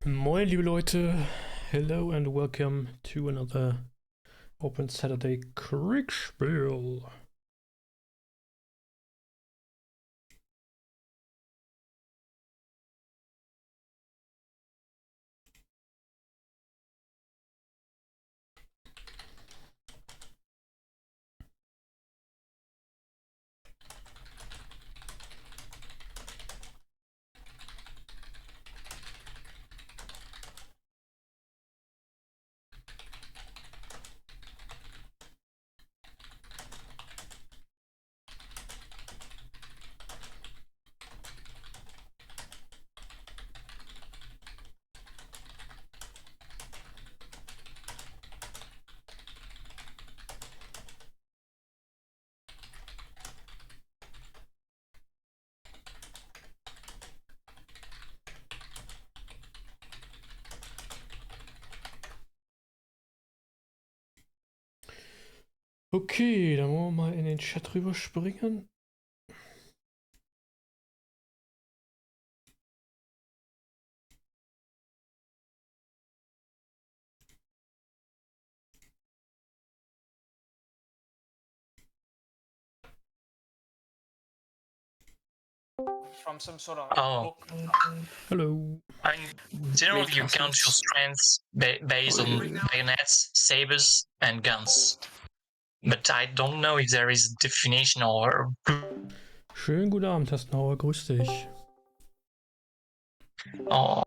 Moin, liebe Leute. Hello and welcome to another Open Saturday Kriegsspiel. Okay, dann wollen wir mal in den Chat rüberspringen. From some sort of book. Hello. I mean, generally you count your strengths based on bayonets, sabers, and guns. But I don't know if there is a definition or... Schönen guten Abend, Tastenhauer. Grüß dich. or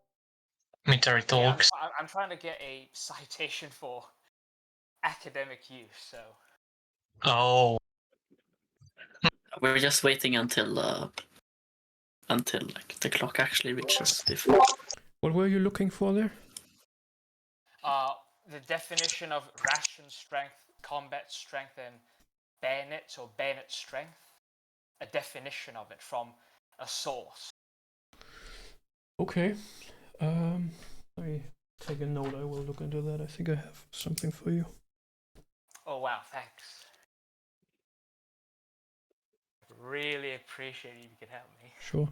military talks. Yeah, I'm trying to get a citation for academic use, so... Oh. We're just waiting until like the clock actually reaches before. What were you looking for there? The definition of ration strength, combat strength, and bayonets or bayonet strength. A definition of it from a source. Okay. Let me take a note. I will look into that. I think I have something for you. Oh wow, thanks. Really appreciate it if you could help me. Sure.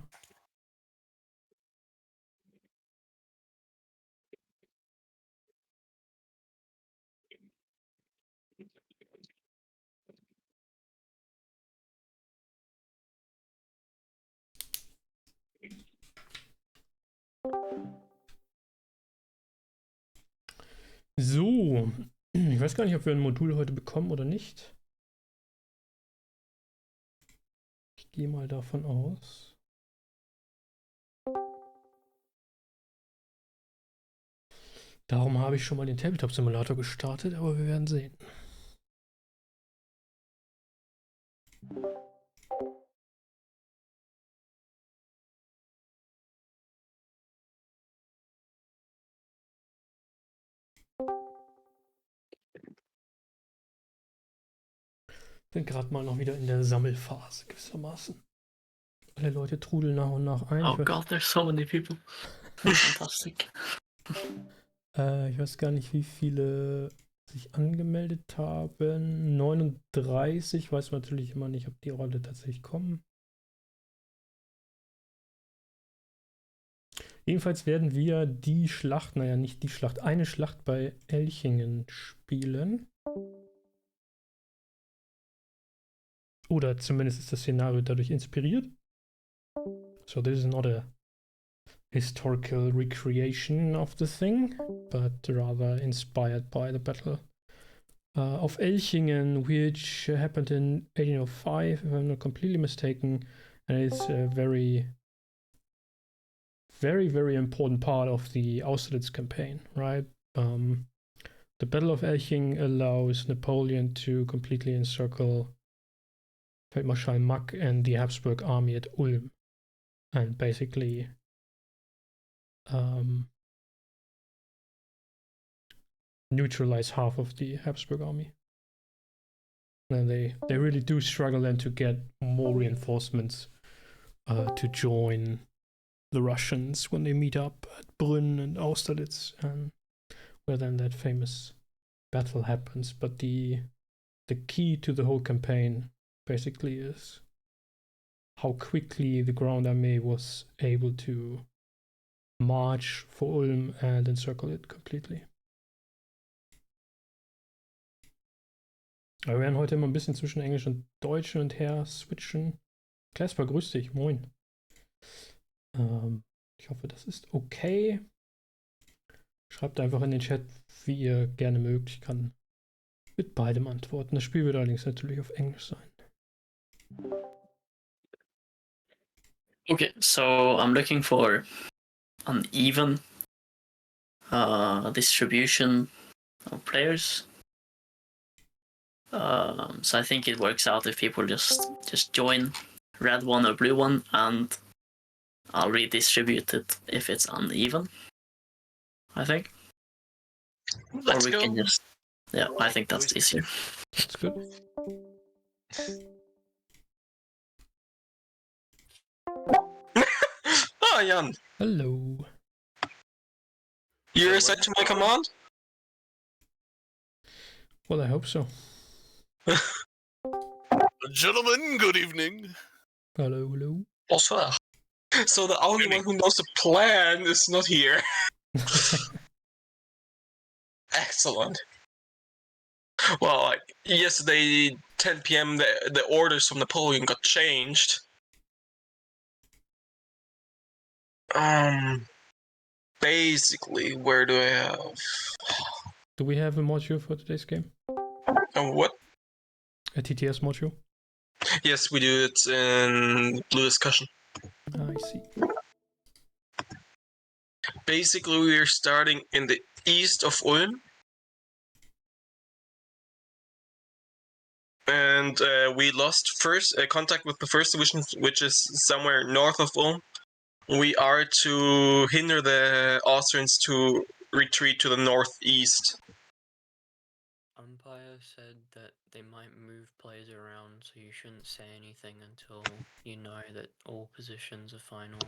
So, ich weiß gar nicht, ob wir ein Modul heute bekommen oder nicht. Ich gehe mal davon aus. Darum habe ich schon mal den Tabletop-Simulator gestartet, aber wir werden sehen. Bin gerade mal noch wieder in der Sammelphase gewissermaßen. Alle Leute trudeln nach und nach ein. Oh God, there's so many people. Fantastic. Ich weiß gar nicht, wie viele sich angemeldet haben. 39. Weiß natürlich immer nicht, ob die Rolle tatsächlich kommen. Jedenfalls werden wir die Schlacht, naja, nicht die Schlacht, eine Schlacht bei Elchingen spielen. Oder zumindest ist das Szenario dadurch inspiriert. So this is not a historical recreation of the thing, but rather inspired by the battle of Elchingen, which happened in 1805, if I'm not completely mistaken, and it's a very, very important part of the Austerlitz campaign, right? The Battle of Elching allows Napoleon to completely encircle Feldmarschall Mack and the Habsburg army at Ulm, and basically neutralize half of the Habsburg army. And they really do struggle then to get more reinforcements to join the Russians when they meet up at Brünn and Austerlitz, and where then that famous battle happens. But the key to the whole campaign basically is how quickly the Grand Army was able to march for Ulm and encircle it completely. Wir werden heute immer ein bisschen zwischen Englisch und Deutsch hin und her switchen. Klasper, grüß dich, moin. Ich hoffe, das ist okay. Schreibt einfach in den Chat, wie ihr gerne mögt. Ich kann mit beidem antworten. Das Spiel wird allerdings natürlich auf Englisch sein. Okay, so I'm looking for an even distribution of players. So I think it works out if people just join red one or blue one, and I'll redistribute it if it's uneven. I think. Let's or we go. can just, yeah, I think that's easier. That's good. Oh, Jan. Hello. You reset to my command? Well, I hope so. Gentlemen, good evening. Hello, hello. Bonsoir. So the only one who knows the plan is not here. Excellent. Well, like yesterday, 10 p.m., the orders from Napoleon got changed. Basically, where do I have? Do we have a module for today's game? What? A TTS module? Yes, we do it in Blue Discussion. I see. Basically, we're starting in the east of Ulm. And we lost first contact with the first division, which is somewhere north of Ulm. We are to hinder the Austrians to retreat to the northeast. Umpire said that they might move players around, so you shouldn't say anything until you know that all positions are final.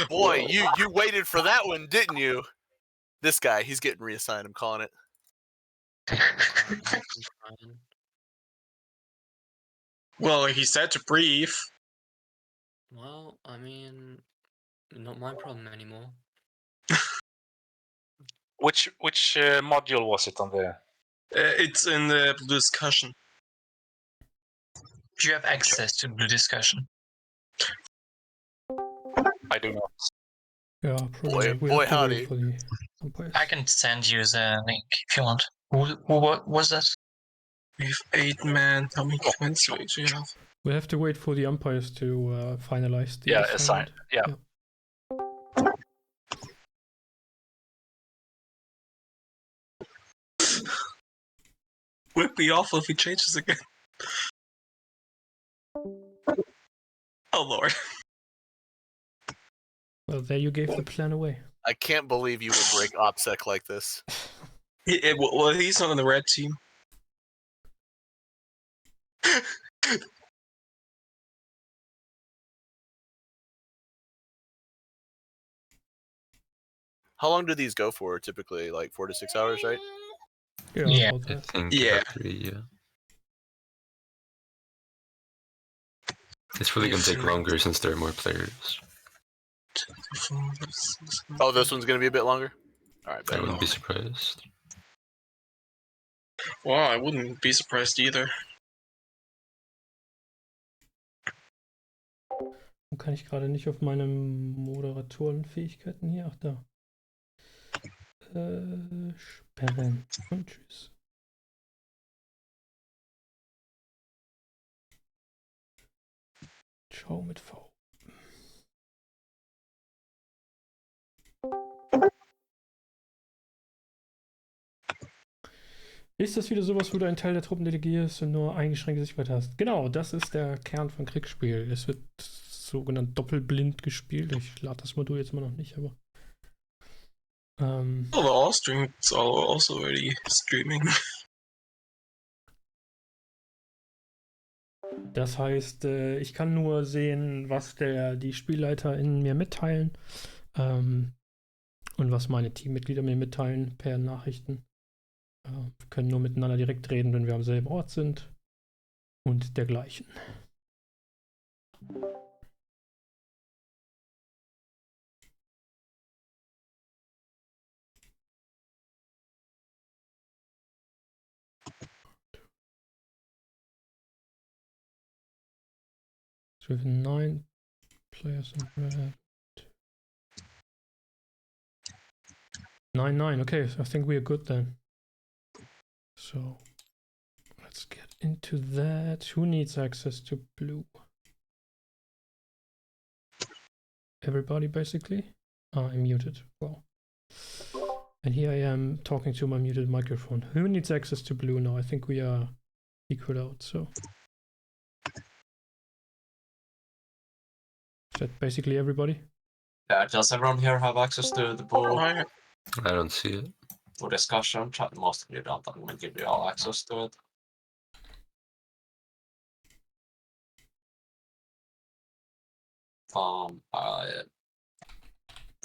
Boy, you waited for that one, didn't you? This guy, he's getting reassigned. I'm calling it. Well, he said to brief. Well, I mean, not my problem anymore. Which module was it on there? It's in the discussion. Do you have access to Blue Discussion? I do not. Yeah, probably. Boy, Have to howdy. wait for the umpires. I can send you the link if you want. Who was that? We have 8 men. How many comments do you have? We have to wait for the umpires to finalize the Yeah, assignment. yeah. Would be awful if he changes again. Oh lord. Well, there you gave the plan away. I can't believe you would break OPSEC like this. Well, he's not on the red team. How long do these go for? Typically, like 4 to 6 hours, right? Yeah. About I that. think Yeah. about 3, yeah. It's probably gonna take longer since there are more players. Oh, this one's gonna be a bit longer. All right, I bet. wouldn't be surprised. Well, I wouldn't be surprised either. Warum kann ich gerade nicht auf meine Moderatorenfähigkeiten hier? Ach, da. Sperren. Und tschüss. Ciao mit V. Ist das wieder sowas, wo du einen Teil der Truppen delegierst und nur eingeschränkte Sichtweite hast? Genau, das ist der Kern von Kriegsspiel. Es wird sogenannt doppelblind gespielt. Ich lade das Modul jetzt mal noch nicht, aber. Well, the Austrians are also already streaming. Das heißt, ich kann nur sehen, was die Spielleiter in mir mitteilen und was meine Teammitglieder mir mitteilen per Nachrichten. Wir können nur miteinander direkt reden, wenn wir am selben Ort sind und dergleichen. So we have 9 players in red. 9-9. Okay, so I think we are good then. So let's get into that. Who needs access to blue? Everybody, basically. I'm muted. Well, and here I am talking to my muted microphone. Who needs access to blue now? I think we are equal out. So is that basically everybody? Yeah, does everyone here have access to the pool I don't see it. for discussion? Most of you don't. I'm going to give you all access to it.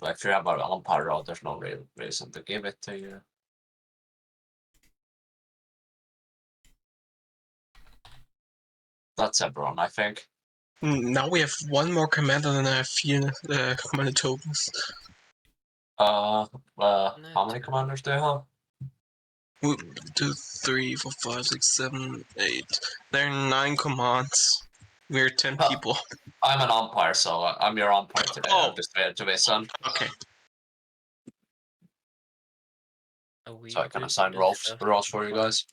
If you have an umpire route, there's no real reason to give it to you. That's everyone, I think. Now we have one more commander than I have few commander tokens. How many commanders do you have? 1, 2, 3, 4, 5, 6, 7, 8. There are 9 commands. We're 10 people. I'm an umpire, so I'm your umpire today. Oh. I'm just there to listen. Okay. So I can assign roles for you guys.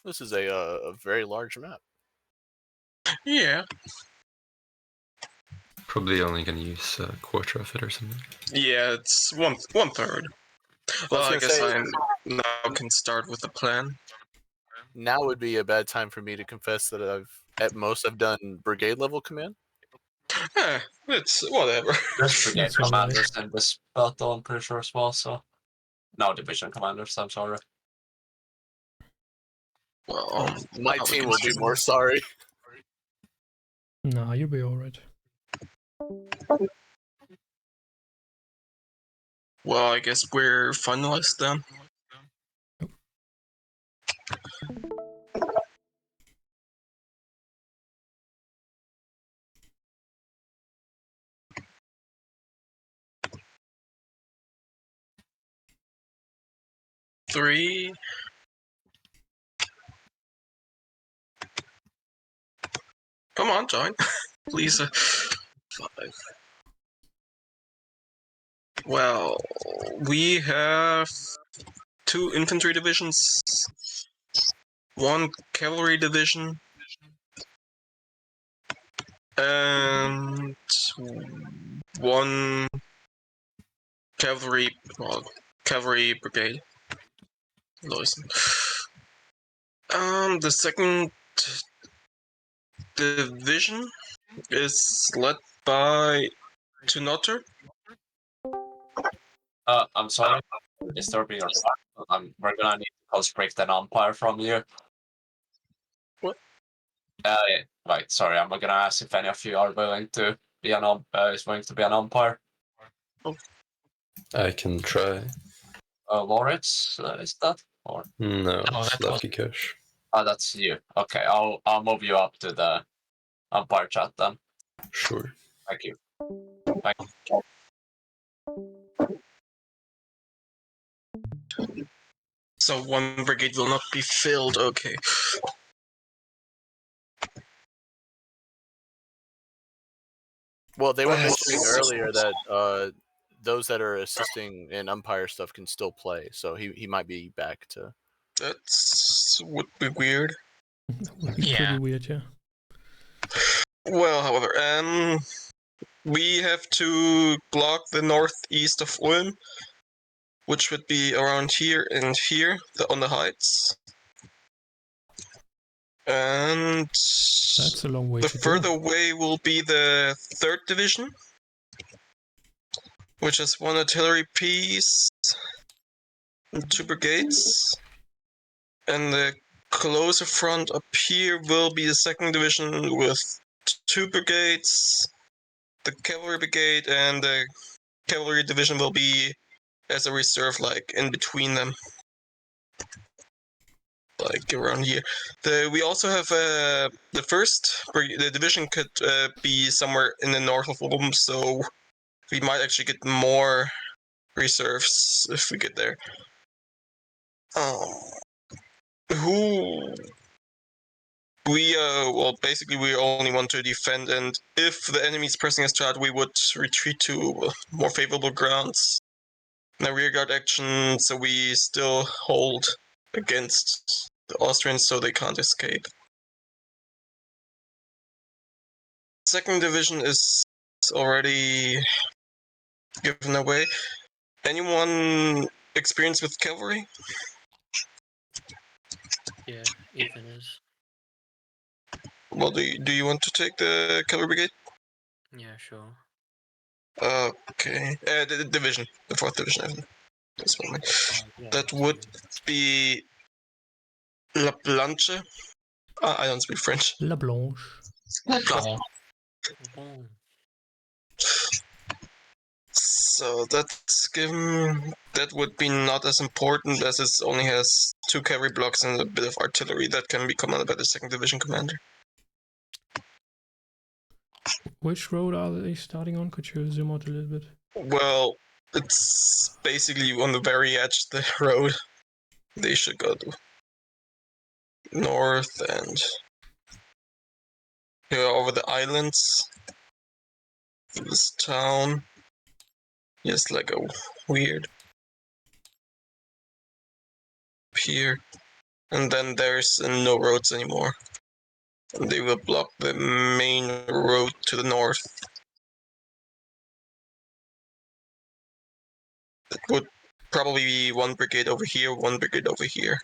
This is a very large map. Yeah. Probably only gonna use a quarter of it or something. Yeah, it's one third. Well, I guess say, I now can start with the plan. Now would be a bad time for me to confess that I've done brigade level command. It's whatever. There's brigade That's all commanders in this battle, I'm pretty sure as well. So, no division commanders. I'm sorry. Well, My team will be more sorry. Nah, you'll be alright. Well, I guess we're finalized then. Three. Come on, join. Please. 5. Well, we have 2 infantry divisions, 1 cavalry division, and 1 cavalry brigade. Listen. The second division is led by Tunotter. I'm sorry for disturbing your plan. We're gonna need to constrict an umpire from you. What? Yeah, right. Sorry, I'm gonna ask if any of you are willing to be an umpire. Oh. I can try. Moritz, is that or? No, that Slavky Cash. Oh, that's you. Okay, I'll move you up to the umpire chat then. Sure. Thank you. Thank you. So 1 brigade will not be filled, okay. Well, they were mentioning earlier that those that are assisting in umpire stuff can still play, so he might be back to. Would be weird. That would be Yeah. pretty weird, yeah. Well, however, we have to block the northeast of Ulm, which would be around here and here, on the heights. And That's a long way the to further go. away will be the 3rd division, which has 1 artillery piece and 2 brigades. And the closer front up here will be the 2nd division with 2 brigades, the cavalry brigade, and the cavalry division will be as a reserve, like in between them, like around here. We also have the division could be somewhere in the north of Ulm, so we might actually get more reserves if we get there. Who well, basically we only want to defend, and if the enemy is pressing us too hard, we would retreat to more favorable grounds in a rearguard action, so we still hold against the Austrians so they can't escape. Second division is already given away. Anyone experienced with cavalry? Yeah, Ethan is. Well, do you want to take the cavalry brigade? Yeah, sure. Okay. The division, the 4th division. This one. Yeah, That would be La Blanche. I don't speak French. La Blanche. So that's given. That would be not as important as it only has 2 cavalry blocks and a bit of artillery that can be commanded by the 2nd division commander. Which road are they starting on? Could you zoom out a little bit? Well, it's basically on the very edge of the road. They should go to north and go over the islands. This town. Just like a weird pier. And then there's no roads anymore. And they will block the main road to the north. It would probably be 1 brigade over here, 1 brigade over here.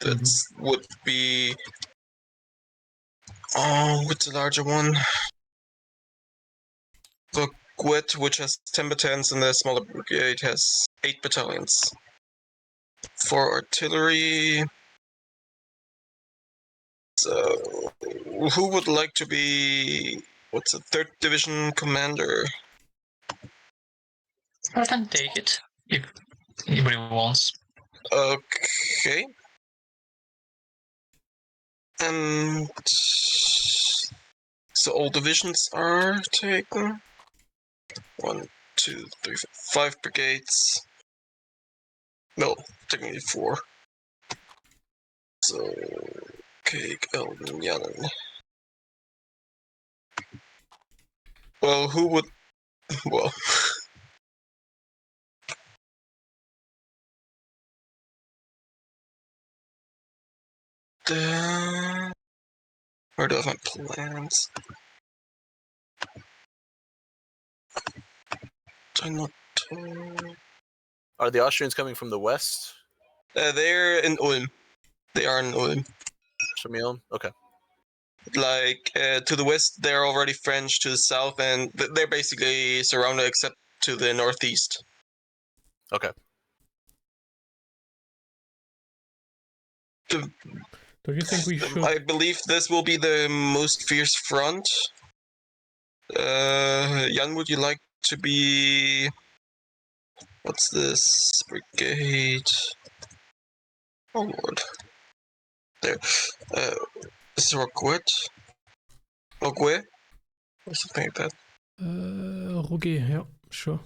That would be... Oh, what's the larger one? The Guet, which has 10 battalions, and the smaller brigade has 8 battalions. For artillery... So, who would like to be... What's the 3rd division commander? I can take it if anybody wants. Okay. And so all divisions are taken. 1, 2, 3, 4, 5 brigades. No, technically 4. So, okay, Elden, Yannen. Well, who would... Well... Where do I have my plans? Do I not... Are the Austrians coming from the west? They're in Ulm. They are in Ulm. Ulm? Okay. Like, to the west, they're already French. To the south, and they're basically surrounded except to the northeast. Okay. Do you think we should... I believe this will be the most fierce front. Jan, would you like to be... What's this? Brigade... Oh lord. There. This is Roquet? Roquet? Or something like that. Roger, yeah, sure.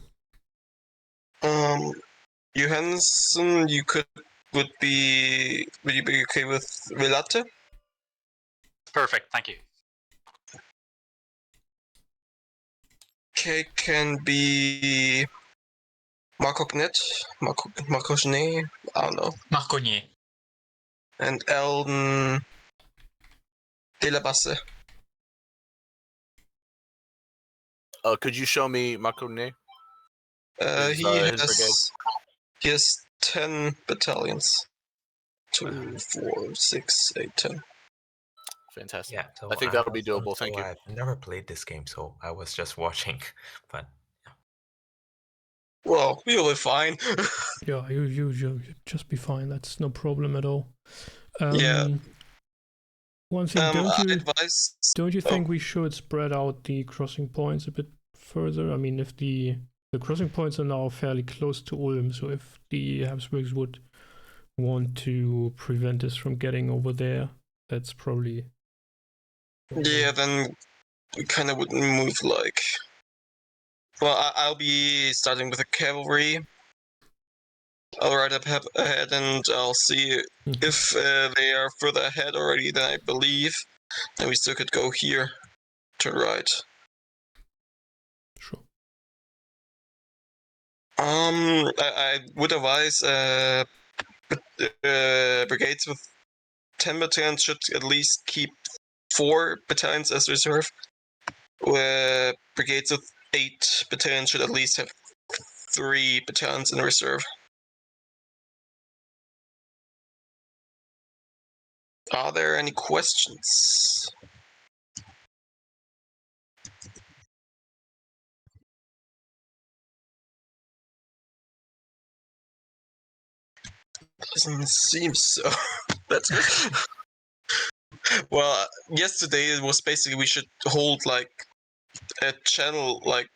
Johansson, would you be okay with Velate? Perfect, thank you. Okay, can be Marcognet, Marcognet, I don't know. Marcognet. And Elden de la Basse. Could you show me Marcognet? He has 10 battalions. 2, 4, 6, 8, 10. Fantastic. Yeah, so I think that'll be doable. Thank you. I've never played this game, so I was just watching, but yeah. Well, you'll be fine. Yeah, you just be fine. That's no problem at all. Yeah. One thing, don't you think we should spread out the crossing points a bit further? I mean, if the the crossing points are now fairly close to Ulm, so if the Habsburgs would want to prevent us from getting over there, that's probably... Yeah, then we kind of would move like... Well, I'll be starting with the cavalry. I'll ride up ahead and I'll see if they are further ahead already than I believe. Then we still could go here to the right. Sure. I would advise brigades with 10 battalions should at least keep 4 battalions as reserve. Brigades with 8 battalions should at least have 3 battalions in reserve. Are there any questions? Doesn't seem so. That's well, yesterday it was basically we should hold like a channel, like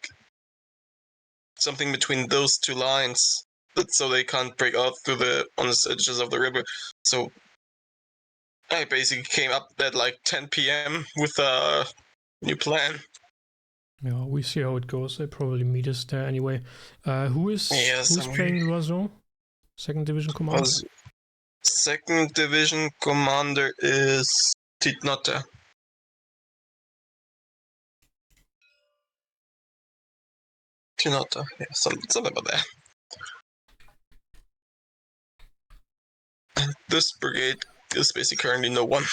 something between those 2 lines, so they can't break out through on the edges of the river. So I basically came up at like 10 p.m. with a new plan. Yeah, we see how it goes. They probably meet us there anyway. Who's playing Loison? 2nd Division Commander? 2nd Division Commander is Titnotta. Titnotta, yeah, something about that. And this brigade is basically currently no one.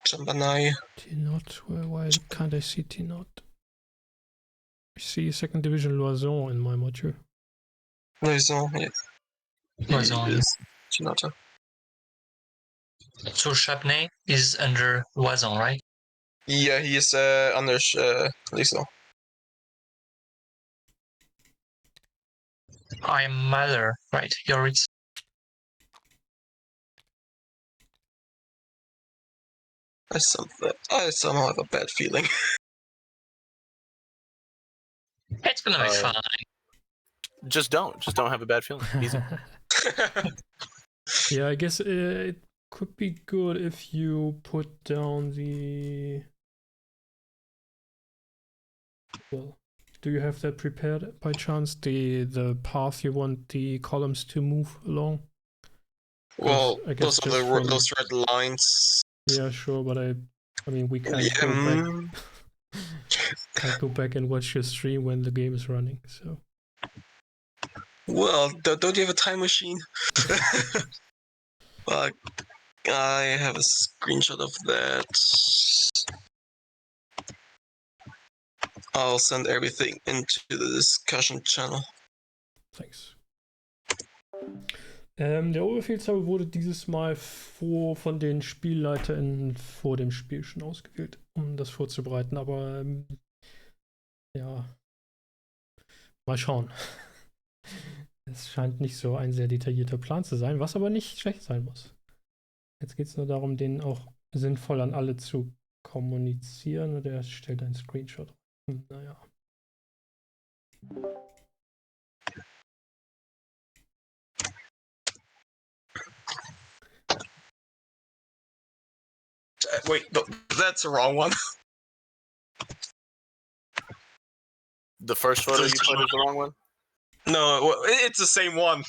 Chambanai. Tinot, why can't I see Tinot? I see 2nd Division Loison in my module. Loison, yeah. Loison. Is Titnotta. So Chapnay is under Loison, right? Yeah, he is under Loison. I'm Mother, right? Yoritz. I somehow have a bad feeling. It's gonna be fine. Just don't have a bad feeling. Easy. Yeah, I guess it could be good if you put down the... Well, do you have that prepared by chance? The path you want the columns to move along? Well, I guess those are those red lines. Yeah, sure, but I mean, we can't go back. Can't go back and watch your stream when the game is running. So. Well, don't you have a time machine? But I have a screenshot of that. I'll send everything into the discussion channel. Thanks. Der Oberbefehlshaber wurde dieses Mal von den SpielleiterInnen vor dem Spiel schon ausgewählt, um das vorzubereiten, aber ja, mal schauen. Es scheint nicht so ein sehr detaillierter Plan zu sein, was aber nicht schlecht sein muss. Jetzt geht es nur darum, den auch sinnvoll an alle zu kommunizieren, und er stellt einen Screenshot. Naja. Wait, no, that's the wrong one. The first photo you put is the wrong one? No, it's the same one.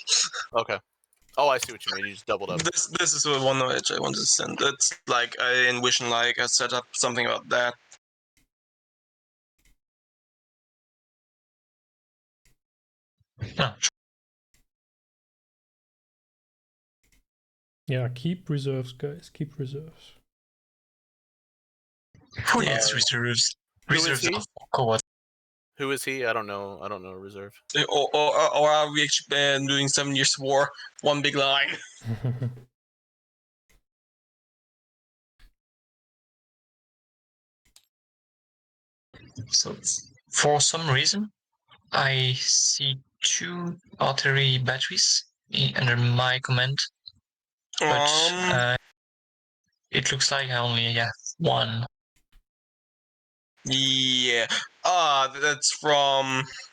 Okay. Oh, I see what you mean. You just doubled up. This is the one which I wanted to send. It's like I envision like I set up something about that. Yeah, keep reserves, guys. Keep reserves. Who needs reserves? Reserves of what? Who is he? I don't know. I don't know reserve. Or are we actually doing 7 Years War? One big line. So, for some reason, I see 2 artillery batteries under my command, but it looks like I only have 1. Yeah.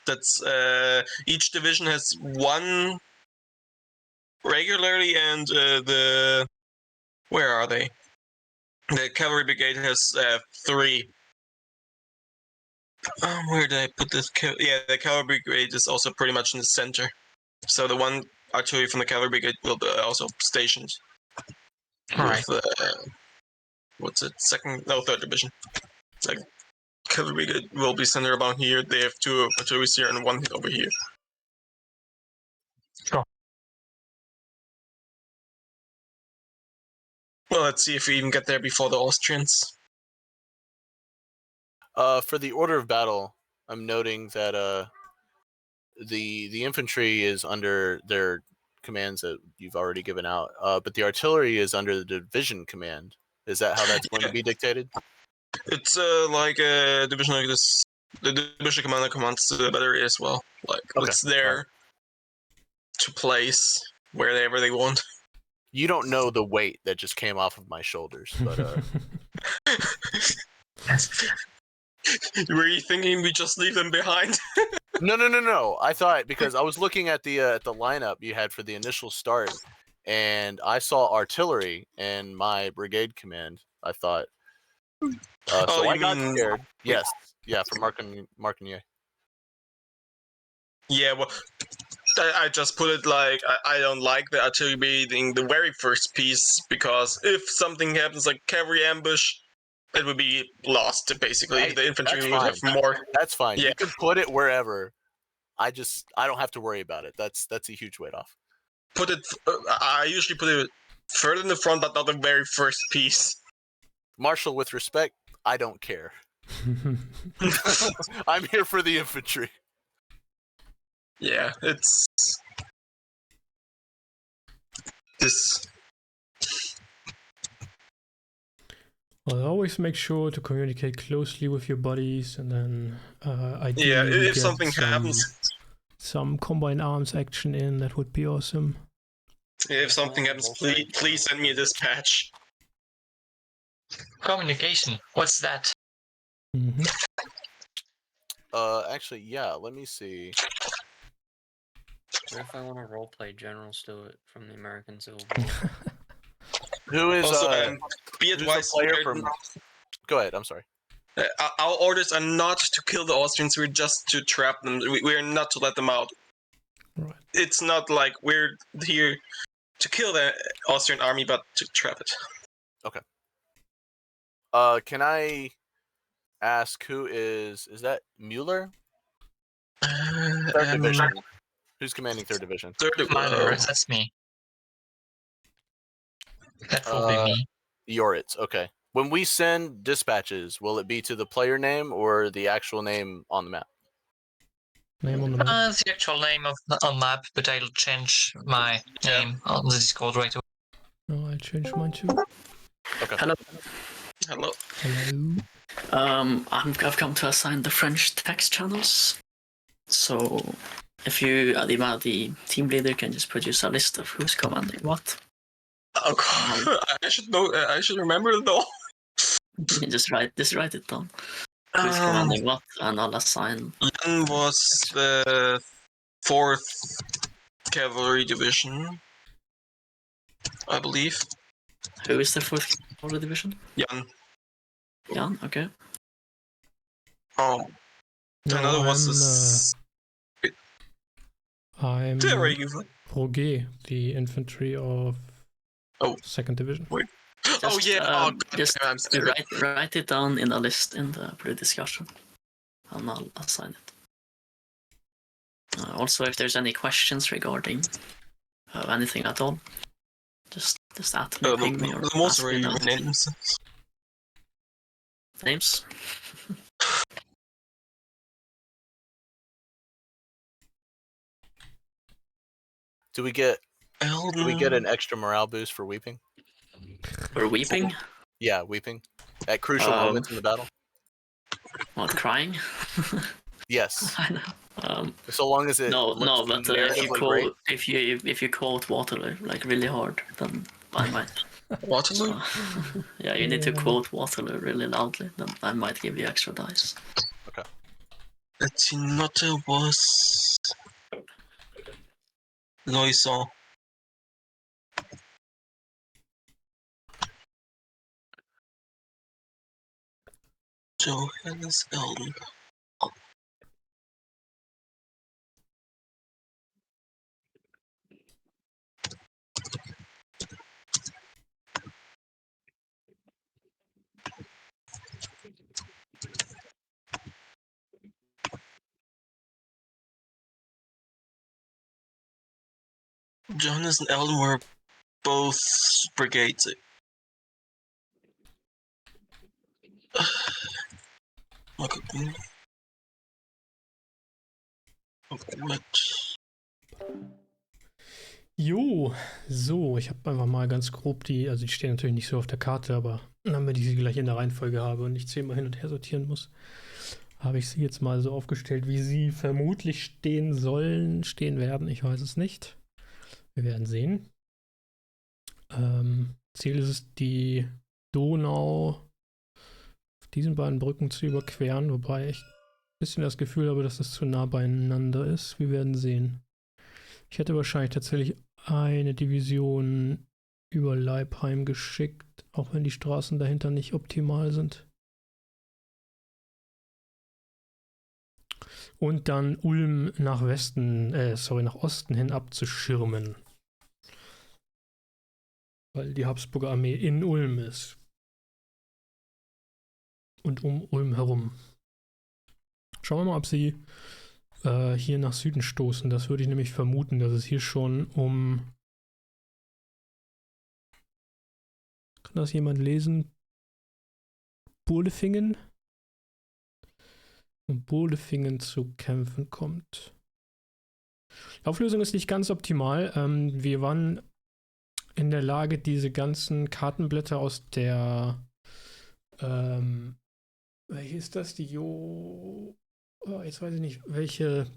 That's each division has one regularly, and where are they? The cavalry brigade has 3. Where did I put this? The cavalry brigade is also pretty much in the center. So the one artillery from the cavalry brigade will be also stationed. Right. With what's it? Third division. Like cavalry brigade will be centered about here. They have 2 artillery here and 1 over here. Sure. Well, let's see if we even get there before the Austrians. For the order of battle, I'm noting that the infantry is under their commands that you've already given out, but the artillery is under the division command. Is that how that's going to be dictated? It's like a division like this. The division commander commands the battery as well. Like it's there to place wherever they want. You don't know the weight that just came off of my shoulders, but Were you thinking we just leave them behind? No. I thought, because I was looking at the lineup you had for the initial start, and I saw artillery in my brigade command. I thought, so I got scared. Yes, yeah, for Marconier. Yeah, well, I just put it like I don't like the artillery being the very first piece, because if something happens like cavalry ambush, it would be lost basically. Hey, the infantry that's would have more. That's fine. Yeah. You can put it wherever. I don't have to worry about it. That's a huge weight off. Put it. I usually put it further in the front, but not the very first piece. Marshal, with respect, I don't care. I'm here for the infantry. Yeah, it's this. Well, always make sure to communicate closely with your buddies, and then ideally If something happens, some combined arms action in, that would be awesome. If something happens, please send me a dispatch. Communication. What's that? Mm-hmm. Actually, yeah. Let me see. What if I want to roleplay General Stewart from the American Civil War? Who is also, be advised, player from? Go ahead. I'm sorry. Our orders are not to kill the Austrians. We're just to trap them. We're not to let them out. Right. It's not like we're here to kill the Austrian army, but to trap it. Okay. Can I ask who is that Mueller? Third Division. Who's commanding Third Division? That's me. That will be me. Yoritz. Okay. When we send dispatches, will it be to the player name or the actual name on the map? Name on the map. The actual name on map, but I'll change my name on the Discord right away. No, I changed mine too. Okay. Hello. Hello. I've come to assign the French text channels. So, if you, the team leader, can just produce a list of who's commanding what. Oh God, I should know. I should remember it all. Just write it down. Who's commanding what, and I'll assign. Jan was the 4th Cavalry Division, I believe. Who is the 4th Cavalry Division? Jan, okay. Oh, No, another was I'm Roger, the infantry of 2nd Division. Wait. Just write it down in a list in the pre-discussion, and I'll assign it. Also, if there's any questions regarding anything at all, just at me, ping me, or ask me down. Names? Do we get an extra morale boost for weeping? For weeping? Yeah, weeping. At crucial moments in the battle? What, crying? Yes. I know. So long as it No, but narratively great. if you quote Waterloo like really hard, then I might Waterloo? Yeah, you need to Yeah. quote Waterloo really loudly, then I might give you extra dice. Etinote was Loison. Johannes Elden. Johannes and Elden were both brigades. Mal gucken. Gut. Jo, so, ich habe einfach mal ganz grob also die stehen natürlich nicht so auf der Karte, aber damit ich sie gleich in der Reihenfolge habe und nicht 10-mal hin und her sortieren muss, habe ich sie jetzt mal so aufgestellt, wie sie vermutlich stehen sollen, stehen werden. Ich weiß es nicht. Wir werden sehen. Ziel ist es, die Donau auf diesen beiden Brücken zu überqueren, wobei ich ein bisschen das Gefühl habe, dass das zu nah beieinander ist. Wir werden sehen. Ich hätte wahrscheinlich tatsächlich eine Division über Leipheim geschickt, auch wenn die Straßen dahinter nicht optimal sind. Und dann Ulm nach nach Osten hin abzuschirmen. Weil die Habsburger Armee in Ulm ist. Und um Ulm herum. Schauen wir mal, ob sie hier nach Süden stoßen. Das würde ich nämlich vermuten, dass es hier schon um... Kann das jemand lesen? Burlefingen? Um Burlefingen zu kämpfen kommt. Die Auflösung ist nicht ganz optimal. Wir waren in der Lage, diese ganzen Kartenblätter aus der welche ist das? Die jetzt weiß ich nicht, welche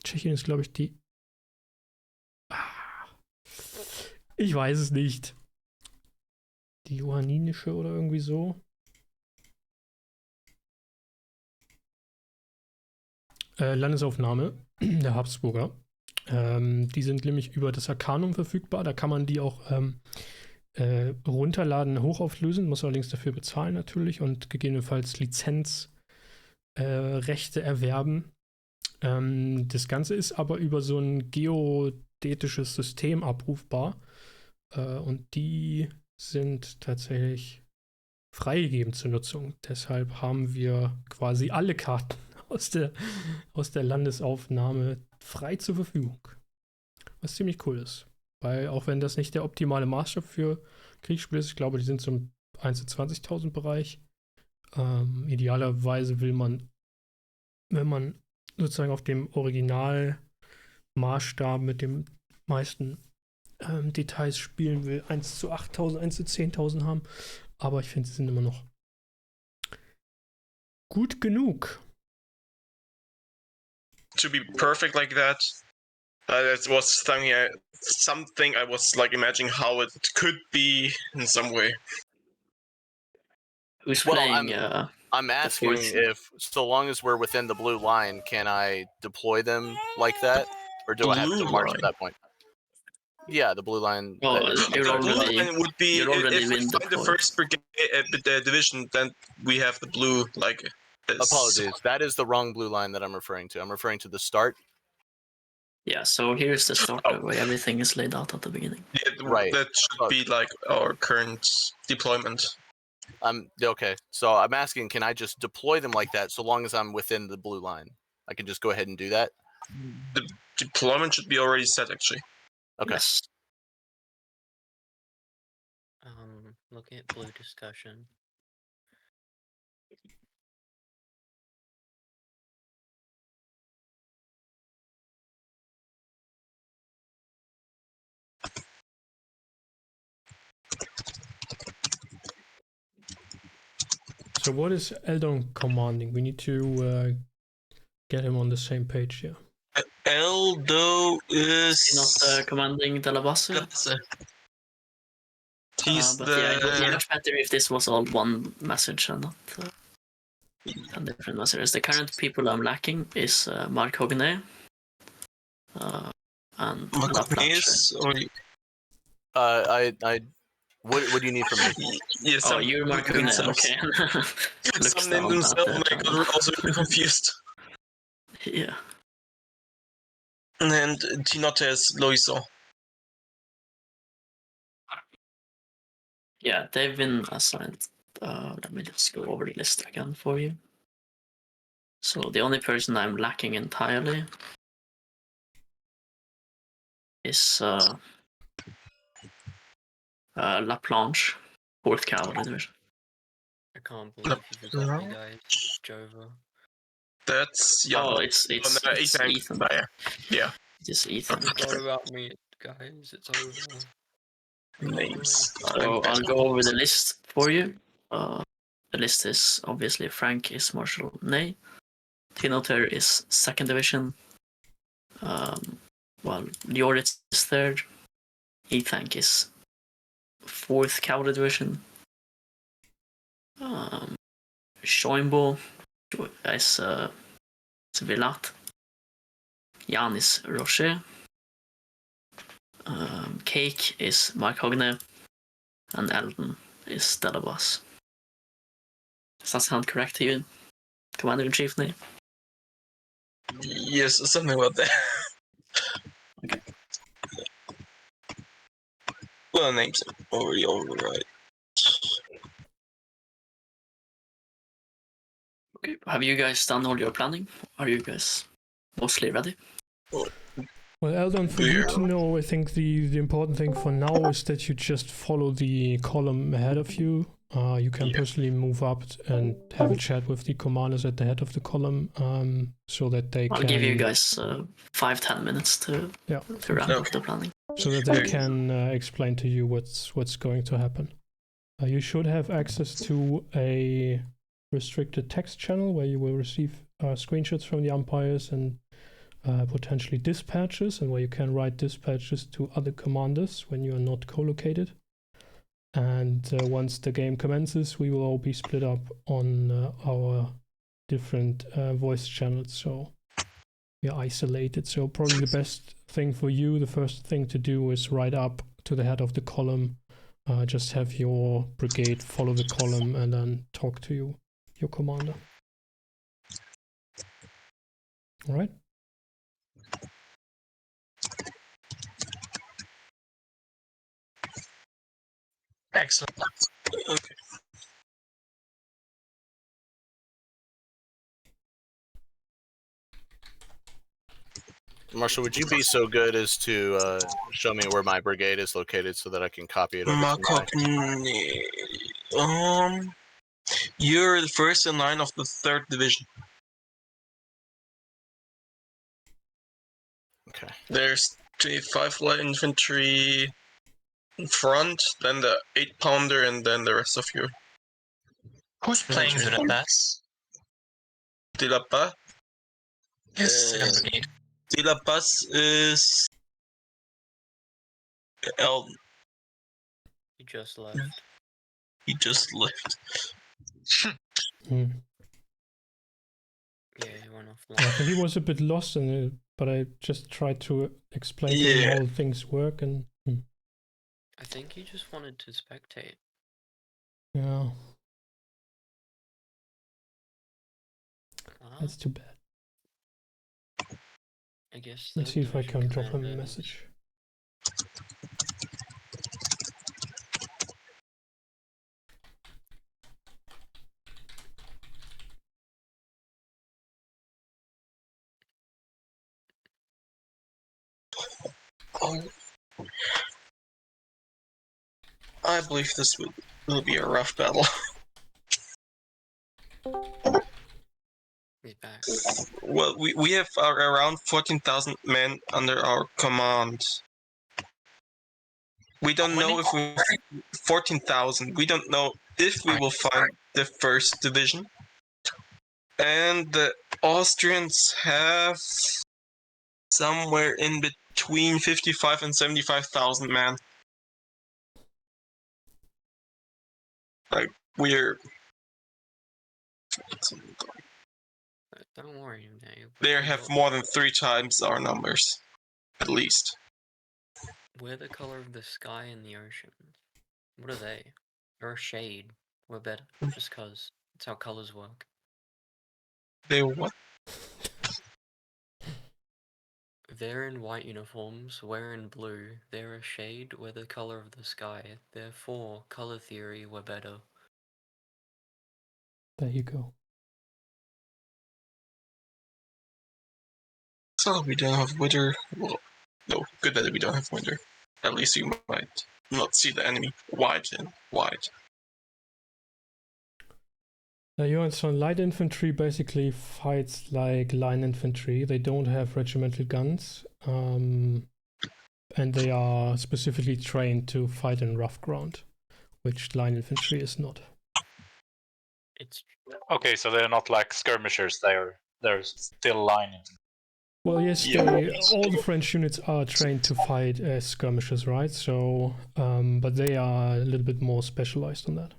Tschechien ist, glaube ich, die ich weiß es nicht. Die johanninische oder irgendwie so. Landesaufnahme der Habsburger. Die sind nämlich über das Arcanum verfügbar. Da kann man die auch runterladen, hochauflösen, muss allerdings dafür bezahlen natürlich und gegebenenfalls Lizenzrechte erwerben. Das Ganze ist aber über so ein geodätisches System abrufbar und die sind tatsächlich freigegeben zur Nutzung. Deshalb haben wir quasi alle Karten aus der Landesaufnahme frei zur Verfügung. Was ziemlich cool ist. Weil auch wenn das nicht der optimale Maßstab für Kriegsspiele ist, ich glaube, die sind so im 1 zu 20.000 Bereich. Idealerweise will man, wenn man sozusagen auf dem Originalmaßstab mit den meisten Details spielen will, 1 zu 8.000, 1 zu 10.000 haben. Aber ich finde, sie sind immer noch gut genug. To be perfect like that, that was something I was like imagining how it could be in some way. Who's Well, playing? I'm asking if, so long as we're within the blue line, can I deploy them like that, or do I have to march to that point? Yeah, the blue line. Well, The blue line would be if we find the first brigade, the division, then we have the blue like. Apologies, that is the wrong blue line that I'm referring to. I'm referring to the start. Yeah, so here's the start where everything is laid out at the beginning. Yeah, Right. That should be like our current deployment. Okay, so I'm asking, can I just deploy them like that so long as I'm within the blue line? I can just go ahead and do that? The deployment should be already set, actually. Okay. Yes. Looking at blue discussion. So what is Eldon commanding? We need to get him on the same page here. Eldo is Not commanding Delabasse? He's but yeah, it would be the much better if this was all one message and not 10 different messages. The current people I'm lacking is Mark Hoganet and La Planche. What do you need from me? Yeah, Oh, you're Mark Hoganet, okay. Some named himself, and I got also confused. Yeah. And Tinotes Loiso. Yeah, they've been assigned. Let me just go over the list again for you. So the only person I'm lacking entirely is La Planche, 4th Cavalry Division. I can't believe you forgot me, guys. Jova. That's it's Ethan. Yeah. It's Ethan. Forgot about me, guys. It's over. Names. So I'll go over the list for you. The list is obviously Frank is Marshal Ney. Tinoter is 2nd Division. Joritz is 3rd. Ethan is 4th Cavalry Division. Schoenbo is Vilat. Jan is Rocher. Cake is Mark Hogne. And Eldon is Delabas. Does that sound correct to you, Commander-in-Chief Ney? Yes, something about that. Okay. Well, names already override. Okay, have you guys done all your planning? Are you guys mostly ready? Well, Eldon, for you to know, I think the important thing for now is that you just follow the column ahead of you. You can personally move up and have a chat with the commanders at the head of the column, so that they I'll can... give you guys 5-10 minutes to wrap up the planning. So that they can explain to you what's going to happen. You should have access to a restricted text channel where you will receive screenshots from the umpires and potentially dispatches, and where you can write dispatches to other commanders when you are not co-located. And once the game commences, we will all be split up on our different voice channels, so we are isolated. So probably the best thing for you, the first thing to do is write up to the head of the column, just have your brigade follow the column and then talk to your commander. All right? Excellent. Okay. Marshall, would you be so good as to show me where my brigade is located so that I can copy it over to you're the first in line of the 3rd Division. Okay. There's 5 light infantry in front, then the 8-pounder, and then the rest of you. Who's playing De La Paz? De La Paz? Yes, 2nd Brigade. De La Paz is Eldon. He just left. He just left. Yeah, he went off. I think he was a bit lost in it, but I just tried to explain to him how things work, and I think he just wanted to spectate. yeah, that's too bad. I guess. Let's see if I can drop him a message. I believe this will be a rough battle. He's back. Well, we have around 14,000 men under our command. We don't know if we 14,000. We don't know if we will find the 1st Division. And the Austrians have somewhere in between 55 and 75,000 men. Like, we're... Don't worry, Dave. They We have got- more than 3 times our numbers. At least. We're the color of the sky and the ocean. What are they? They're a shade. We're better, just cause. That's how colors work. They what? They're in white uniforms, we're in blue. They're a shade, we're the color of the sky. Therefore, color theory, we're better. There you go. So we don't have winter. Well, no, good that we don't have winter. At least you might not see the enemy white and white. So light infantry basically fights like line infantry. They don't have regimental guns, and they are specifically trained to fight in rough ground, which line infantry is not. It's Okay, so they're not like skirmishers. They're still lining. Well, yes, Yeah. all the French units are trained to fight as skirmishers, right? So, but they are a little bit more specialized on that.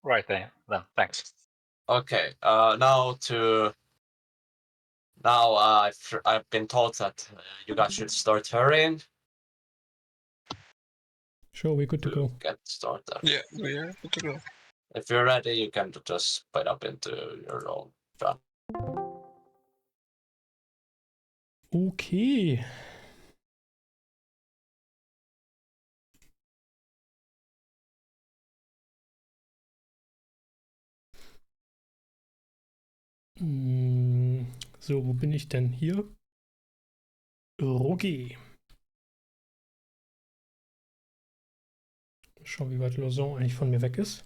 Right then. Thanks. Okay. Now I've been told that you guys should start hurrying. Sure, we're good to go. Get started. Yeah, we are good to go. If you're ready, you can just split up into your own family. Okay. So, wo bin ich denn hier? Okay. Schauen, wie weit Lausanne eigentlich von mir weg ist.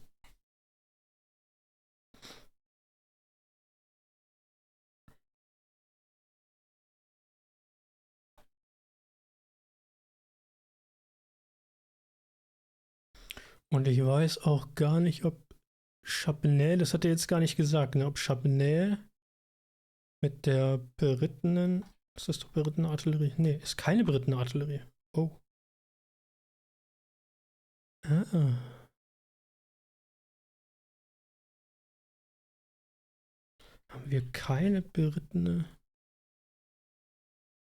Und ich weiß auch gar nicht, ob Chabanel, das hat er jetzt gar nicht gesagt, ne? Ob Chabanel mit der berittenen, ist das doch berittene Artillerie? Nee, ist keine berittene Artillerie. Oh. Ah. Haben wir keine berittene?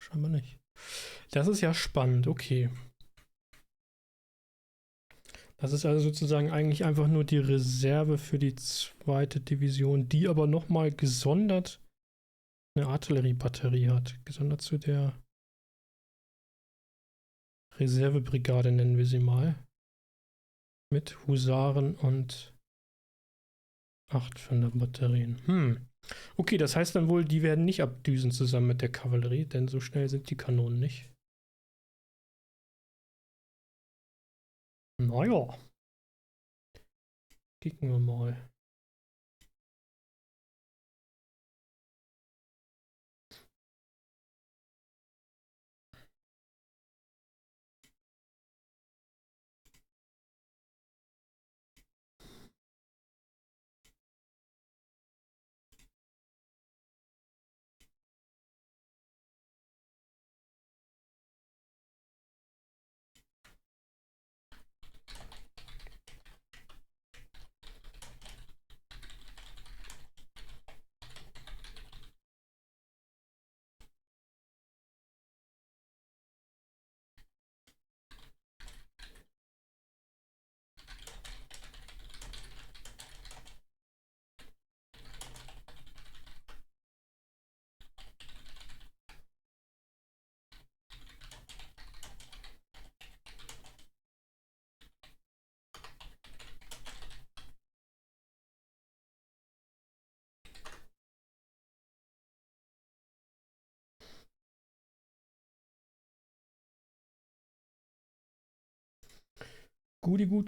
Scheinbar nicht. Das ist ja spannend, okay. Das ist also sozusagen eigentlich einfach nur die Reserve für die 2. Division, die aber nochmal gesondert eine Artilleriebatterie hat. Gesondert zu der Reservebrigade nennen wir sie mal. Mit Husaren und 8 Batterien. Okay, das heißt dann wohl, die werden nicht abdüsen zusammen mit der Kavallerie, denn so schnell sind die Kanonen nicht. Naja. Kicken wir mal.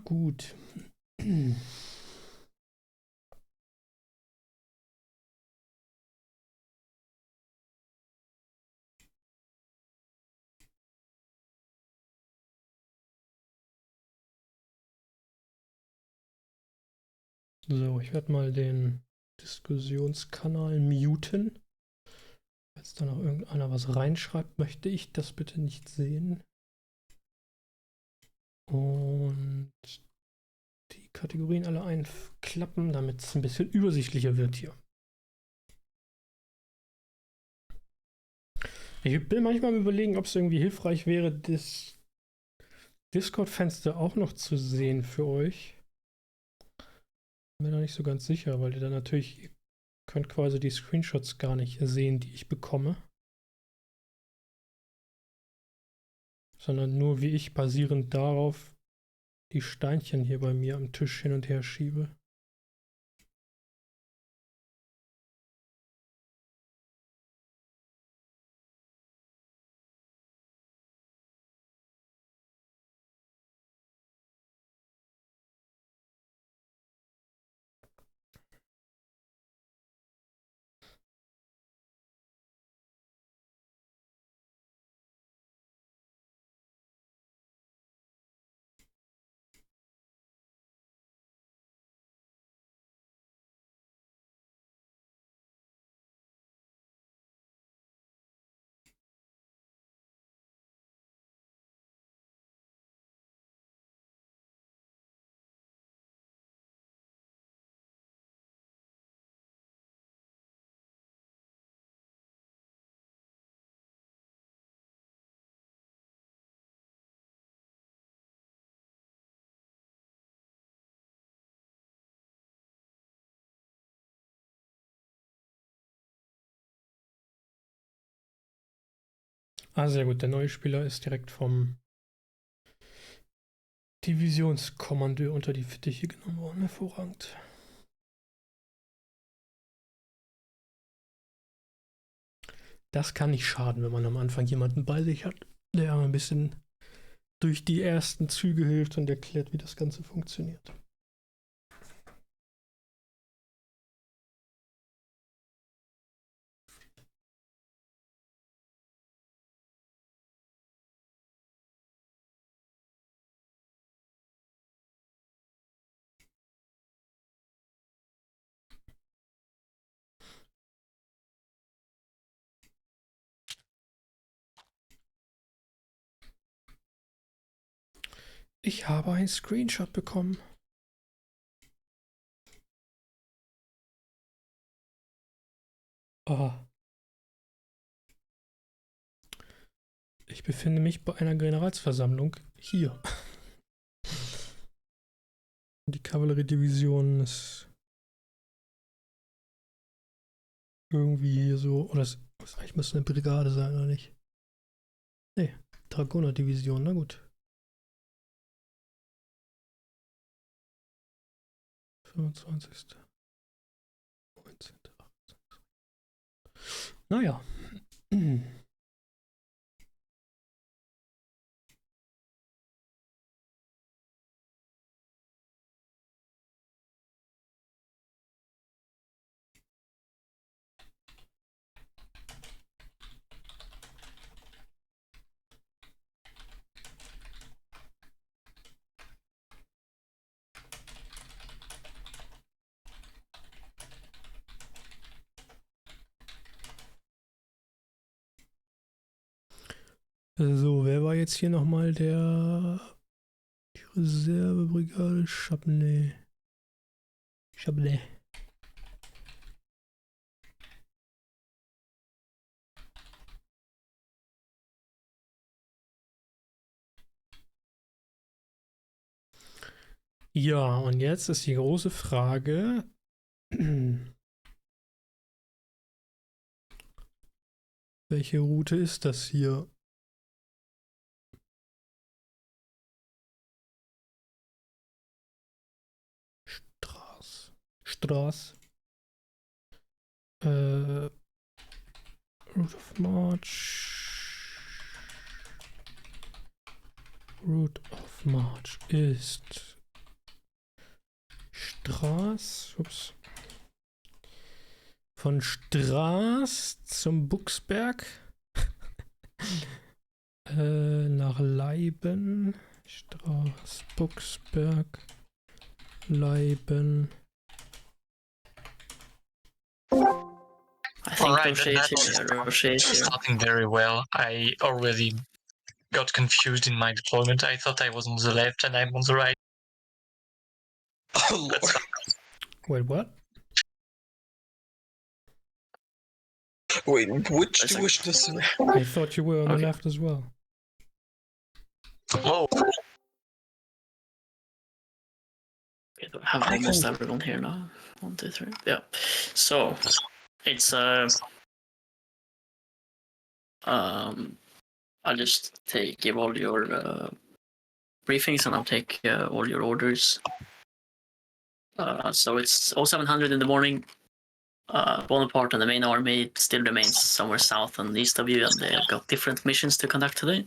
Gut. So, ich werde mal den Diskussionskanal muten. Falls da noch irgendeiner was reinschreibt, möchte ich das bitte nicht sehen. Und Kategorien alle einklappen, damit es ein bisschen übersichtlicher wird hier. Ich bin manchmal am Überlegen, ob es irgendwie hilfreich wäre, das Discord-Fenster auch noch zu sehen für euch. Bin mir da nicht so ganz sicher, weil ihr dann natürlich, ihr könnt quasi die Screenshots gar nicht sehen, die ich bekomme. Sondern nur wie ich basierend darauf die Steinchen hier bei mir am Tisch hin und her schiebe. Ah, sehr gut. Der neue Spieler ist direkt vom Divisionskommandeur unter die Fittiche genommen worden. Hervorragend. Das kann nicht schaden, wenn man am Anfang jemanden bei sich hat, der ein bisschen durch die ersten Züge hilft und erklärt, wie das Ganze funktioniert. Ich habe einen Screenshot bekommen. Ah. Ich befinde mich bei einer Generalsversammlung hier. Die Kavalleriedivision ist irgendwie hier so. Oder eigentlich müsste eine Brigade sein, oder nicht? Nee, Dragoner-Division, na gut. 25. 19. 18. Naja. So, wer war jetzt hier nochmal die Reservebrigade? Chablais. Ja, und jetzt ist die große Frage, welche Route ist das hier? Straß. Route of March. Route of March ist Straß. Ups. Von Straß zum Buchsberg. Nach Leiben. Straß, Buchsberg. Leiben. I think Alright, rotate here. Starting very well. I already got confused in my deployment. I thought I was on the left and I'm on the right. Wait, what? Wait, which It's like- division is it? I thought you were on the Okay. left as well. Oh, Okay, I have almost everyone here now. 1, 2, 3. Yeah. So it's I'll just give all your briefings and I'll take all your orders. So it's 0700 in the morning. Bonaparte and the main army still remains somewhere south and east of you, and they have got different missions to conduct today.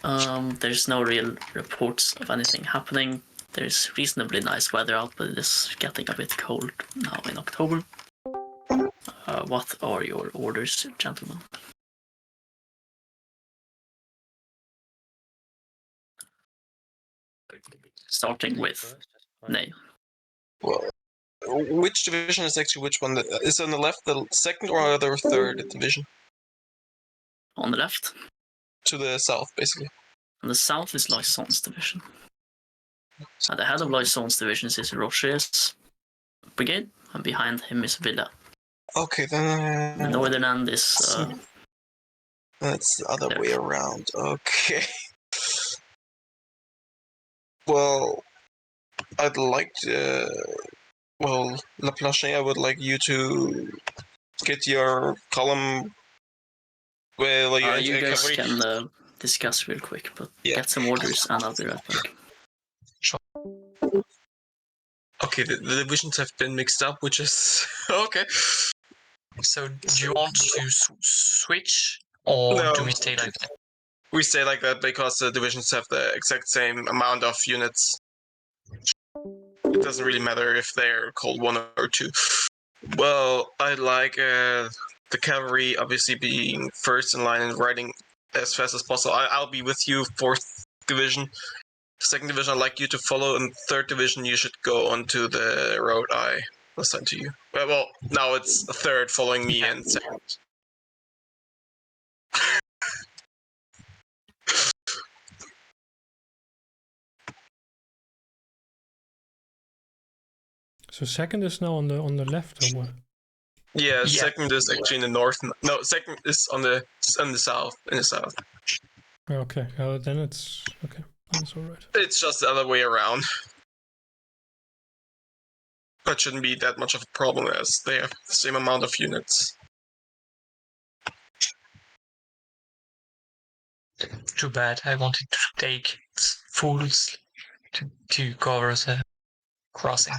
There's no real reports of anything happening. There's reasonably nice weather out, but it is getting a bit cold now in October. What are your orders, gentlemen? Starting with Nay. Well, which division is actually which one? Is on the left the second or the third division? On the left. To the south, basically. On the south is Loisson's division. At the head of Loisson's division is Rocher's brigade, and behind him is Villa. Okay, then. The northern end is. That's the other way around. Okay. Well, I'd like to. Well, La Planche, I would like you to get your column. Well, You guys can discuss real quick, but get some orders and I'll be right back. Okay, the divisions have been mixed up, which is okay. so do you want to switch, or No. do we stay like that? We stay like that because the divisions have the exact same amount of units. It doesn't really matter if they're called 1 or 2. Well, I'd like the cavalry obviously being first in line and riding as fast as possible. I'll be with you, 4th division. 2nd division, I'd like you to follow, and 3rd division, you should go onto the road I assigned to you. Well, now it's 3rd following me and 2nd. So second is now on the left, or what? Yeah, 2nd is actually in the north. No, 2nd is on the south. In the south. Okay, then it's okay. That's all right. It's just the other way around. That shouldn't be that much of a problem as they have the same amount of units. Too bad. I wanted to take fools to cover the crossing.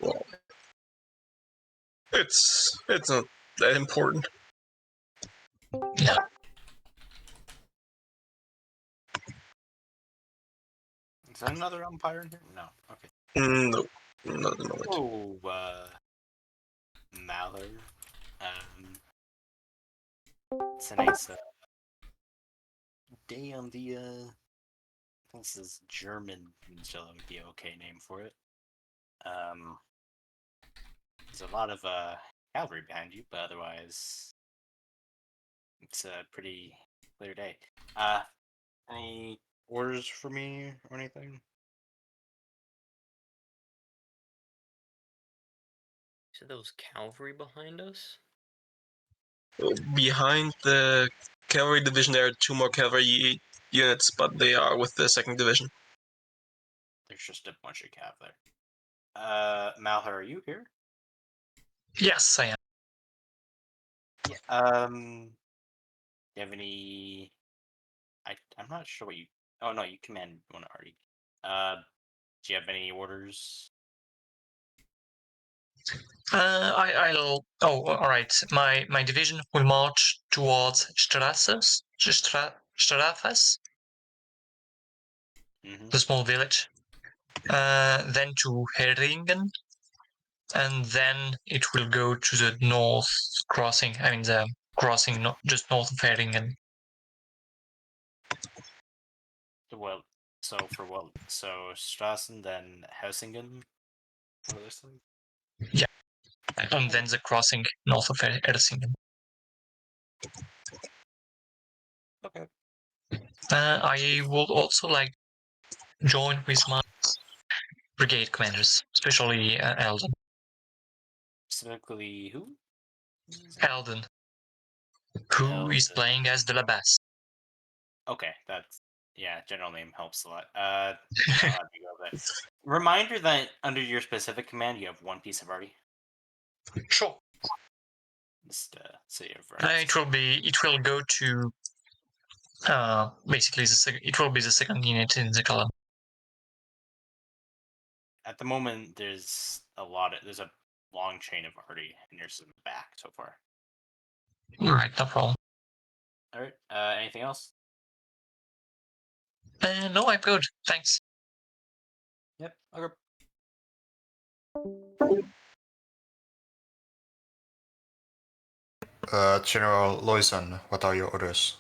Well, it's not that important. Yeah. Is that another umpire in here? No. Okay. No, not at the moment. Oh, Mallow. It's a nice day on the. This is German, so that would be an okay name for it. There's a lot of cavalry behind you, but otherwise, it's a pretty clear day. Any orders for me or anything? So those cavalry behind us? Behind the cavalry division, there are 2 more cavalry units, but they are with the 2nd division. There's just a bunch of cav there. Malhar, are you here? Yes, I am. Yeah. Do you have any? I'm not sure what you. Oh no, you command one already. Do you have any orders? I'll. Oh, all right. My division will march towards Strathas, Mm-hmm. the small village. Then to Heringen, and then it will go to the north crossing. I mean the crossing just north of Heringen. Well, so Strassen, then Helsingen. What other side? Yeah, and then the crossing north of Helsingen. brigade commanders, especially Eldon. Specifically, who? Eldon, who is playing as De La Basse. Okay, that's general name helps a lot. I'll have you go there. Reminder that under your specific command, you have one piece of arty. Sure. Just so you have it will go to basically it will be the second unit in the column. At the moment, there's a long chain of arty, and yours is in the back so far. All right, no problem. All right. Anything else? No, I'm good. Thanks. Yep. Okay. General Loison, what are your orders?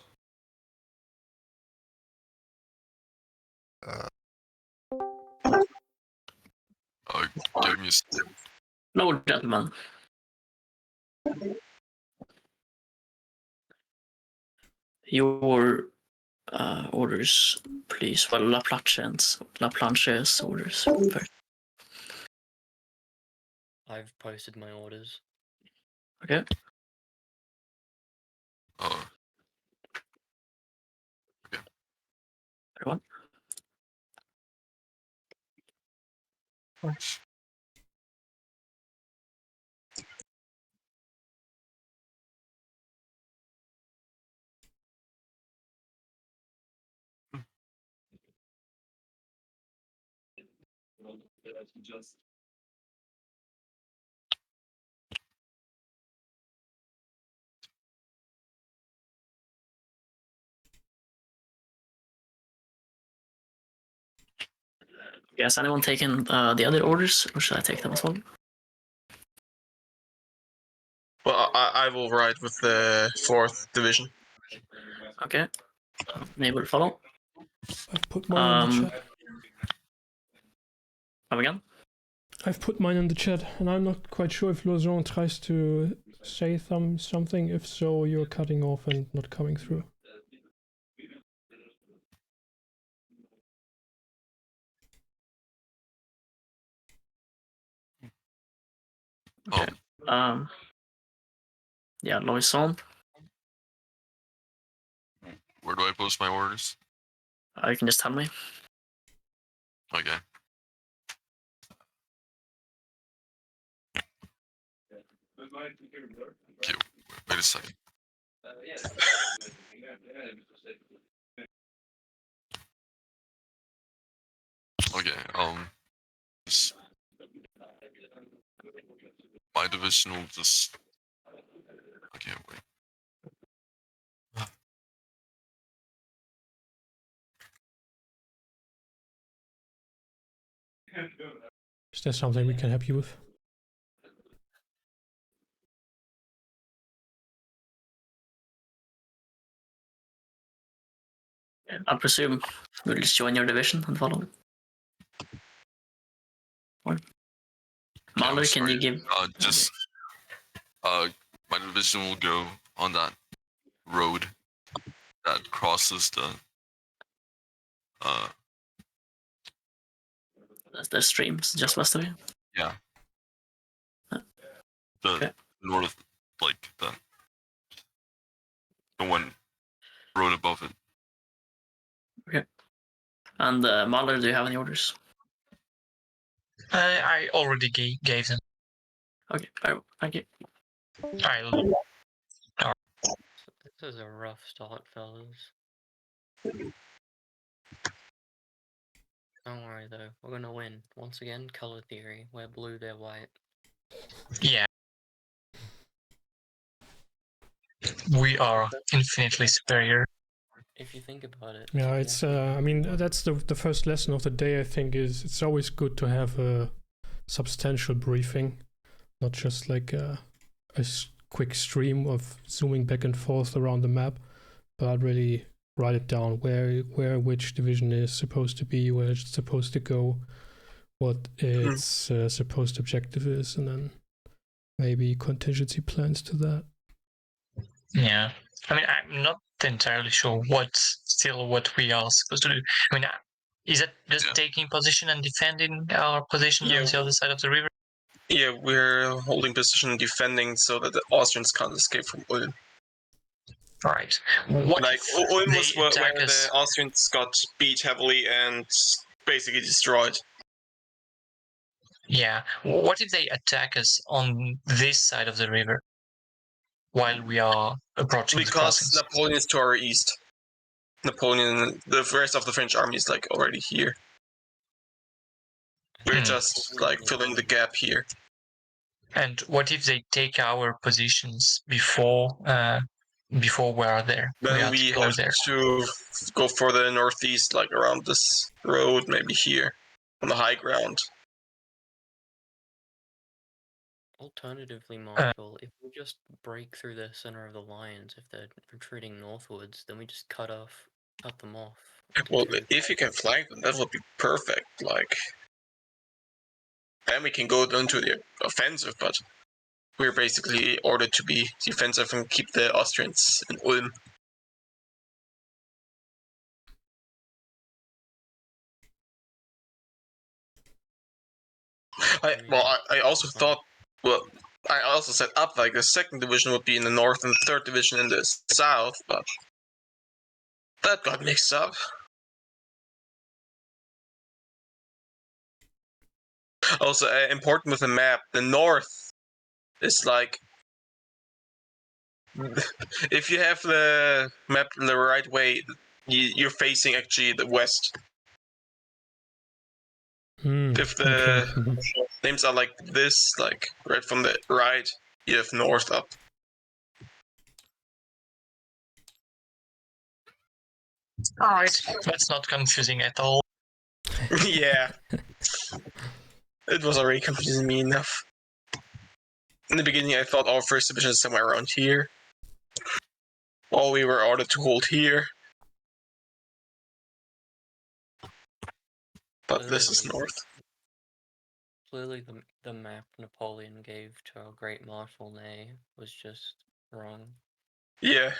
Give me a second. No, gentlemen. Your orders, please. Well, Laplanche's orders. First. I've posted my orders. Okay. Okay. Everyone. Has anyone taken the other orders, or should I take them as well? Well, I will ride with the 4th Division. Okay. They will follow. I've put mine in the chat. Come again? I've put mine in the chat, and I'm not quite sure if Lauzon tries to say something. If so, you're cutting off and not coming through. Okay. Yeah, Loison. Where do I post my orders? You can just tell me. Okay. Okay, wait a second. Okay, my division will just... Okay, wait. Is there something we can help you with? I presume we'll just join your division and follow. Or Mahler, can you give? My division will go on that road that crosses the streams just west of you. Yeah. The north, like the one road above it. Okay. And Mahler, do you have any orders? I already gave them. Okay, thank you. This is a rough start, fellas. Don't worry though, we're gonna win. Once again, color theory. We're blue, they're white. Yeah. We are infinitely superior. If you think about it. Yeah, it's. I mean, that's the first lesson of the day. I think is it's always good to have a substantial briefing, not just like a quick stream of zooming back and forth around the map, but really write it down where which division is supposed to be, where it's supposed to go, what its supposed objective is, and then maybe contingency plans to that. Yeah, I mean, I'm not entirely sure what we are supposed to do. I mean, Is that just taking position and defending our position Yeah. on the other side of the river? Yeah, we're holding position and defending so that the Austrians can't escape from Ulm. Right. What Like if Ulm they was where attack us? the Austrians got beat heavily and basically destroyed. Yeah. What if they attack us on this side of the river while we are approaching the Because crossings? Napoleon is to our east. Napoleon, the rest of the French army is like already here. We're just like filling the gap here. And what if they take our positions before we are there? Then we have there. to go for the northeast, like around this road, maybe here, on the high ground. Alternatively, Marshall, if we just break through the center of the lines, if they're retreating northwards, then we just cut them off. Well, if you can flank them, that would be perfect. Like, then we can go down to the offensive, but we're basically ordered to be defensive and keep the Austrians in Ulm. I also thought, well, I also set up like the second division would be in the north and the third division in the south, but that got mixed up. Also, important with the map, the north is like, if you have the map the right way, you're facing actually the west. If the names are like this, like right from the right, you have north up. Alright, that's not confusing at all. Yeah. It was already confusing me enough. In the beginning, I thought our first division is somewhere around here. While we were ordered to hold here. But this is north. Clearly, the map Napoleon gave to our great Marshal Ney was just wrong. Yeah.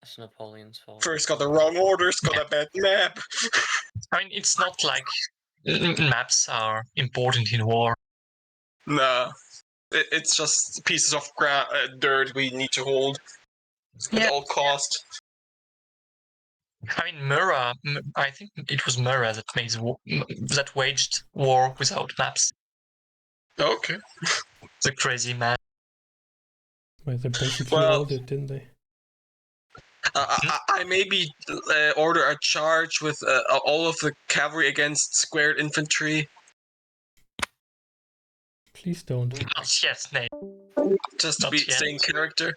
It's Napoleon's fault. First got the wrong orders, got a bad map. I mean, it's not like maps are important in war. Nah. It's just pieces of dirt we need to hold at all cost. I mean, Murat, I think it was Murat that waged war without maps. Okay. The crazy man. Well, they basically all did, didn't they? I maybe order a charge with all of the cavalry against squared infantry. Please don't. Not yet, Ney. Just to stay in character.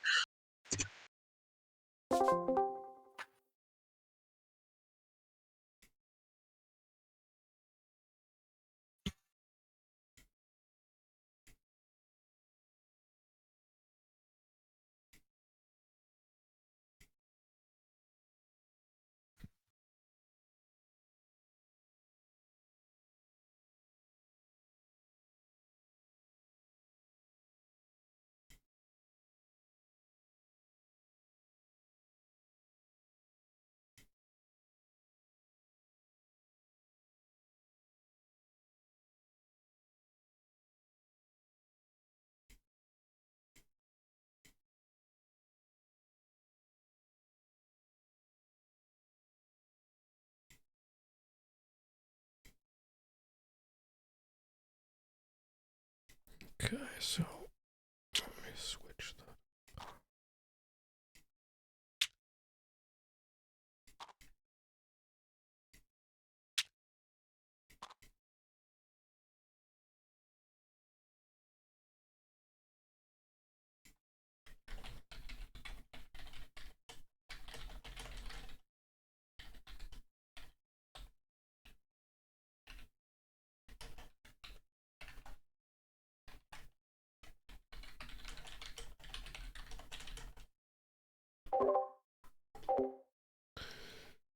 Okay, so let me switch that.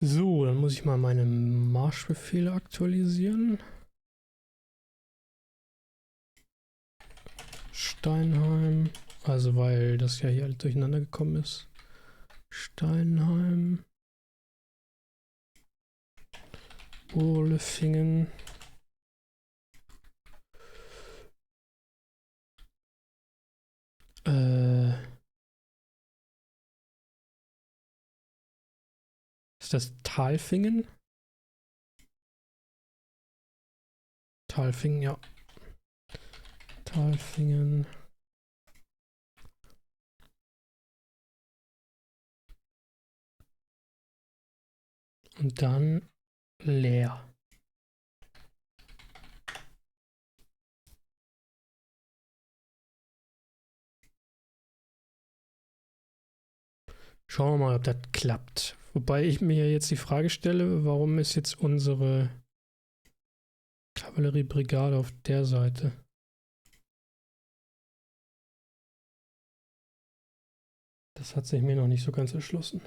So, dann muss ich mal meine Marschbefehle aktualisieren. Steinheim, also weil das ja hier alles durcheinander gekommen ist. Steinheim. Olefingen. Ist das Talfingen? Talfingen, ja. Talfingen. Und dann leer. Schauen wir mal, ob das klappt. Wobei ich mir jetzt die Frage stelle, warum ist jetzt unsere Kavalleriebrigade auf der Seite? Das hat sich mir noch nicht so ganz erschlossen.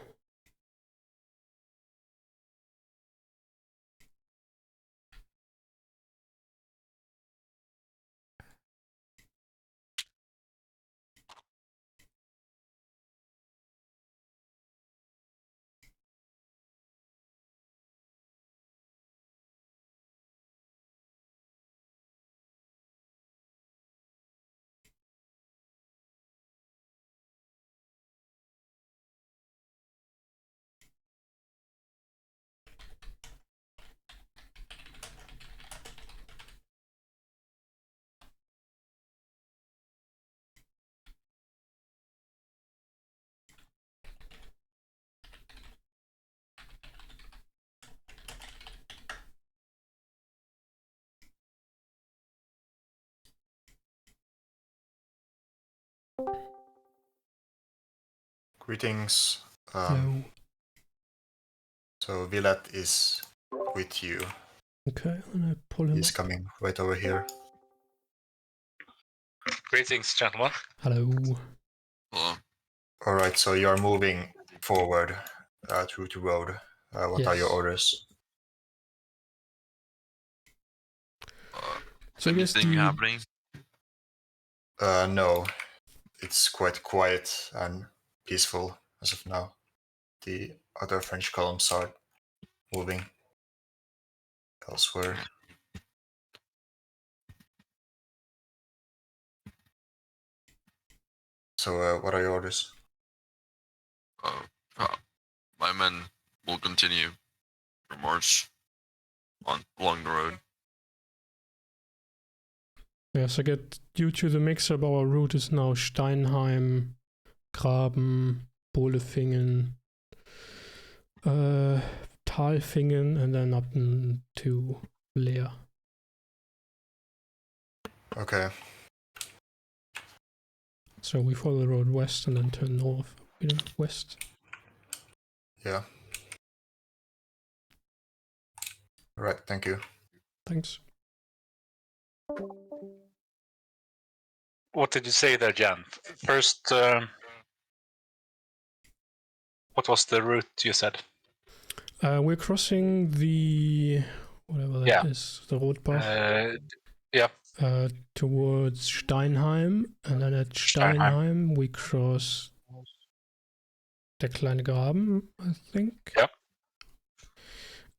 Greetings. Hello. So Villet is with you. Okay, I'm gonna pull him He's up. coming right over here. Greetings, gentlemen. Hello. All right, so you are moving forward through the road. What are your Yes. orders? So I guess Anything the happening? No, it's quite quiet and peaceful as of now. The other French columns are moving elsewhere. So, what are your orders? My men will continue their march along the road. yes, I get due to the mix-up, our route is now Steinheim, Graben, Bohlefingen, Talfingen, and then up to Leer. Okay. So we follow the road west and then turn north, west. Yeah. All right, thank you. Thanks. What did you say there, Jan? First, what was the route you said? We're crossing the whatever that is, the Rotbach. Yeah. Towards Steinheim, and then at Steinheim we cross der kleine Graben, I think. Yep.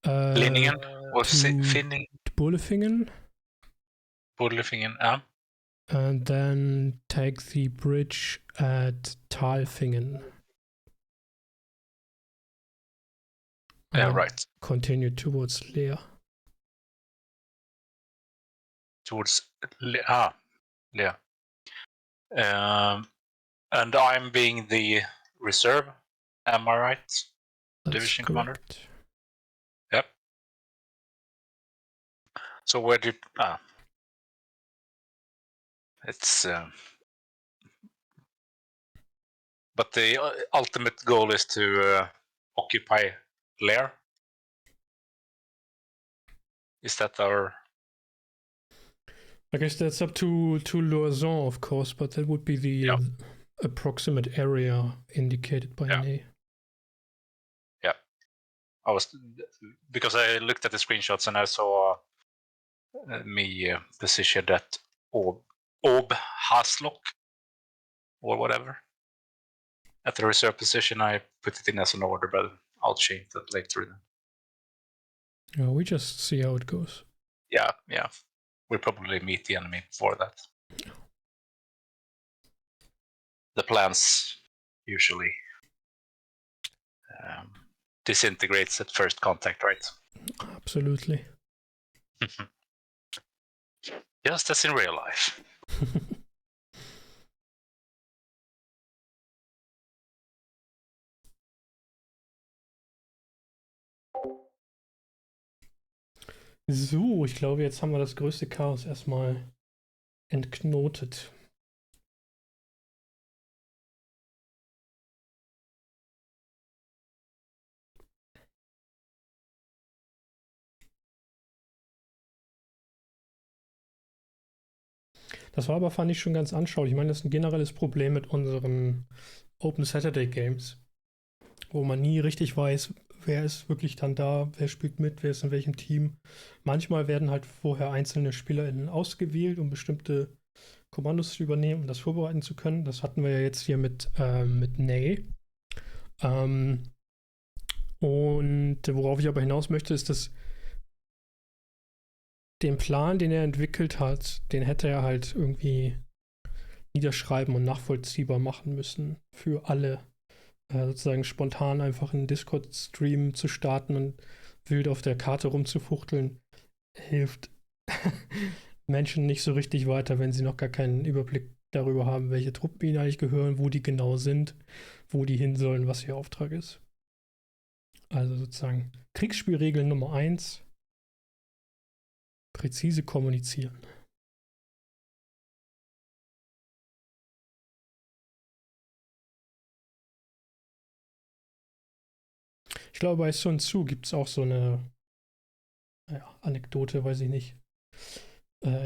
Linningen or Finning. Bohlefingen. Bohlefingen, yeah. And then take the bridge at Talfingen. Yeah, right. Continue towards Leer. Towards Leer. And I'm being the reserve, am I right? That's Division correct. commander. Yep. So where did it's but the ultimate goal is to occupy Leer. Is that our? I guess that's up to Loison, of course, but that would be the approximate area indicated by an A. Yeah, I was because I looked at the screenshots and I saw me positioned at Ob Haslock or whatever. At the reserve position, I put it in as an order, but I'll change that later. Yeah, we just see how it goes. Yeah. We'll probably meet the enemy before that. The plans usually disintegrates at first contact, right? Absolutely. Just as in real life. So, ich glaube, jetzt haben wir das größte Chaos erstmal entknotet. Das war aber, fand ich, schon ganz anschaulich. Ich meine, das ist ein generelles Problem mit unseren Open Saturday Games, wo man nie richtig weiß, wer ist wirklich dann da, wer spielt mit, wer ist in welchem Team. Manchmal werden halt vorher einzelne SpielerInnen ausgewählt, um bestimmte Kommandos zu übernehmen, um das vorbereiten zu können. Das hatten wir ja jetzt hier mit Ney. Und worauf ich aber hinaus möchte, ist, dass den Plan, den er entwickelt hat, den hätte er halt irgendwie niederschreiben und nachvollziehbar machen müssen für alle. Sozusagen spontan einfach einen Discord-Stream zu starten und wild auf der Karte rumzufuchteln, hilft Menschen nicht so richtig weiter, wenn sie noch gar keinen Überblick darüber haben, welche Truppen ihnen eigentlich gehören, wo die genau sind, wo die hin sollen, was ihr Auftrag ist. Also sozusagen Kriegsspielregel Nummer 1: präzise kommunizieren. Ich glaube, bei Sun Tzu gibt es auch so eine Anekdote, weiß ich nicht.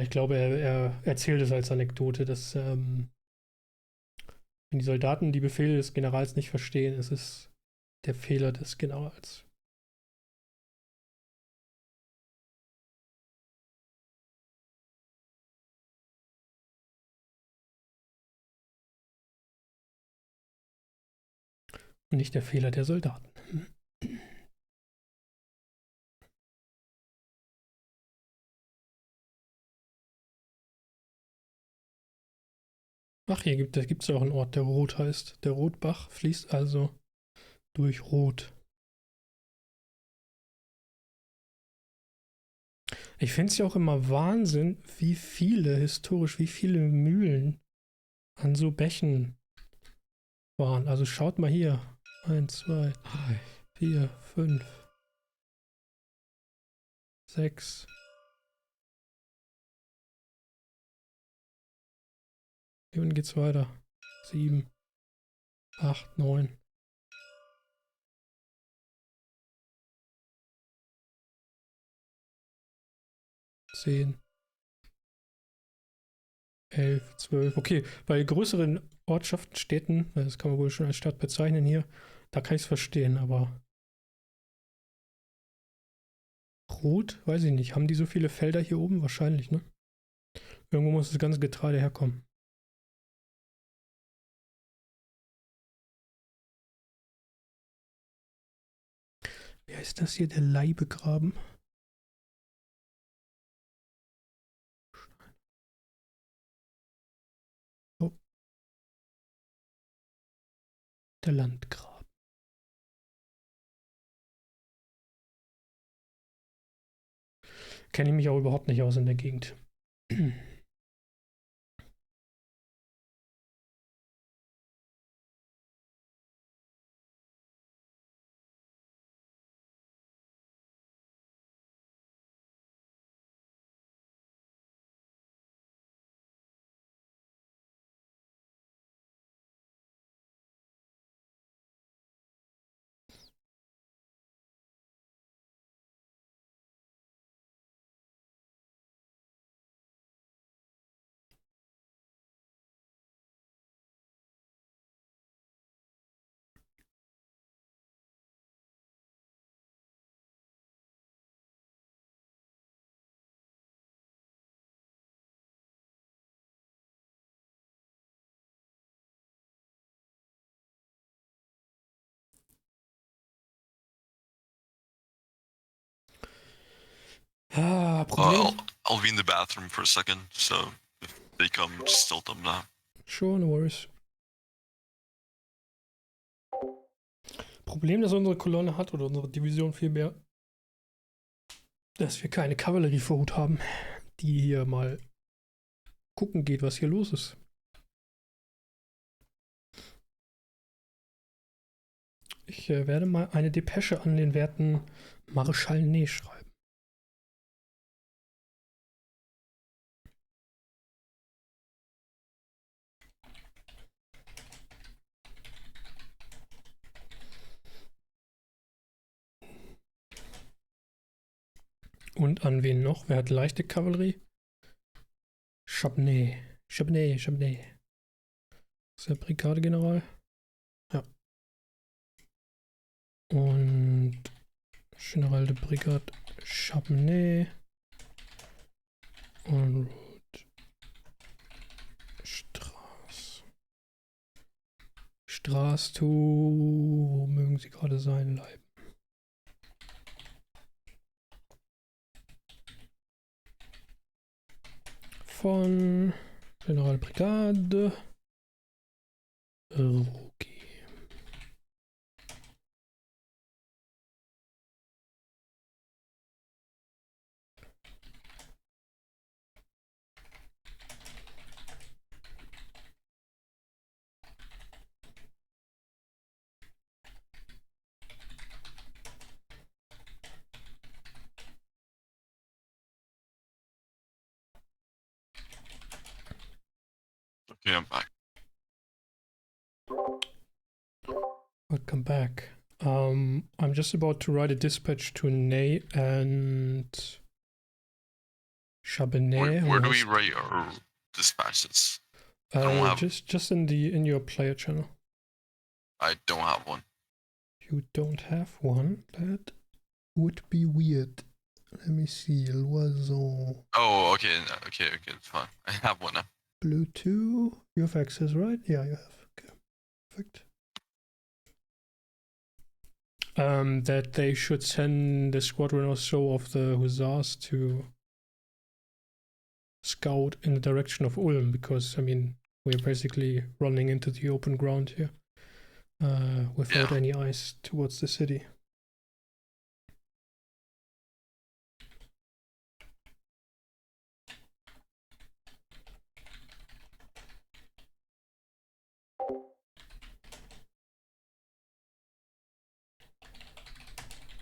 Ich glaube, er erzählt es als Anekdote, dass wenn die Soldaten die Befehle des Generals nicht verstehen, ist es der Fehler des Generals. Und nicht der Fehler der Soldaten. Ach, hier gibt es auch einen Ort, der Rot heißt. Der Rotbach fließt also durch Rot. Ich finde es ja auch immer Wahnsinn, wie viele Mühlen an so Bächen waren. Also schaut mal hier. 1, 2, 3, 4, 5, 6. Hier unten geht's weiter. 7, 8, 9. 10, 11, 12. Okay, bei größeren Ortschaften, Städten, das kann man wohl schon als Stadt bezeichnen hier, da kann ich es verstehen, aber Rot, weiß ich nicht. Haben die so viele Felder hier oben? Wahrscheinlich, ne? Irgendwo muss das ganze Getreide herkommen. Wer ist das hier? Der Leihbegraben? Oh. Der Landgraben. Kenne ich mich auch überhaupt nicht aus in der Gegend. Problem? I'll be in the bathroom for a second, so if they come, just tell them that. Sure, no worries. Problem, das unsere Kolonne hat, oder unsere Division vielmehr, dass wir keine Kavallerie vor Hut haben, die hier mal gucken geht, was hier los ist. Ich werde mal eine Depesche an den werten Marschall Ney schreiben. Und an wen noch? Wer hat leichte Kavallerie? Chabnay. Ist der Brigadegeneral? Ja. Und General de Brigade Chabnay. Und Straß, wo mögen sie gerade sein, Leib. Von Generalbrigade Ruki. Okay, I'm back. Welcome back. I'm just about to write a dispatch to Ney and Chabanais. Where do we write our dispatches? Just in your player channel. I don't have one. You don't have one? That would be weird. Let me see. Loison. Oh, okay, it's fine. I have one now. Blue 2. You have access, right? Yeah, you have. Okay. Perfect. That they should send a squadron or so of the hussars to scout in the direction of Ulm, because, I mean, we're basically running into the open ground here without any eyes towards the city.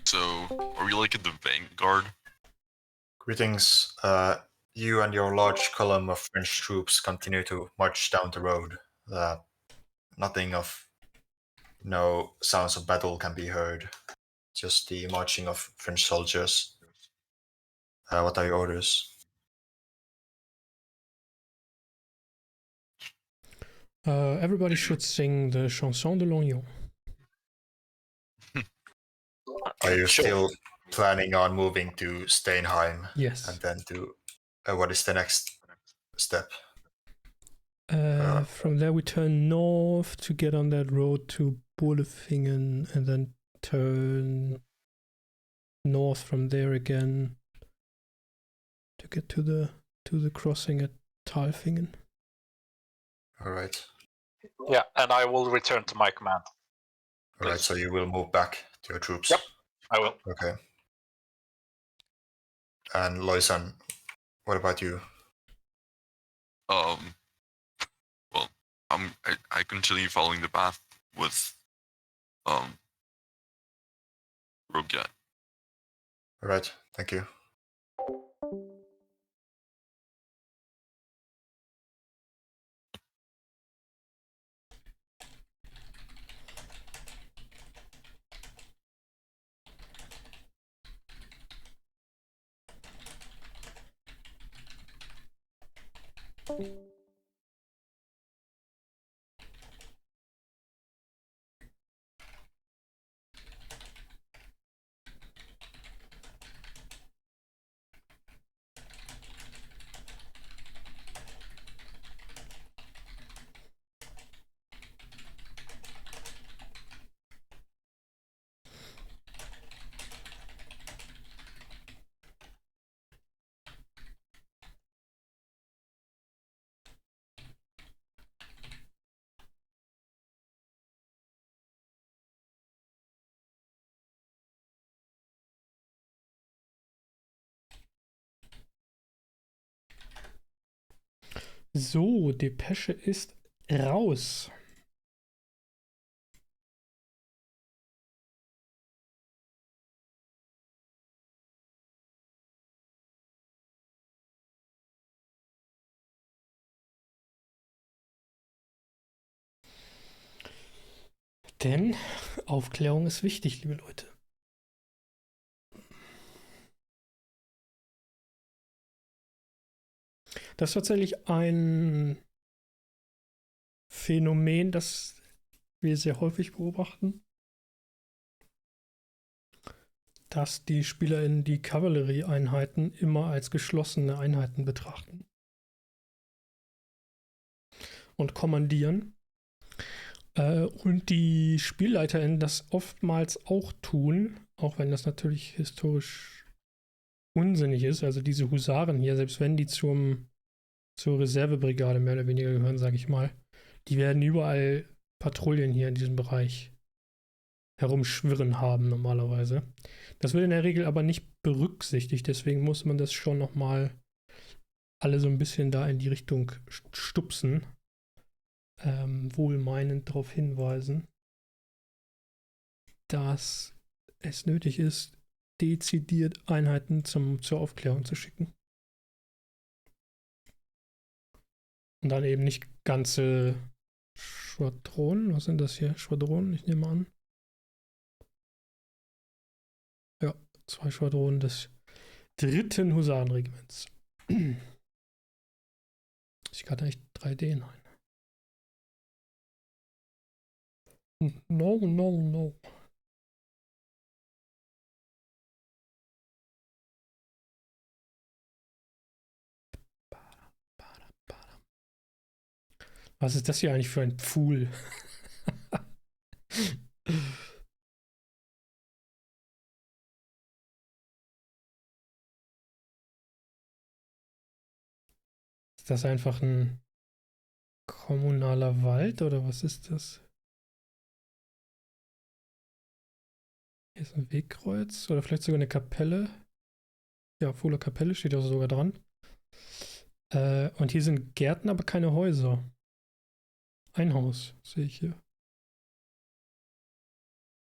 So, are we like in the vanguard? Greetings. You and your large column of French troops continue to march down the road. Nothing of no sounds of battle can be heard. Just the marching of French soldiers. What are your orders? Everybody should sing the Chanson de l'Oignon. Are you still planning on moving to Steinheim? Yes. And then to what is the next step? From there we turn north to get on that road to Bohlefingen, and then turn north from there again to get to the crossing at Talfingen. All right. Yeah, and I will return to my command. All right, so you will move back to your troops? Yep, I will. Okay. And Loisan, what about you? Well, I continue following the path with Roget. All right, thank you. So, Depesche ist raus. Denn Aufklärung ist wichtig, liebe Leute. Das ist tatsächlich ein Phänomen, das wir sehr häufig beobachten, dass die SpielerInnen die Kavallerieeinheiten immer als geschlossene Einheiten betrachten und kommandieren. Und die SpielleiterInnen das oftmals auch tun, auch wenn das natürlich historisch unsinnig ist. Also diese Husaren hier, selbst wenn die zur Reservebrigade mehr oder weniger gehören, sage ich mal, die werden überall Patrouillen hier in diesem Bereich herumschwirren haben normalerweise. Das wird in der Regel aber nicht berücksichtigt, deswegen muss man das schon nochmal alle so ein bisschen da in die Richtung stupsen, wohlmeinend darauf hinweisen, dass es nötig ist, dezidiert Einheiten zur Aufklärung zu schicken. Und dann eben nicht ganze Schwadronen. Was sind das hier? Schwadronen, ich nehme an. Ja, 2 Schwadronen des 3. Husarenregiments. Ich kann echt 3D nein. No, no, no. Was ist das hier eigentlich für ein Pfuhl? Ist das einfach ein kommunaler Wald oder was ist das? Hier ist ein Wegkreuz oder vielleicht sogar eine Kapelle. Ja, Pfuhler Kapelle steht auch sogar dran. Und hier sind Gärten, aber keine Häuser. Ein Haus sehe ich hier.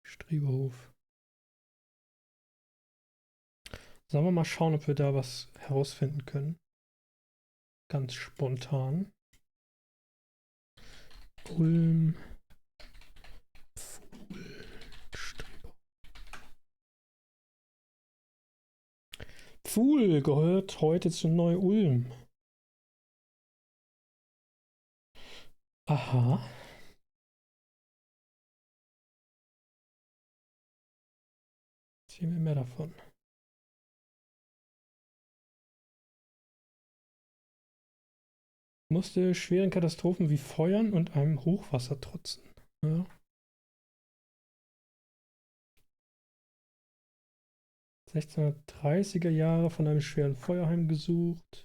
Strieberhof. Sollen wir mal schauen, ob wir da was herausfinden können. Ganz spontan. Ulm. Pfuhl. Strieberhof. Pfuhl gehört heute zu Neu-Ulm. Aha. Sehen wir mehr davon. Musste schweren Katastrophen wie Feuern und einem Hochwasser trotzen. Ja. (1630er Jahre) von einem schweren Feuer heimgesucht.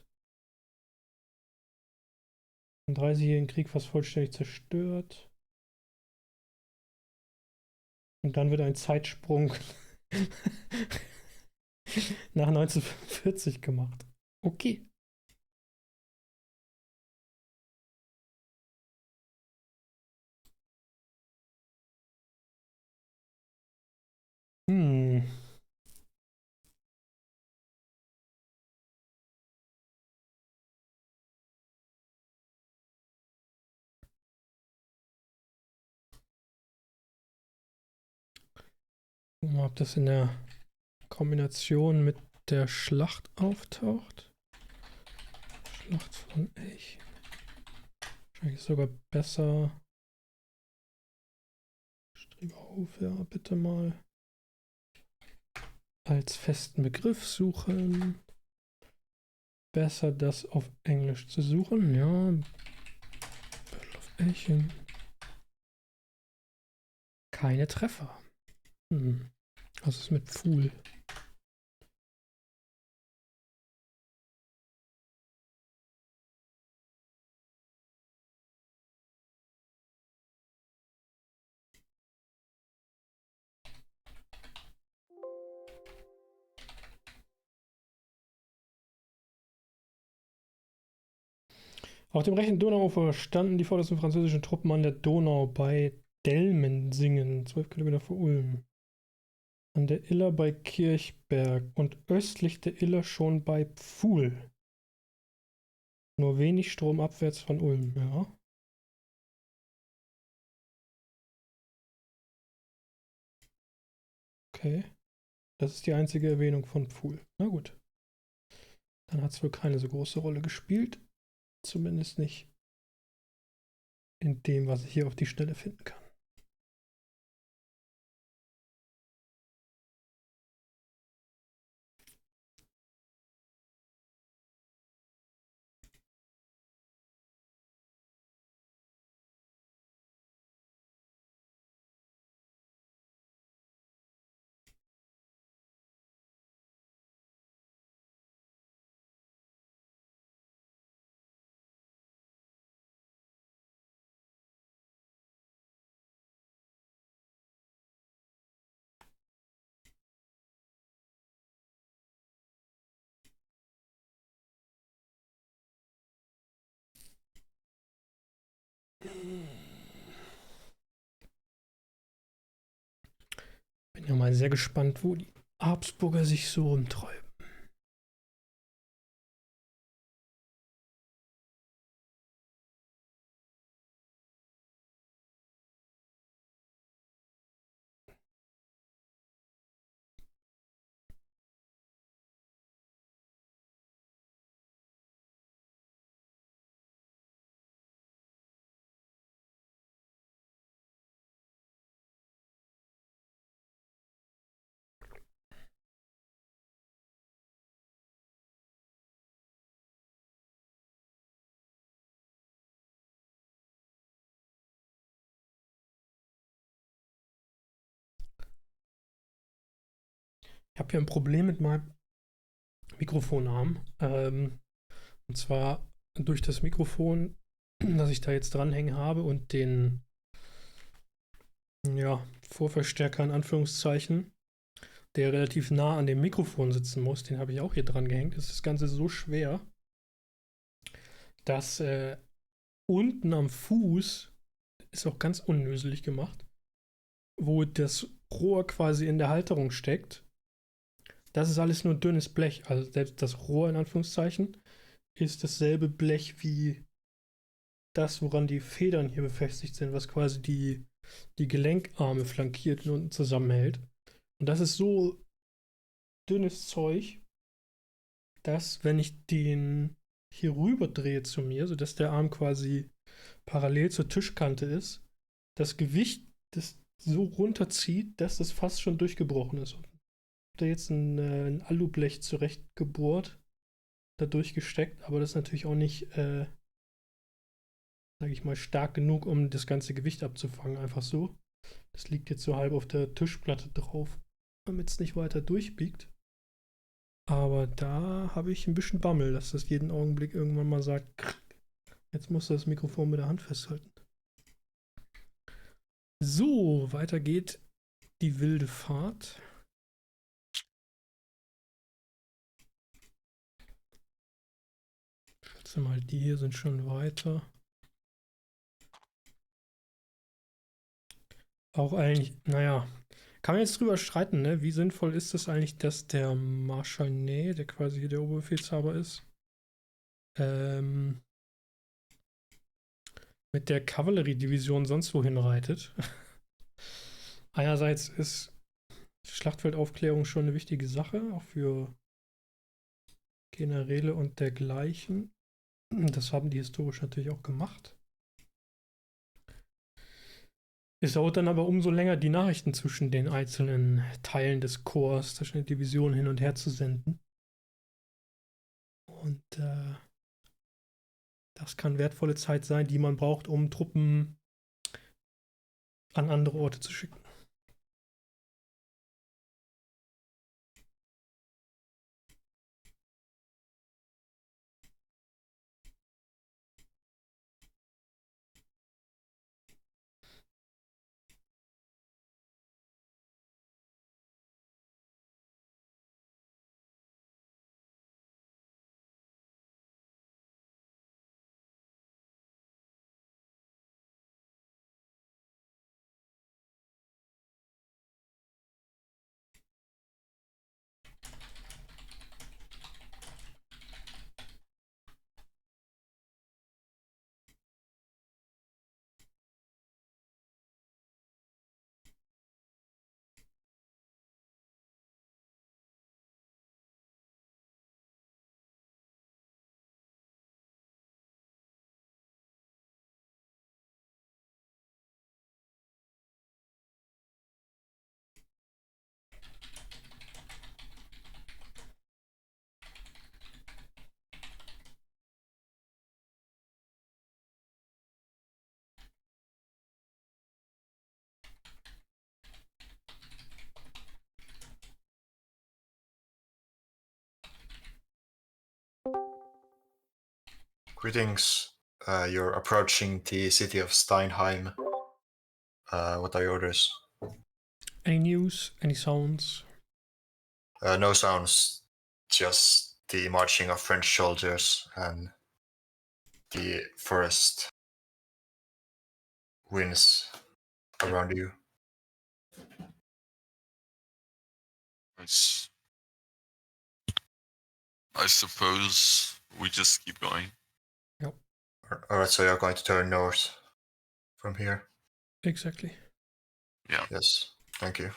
Im Dreißigjährigen Krieg fast vollständig zerstört. Und dann wird ein Zeitsprung nach 1945 gemacht. Okay. Hm. Gucken wir mal, ob das in der Kombination mit der Schlacht auftaucht. Schlacht von Elchingen. Wahrscheinlich sogar besser. Strieberhof, ja, bitte mal. Als festen Begriff suchen. Besser das auf Englisch zu suchen, ja. Battle of Elchingen. Keine Treffer. Was ist mit Pfuhl? Auf dem rechten Donauufer standen die vordersten französischen Truppen an der Donau bei Delmensingen, 12 Kilometer vor Ulm. An der Iller bei Kirchberg und östlich der Iller schon bei Pfuhl. Nur wenig stromabwärts von Ulm, ja. Okay. Das ist die einzige Erwähnung von Pfuhl. Na gut. Dann hat es wohl keine so große Rolle gespielt. Zumindest nicht in dem, was ich hier auf die Schnelle finden kann. Bin ja mal sehr gespannt, wo die Habsburger sich so rumtreiben. Ich habe hier ein Problem mit meinem Mikrofonarm. Und zwar durch das Mikrofon, das ich da jetzt dranhängen habe und den Vorverstärker in Anführungszeichen, der relativ nah an dem Mikrofon sitzen muss, den habe ich auch hier dran gehängt. Ist das Ganze so schwer, dass unten am Fuß ist auch ganz unnöselig gemacht, wo das Rohr quasi in der Halterung steckt. Das ist alles nur dünnes Blech. Also selbst das Rohr in Anführungszeichen ist dasselbe Blech wie das, woran die Federn hier befestigt sind, was quasi die Gelenkarme flankiert und unten zusammenhält. Und das ist so dünnes Zeug, dass, wenn ich den hier rüber drehe zu mir, sodass der Arm quasi parallel zur Tischkante ist, das Gewicht das so runterzieht, dass das fast schon durchgebrochen ist. Ich habe da jetzt ein Alublech zurechtgebohrt, da durchgesteckt, aber das ist natürlich auch nicht, sage ich mal, stark genug, um das ganze Gewicht abzufangen, einfach so. Das liegt jetzt so halb auf der Tischplatte drauf, damit es nicht weiter durchbiegt. Aber da habe ich ein bisschen Bammel, dass das jeden Augenblick irgendwann mal sagt, jetzt musst du das Mikrofon mit der Hand festhalten. So, weiter geht die wilde Fahrt. Ich schätze mal, die hier sind schon weiter. Auch eigentlich, naja, kann man jetzt drüber streiten, ne? Wie sinnvoll ist es eigentlich, dass der Marschall Ney, der quasi hier der Oberbefehlshaber ist, mit der Kavalleriedivision sonst wohin reitet. Einerseits ist Schlachtfeldaufklärung schon eine wichtige Sache, auch für Generäle und dergleichen. Das haben die historisch natürlich auch gemacht. Es dauert dann aber umso länger, die Nachrichten zwischen den einzelnen Teilen des Korps, zwischen den Divisionen hin und her zu senden. Und das kann wertvolle Zeit sein, die man braucht, um Truppen an andere Orte zu schicken. Greetings. You're approaching the city of Steinheim. What are your orders? Any news? Any sounds? No sounds, just the marching of French soldiers and the forest winds around you. I suppose we just keep going. Yep. Alright, so you're going to turn north from here? Exactly. Yeah. Yes, thank you.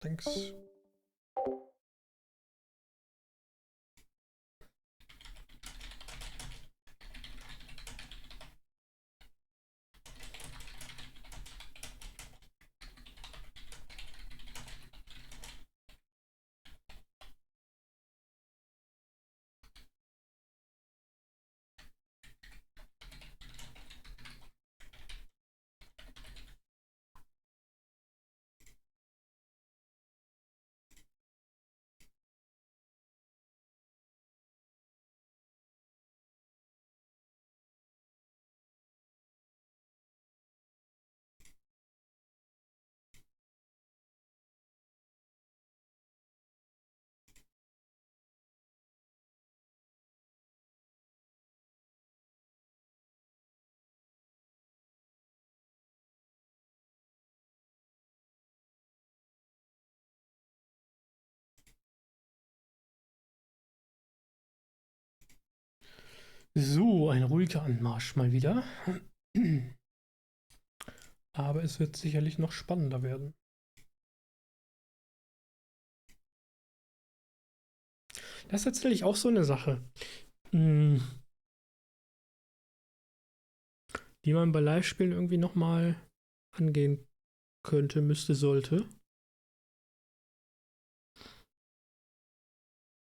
Thanks. So, ein ruhiger Anmarsch mal wieder. Aber es wird sicherlich noch spannender werden. Das ist tatsächlich auch so eine Sache, die man bei Live-Spielen irgendwie nochmal angehen könnte, müsste, sollte.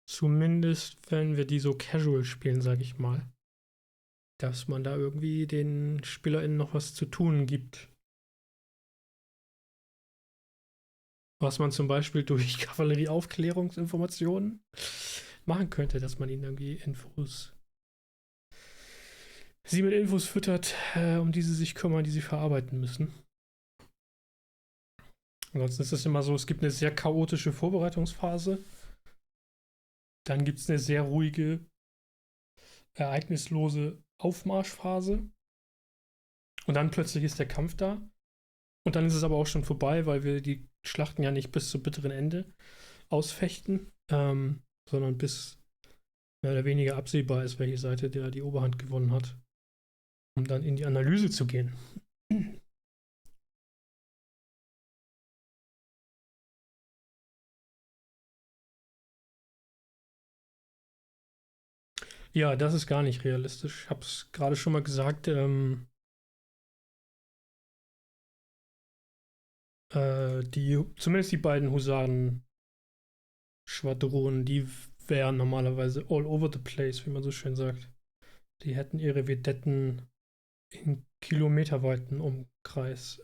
Zumindest, wenn wir die so casual spielen, sage ich mal. Dass man da irgendwie den SpielerInnen noch was zu tun gibt. Was man zum Beispiel durch Kavallerie-Aufklärungsinformationen machen könnte, dass man ihnen irgendwie sie mit Infos füttert, um die sie sich kümmern, die sie verarbeiten müssen. Ansonsten ist es immer so, es gibt eine sehr chaotische Vorbereitungsphase. Dann gibt es eine sehr ruhige, ereignislose Aufmarschphase. Und dann plötzlich ist der Kampf da. Und dann ist es aber auch schon vorbei, weil wir die Schlachten ja nicht bis zum bitteren Ende ausfechten, sondern bis mehr oder weniger absehbar ist, welche Seite der die Oberhand gewonnen hat, um dann in die Analyse zu gehen. Ja, das ist gar nicht realistisch. Ich habe es gerade schon mal gesagt. Zumindest die beiden Husaren-Schwadronen, die wären normalerweise all over the place, wie man so schön sagt. Die hätten ihre Vedetten in kilometerweiten Umkreis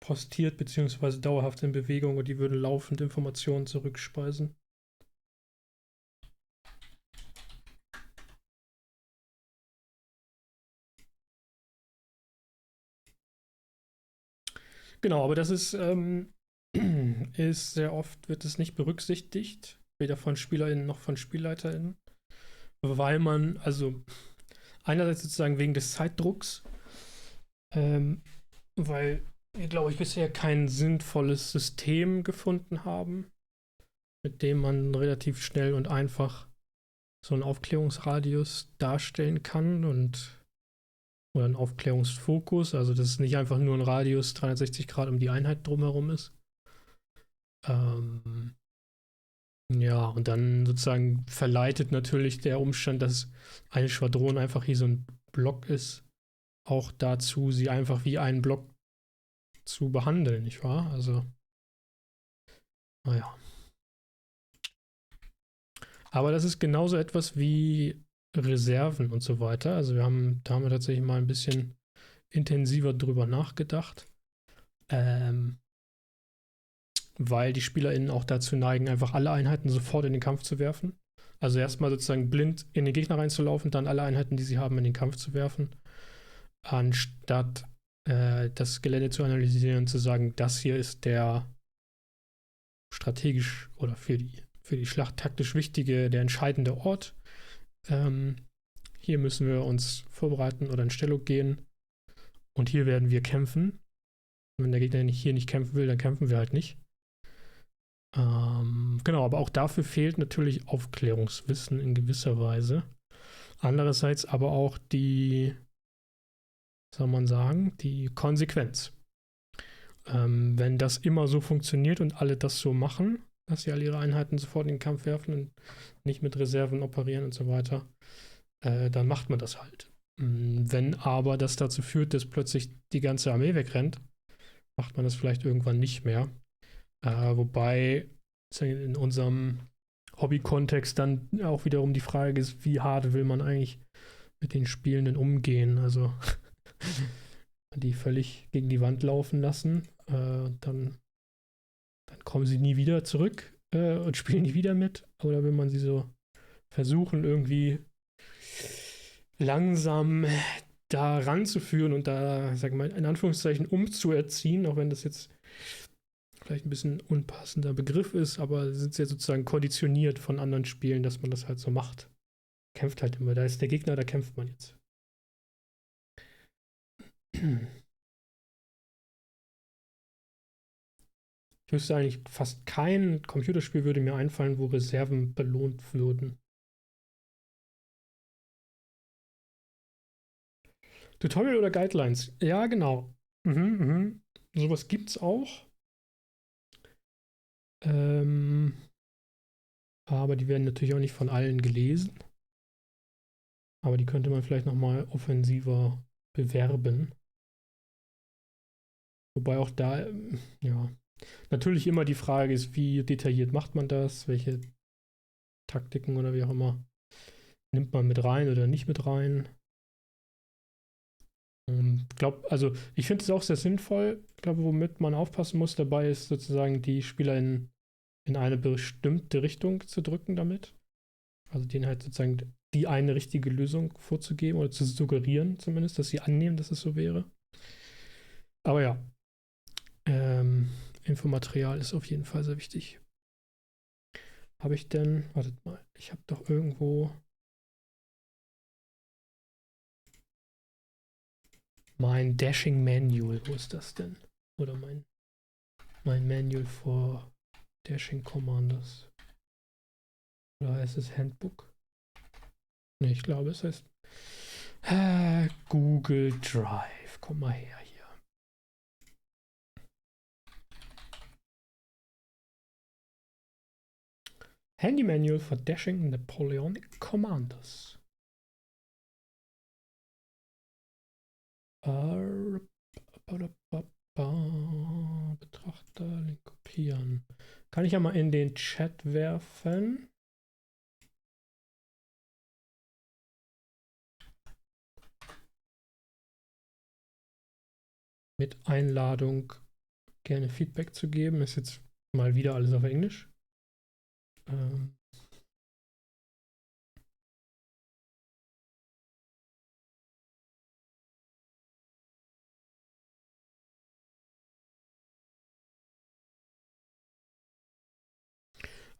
postiert bzw. dauerhaft in Bewegung und die würden laufend Informationen zurückspeisen. Genau, aber das ist sehr oft wird es nicht berücksichtigt, weder von SpielerInnen noch von SpielleiterInnen, weil man, also einerseits sozusagen wegen des Zeitdrucks, weil wir, glaube ich, bisher kein sinnvolles System gefunden haben, mit dem man relativ schnell und einfach so einen Aufklärungsradius darstellen kann oder einen Aufklärungsfokus, also dass es nicht einfach nur ein Radius 360 Grad um die Einheit drumherum ist. Ja, und dann sozusagen verleitet natürlich der Umstand, dass eine Schwadron einfach hier so ein Block ist, auch dazu, sie einfach wie einen Block zu behandeln, nicht wahr? Also, naja. Aber das ist genauso etwas wie Reserven und so weiter. Also da haben wir tatsächlich mal ein bisschen intensiver drüber nachgedacht, weil die SpielerInnen auch dazu neigen, einfach alle Einheiten sofort in den Kampf zu werfen. Also erstmal sozusagen blind in den Gegner reinzulaufen, dann alle Einheiten, die sie haben, in den Kampf zu werfen, anstatt das Gelände zu analysieren und zu sagen, das hier ist der strategisch oder für die Schlacht taktisch wichtige, der entscheidende Ort. Hier müssen wir uns vorbereiten oder in Stellung gehen und hier werden wir kämpfen. Wenn der Gegner hier nicht kämpfen will, dann kämpfen wir halt nicht. Genau, aber auch dafür fehlt natürlich Aufklärungswissen in gewisser Weise. Andererseits aber auch die, soll man sagen, die Konsequenz. Wenn das immer so funktioniert und alle das so machen, dass sie alle ihre Einheiten sofort in den Kampf werfen und nicht mit Reserven operieren und so weiter, dann macht man das halt. Wenn aber das dazu führt, dass plötzlich die ganze Armee wegrennt, macht man das vielleicht irgendwann nicht mehr. Wobei in unserem Hobby-Kontext dann auch wiederum die Frage ist, wie hart will man eigentlich mit den Spielenden umgehen? Also die völlig gegen die Wand laufen lassen, dann kommen sie nie wieder zurück und spielen nie wieder mit. Oder will man sie so versuchen, irgendwie langsam da ranzuführen und da, sagen wir mal, in Anführungszeichen umzuerziehen, auch wenn das jetzt vielleicht ein bisschen unpassender Begriff ist, aber sind sie ja sozusagen konditioniert von anderen Spielen, dass man das halt so macht. Kämpft halt immer. Da ist der Gegner, da kämpft man jetzt. Ich wüsste eigentlich, fast kein Computerspiel würde mir einfallen, wo Reserven belohnt würden. Tutorial oder Guidelines? Ja, genau. Sowas gibt's auch. Aber die werden natürlich auch nicht von allen gelesen. Aber die könnte man vielleicht nochmal offensiver bewerben. Wobei auch da, ja, natürlich immer die Frage ist, wie detailliert macht man das? Welche Taktiken oder wie auch immer nimmt man mit rein oder nicht mit rein? Also ich finde es auch sehr sinnvoll. Ich glaube, womit man aufpassen muss dabei ist sozusagen die Spieler in eine bestimmte Richtung zu drücken damit. Also denen halt sozusagen die eine richtige Lösung vorzugeben oder zu suggerieren zumindest, dass sie annehmen, dass es so wäre. Aber ja, Infomaterial ist auf jeden Fall sehr wichtig. Habe ich denn, wartet mal, ich habe doch irgendwo mein Dashing Manual, wo ist das denn? Oder mein Manual for Dashing Commanders. Oder heißt es Handbook? Ne, ich glaube, es heißt Google Drive. Komm mal her hier. Handy Manual for Dashing Napoleonic Commanders. Betrachter, Link kopieren. Kann ich ja mal in den Chat werfen. Mit Einladung gerne Feedback zu geben. Ist jetzt mal wieder alles auf Englisch.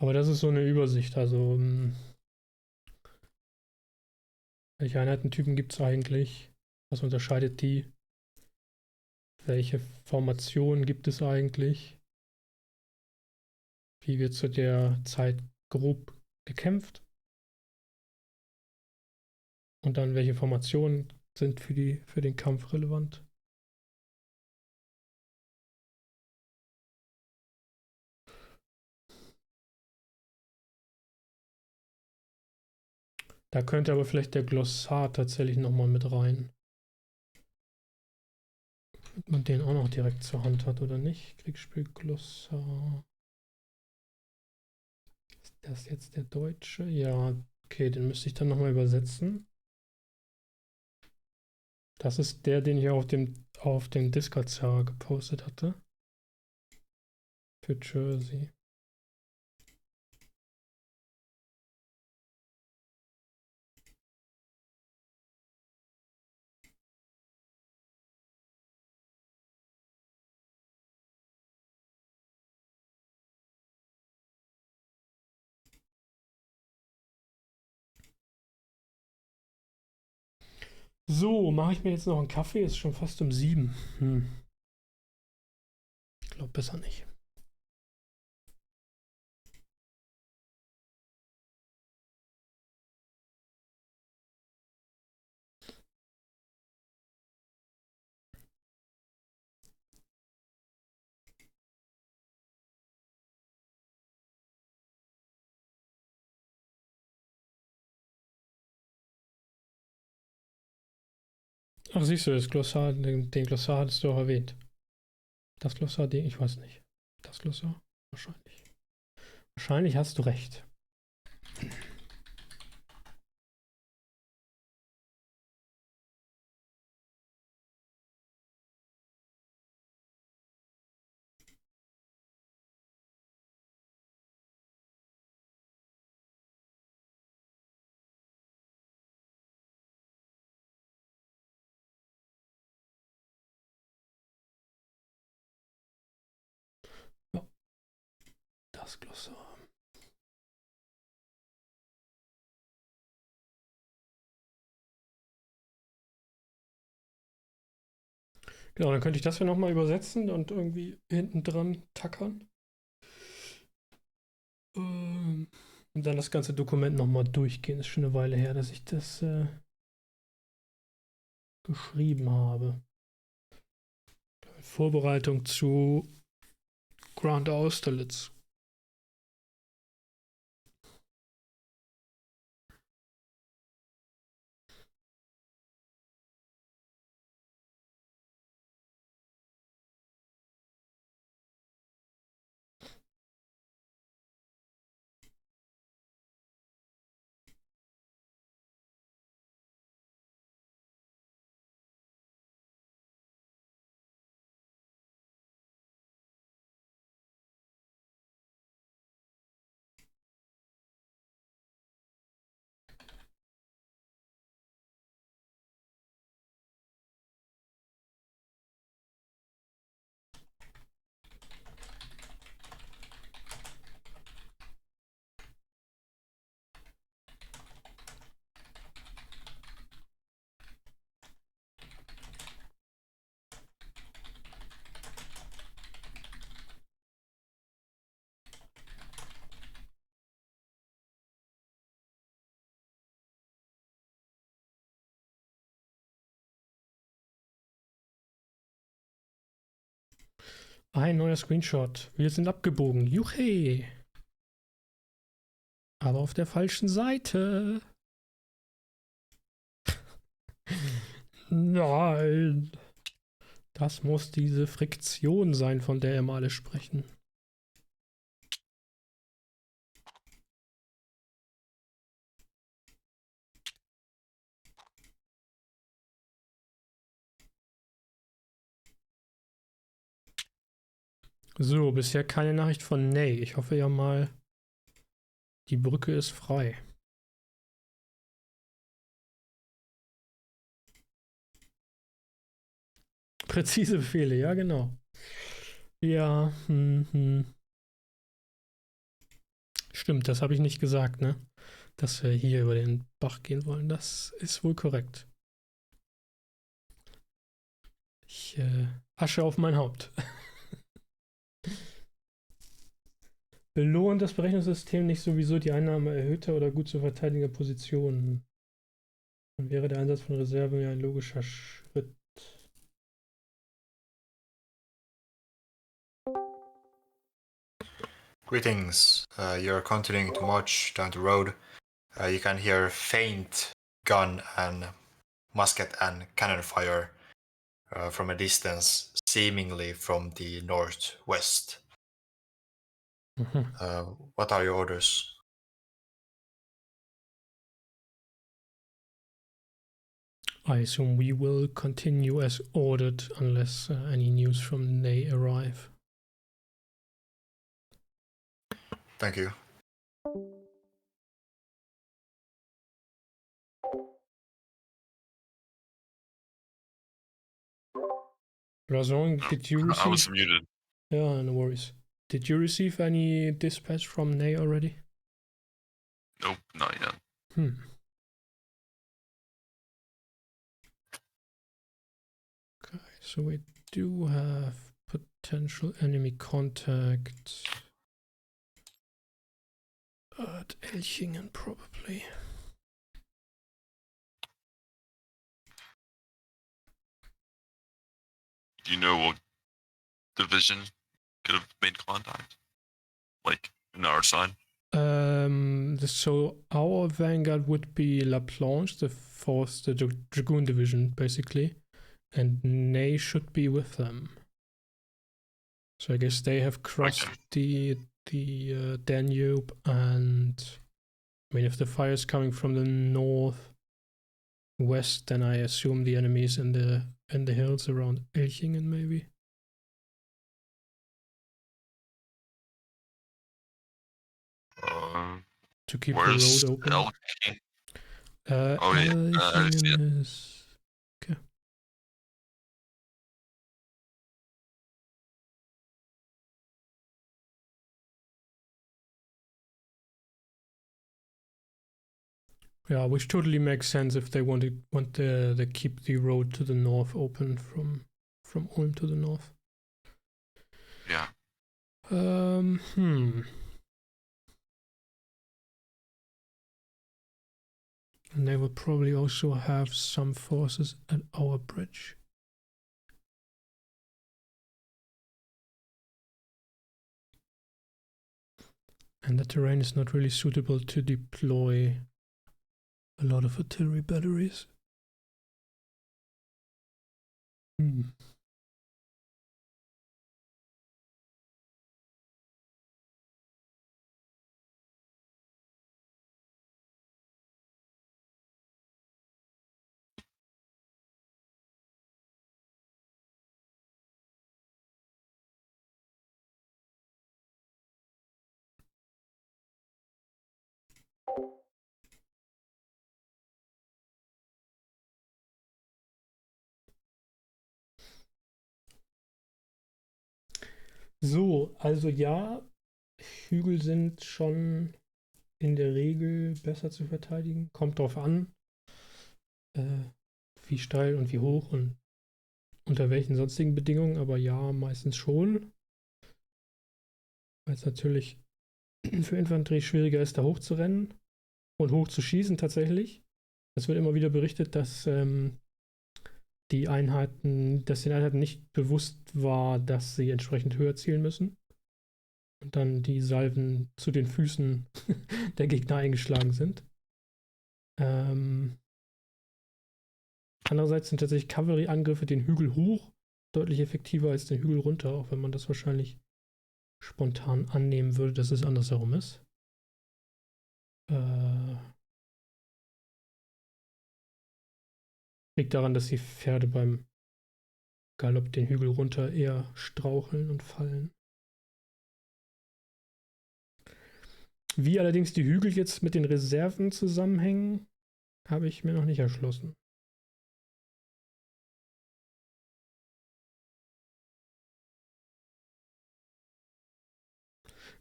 Aber das ist so eine Übersicht. Also welche Einheitentypen gibt es eigentlich? Was unterscheidet die? Welche Formationen gibt es eigentlich? Wie wird zu der Zeit grob gekämpft? Und dann welche Formationen sind für den Kampf relevant? Da könnte aber vielleicht der Glossar tatsächlich nochmal mit rein. Ob man den auch noch direkt zur Hand hat oder nicht. Kriegsspiel-Glossar. Ist das jetzt der deutsche? Ja, okay, den müsste ich dann nochmal übersetzen. Das ist der, den ich auf dem Discord-Server gepostet hatte. Für Jersey. So, mache ich mir jetzt noch einen Kaffee? Ist schon fast um 7. Ich glaube besser nicht. Ach, siehst du, das Glossar, den Glossar hattest du auch erwähnt. Das Glossar, ich weiß nicht. Das Glossar? Wahrscheinlich. Wahrscheinlich hast du recht. Ja. Das Glossar. Genau, dann könnte ich das ja nochmal übersetzen und irgendwie hinten dran tackern. Und dann das ganze Dokument nochmal durchgehen. Ist schon eine Weile her, dass ich das geschrieben habe. In Vorbereitung zu Grand Austerlitz. Ein neuer Screenshot. Wir sind abgebogen. Juchhe! Aber auf der falschen Seite. Nein. Das muss diese Friktion sein, von der immer alle sprechen. So, bisher keine Nachricht von Ney. Ich hoffe ja mal, die Brücke ist frei. Präzise Befehle, ja genau. Ja, Stimmt, das habe ich nicht gesagt, ne? Dass wir hier über den Bach gehen wollen. Das ist wohl korrekt. Ich Asche auf mein Haupt. Belohnt das Berechnungssystem nicht sowieso die Einnahme erhöhter oder gut zu verteidigender Positionen? Dann wäre der Einsatz von Reserven ja ein logischer Schritt. Greetings. You're continuing to march down the road. You can hear faint gun and musket and cannon fire from a distance, seemingly from the northwest. What are your orders? I assume we will continue as ordered unless any news from Ney arrive. Thank you. Razon, did you receive... I was muted. Yeah, no worries. Did you receive any dispatch from Ney already? Nope, not yet. So we do have potential enemy contact at Elchingen, probably. Do you know what division could have made contact? Like, on our side? So our vanguard would be La Planche, the force, the Dragoon division, basically, and Ney should be with them. So I guess they have crossed the Danube, and I mean, if the fire is coming from the northwest, then I assume the enemy is in the hills around Elchingen, maybe. To keep the road open. Elchingen? Elchingen is okay. Yeah, which totally makes sense if they want to keep the road to the north open from Ulm to the north. Yeah. And they will probably also have some forces at our bridge. And the terrain is not really suitable to deploy a lot of artillery batteries. So, also ja, Hügel sind schon in der Regel besser zu verteidigen. Kommt drauf an, wie steil und wie hoch und unter welchen sonstigen Bedingungen, aber ja, meistens schon. Weil es natürlich für Infanterie schwieriger ist, da hochzurennen und hoch zu schießen tatsächlich. Es wird immer wieder berichtet, dass den Einheiten nicht bewusst war, dass sie entsprechend höher zielen müssen. Und dann die Salven zu den Füßen der Gegner eingeschlagen sind. Andererseits sind tatsächlich Kavallerieangriffe den Hügel hoch deutlich effektiver als den Hügel runter, auch wenn man das wahrscheinlich spontan annehmen würde, dass es andersherum ist. Liegt daran, dass die Pferde beim Galopp den Hügel runter eher straucheln und fallen. Wie allerdings die Hügel jetzt mit den Reserven zusammenhängen, habe ich mir noch nicht erschlossen.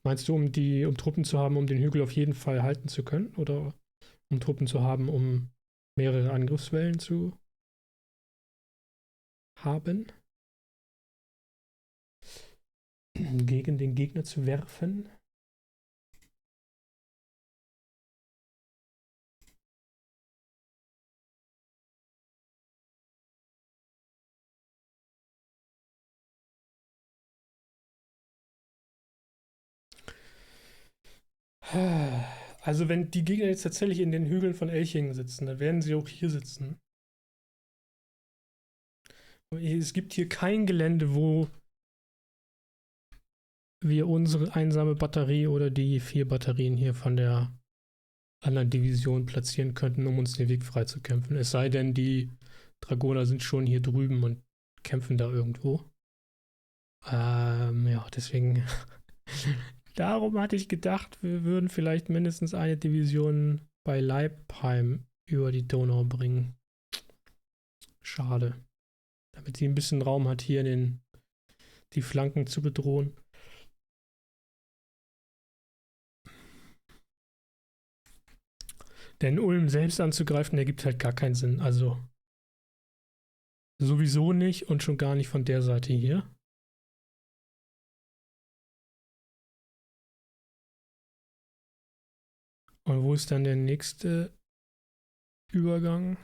Meinst du, um Truppen zu haben, um den Hügel auf jeden Fall halten zu können? Oder um Truppen zu haben, um mehrere Angriffswellen zu haben? Gegen den Gegner zu werfen? Also wenn die Gegner jetzt tatsächlich in den Hügeln von Elchingen sitzen, dann werden sie auch hier sitzen. Es gibt hier kein Gelände, wo wir unsere einsame Batterie oder die 4 Batterien hier von der anderen Division platzieren könnten, um uns den Weg frei zu kämpfen. Es sei denn, die Dragoner sind schon hier drüben und kämpfen da irgendwo. Ja, deswegen darum hatte ich gedacht, wir würden vielleicht mindestens eine Division bei Leipheim über die Donau bringen. Schade. Damit sie ein bisschen Raum hat, hier die Flanken zu bedrohen. Denn Ulm selbst anzugreifen, ergibt halt gar keinen Sinn. Also Sowieso nicht und schon gar nicht von der Seite hier. Und wo ist dann der nächste Übergang?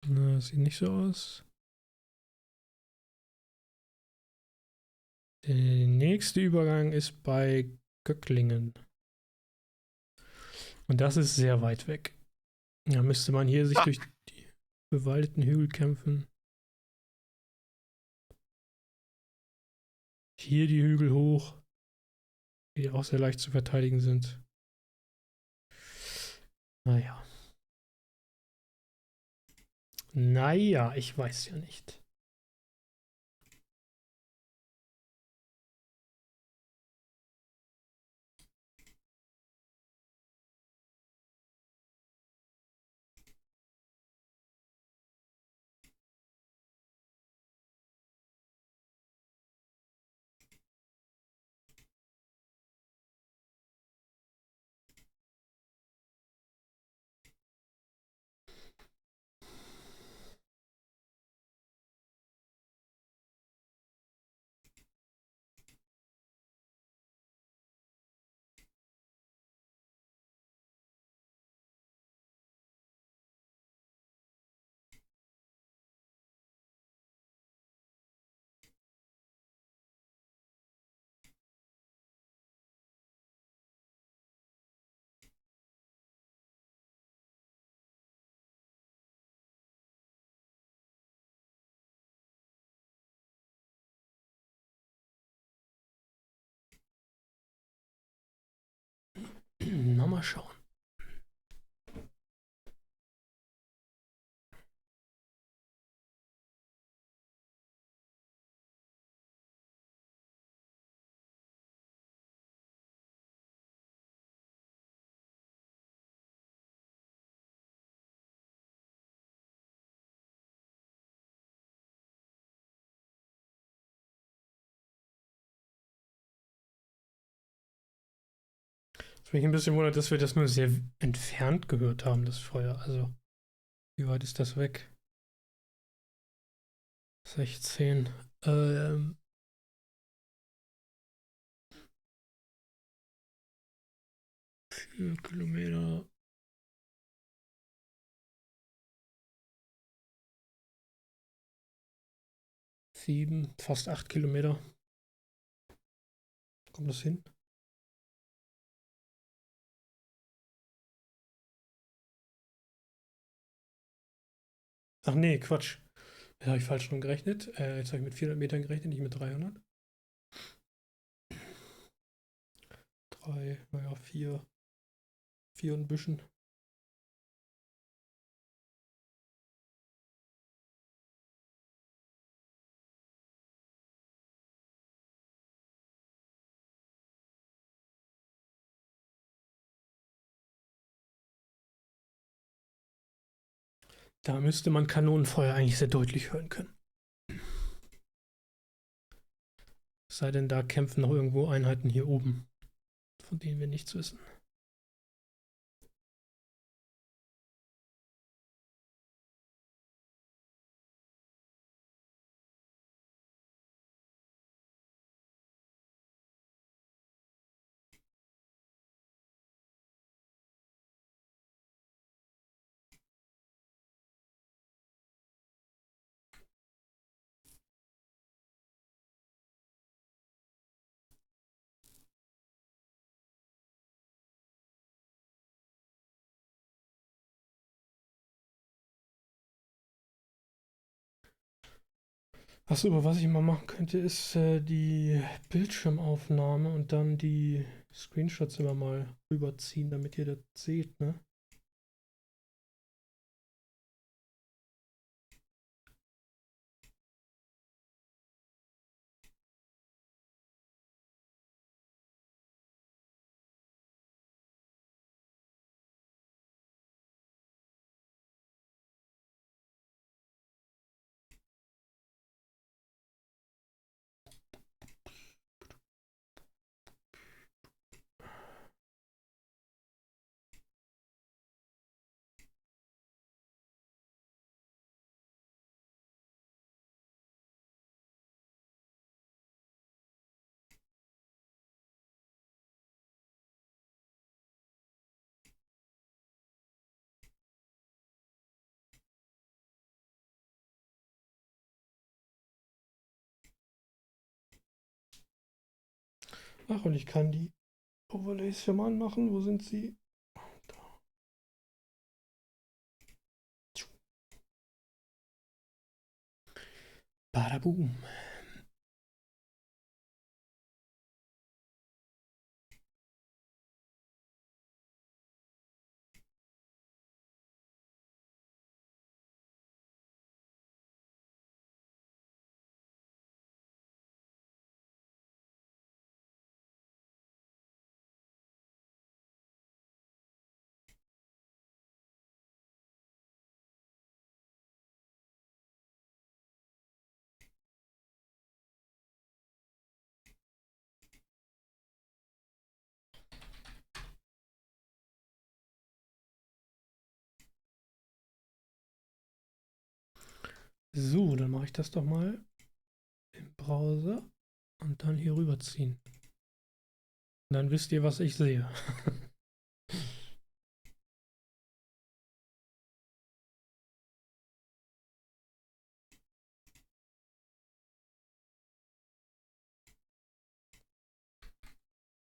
Na, das sieht nicht so aus. Der nächste Übergang ist bei Göcklingen. Und das ist sehr weit weg. Da müsste man hier sich durch die bewaldeten Hügel kämpfen. Hier die Hügel hoch, die auch sehr leicht zu verteidigen sind. Naja. Naja, ich weiß ja nicht. Na, mal schauen. Was mich ein bisschen wundert, dass wir das nur sehr entfernt gehört haben, das Feuer. Also, wie weit ist das weg? 16. 4 Kilometer. 7, fast 8 Kilometer. Kommt das hin? Ach nee, Quatsch. Jetzt habe ich falsch rum gerechnet. Jetzt habe ich mit 400 Metern gerechnet, nicht mit 300. 3, naja, 4. 4 und ein bisschen. Da müsste man Kanonenfeuer eigentlich sehr deutlich hören können. Es sei denn, da kämpfen noch irgendwo Einheiten hier oben, von denen wir nichts wissen. Achso, aber was ich mal machen könnte, ist die Bildschirmaufnahme und dann die Screenshots immer mal rüberziehen, damit ihr das seht, ne? Ach, und ich kann die Overlays hier mal anmachen. Wo sind sie? Da. Badaboom. So, dann mache ich das doch mal im Browser und dann hier rüberziehen. Und dann wisst ihr, was ich sehe.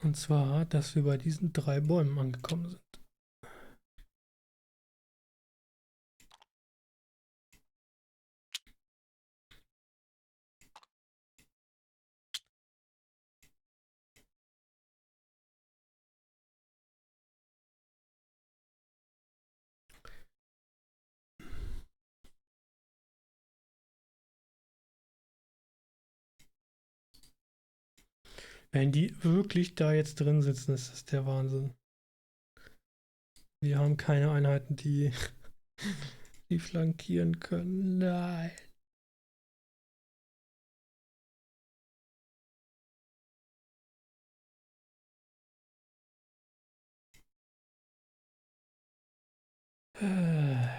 Und zwar, dass wir bei diesen 3 Bäumen angekommen sind. Wenn die wirklich da jetzt drin sitzen, ist das der Wahnsinn. Wir haben keine Einheiten, die flankieren können. Nein.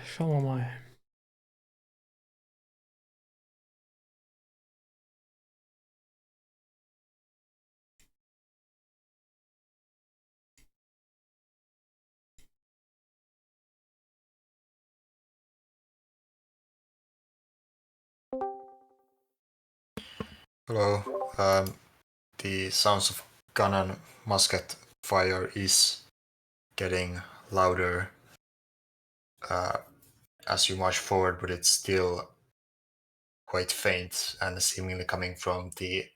Schauen wir mal. Hello. The sounds of gun and musket fire is getting louder as you march forward, but it's still quite faint and seemingly coming from the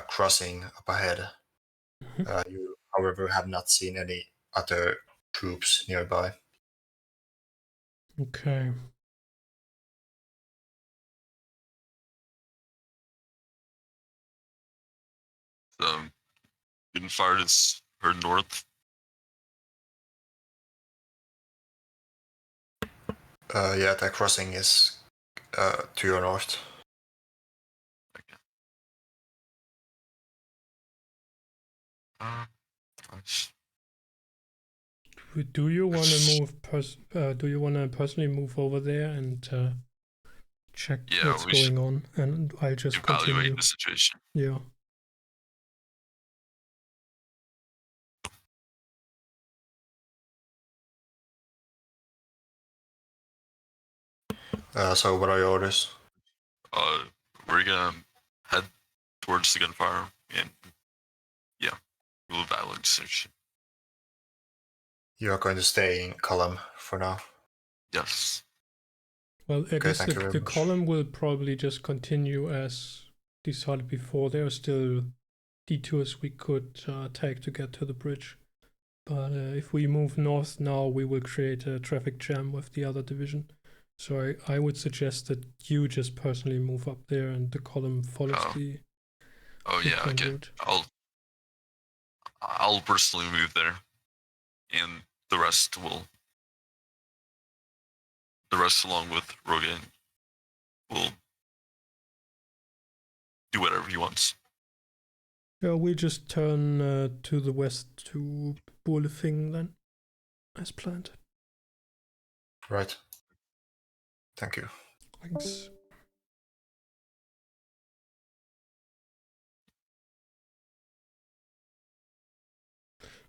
crossing up ahead. You, however, have not seen any other troops nearby. Okay. Getting fired is heard north. Yeah, that crossing is to your north. Do you want to move? Do you want to personally move over there and check what's going on? And I'll just evaluate continue. the situation. Yeah. So what are your orders? We're gonna head towards the gunfire and we'll evaluate the situation. You are going to stay in column for now. Yes. Well, I guess thank you very the much. column will probably just continue as decided before. There are still detours we could take to get to the bridge. But if we move north now, we will create a traffic jam with the other division. So I would suggest that you just personally move up there and the column follows the Okay. route. I'll personally move there, and the rest along with Rogan will do whatever he wants. Yeah, we'll just turn to the west to Bolefing then, as planned. Right. Thank you. Thanks.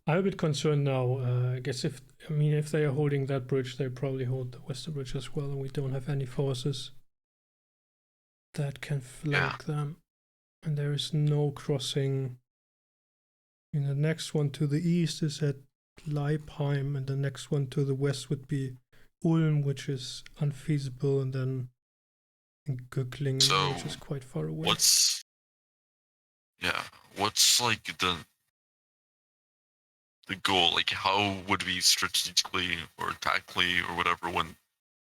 I'm a bit concerned now. I guess if they are holding that bridge, they probably hold the western bridge as well, and we don't have any forces that can flank them. And there is no crossing And the next one to the east is at Leipheim, and the next one to the west would be Ulm, which is unfeasible, and then Göcklingen, So, which is quite far away. What's like the goal? Like, how would we strategically or tactically or whatever win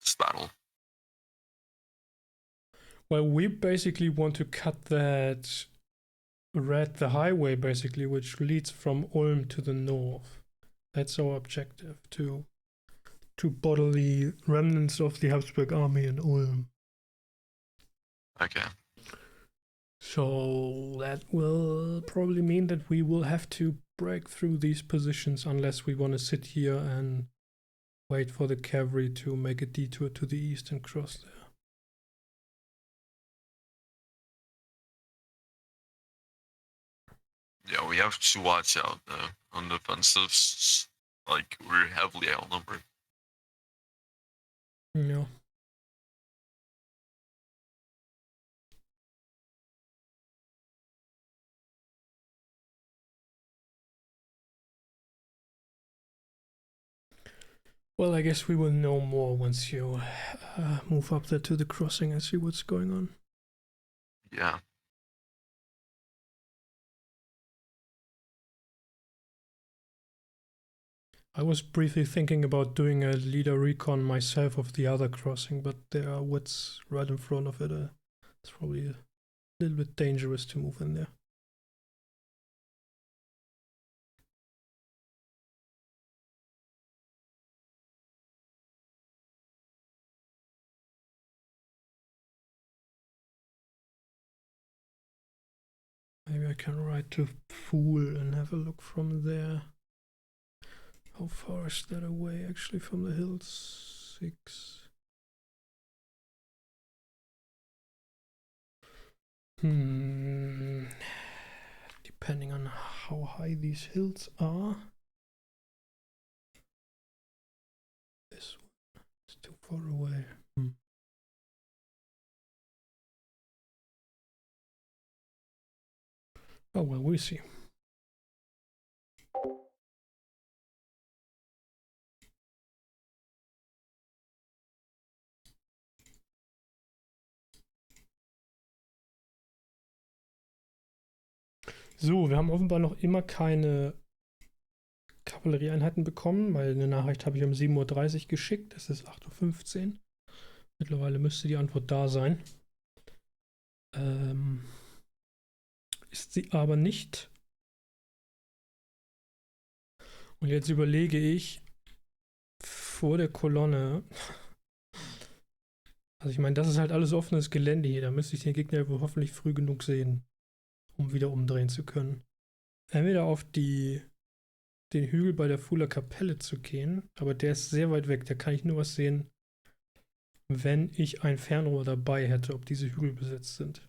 this battle? Well, we basically want to cut the highway, basically, which leads from Ulm to the north. That's our objective, to bottle the remnants of the Habsburg army in Ulm. Okay. So that will probably mean that we will have to break through these positions unless we want to sit here and wait for the cavalry to make a detour to the east and cross there. Yeah, we have to watch out on the offensives. Like, we're heavily outnumbered. Yeah. Well, I guess we will know more once you move up there to the crossing and see what's going on. Yeah. I was briefly thinking about doing a leader recon myself of the other crossing, but there are woods right in front of it. It's probably a little bit dangerous to move in there. Maybe I can ride to Fool and have a look from there. How far is that away actually from the hills? 6. Depending on how high these hills are. This one is too far away. Oh well, we'll see. So, wir haben offenbar noch immer keine Kavallerieeinheiten bekommen, weil eine Nachricht habe ich um 7:30 Uhr geschickt. Es ist 8:15 Uhr. Mittlerweile müsste die Antwort da sein. Ist sie aber nicht. Und jetzt überlege ich, vor der Kolonne. Also ich meine, das ist halt alles offenes Gelände hier. Da müsste ich den Gegner wohl hoffentlich früh genug sehen, um wieder umdrehen zu können. Entweder auf den Hügel bei der Fuhler Kapelle zu gehen, aber der ist sehr weit weg. Da kann ich nur was sehen, wenn ich ein Fernrohr dabei hätte, ob diese Hügel besetzt sind.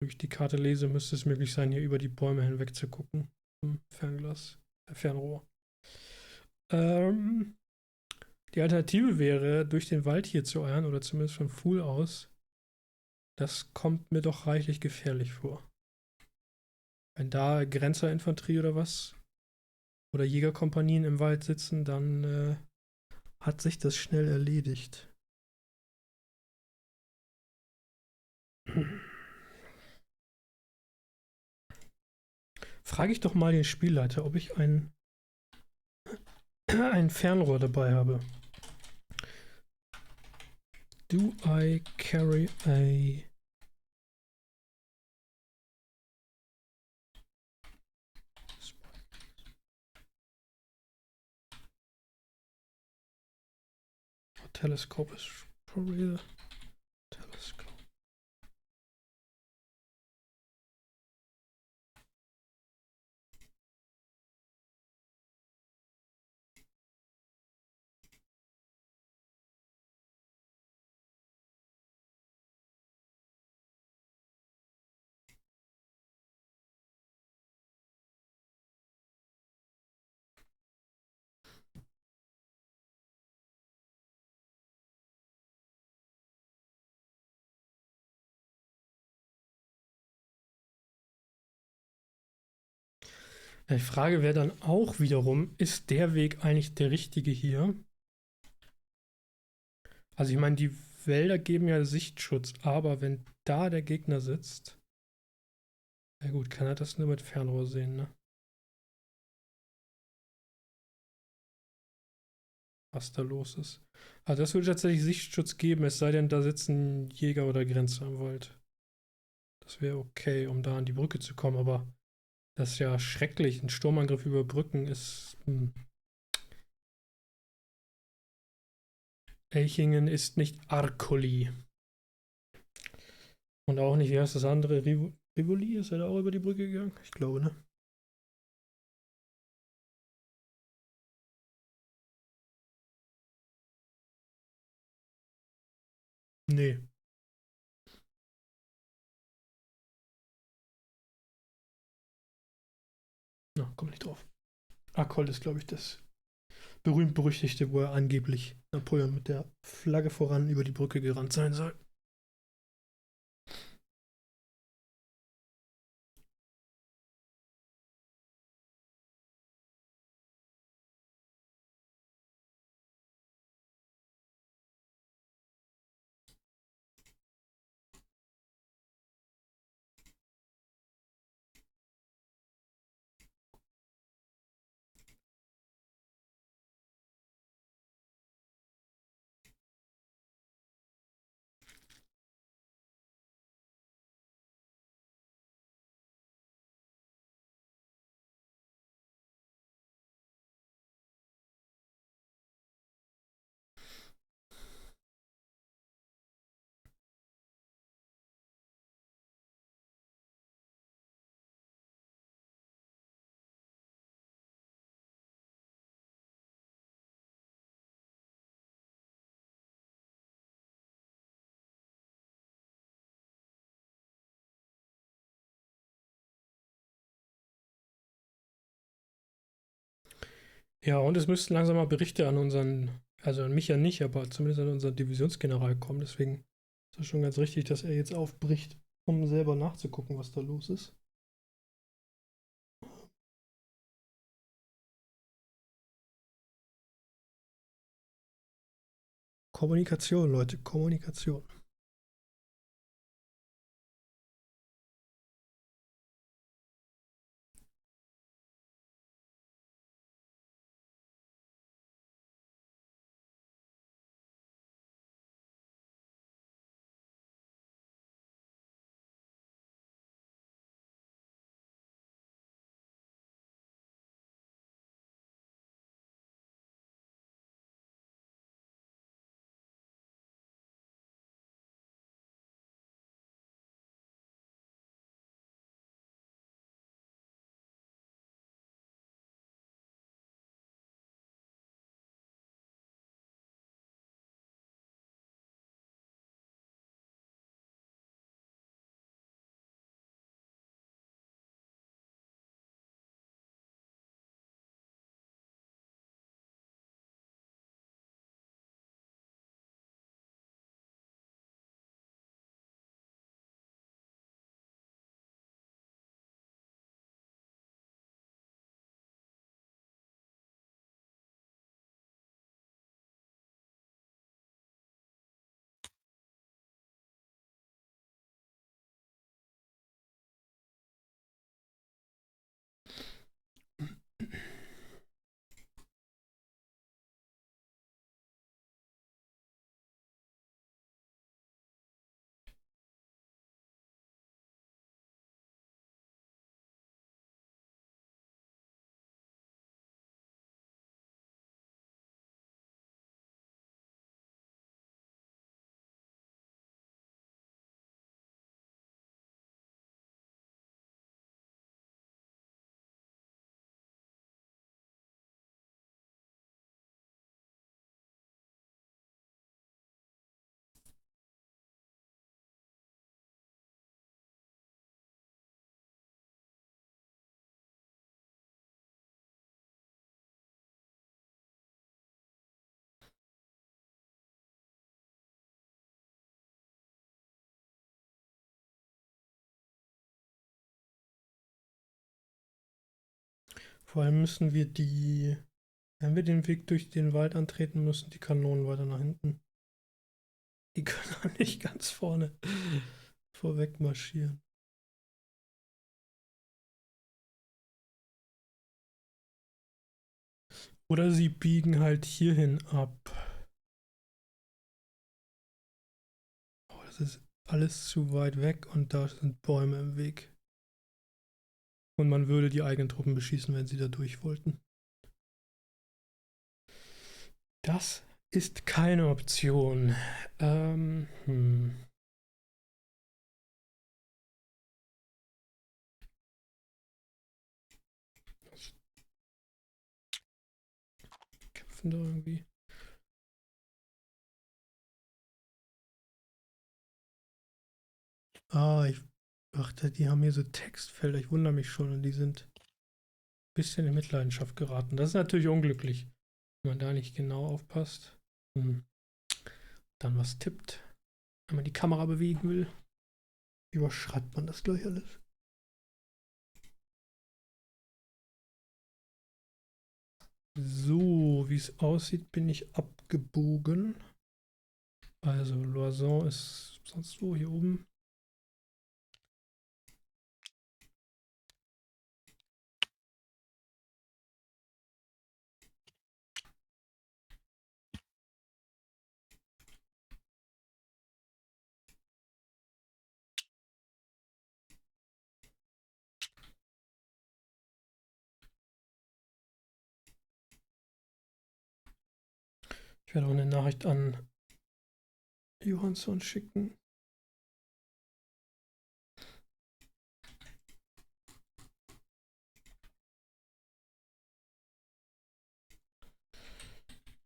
Wenn ich die Karte lese, müsste es möglich sein, hier über die Bäume hinweg zu gucken. Im Fernrohr. Die Alternative wäre, durch den Wald hier zu eiern, oder zumindest von Fuhl aus. Das kommt mir doch reichlich gefährlich vor. Wenn da Grenzerinfanterie oder was oder Jägerkompanien im Wald sitzen, dann hat sich das schnell erledigt. Frage ich doch mal den Spielleiter, ob ich ein Fernrohr dabei habe. Do I carry a telescope is probably the telescope. Die Frage wäre dann auch wiederum, ist der Weg eigentlich der richtige hier? Also ich meine, die Wälder geben ja Sichtschutz, aber wenn da der Gegner sitzt, na gut, kann er das nur mit Fernrohr sehen, ne? Was da los ist. Also das würde tatsächlich Sichtschutz geben, es sei denn, da sitzen Jäger oder Grenzer im Wald. Das wäre okay, um da an die Brücke zu kommen, aber das ist ja schrecklich. Ein Sturmangriff über Brücken ist. Elchingen ist nicht Arkoli. Und auch nicht, wie heißt das andere? Rivoli? Ist er da auch über die Brücke gegangen? Ich glaube, ne? Nee. Na, komm nicht drauf. Arkol ist, glaube ich, das berühmt-berüchtigte, wo er angeblich Napoleon mit der Flagge voran über die Brücke gerannt sein soll. Ja, und es müssten langsam mal Berichte an unseren, also an mich ja nicht, aber zumindest an unseren Divisionsgeneral kommen. Deswegen ist es schon ganz richtig, dass er jetzt aufbricht, um selber nachzugucken, was da los ist. Kommunikation, Leute, Kommunikation. Vor allem müssen wir wenn wir den Weg durch den Wald antreten, müssen die Kanonen weiter nach hinten. Die können auch nicht ganz vorne vorweg marschieren. Oder sie biegen halt hierhin ab. Oh, das ist alles zu weit weg und da sind Bäume im Weg. Und man würde die eigenen Truppen beschießen, wenn sie da durch wollten. Das ist keine Option. Kämpfen da irgendwie. Ach, die haben hier so Textfelder. Ich wundere mich schon und die sind ein bisschen in Mitleidenschaft geraten. Das ist natürlich unglücklich, wenn man da nicht genau aufpasst. Dann was tippt. Wenn man die Kamera bewegen will, überschreibt man das gleich alles. So, wie es aussieht, bin ich abgebogen. Also Loison ist sonst wo hier oben. Ich werde auch eine Nachricht an Johansson schicken.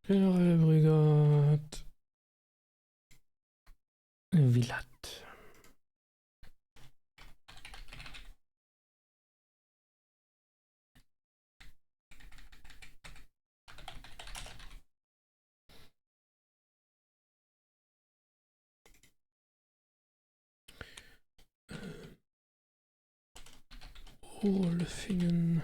Generalbrigade Villat. Olefingen.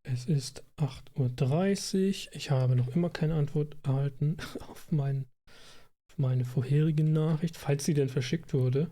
Es ist 8:30 Uhr. Ich habe noch immer keine Antwort erhalten auf meine vorherige Nachricht, falls sie denn verschickt wurde.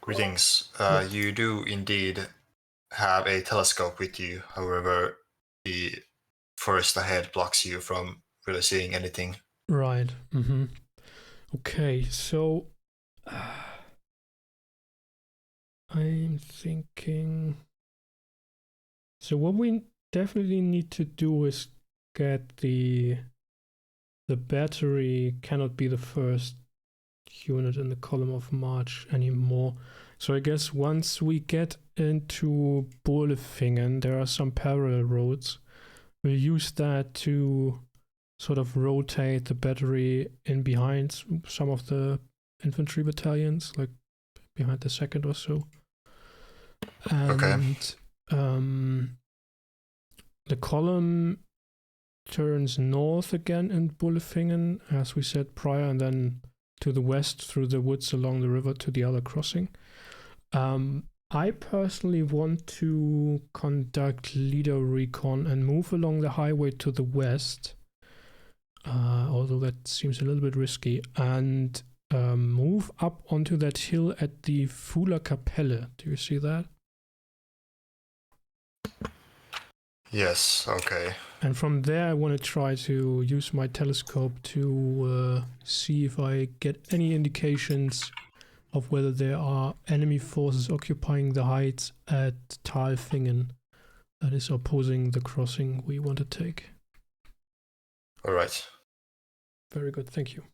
Greetings. You do indeed have a telescope with you. However, the forest ahead blocks you from really seeing anything. Right. Okay, so I'm thinking. So what we definitely need to do is get the battery cannot be the first unit in the column of march anymore. So I guess once we get into Bolefingen, there are some parallel roads. We'll use that to sort of rotate the battery in behind some of the infantry battalions, like behind the second or so. And the column turns north again in Bolefingen, as we said prior, and then to the west through the woods along the river to the other crossing. I personally want to conduct leader recon and move along the highway to the west. although that seems a little bit risky, and move up onto that hill at the Fuller Kapelle. Do you see that? Yes, okay. And from there, I want to try to use my telescope to see if I get any indications of whether there are enemy forces occupying the heights at Talfingen that is opposing the crossing we want to take. All right. Very good, thank you.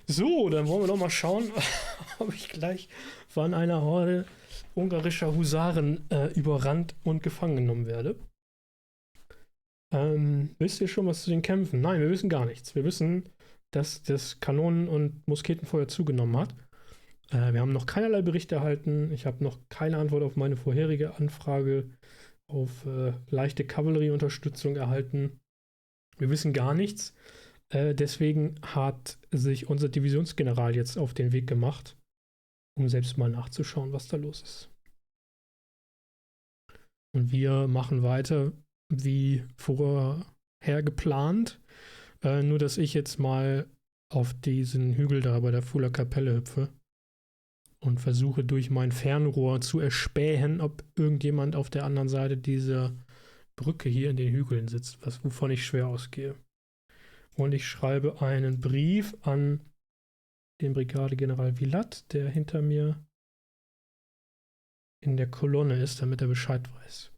So, dann wollen wir doch mal schauen, ob ich gleich von einer Horde ungarischer Husaren überrannt und gefangen genommen werde. Wisst ihr schon was zu den Kämpfen? Nein, wir wissen gar nichts. Wir wissen, dass das Kanonen- und Musketenfeuer zugenommen hat. Wir haben noch keinerlei Bericht erhalten. Ich habe noch keine Antwort auf meine vorherige Anfrage auf leichte Kavallerieunterstützung erhalten. Wir wissen gar nichts. Deswegen hat sich unser Divisionsgeneral jetzt auf den Weg gemacht, um selbst mal nachzuschauen, was da los ist. Und wir machen weiter wie vorher geplant. Nur, dass ich jetzt mal auf diesen Hügel da bei der Fuller Kapelle hüpfe und versuche durch mein Fernrohr zu erspähen, ob irgendjemand auf der anderen Seite dieser Brücke hier in den Hügeln sitzt, wovon ich schwer ausgehe. Und ich schreibe einen Brief an den Brigadegeneral Villatt, der hinter mir in der Kolonne ist, damit er Bescheid weiß.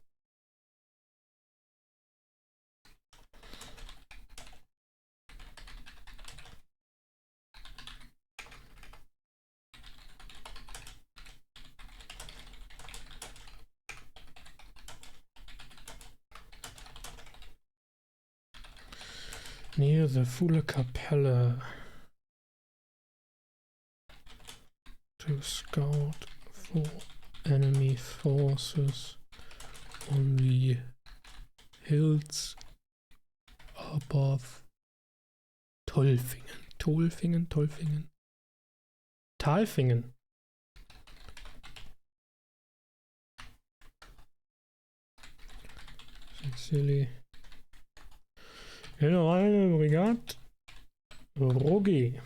Near the Fuller Kapelle to scout for enemy forces on the hills above Talfingen. Sincerely. General Brigade Rogi.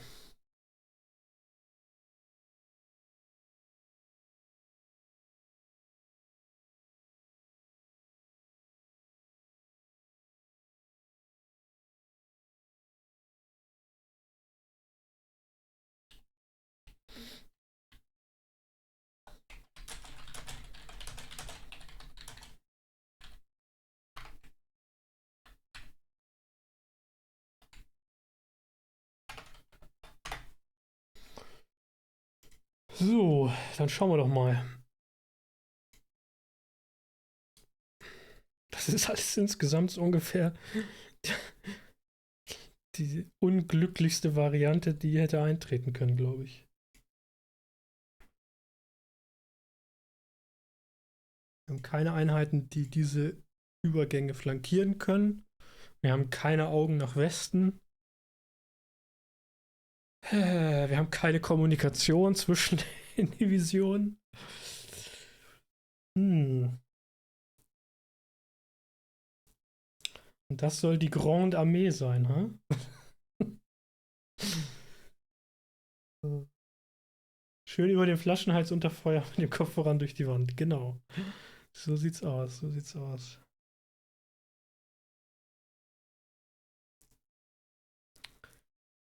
So, dann schauen wir doch mal. Das ist alles insgesamt so ungefähr die unglücklichste Variante, die hätte eintreten können, glaube ich. Wir haben keine Einheiten, die diese Übergänge flankieren können. Wir haben keine Augen nach Westen. Wir haben keine Kommunikation zwischen den Divisionen. Und das soll die Grande Armee sein, ha? Schön über den Flaschenhals unter Feuer mit dem Kopf voran durch die Wand. Genau. So sieht's aus, so sieht's aus.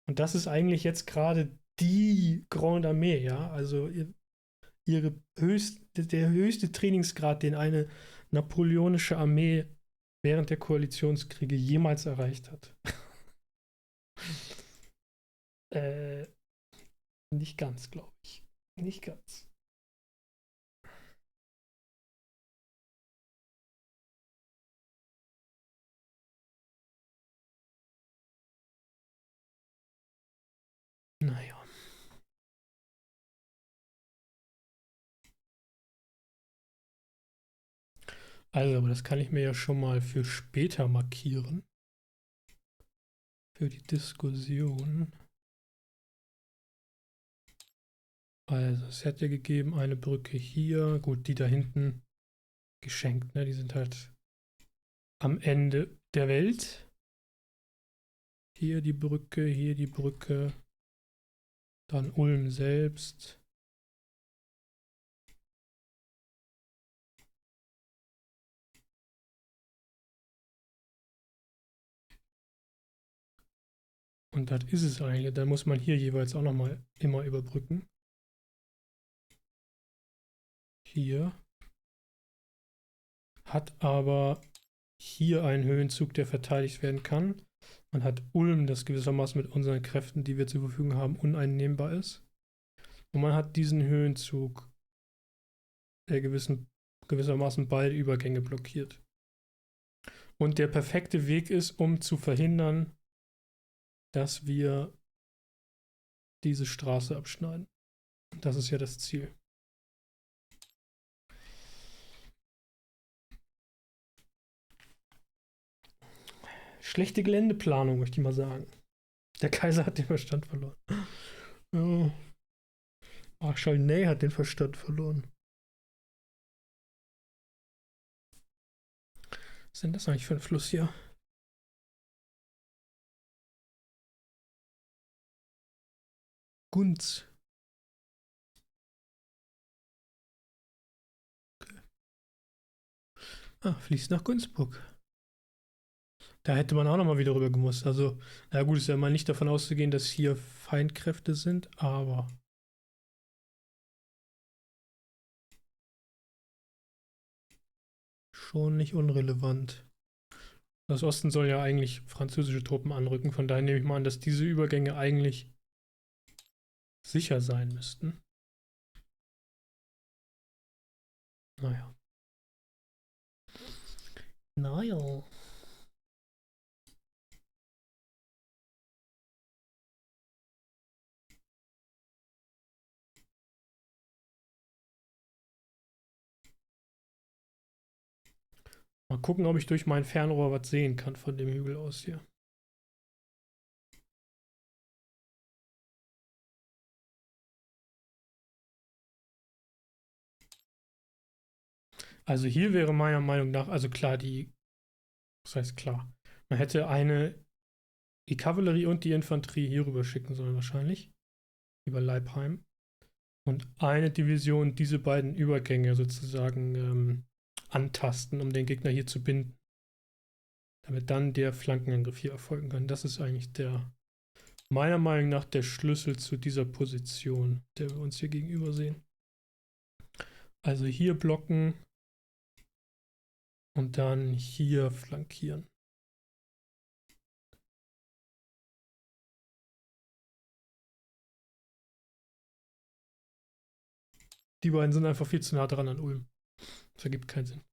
Und das ist eigentlich jetzt gerade die Grande Armee, ja? Also der höchste Trainingsgrad, den eine napoleonische Armee während der Koalitionskriege jemals erreicht hat. Nicht ganz, glaube ich. Nicht ganz. Naja. Also, aber das kann ich mir ja schon mal für später markieren. Für die Diskussion. Also, es hätte gegeben eine Brücke hier. Gut, die da hinten geschenkt, ne? Die sind halt am Ende der Welt. Hier die Brücke, dann Ulm selbst. Und das ist es eigentlich. Da muss man hier jeweils auch nochmal immer überbrücken. Hier. Hat aber hier einen Höhenzug, der verteidigt werden kann. Man hat Ulm, das gewissermaßen mit unseren Kräften, die wir zur Verfügung haben, uneinnehmbar ist. Und man hat diesen Höhenzug, der gewissermaßen beide Übergänge blockiert. Und der perfekte Weg ist, um zu verhindern, dass wir diese Straße abschneiden. Das ist ja das Ziel. Schlechte Geländeplanung, möchte ich mal sagen. Der Kaiser hat den Verstand verloren. Ja. Marschall Ney hat den Verstand verloren. Was ist denn das eigentlich für ein Fluss hier? Gunz. Okay. Ah, fließt nach Günzburg. Da hätte man auch nochmal wieder rüber gemusst. Also, na gut, ist ja mal nicht davon auszugehen, dass hier Feindkräfte sind, aber schon nicht unrelevant. Das Osten soll ja eigentlich französische Truppen anrücken, von daher nehme ich mal an, dass diese Übergänge eigentlich sicher sein müssten. Naja. Naja. Mal gucken, ob ich durch mein Fernrohr was sehen kann von dem Hügel aus hier. Also hier wäre meiner Meinung nach, also klar, was heißt klar? Man hätte die Kavallerie und die Infanterie hier rüber schicken sollen wahrscheinlich. Über Leipheim. Und eine Division diese beiden Übergänge sozusagen antasten, um den Gegner hier zu binden. Damit dann der Flankenangriff hier erfolgen kann. Das ist eigentlich meiner Meinung nach der Schlüssel zu dieser Position, der wir uns hier gegenüber sehen. Also hier blocken und dann hier flankieren. Die beiden sind einfach viel zu nah dran an Ulm. Das ergibt keinen Sinn.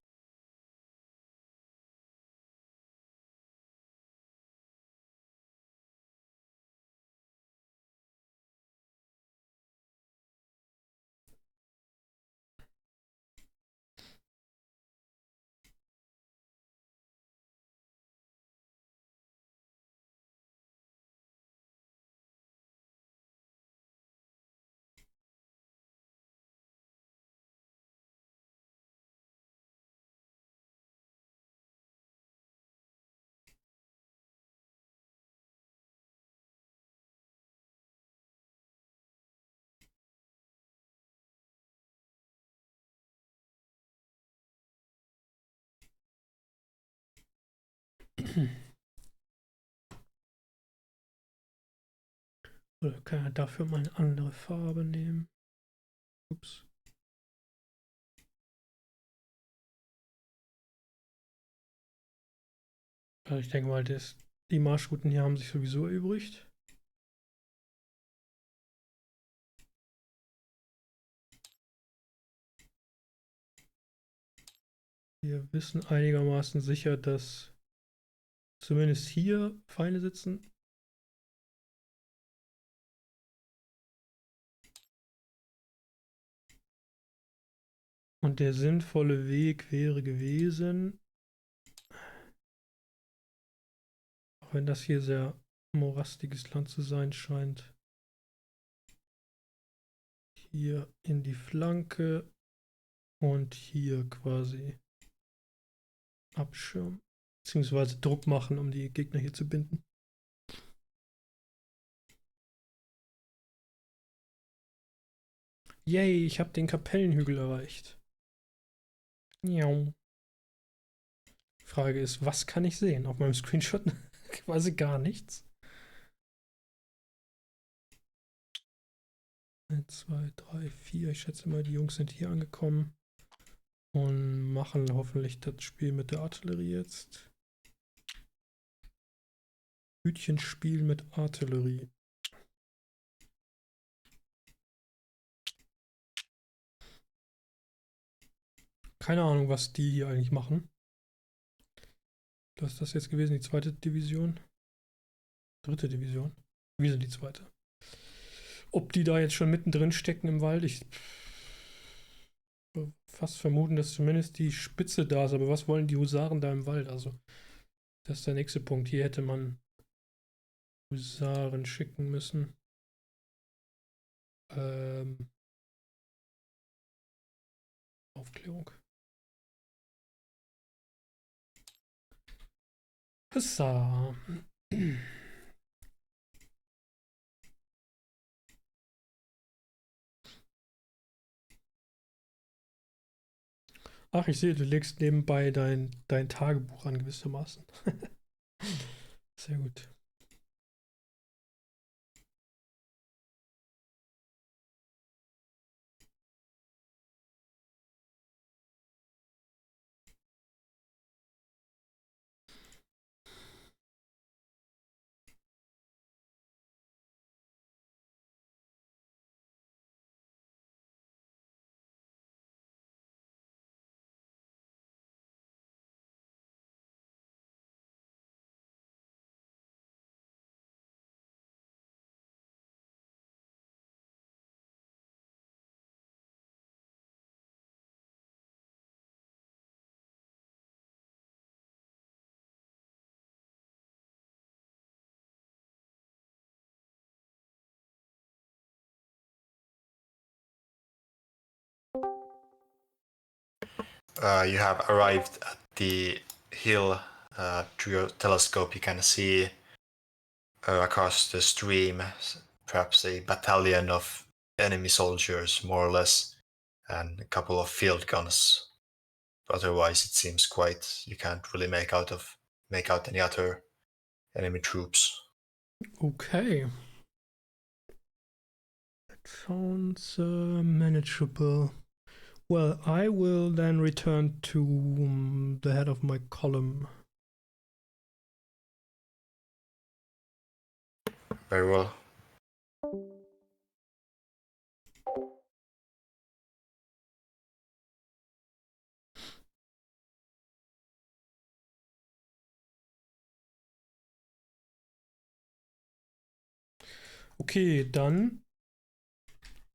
Oder kann er dafür mal eine andere Farbe nehmen? Ups. Also ich denke mal, die Marschrouten hier haben sich sowieso erübrigt. Wir wissen einigermaßen sicher, dass zumindest hier Feinde sitzen. Und der sinnvolle Weg wäre gewesen, auch wenn das hier sehr morastiges Land zu sein scheint, hier in die Flanke und hier quasi abschirmen. Beziehungsweise Druck machen, um die Gegner hier zu binden. Yay, ich habe den Kapellenhügel erreicht. Miau. Frage ist, was kann ich sehen? Auf meinem Screenshot quasi gar nichts. 1, 2, 3, 4. Ich schätze mal, die Jungs sind hier angekommen und machen hoffentlich das Spiel mit der Artillerie jetzt. Hütchenspiel mit Artillerie. Keine Ahnung, was die hier eigentlich machen. Was ist das jetzt gewesen? Die zweite Division? Dritte Division? Wir sind die zweite. Ob die da jetzt schon mittendrin stecken im Wald, ich fast vermuten, dass zumindest die Spitze da ist. Aber was wollen die Husaren da im Wald? Also, das ist der nächste Punkt. Hier hätte man Husaren schicken müssen. Aufklärung. Hussar. Ach, ich sehe, du legst nebenbei dein Tagebuch an gewissermaßen. Sehr gut. You have arrived at the hill. Through your telescope, you can see across the stream perhaps a battalion of enemy soldiers, more or less, and a couple of field guns. But otherwise, it seems quiet. You can't really make out any other enemy troops. Okay. That sounds manageable. Well, I will then return to the head of my column. Very well. Okay, dann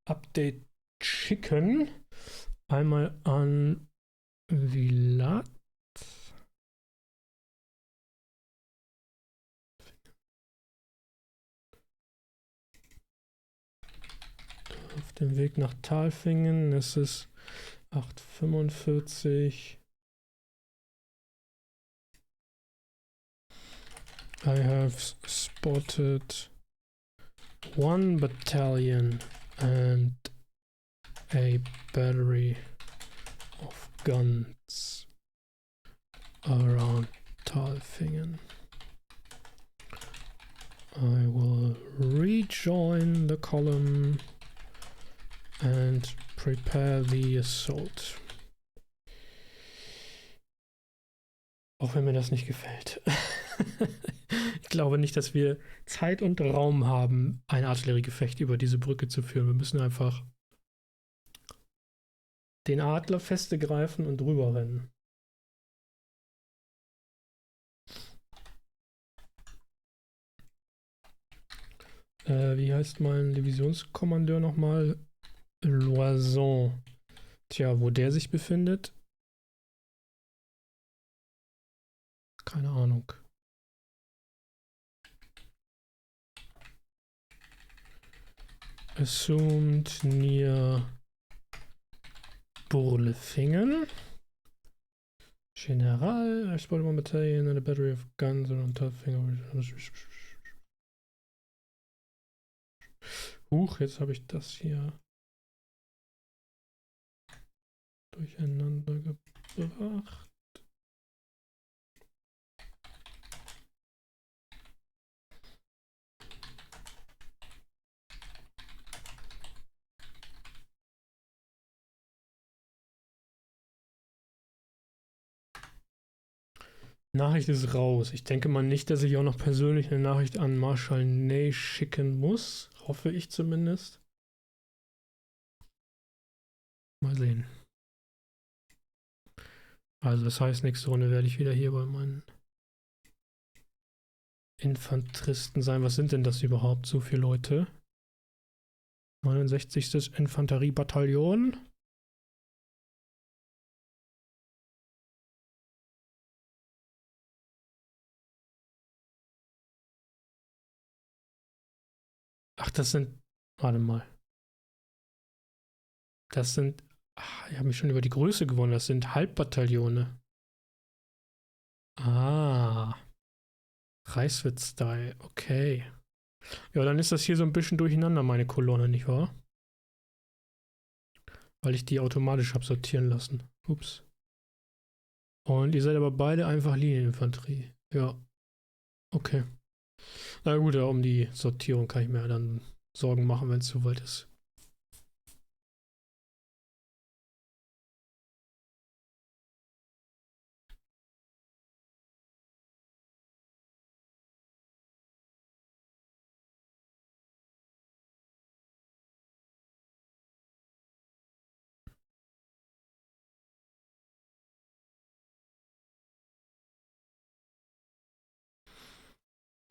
Update schicken. Einmal an Vilat. Auf dem Weg nach Talfingen. Es ist 8:45. I have spotted one battalion and a battery of guns around Talfingen. I will rejoin the column and prepare the assault. Auch wenn mir das nicht gefällt. Ich glaube nicht, dass wir Zeit und Raum haben, ein Artilleriegefecht über diese Brücke zu führen. Wir müssen einfach den Adler feste greifen und drüber rennen. Wie heißt mein Divisionskommandeur nochmal? Loison. Tja, wo der sich befindet? Keine Ahnung. Assumed near Burlefingen. General, I spotted one battalion and a battery of guns around Tailfinger. Huch, jetzt habe ich das hier durcheinander gebracht. Nachricht ist raus. Ich denke mal nicht, dass ich auch noch persönlich eine Nachricht an Marshal Ney schicken muss. Hoffe ich zumindest. Mal sehen. Also das heißt, nächste Runde werde ich wieder hier bei meinen Infanteristen sein. Was sind denn das überhaupt? So viele Leute. 69. Infanteriebataillon. Ach, das sind. Warte mal. Das sind. Ach, ich habe mich schon über die Größe gewundert. Das sind Halbbataillone. Ah. Reichswitz-Style. Okay. Ja, dann ist das hier so ein bisschen durcheinander, meine Kolonne, nicht wahr? Weil ich die automatisch habe sortieren lassen. Ups. Und ihr seid aber beide einfach Linieninfanterie. Ja. Okay. Na gut, ja, um die Sortierung kann ich mir dann Sorgen machen, wenn es soweit ist.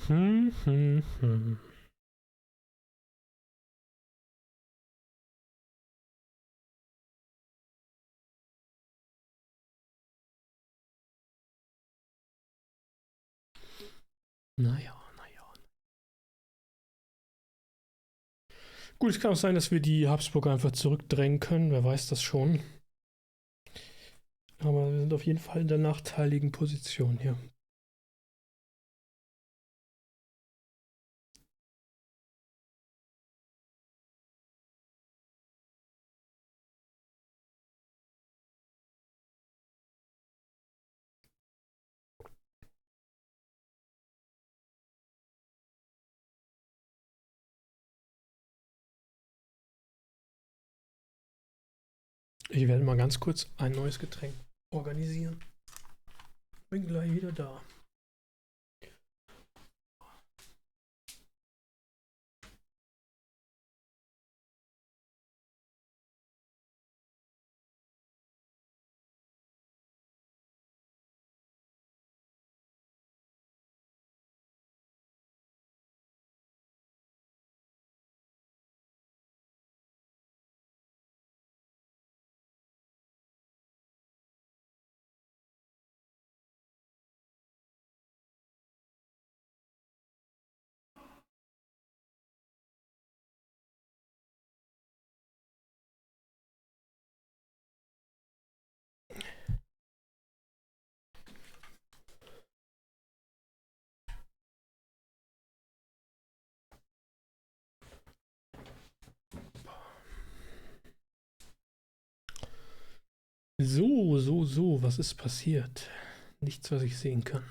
Hm. Naja. Gut, es kann auch sein, dass wir die Habsburger einfach zurückdrängen können. Wer weiß das schon. Aber wir sind auf jeden Fall in der nachteiligen Position hier. Ich werde mal ganz kurz ein neues Getränk organisieren. Bin gleich wieder da. So, was ist passiert? Nichts, was ich sehen kann.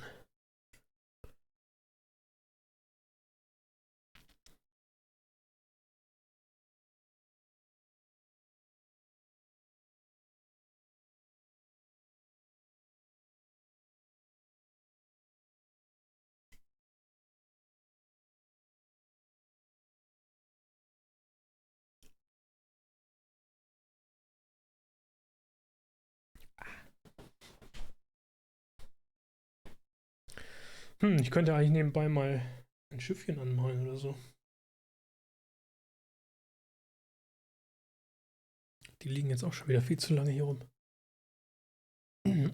Ich könnte eigentlich nebenbei mal ein Schiffchen anmalen oder so. Die liegen jetzt auch schon wieder viel zu lange hier rum.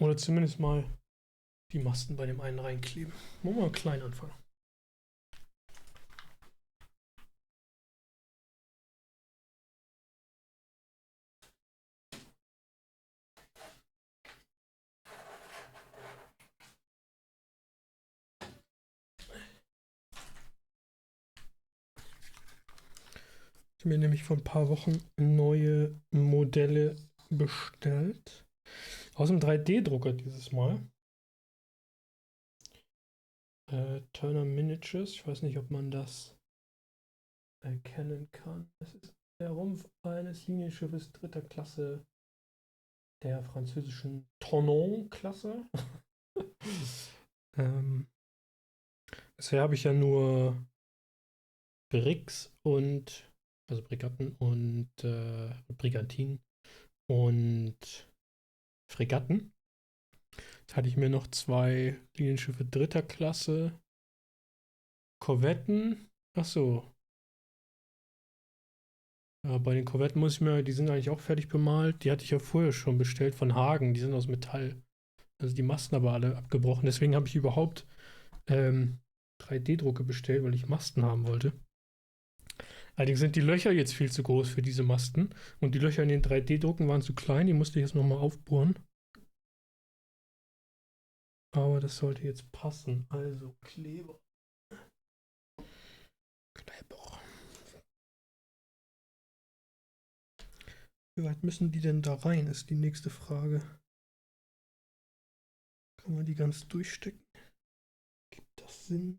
Oder zumindest mal die Masten bei dem einen reinkleben. Wollen wir mal klein anfangen. Ich habe mir nämlich vor ein paar Wochen neue Modelle bestellt. Aus dem 3D-Drucker dieses Mal. Turner Miniatures. Ich weiß nicht, ob man das erkennen kann. Es ist der Rumpf eines Linienschiffes 3. Klasse der französischen Tournon-Klasse. Bisher habe ich ja nur Brigatten und Brigantinen und Fregatten. Jetzt hatte ich mir noch 2 Linienschiffe 3. Klasse, Korvetten. Achso. Ja, bei den Korvetten muss ich mir, die sind eigentlich auch fertig bemalt. Die hatte ich ja vorher schon bestellt von Hagen. Die sind aus Metall. Also die Masten aber alle abgebrochen. Deswegen habe ich überhaupt 3D-Drucke bestellt, weil ich Masten haben wollte. Allerdings sind die Löcher jetzt viel zu groß für diese Masten. Und die Löcher in den 3D-Drucken waren zu klein. Die musste ich jetzt nochmal aufbohren. Aber das sollte jetzt passen. Also Kleber. Wie weit müssen die denn da rein, ist die nächste Frage. Kann man die ganz durchstecken? Gibt das Sinn?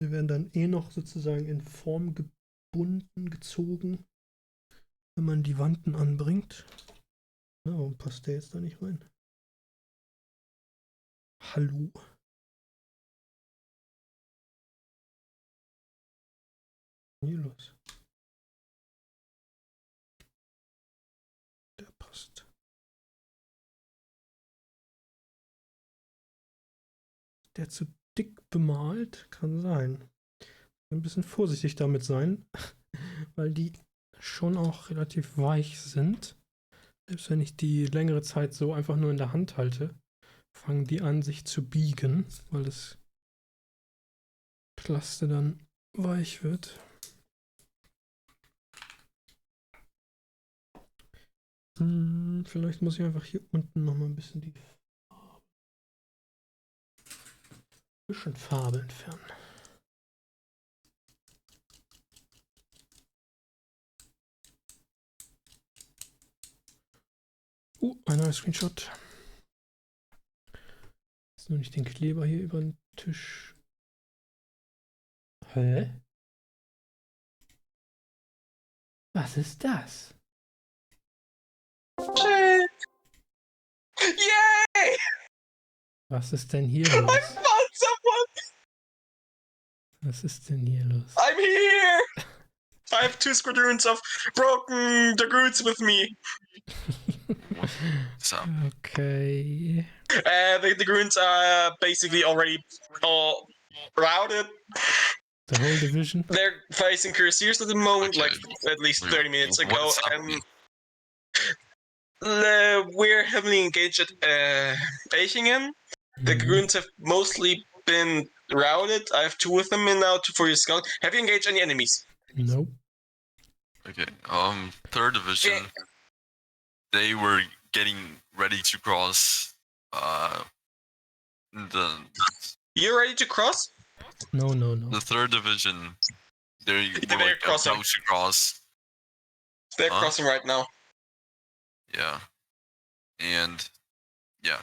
Sie werden dann eh noch sozusagen in Form gebunden, gezogen, wenn man die Wanten anbringt. Na, warum passt der jetzt da nicht rein? Hallo? Hier los. Der passt. Der zu dick bemalt? Kann sein. Ein bisschen vorsichtig damit sein, weil die schon auch relativ weich sind. Selbst wenn ich die längere Zeit so einfach nur in der Hand halte, fangen die an, sich zu biegen, weil das Plaste dann weich wird. Vielleicht muss ich einfach hier unten nochmal ein bisschen die Farbe entfernen. Ein neuer Screenshot. Jetzt nur nicht den Kleber hier über den Tisch. Hä? Was ist das? Shit! Yay! Was ist denn hier los? I found someone! Was ist denn hier los? I'm here! I have 2 squadrons of broken dragoons with me. Okay. The dragoons are basically already all routed. The whole division? They're facing cuirassiers at the moment, Okay. like at least 30 minutes ago. What's happening? We're heavily engaged at Elchingen. The dragoons have mostly been routed. I have 2 of them in now for your scout. Have you engaged any enemies? Nope. Okay. 3rd Division. They were getting ready to cross. You're ready to cross? No. The 3rd Division. They're like crossing. about to cross. They're crossing right now. Yeah. And yeah.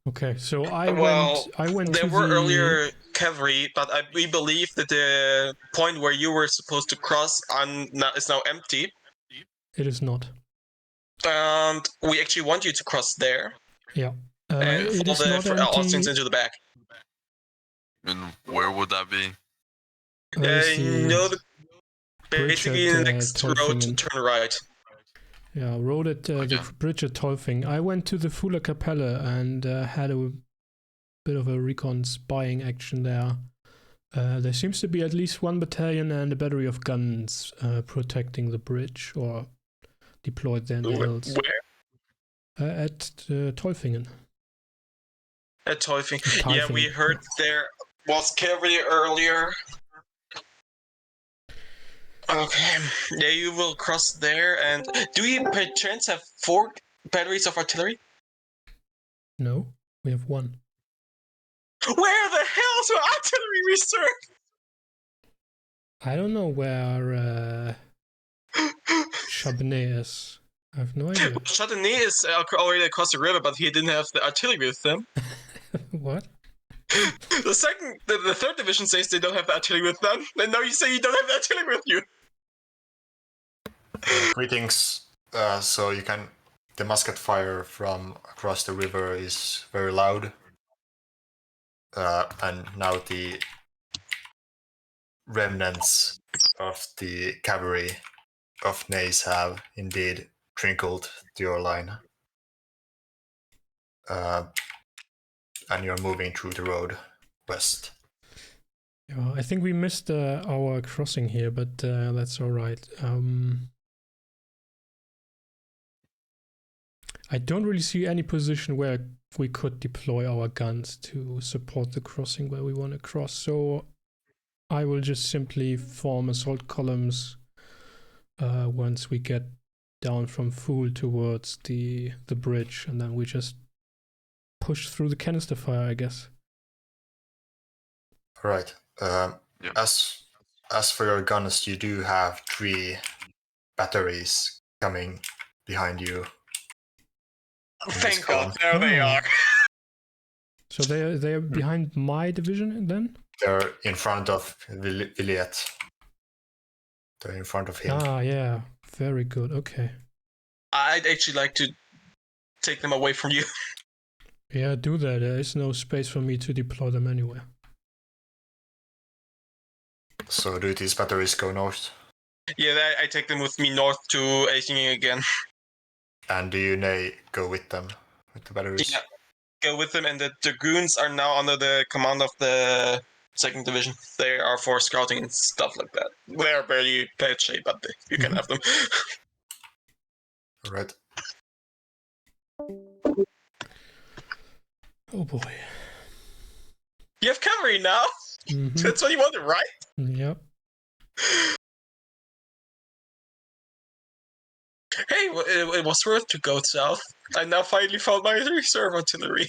Okay, so I went there to were the... earlier cavalry, but we believe that the point where you were supposed to cross is now empty. It is not. And we actually want you to cross there. Yeah. And it follow is not the Austrians empty. into the back. And where would that be? Basically in the next road to turn right. Yeah, road at the bridge at Tolfing. I went to the Fuller Kapelle and had a bit of a recon spying action there. There seems to be at least 1 battalion and a battery of guns protecting the bridge or deployed there in the hills. Where? At Tolfingen. At Tolfing. Yeah, we heard there was cavalry earlier. Okay, yeah, you will cross there, and do you by chance have 4 batteries of artillery? No, we have 1. Where the hell's your artillery reserve? I don't know where Chabanais is. I have no idea. Chardonnay is already across the river, but he didn't have the artillery with him. What? The third division says they don't have the artillery with them, and now you say you don't have the artillery with you. Greetings. So you can. The musket fire from across the river is very loud. And now the remnants of the cavalry of Nays have indeed trickled to your line. And you're moving through the road west. Yeah, I think we missed our crossing here, but that's all right. I don't really see any position where we could deploy our guns to support the crossing where we want to cross. So I will just simply form assault columns once we get down from Fool towards the bridge, and then we just push through the canister fire, I guess. All right. As for your guns, you do have 3 batteries coming behind you. Thank God, there they are. So they're behind my division then? They're in front of Villiet. They're in front of him. Ah, yeah. Very good. Okay. I'd actually like to take them away from you. Yeah, do that. There is no space for me to deploy them anywhere. So do these batteries go north? Yeah, I take them with me north to Elchingen again. And do you go with them, with the batteries? Yeah, go with them, and the dragoons are now under the command of the 2nd Division. They are for scouting and stuff like that. They're very bad shape, but you can have them. Alright. Oh boy. You have cavalry now? That's what you wanted, right? Yep. Hey, it was worth to go south. I now finally found my reserve artillery.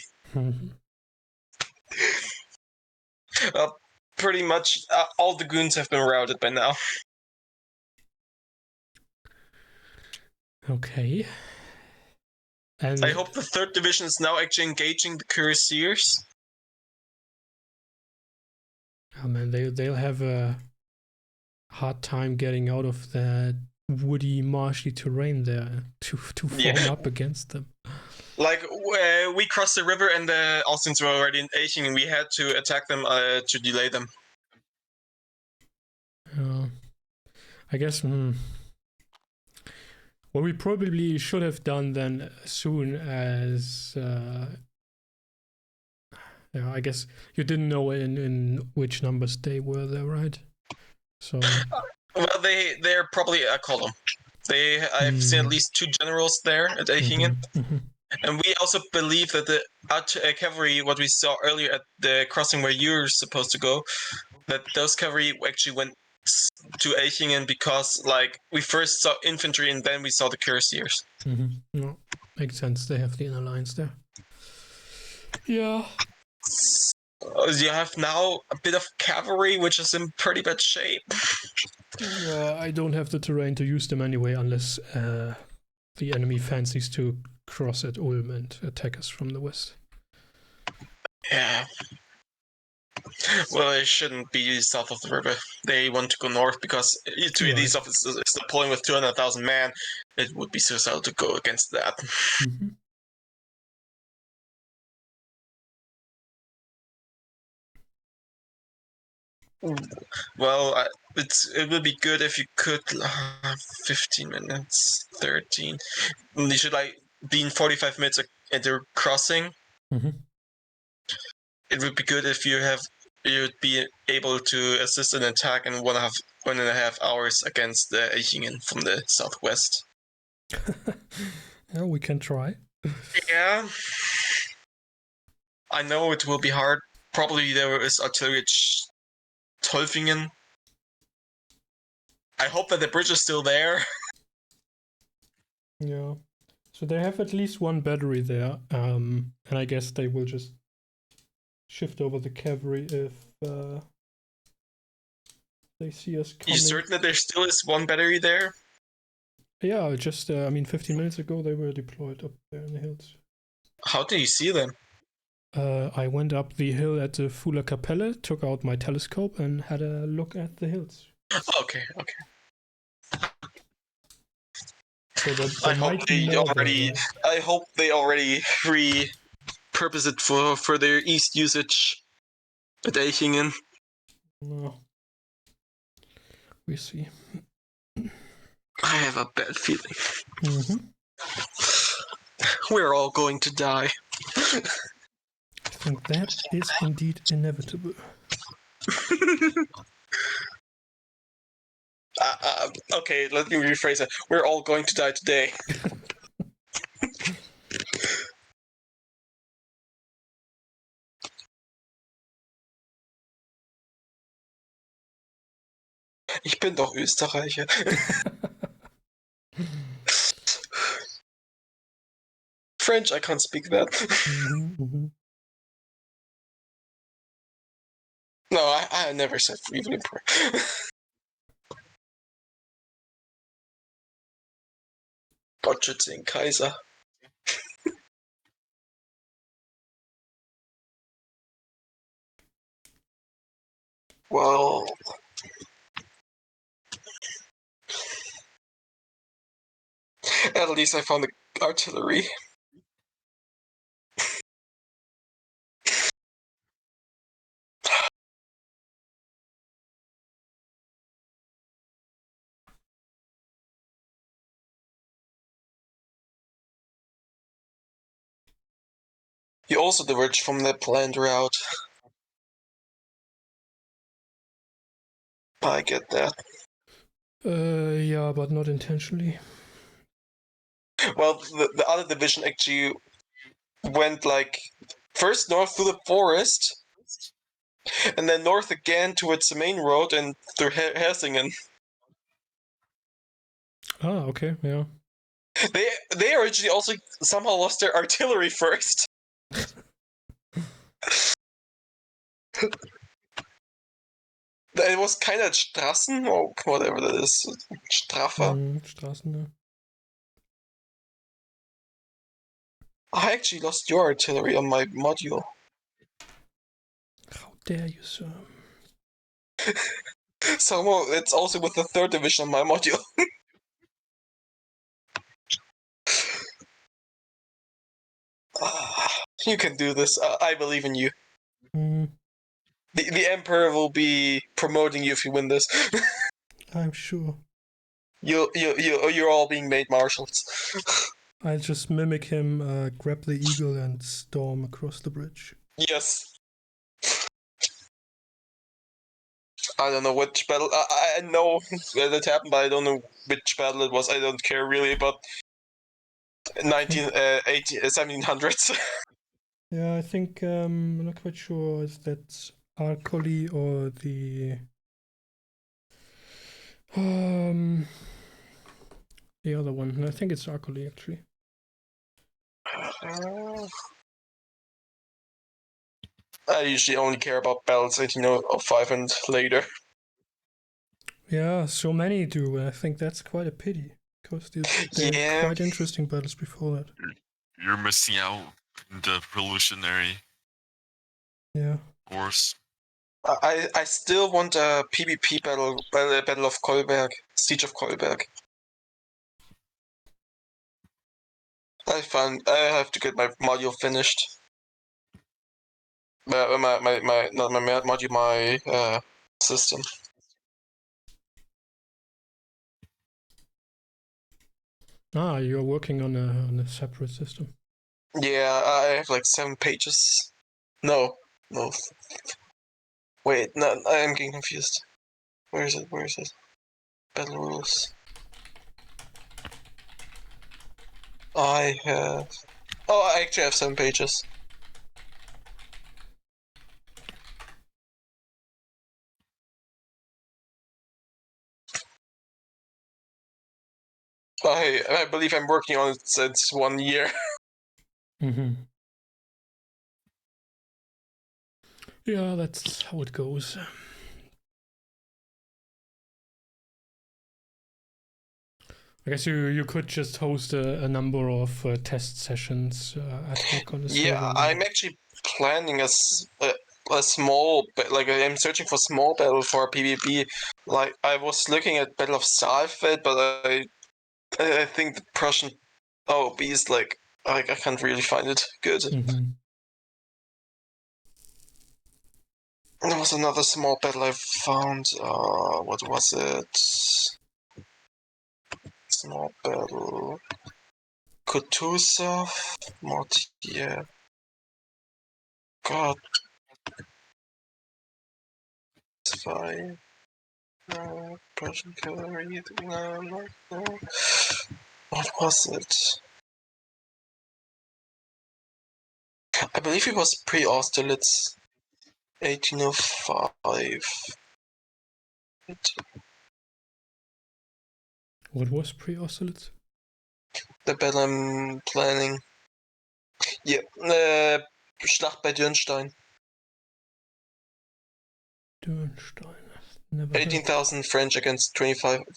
Well, pretty much all the goons have been routed by now. Okay. And I hope the 3rd Division is now actually engaging the cuirassiers. Oh man, they'll have a hard time getting out of that woody, marshy terrain there to form up against them. Like, we crossed the river and the Austrians were already in Elchingen, and we had to attack them to delay them. I guess what we probably should have done then, as soon as yeah, I guess you didn't know in which numbers they were there, right? So well, they're probably a column. I've seen at least 2 generals there at Elchingen. And we also believe that the cavalry, what we saw earlier at the crossing where you're supposed to go, that those cavalry actually went to Elchingen because, like, we first saw infantry and then we saw the cuirassiers. No, makes sense. They have the inner lines there. Yeah. You have now a bit of cavalry, which is in pretty bad shape. I don't have the terrain to use them anyway, unless the enemy fancies to cross at Ulm and attack us from the west. Yeah. Well, it shouldn't be south of the river. They want to go north because these officers is deploying with 200,000 men. It would be suicidal to go against that. Well, it would be good if you could 15 minutes, 13. You should be in 45 minutes at the crossing. It would be good if you'd be able to assist an attack in 1.5 hours against the Elchingen from the southwest. Yeah, we can try. Yeah. I know it will be hard. Probably there is artillery at Tolfingen. I hope that the bridge is still there. Yeah. So they have at least 1 battery there, and I guess they will just shift over the cavalry if they see us coming. You certain that there still is one battery there? Yeah, just I mean, 15 minutes ago they were deployed up there in the hills. How do you see them? I went up the hill at the Fuller Kapelle, took out my telescope, and had a look at the hills. Okay. So there might be more there. I hope they already repurpose it for their east usage at Elchingen. No. We see. I have a bad feeling. Mm-hmm. We're all going to die. I think that is indeed inevitable. Okay, let me rephrase it. We're all going to die today. Ich bin doch Österreicher. French, I can't speak that. No, I never said Friedel. Gott schütze den Kaiser. Well, at least I found the artillery. You also diverged from the planned route. I get that. Yeah, but not intentionally. Well, the other division actually went like first north through the forest, and then north again towards the main road and through Elchingen. Ah, okay, yeah. They originally also somehow lost their artillery first. It was kind of Straßen or whatever that is. Straffer. Straßen, yeah. I actually lost your artillery on my module. How dare you, sir? Somehow it's also with the 3rd division on my module. You can do this. I believe in you. The Emperor will be promoting you if you win this. I'm sure. You're all being made marshals. I just mimic him, grab the eagle, and storm across the bridge. Yes. I don't know which battle. I know that it happened, but I don't know which battle it was. I don't care really about 1700s. Yeah, I think I'm not quite sure if that's Arcoli or the other one. I think it's Arcoli actually. I usually only care about battles 1805 and later. Yeah, so many do, and I think that's quite a pity because they're quite interesting battles before that. You're missing out in the revolutionary wars. I still want a PvP battle of Kolberg, Siege of Kolberg. I have to get my module finished. Not my module, my system. Ah, you're working on a separate system. Yeah, I have like 7 pages. No. Wait, no, I'm getting confused. Where is it? Battle rules. I actually have 7 pages. I believe I'm working on it since 1 year. Mm-hmm. Yeah, that's how it goes. I guess you could just host a number of test sessions ad hoc on the server. Yeah, I'm actually planning a small, like I'm searching for small battle for PvP. Like I was looking at Battle of Saalfeld, but I think the Prussian OB is like I can't really find it good. Mm-hmm. There was another small battle I found. What was it? Small battle. Kutuzov, Mortier. God. Spy. Prussian cavalry. No. What was it? I believe it was pre-Austerlitz. 1805. What was pre-Austerlitz? The battle I'm planning. Yeah, Schlacht bei Dürnstein. Dürnstein. Never heard. 18,000 French against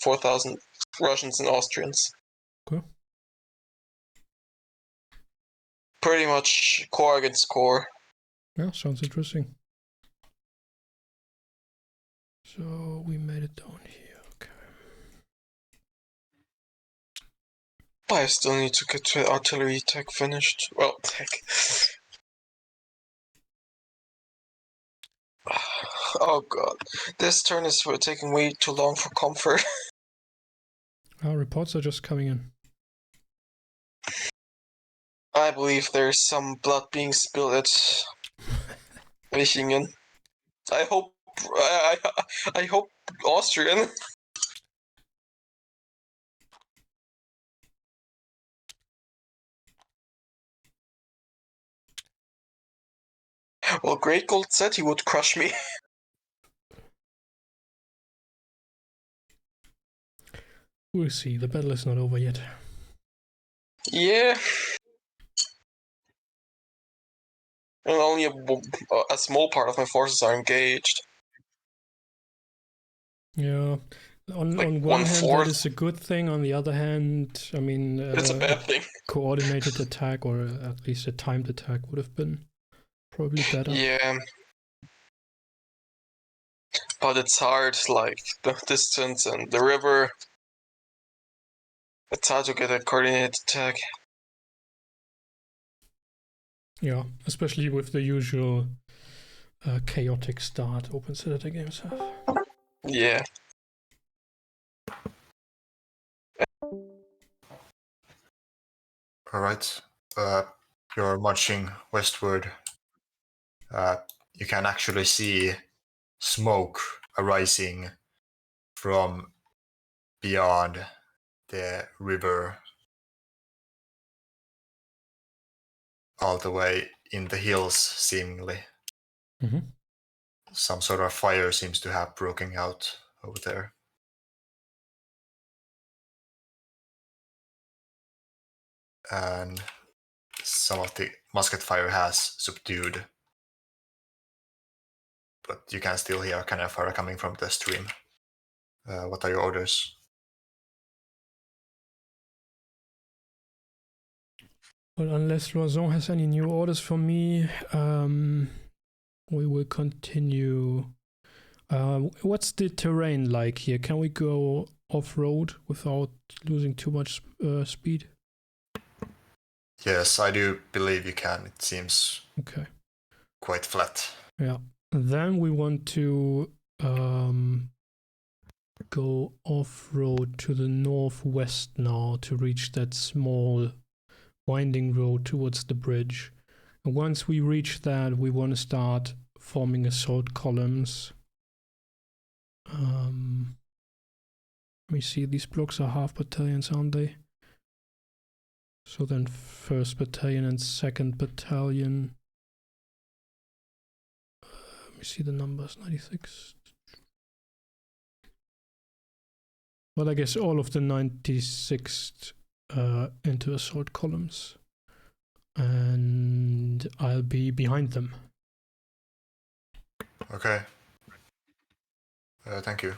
4,000 Russians and Austrians. Okay. Pretty much core against core. Yeah, sounds interesting. So we made it down here. Okay. I still need to get the artillery tech finished. Well, tech. Oh god. This turn is taking way too long for comfort. Our reports are just coming in. I believe there's some blood being spilled at Elchingen. I hope Austrian. Well, Great Gold said he would crush me. We'll see. The battle is not over yet. Yeah. And only a small part of my forces are engaged. Yeah. On one hand, that is a good thing. On the other hand, I mean, it's a bad thing. Coordinated attack, or at least a timed attack, would have been probably better. Yeah. But it's hard, like the distance and the river. It's hard to get a coordinated attack. Yeah, especially with the usual chaotic start open citadel games have. Yeah. Alright. You're marching westward. You can actually see smoke arising from beyond the river all the way in the hills, seemingly. Mm-hmm. Some sort of fire seems to have broken out over there. And some of the musket fire has subdued. But you can still hear cannon fire coming from the stream. What are your orders? Well, unless Loison has any new orders for me, we will continue. What's the terrain like here? Can we go off-road without losing too much speed? Yes, I do believe you can. It seems okay. Quite flat. Yeah. Then we want to go off-road to the northwest now to reach that small winding road towards the bridge. And once we reach that, we want to start forming assault columns. Let me see, these blocks are half battalions, aren't they? So then 1st Battalion and 2nd Battalion. Let me see the numbers, 96. Well, I guess all of the 96th into assault columns. And I'll be behind them. Okay. Thank you.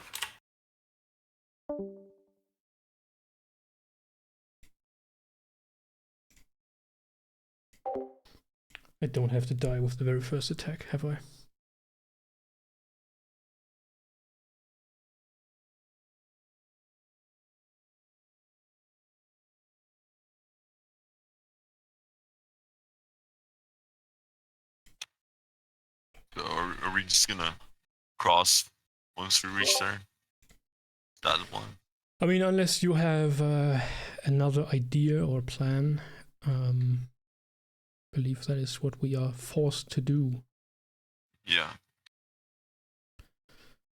I don't have to die with the very first attack, have I? So are we just gonna cross once we reach there? That's one. I mean, unless you have another idea or plan, believe that is what we are forced to do. Yeah.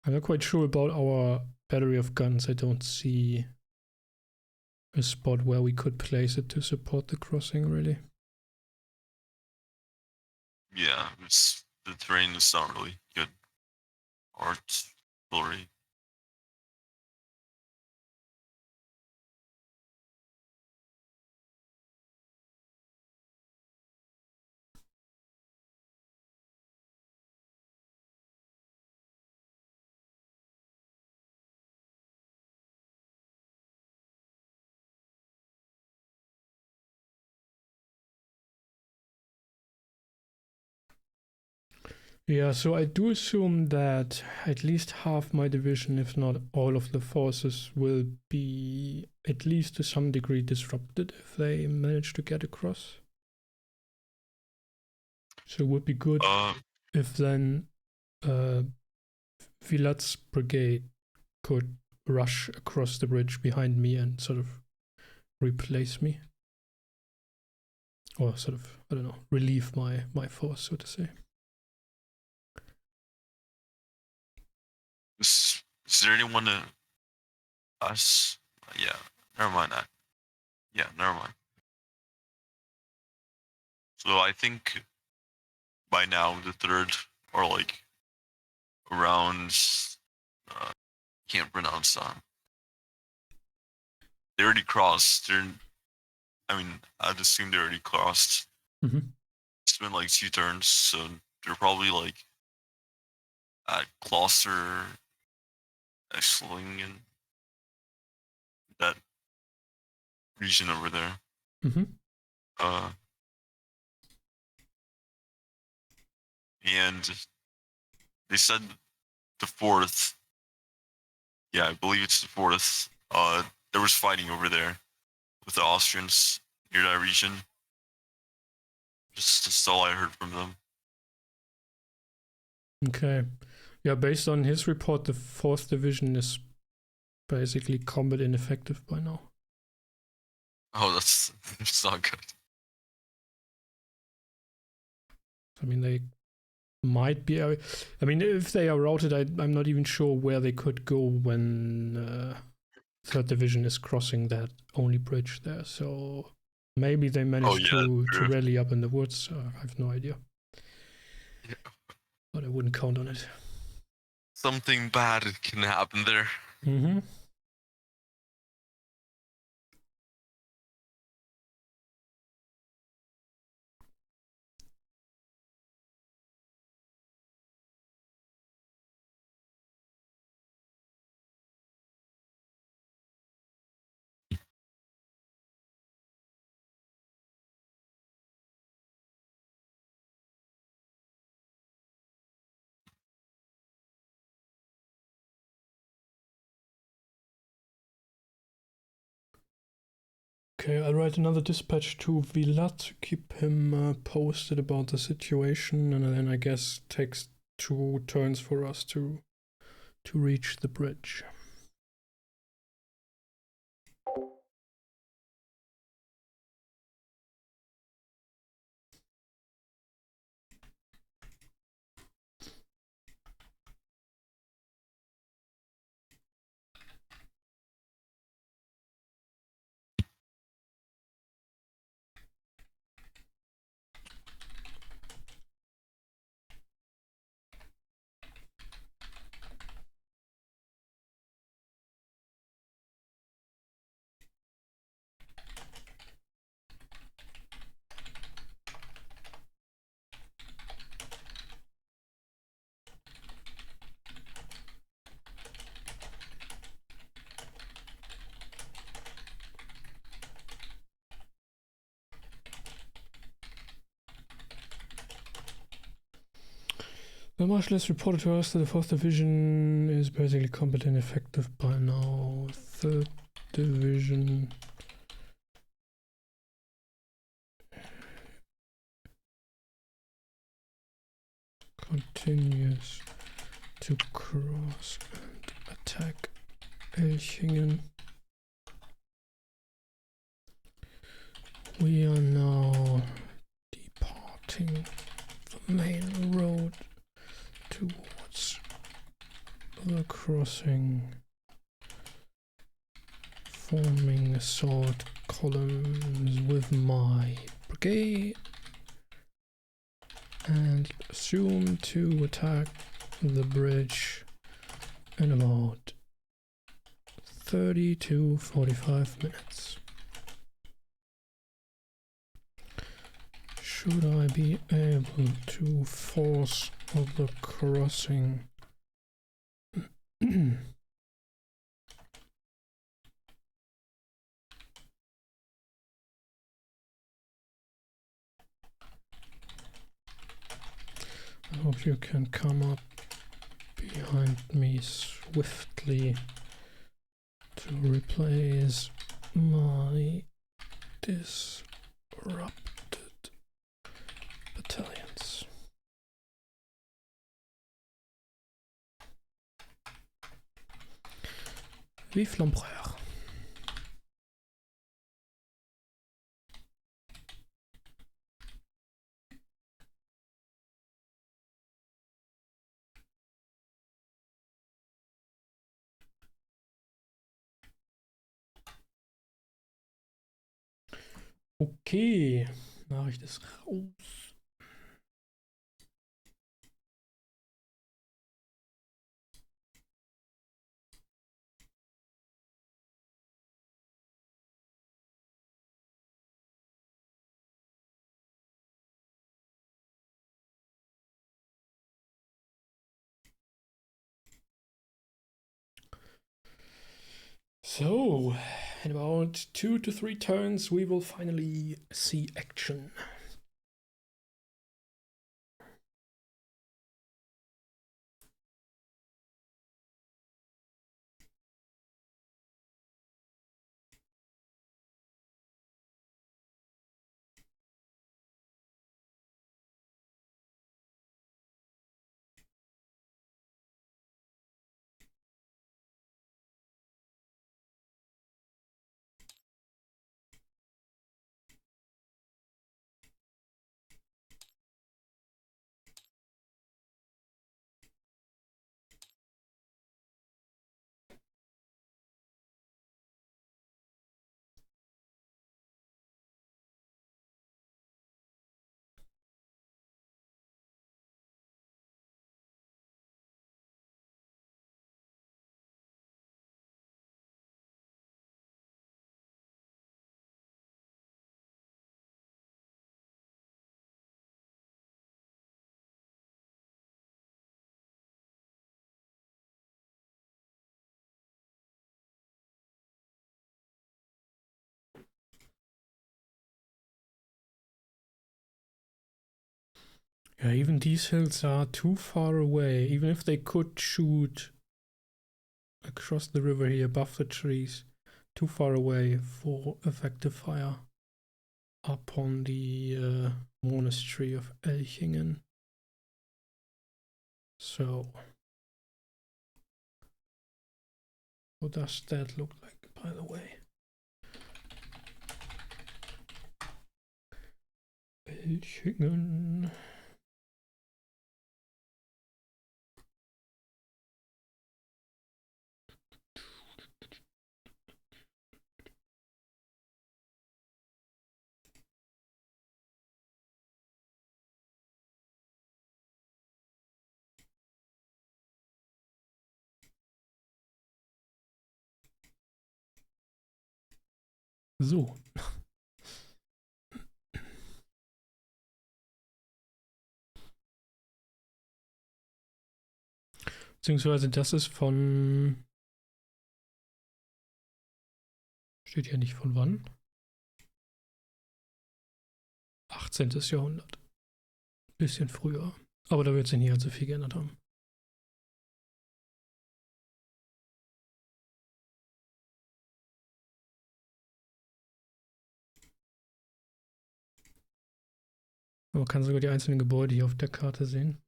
I'm not quite sure about our battery of guns. I don't see a spot where we could place it to support the crossing, really. Yeah, the terrain is not really good. Artillery. Yeah, so I do assume that at least half my division, if not all of the forces, will be at least to some degree disrupted if they manage to get across. So it would be good if then Vilat's brigade could rush across the bridge behind me and sort of replace me. Or sort of, I don't know, relieve my force, so to say. Is there anyone to us? Yeah, never mind that. Yeah, never mind. So I think by now the third or like around can't pronounce that. They already crossed. I'd assume they already crossed. Mm-hmm. It's been like 2 turns, so they're probably like at Kloster, Elchingen, that region over there. Mm-hmm. And they said the 4th. Yeah, I believe it's the 4th. There was fighting over there with the Austrians near that region. Just all I heard from them. Okay. Yeah, based on his report, the 4th Division is basically combat ineffective by now. Oh, that's not good. I mean, they might be. I mean, if they are routed, I'm not even sure where they could go when 3rd Division is crossing that only bridge there. So maybe they managed to rally up in the woods. I have no idea. Yeah. But I wouldn't count on it. Something bad can happen there. Mm-hmm. Okay, I'll write another dispatch to Vilat to keep him posted about the situation, and then I guess takes 2 turns for us to reach the bridge. The marshal has reported to us that the 4th Division is basically competent and effective by now. 3rd Division continues to cross and attack Elchingen. We are now departing the main road towards the crossing, forming assault columns with my brigade, and assume to attack the bridge in about 30 to 45 minutes. Should I be able to force the crossing? I hope you can come up behind me swiftly to replace my disrupted battalions. Vive l'empereur. Okay, Nachricht ist raus. So, in about 2 to 3 turns, we will finally see action. Yeah, even these hills are too far away. Even if they could shoot across the river here above the trees, too far away for effective fire upon the monastery of Elchingen. So, what does that look like, by the way? Elchingen. So. Beziehungsweise das ist von... Steht hier nicht von wann? 18. Jahrhundert. Bisschen früher. Aber da wird sich nicht allzu viel geändert haben. Man kann sogar die einzelnen Gebäude hier auf der Karte sehen.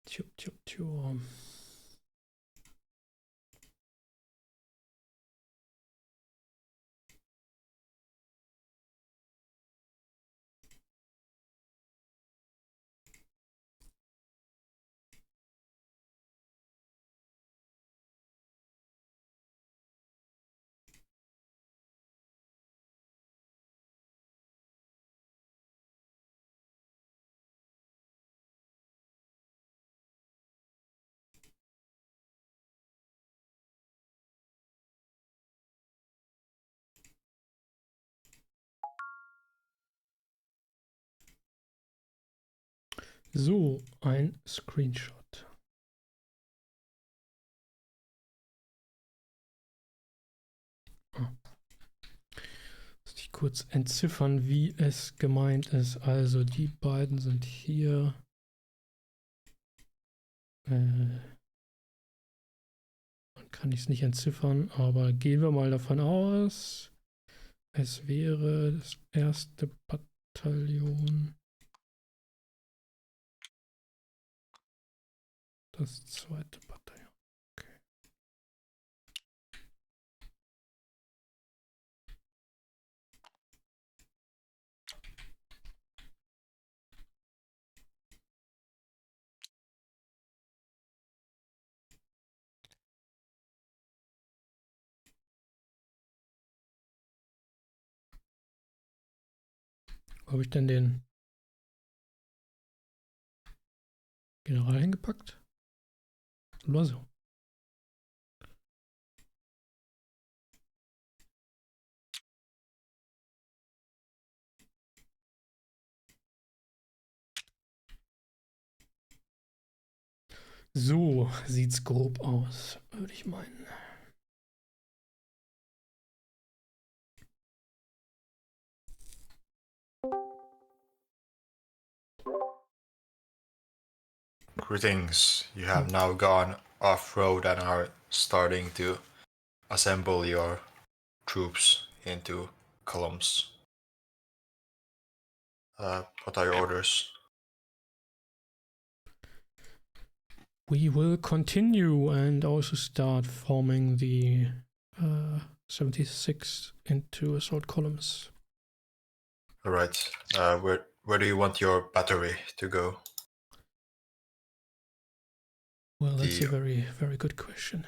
Tja. So, ein Screenshot. Muss ich kurz entziffern, wie es gemeint ist. Also die beiden sind hier. Dann kann ich es nicht entziffern, aber gehen wir mal davon aus, es wäre das erste Bataillon. Das zweite Bataillon. Okay. Wo habe ich denn den General hingepackt? Oder so. So sieht's grob aus, würde ich meinen. Greetings. You have now gone off-road and are starting to assemble your troops into columns. What are your orders? We will continue and also start forming the 76 into assault columns. All right. Where do you want your battery to go? Well, that's a very, very good question.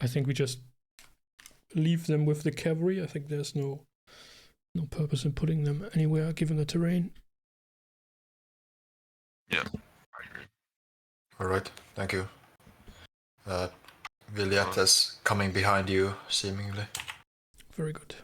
I think we just leave them with the cavalry. I think there's no purpose in putting them anywhere given the terrain. Yeah, I agree. All right. Thank you. Vigliette is coming behind you, seemingly. Very good.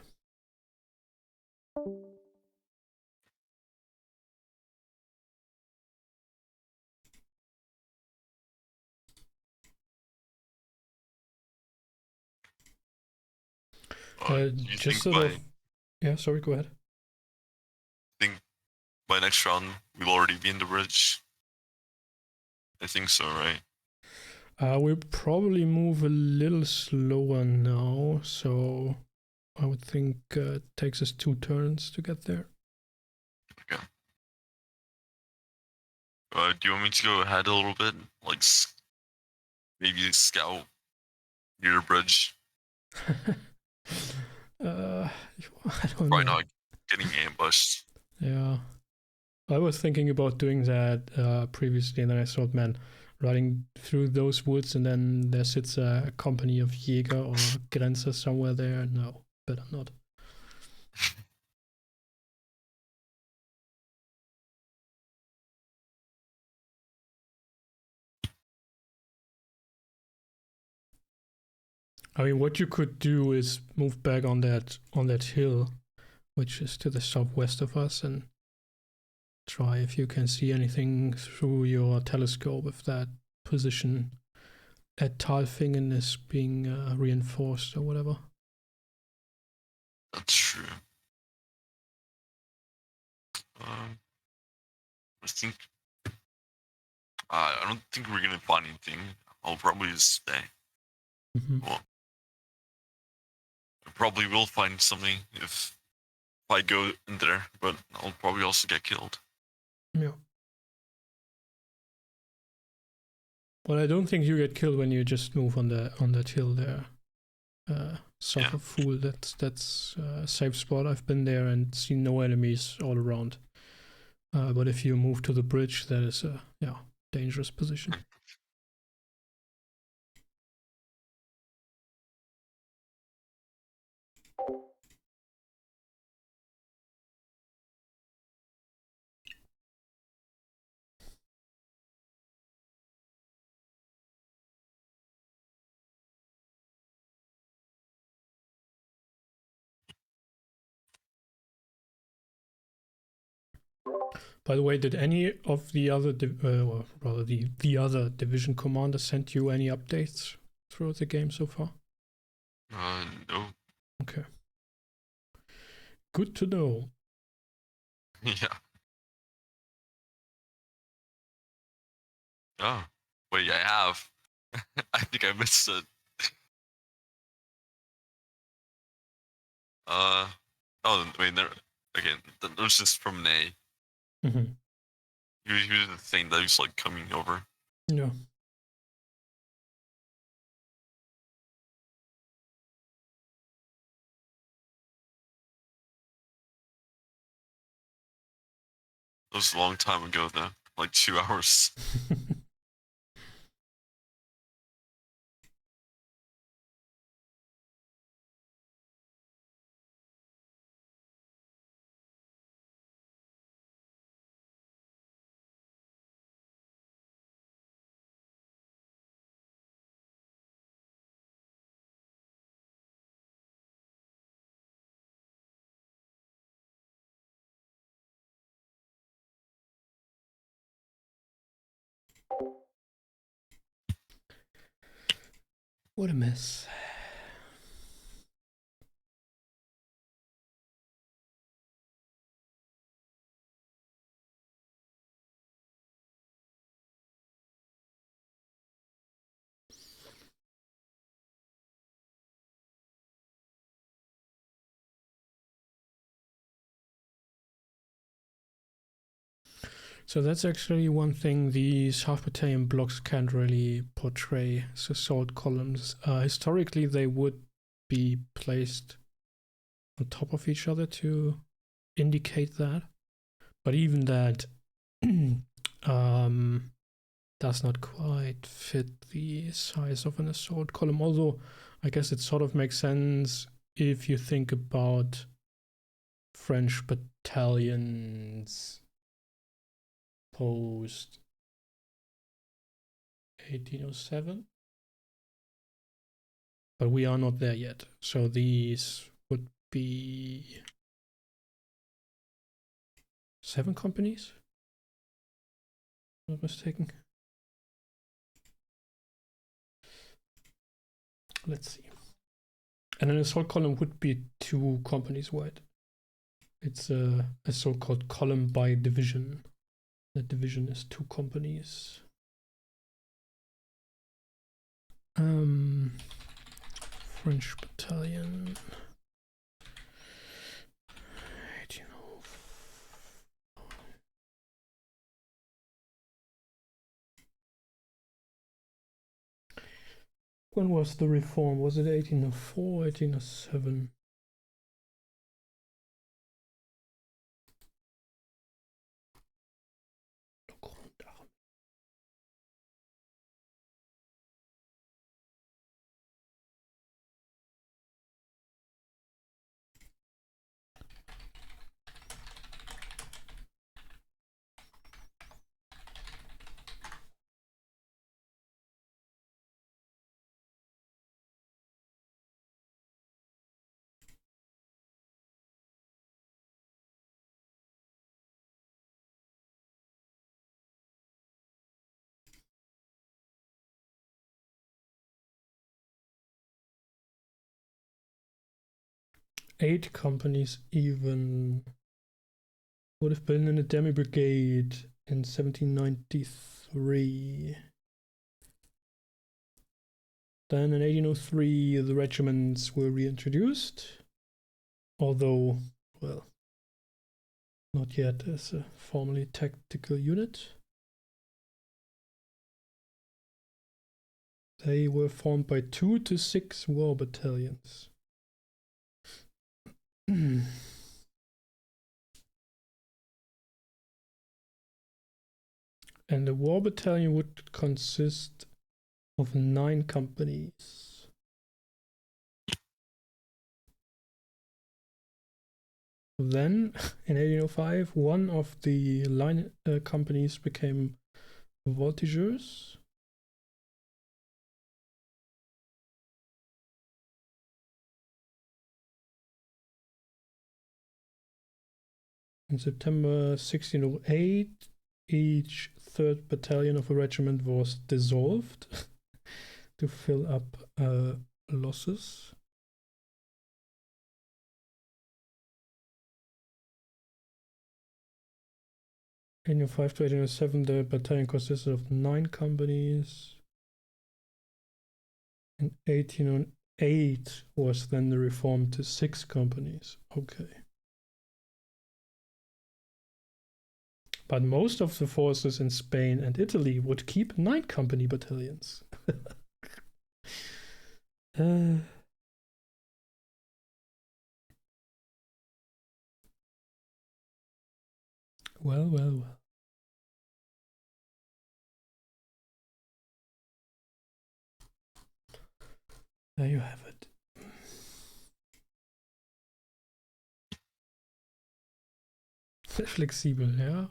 Just sort of. Yeah, sorry, go ahead. I think by next round we'll already be in the bridge. I think so, right? We'll probably move a little slower now, so I would think it takes us 2 turns to get there. Okay. Do you want me to go ahead a little bit? Like, maybe scout near the bridge? I don't Probably know. not getting ambushed. Yeah. I was thinking about doing that previously, and then I thought, man, riding through those woods and then there sits a company of Jäger or Grenzer somewhere there. No, better not. I mean, what you could do is move back on that hill, which is to the southwest of us, and try if you can see anything through your telescope if that position at Talfingen is being reinforced or whatever. That's true. I think I don't think we're gonna find anything. I'll probably just stay. Well, I probably will find something if I go in there, but I'll probably also get killed. Yeah. Well, I don't think you get killed when you just move on that hill there. South of Fool, that's a safe spot. I've been there and seen no enemies all around. But if you move to the bridge, that is a dangerous position. By the way, did any of the other, or rather the other division commanders send you any updates throughout the game so far? No. Okay. Good to know. Yeah. Oh, wait, I have. I think I missed it. Oh, wait, there. Okay, that was just from Nay. Mm-hmm. He was the thing that was like coming over. Yeah. It was a long time ago, though, like 2 hours. What a mess. So that's actually one thing these half battalion blocks can't really portray as assault columns. Historically, they would be placed on top of each other to indicate that, but even that does not quite fit the size of an assault column. Although I guess it sort of makes sense if you think about French battalions post 1807, but we are not there yet, so these would be 7 companies, if I'm not mistaken. Let's see. And an assault column would be 2 companies wide. It's a so-called column by division. The division is 2 companies. French battalion. When was the reform? Was it 1804, 1807? 8 companies even would have been in a demi-brigade in 1793. Then in 1803 the regiments were reintroduced, although, well, not yet as a formally tactical unit. They were formed by 2 to 6 war battalions. And the war battalion would consist of 9 companies. Then, in 1805, one of the line companies became voltigeurs. In September 1608, each 3rd battalion of a regiment was dissolved to fill up losses. In 1805 to 1807, the battalion consisted of 9 companies. In 1808 was then reformed to 6 companies. Okay. But most of the forces in Spain and Italy would keep 9 company battalions. Well, well, well. There you have it. Flexibel, ja.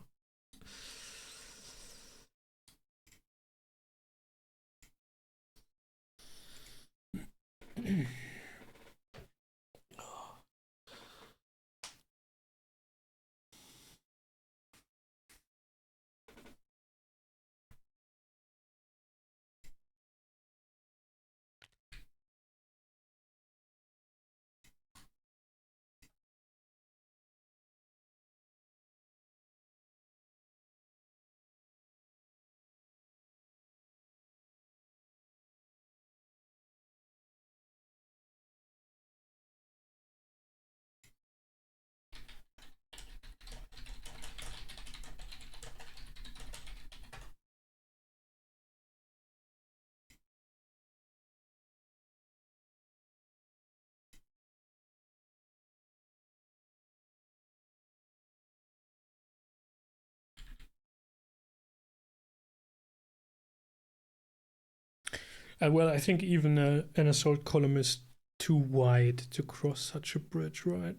Well, I think even an assault column is too wide to cross such a bridge, right?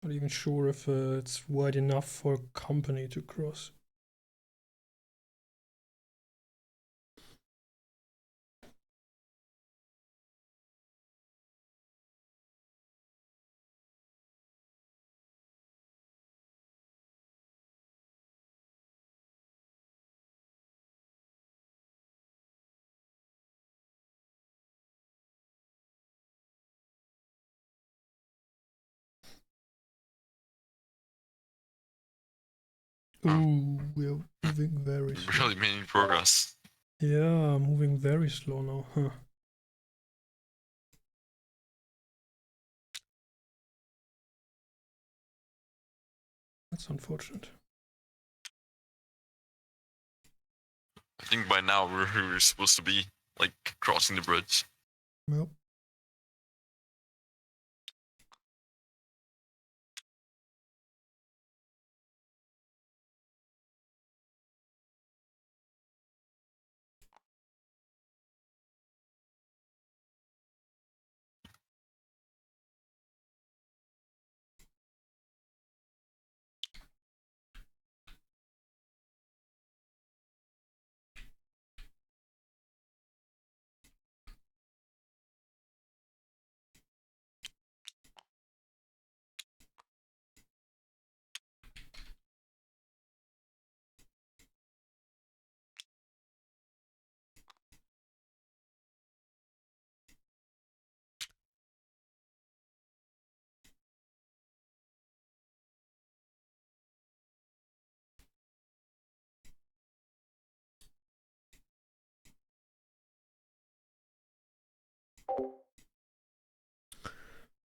Not even sure if it's wide enough for a company to cross. Ooh, we're moving very slow. Really making progress. Yeah, moving very slow now, huh? That's unfortunate. I think by now we're supposed to be like crossing the bridge. Yep.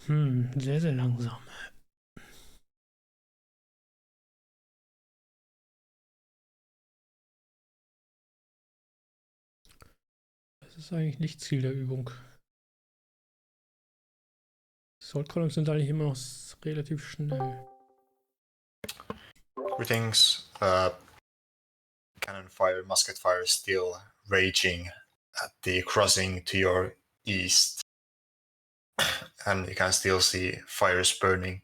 Sehr, sehr langsam. Das ist eigentlich nicht Ziel der Übung. Assault Columns sind eigentlich immer noch relativ schnell. Greetings. Cannon fire, musket fire is still raging at the crossing to your east. And you can still see fires burning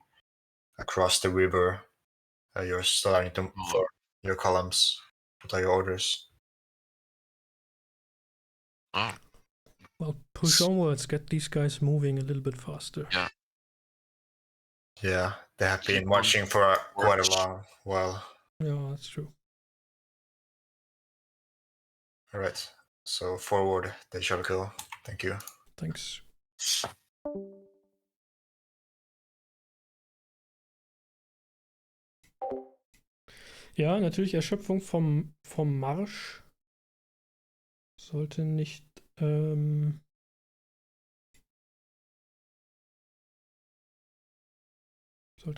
across the river. You're starting to form your columns. What are your orders? Oh, Well, push onwards, get these guys moving a little bit faster. yeah. Yeah, they have been Keep marching on for quite a march. long while. Yeah, that's true. All right, so forward, they shall go. Thank you. Thanks. Ja, natürlich Erschöpfung vom Marsch. Sollte nicht sollte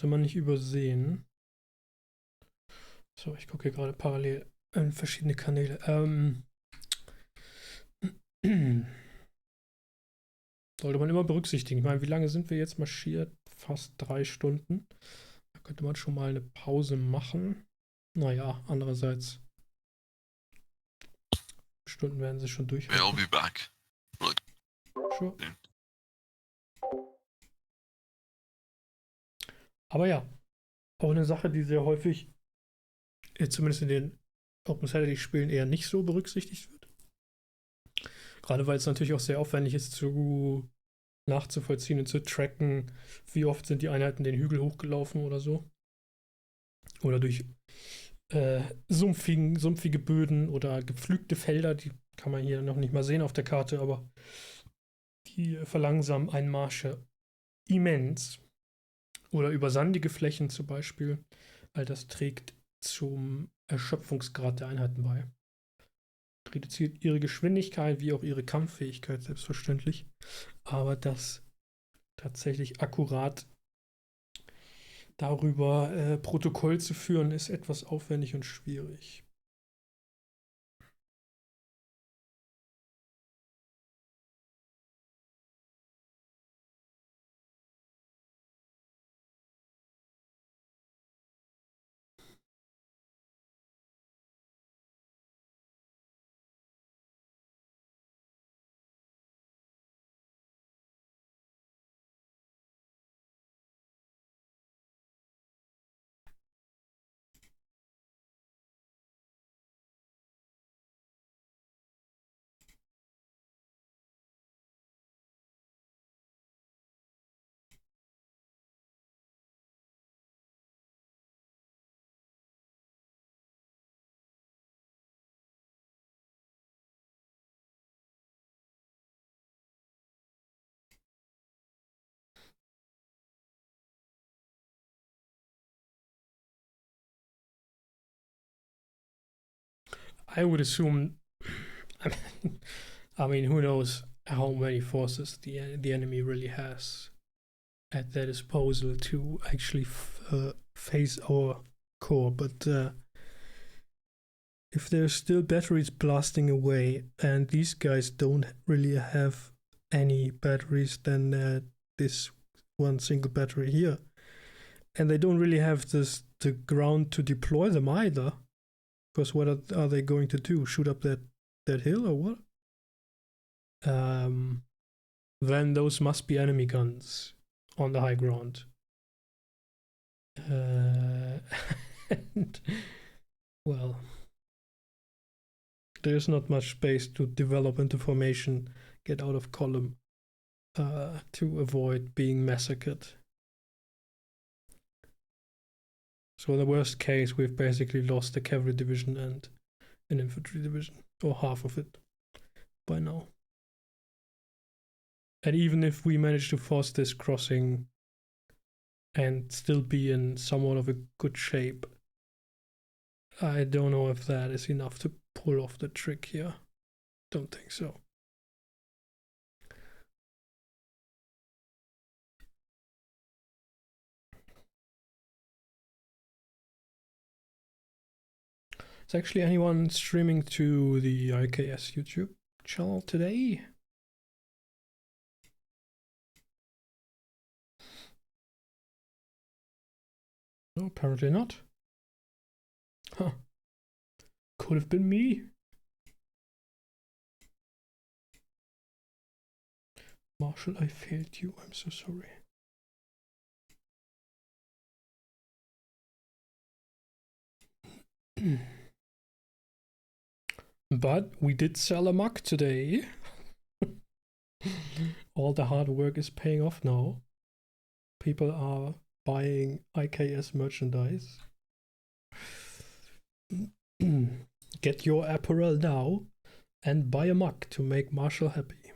man nicht übersehen. So, ich gucke hier gerade parallel in verschiedene Kanäle. Sollte man immer berücksichtigen. Ich meine, wie lange sind wir jetzt marschiert? Fast 3 Stunden. Da könnte man schon mal eine Pause machen. Naja, andererseits Stunden werden sie schon durch. I'll be back. Look. Sure. Aber ja, auch eine Sache, die sehr häufig, zumindest in den Open Saturday Spielen, eher nicht so berücksichtigt wird. Gerade weil es natürlich auch sehr aufwendig ist, nachzuvollziehen und zu tracken, wie oft sind die Einheiten den Hügel hochgelaufen oder so. Oder durch sumpfige Böden oder gepflügte Felder, die kann man hier noch nicht mal sehen auf der Karte, aber die verlangsamen Einmarsche immens. Oder über sandige Flächen zum Beispiel. All das trägt zum Erschöpfungsgrad der Einheiten bei. Reduziert ihre Geschwindigkeit wie auch ihre Kampffähigkeit, selbstverständlich. Aber das tatsächlich akkurat darüber Protokoll zu führen, ist etwas aufwendig und schwierig. I would assume, I mean, who knows how many forces the enemy really has at their disposal to actually face our core, but if there's still batteries blasting away and these guys don't really have any batteries than this one single battery here, and they don't really have the ground to deploy them either, because what are they going to do? Shoot up that hill or what? Then those must be enemy guns on the high ground. And, well, there's not much space to develop into formation, get out of column to avoid being massacred. So in the worst case, we've basically lost a cavalry division and an infantry division, or half of it, by now. And even if we manage to force this crossing and still be in somewhat of a good shape, I don't know if that is enough to pull off the trick here. Don't think so. Is actually anyone streaming to the IKS YouTube channel today? No, apparently not. Huh. Could have been me. Marshall, I failed you. I'm so sorry. But we did sell a mug today. All the hard work is paying off now. People are buying IKS merchandise. Get your apparel now and buy a mug to make Marshall happy.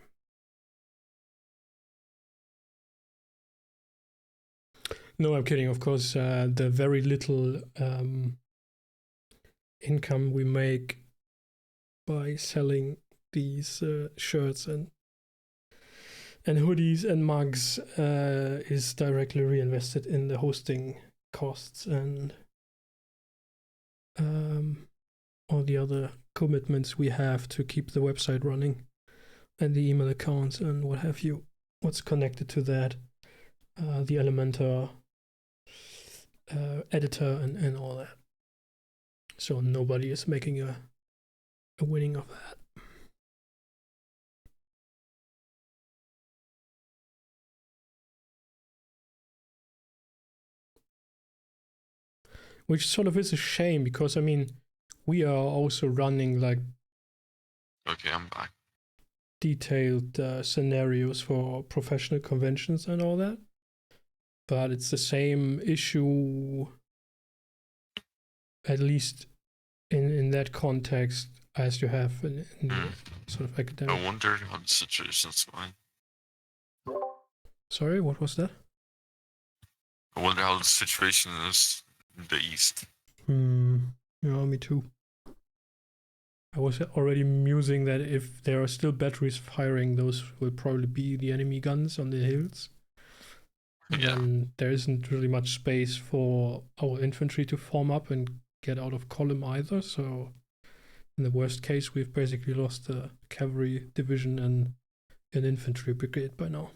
No, I'm kidding. Of course, the very little income we make by selling these shirts and hoodies and mugs is directly reinvested in the hosting costs and all the other commitments we have to keep the website running and the email accounts and what have you, what's connected to that, the Elementor editor and all that. So nobody is making a winning of that. Which sort of is a shame because, I mean, we are also running like Okay, I'm back. detailed scenarios for professional conventions and all that. But it's the same issue, at least in that context, as you have in sort of academic. I wonder how the situation's going. Sorry, what was that? I wonder how the situation is in the east. Yeah, me too. I was already musing that if there are still batteries firing, those will probably be the enemy guns on the hills. Yeah. And there isn't really much space for our infantry to form up and get out of column either. So in the worst case, we've basically lost a cavalry division and an infantry brigade by now.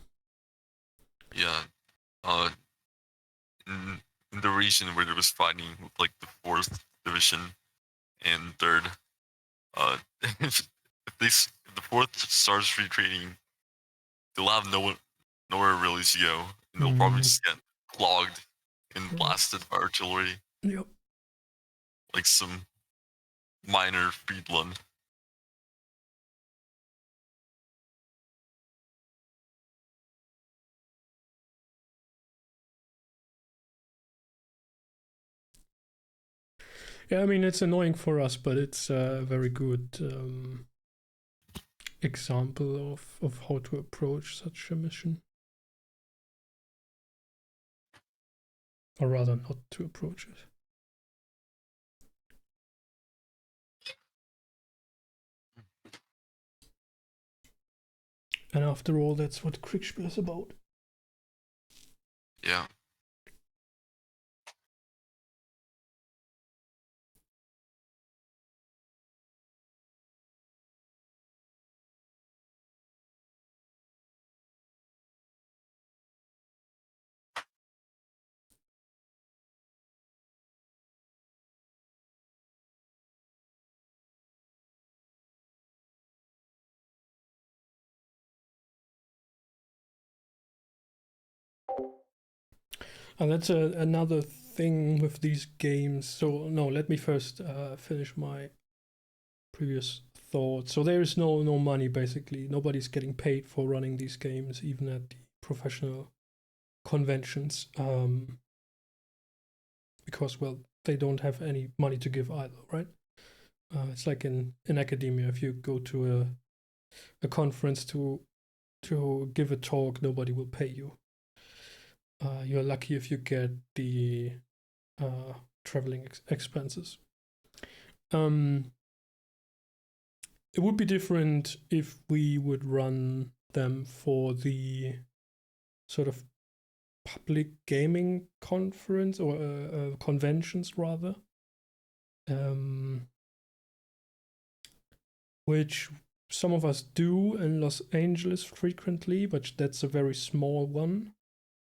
Yeah. In the region where there was fighting with like the 4th division and 3rd, if the 4th starts retreating, they'll have nowhere really to go, and they'll probably just get clogged and blasted by artillery. Yep. Like some minor Friedland. Yeah, I mean, it's annoying for us, but it's a very good example of how to approach such a mission. Or rather, not to approach it. And after all, that's what Kriegsspiel is about. Yeah. And that's another thing with these games. So no, let me first finish my previous thoughts. So there is no money basically. Nobody's getting paid for running these games, even at the professional conventions, because well, they don't have any money to give either, right? It's like in academia, if you go to a conference to give a talk, nobody will pay you. You're lucky if you get the traveling expenses. It would be different if we would run them for the sort of public gaming conference or conventions rather. which some of us do in Los Angeles frequently, but that's a very small one.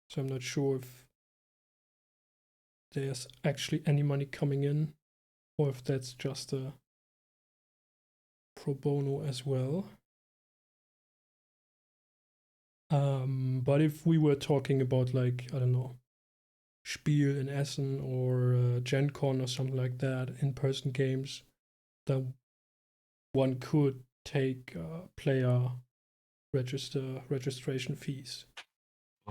So I'm not sure if there's actually any money coming in, or if that's just a pro bono as well. But if we were talking about, like, I don't know, Spiel in Essen or Gen Con or something like that, in-person games, then one could take player registration fees.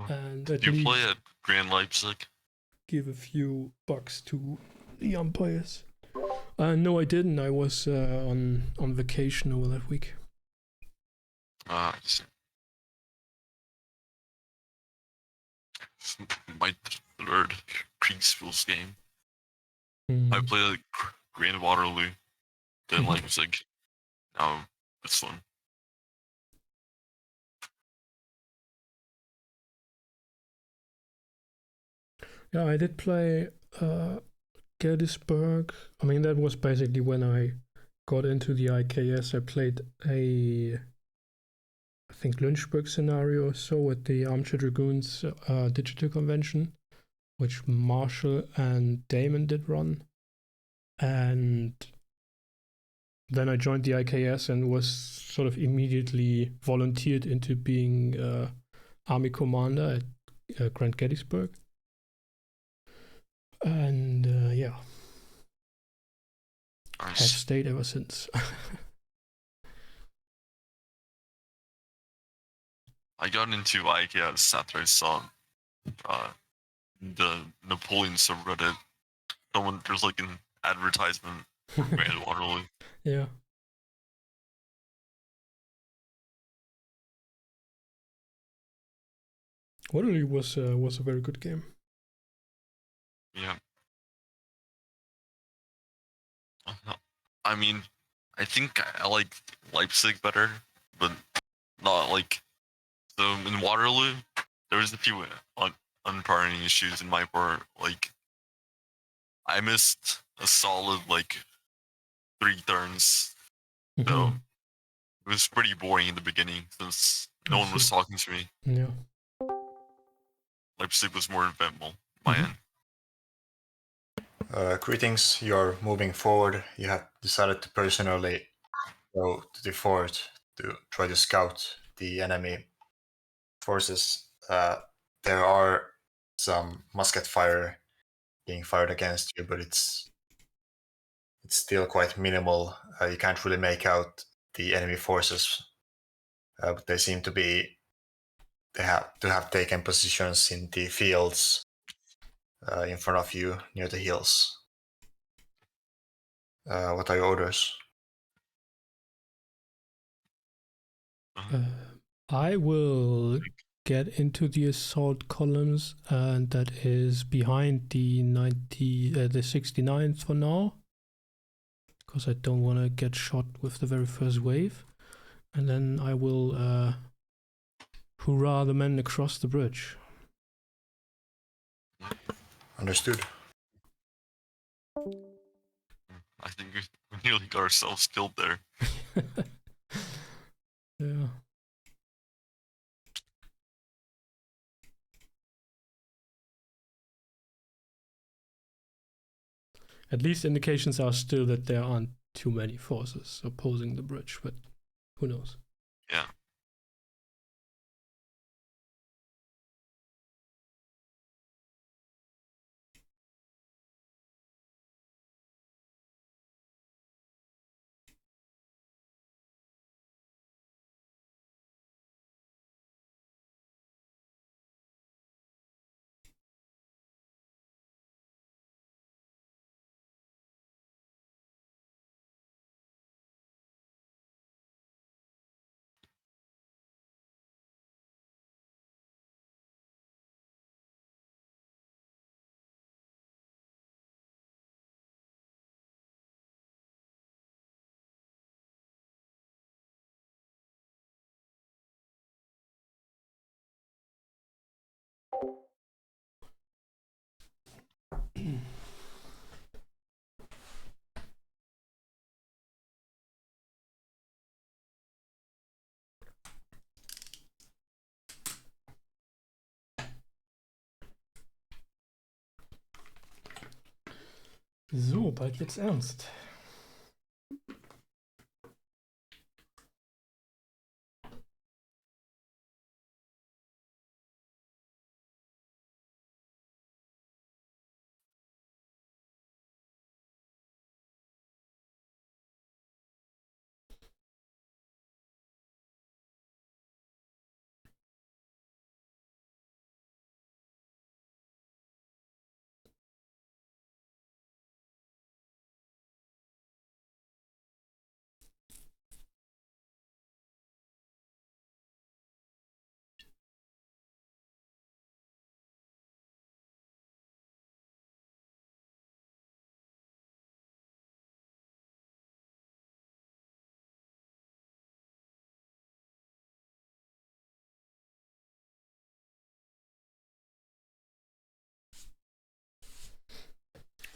And at Did you play least at Grand Leipzig? give a few bucks to the umpires. No, I didn't. I was on vacation over that week. I see. My third Kriegsspiel game. I played at Grand Waterloo, then Leipzig. Now this one. Yeah, I did play Gettysburg. I mean, that was basically when I got into the IKS. I played I think Lynchburg scenario or so at the Armchair Dragoons digital convention, which Marshall and Damon did run. And then I joined the IKS and was sort of immediately volunteered into being Army Commander at Grand Gettysburg. And yeah, have stayed ever since. I got into IKS after I saw the Napoleon subreddit. There's like an advertisement for Grand Waterloo. Yeah. Waterloo was a very good game. Yeah. I mean, I think I like Leipzig better, but not like. So in Waterloo, there was a few unpardoning issues in my part. Like, I missed a solid like 3 turns, so it was pretty boring in the beginning since no one was talking to me. Yeah. Leipzig was more eventful, my end. Greetings, you're moving forward. You have decided to personally go to the fort to try to scout the enemy forces. There are some musket fire being fired against you, but it's still quite minimal. You can't really make out the enemy forces, but they seem to be they have taken positions in the fields in front of you near the hills. What are your orders? I will get into the assault columns, and that is behind the 69th for now, because I don't want to get shot with the very first wave. And then I will hurrah the men across the bridge. Understood. I think we nearly got ourselves killed there. Yeah. At least indications are still that there aren't too many forces opposing the bridge, but who knows? Yeah. So, bald wird's ernst.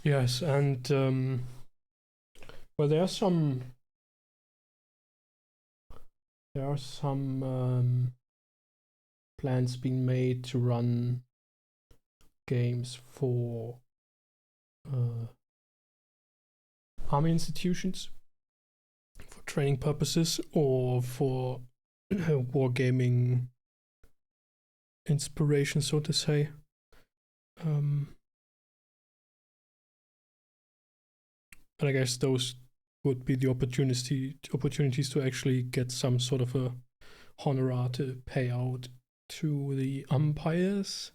Yes, and well, there are some plans being made to run games for army institutions for training purposes or for wargaming inspiration, so to say. And I guess those would be the opportunities to actually get some sort of a honorar to pay out to the umpires,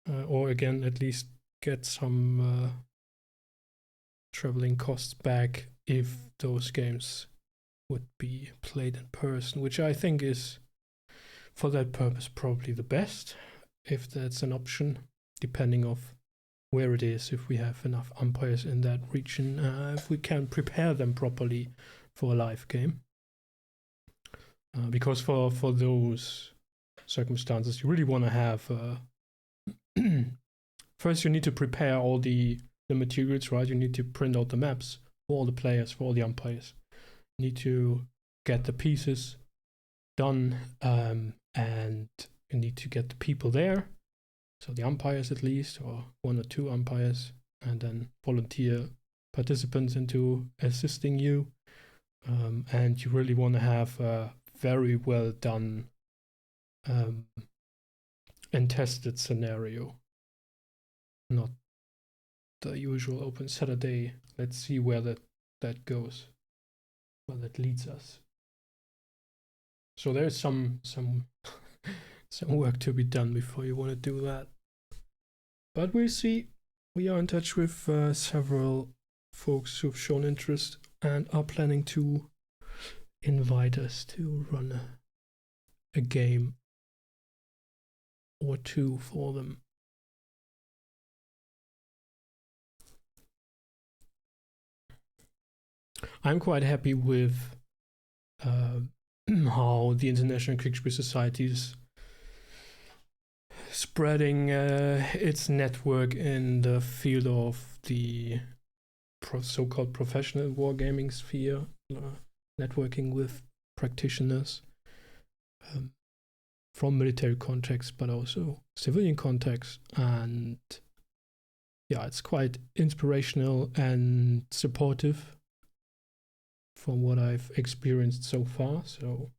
or again, at least get some traveling costs back if those games would be played in person, which I think is, for that purpose, probably the best, if that's an option, depending of where it is, if we have enough umpires in that region, if we can prepare them properly for a live game. Because for those circumstances, you really want to have first you need to prepare all the materials, right? You need to print out the maps for all the players, for all the umpires. You need to get the pieces done, and you need to get the people there, so the umpires at least, or 1 or 2 umpires, and then volunteer participants into assisting you. And you really want to have a very well done and tested scenario, not the usual open Saturday. Let's see where that goes, where that leads us. So there's some work to be done before you want to do that. But we'll see. We are in touch with several folks who've shown interest and are planning to invite us to run a game or 2 for them. I'm quite happy with how the International Kriegsspiel Society is spreading its network in the field of the so-called professional wargaming sphere, networking with practitioners from military contexts, but also civilian contexts. And yeah, it's quite inspirational and supportive from what I've experienced so far. So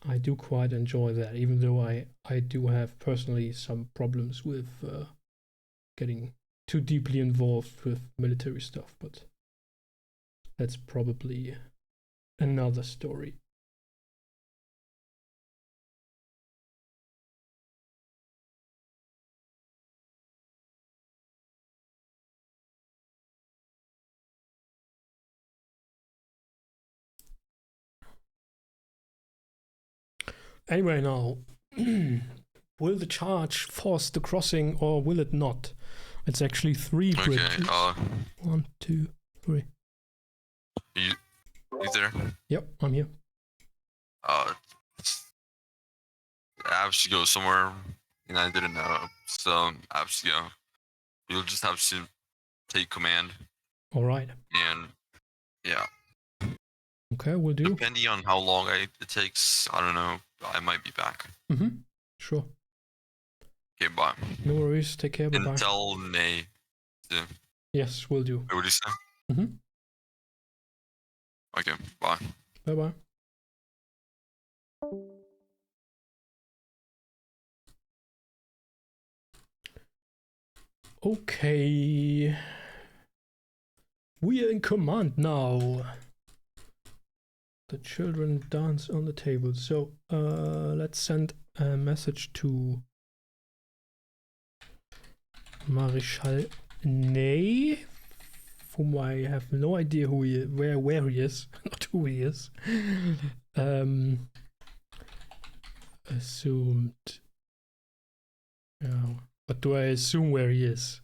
I do quite enjoy that, even though I do have personally some problems with getting too deeply involved with military stuff, but that's probably another story. Anyway, now, will the charge force the crossing or will it not? It's actually 3 bridges. 1, 2, 3. You there? Yep, I'm here. I have to go somewhere, and I didn't know. So I have to go. You'll just have to take command. All right. And yeah. Okay, we'll do. Depending on how long it takes, I don't know. I might be back. Sure. Okay, bye. No worries. Take care. Bye-bye. And tell Nay Yeah. Yes, will do. What do you say? Mhm. Okay, bye. Bye bye. Okay. We are in command now. The children dance on the table. So let's send a message to Marischal Ney, whom I have no idea who he is, where he is, not who he is. Assumed. Yeah. What do I assume where he is?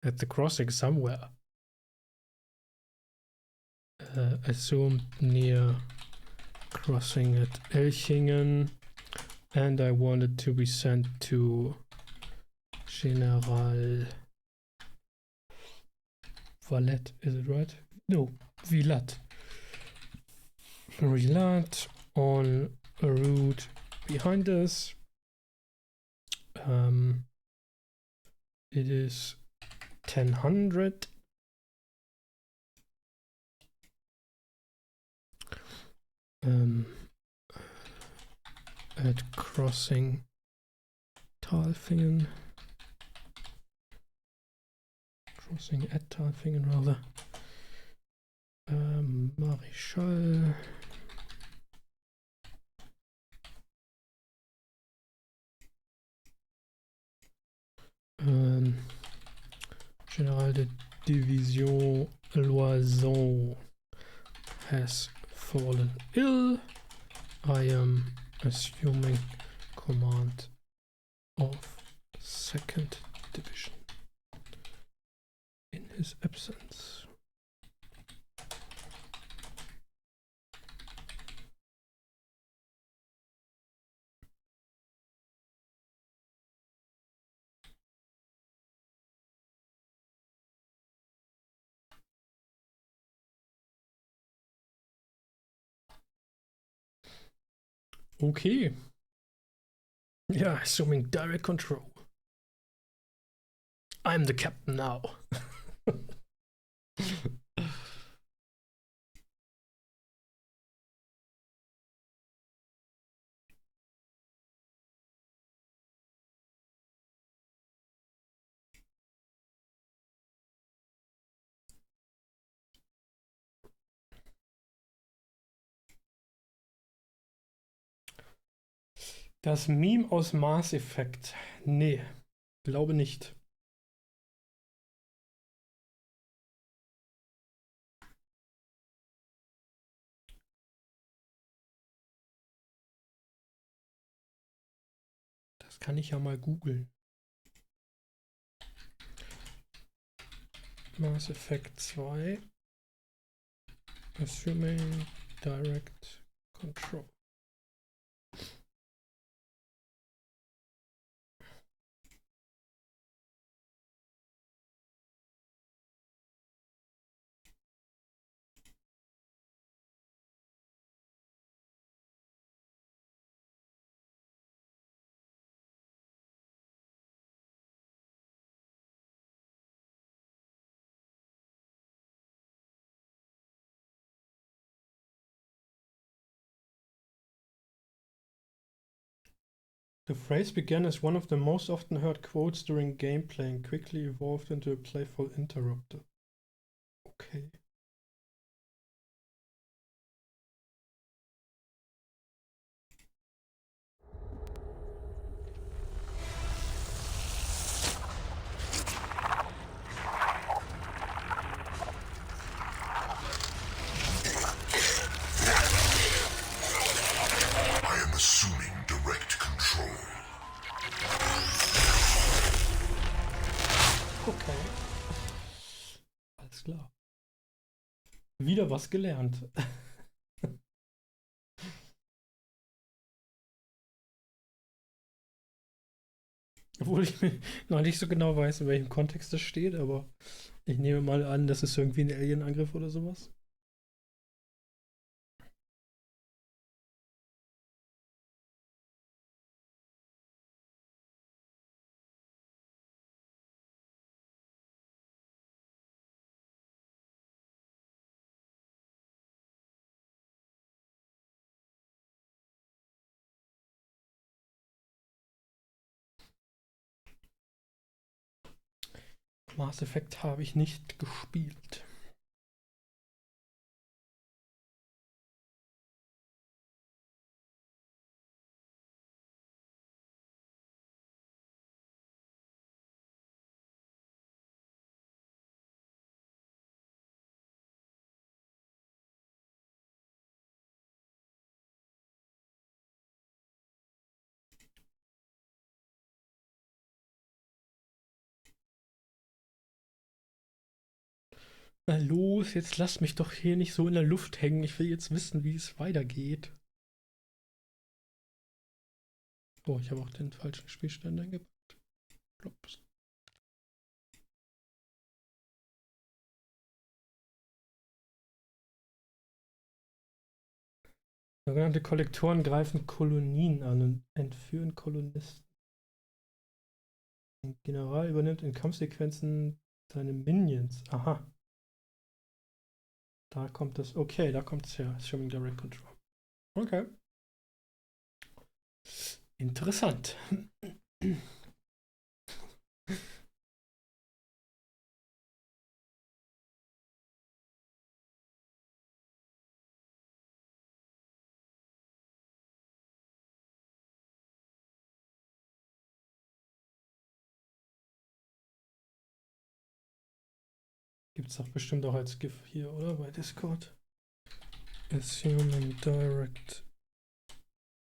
At the crossing somewhere. Assumed near crossing at Elchingen, and I want it to be sent to General Valette, is it right? No, Vilat. Vilat on a route behind us. It is 1000. At crossing Talfingen. Crossing at Talfingen, rather. Marischal. General de Division Loison has fallen ill. I am assuming command of 2nd Division in his absence. Okay. Yeah, assuming direct control. I'm the captain now. Das Meme aus Mass Effect. Nee, glaube nicht. Das kann ich ja mal googeln. Mass Effect 2. Assuming direct control. The phrase began as one of the most often heard quotes during gameplay and quickly evolved into a playful interrupter. Okay. I am assuming direct control. Okay. Alles klar. Wieder was gelernt. Obwohl ich noch nicht so genau weiß, in welchem Kontext das steht, aber ich nehme mal an, das ist irgendwie ein Alien-Angriff oder sowas. Mass Effect habe ich nicht gespielt. Na los, jetzt lass mich doch hier nicht so in der Luft hängen. Ich will jetzt wissen, wie es weitergeht. Oh, ich habe auch den falschen Spielstand eingepackt. Klops. Sogenannte Kollektoren greifen Kolonien an und entführen Kolonisten. Ein General übernimmt in Kampfsequenzen seine Minions. Aha. Da kommt es. Okay, da kommt es her. Assuming Direct Control. Okay. Interessant. Gibt es doch bestimmt auch als GIF hier, oder? Bei Discord. Assuming Direct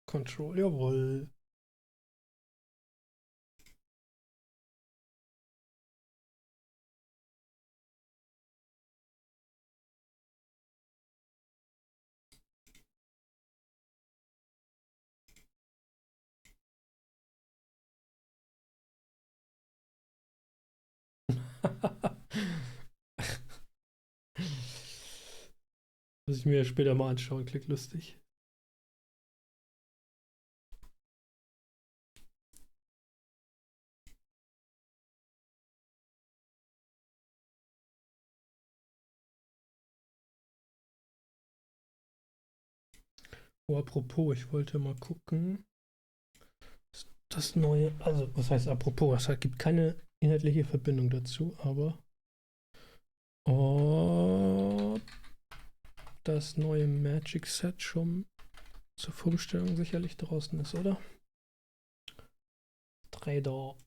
Control. Jawohl. Muss ich mir später mal anschauen. Klingt lustig. Oh, apropos, ich wollte mal gucken. Das neue, also was heißt apropos, es gibt keine inhaltliche Verbindung dazu, aber das neue Magic Set schon zur Vorbestellung sicherlich draußen ist, oder? Trader.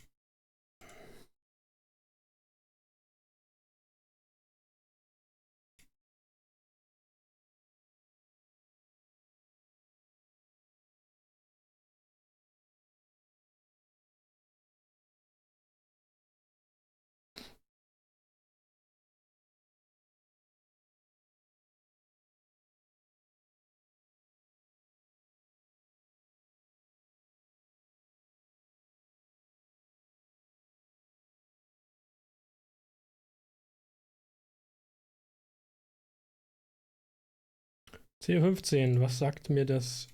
C15, was sagt mir das?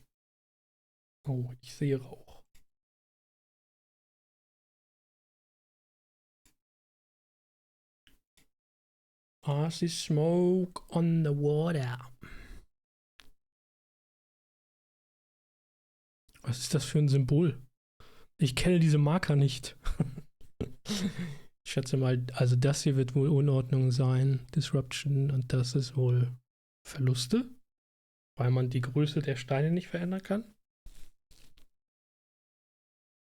Oh, ich sehe Rauch. I see smoke on the water. Was ist das für ein Symbol? Ich kenne diese Marker nicht. Ich schätze mal, also das hier wird wohl Unordnung sein, Disruption, und das ist wohl Verluste, weil man die Größe der Steine nicht verändern kann.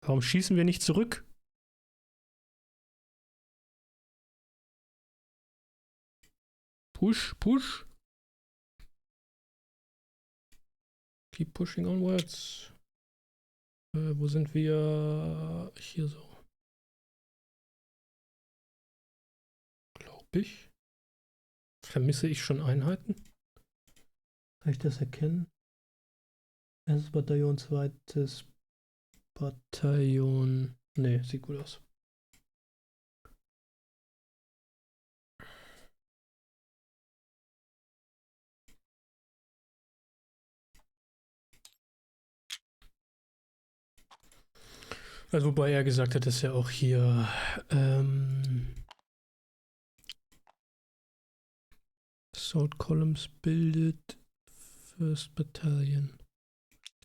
Warum schießen wir nicht zurück? Push, push. Keep pushing onwards. Wo sind wir? Hier so. Glaube ich. Vermisse ich schon Einheiten? Kann ich das erkennen? Erstes Bataillon, zweites Bataillon. Ne, sieht gut aus. Also wobei er gesagt hat, dass er auch hier Assault Columns bildet. First Battalion.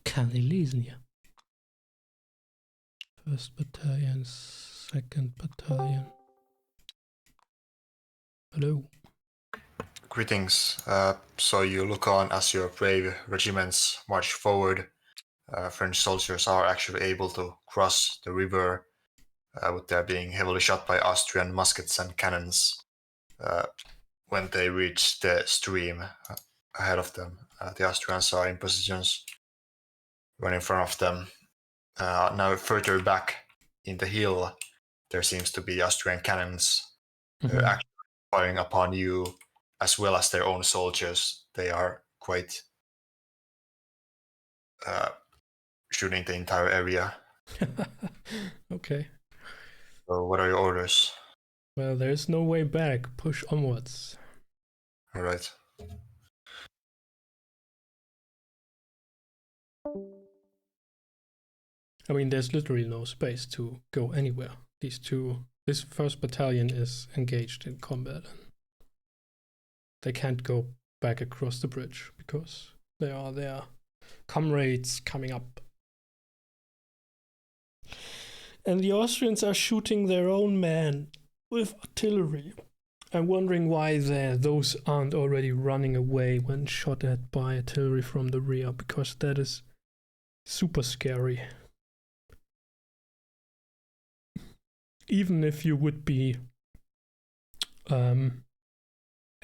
Kann ich lesen hier. First Battalion, Second Battalion. Hello. Greetings. So you look on as your brave regiments march forward. French soldiers are actually able to cross the river, with their being heavily shot by Austrian muskets and cannons. When they reach the stream ahead of them, the Austrians are in positions right in front of them. Now further back in the hill, there seems to be Austrian cannons actually firing upon you as well as their own soldiers. They are quite shooting the entire area. Okay. So what are your orders? Well, there's no way back. Push onwards. All right. I mean, there's literally no space to go anywhere. This first battalion is engaged in combat. They can't go back across the bridge because there are their comrades coming up. And the Austrians are shooting their own men with artillery. I'm wondering why those aren't already running away when shot at by artillery from the rear, because that is super scary. Even if you would be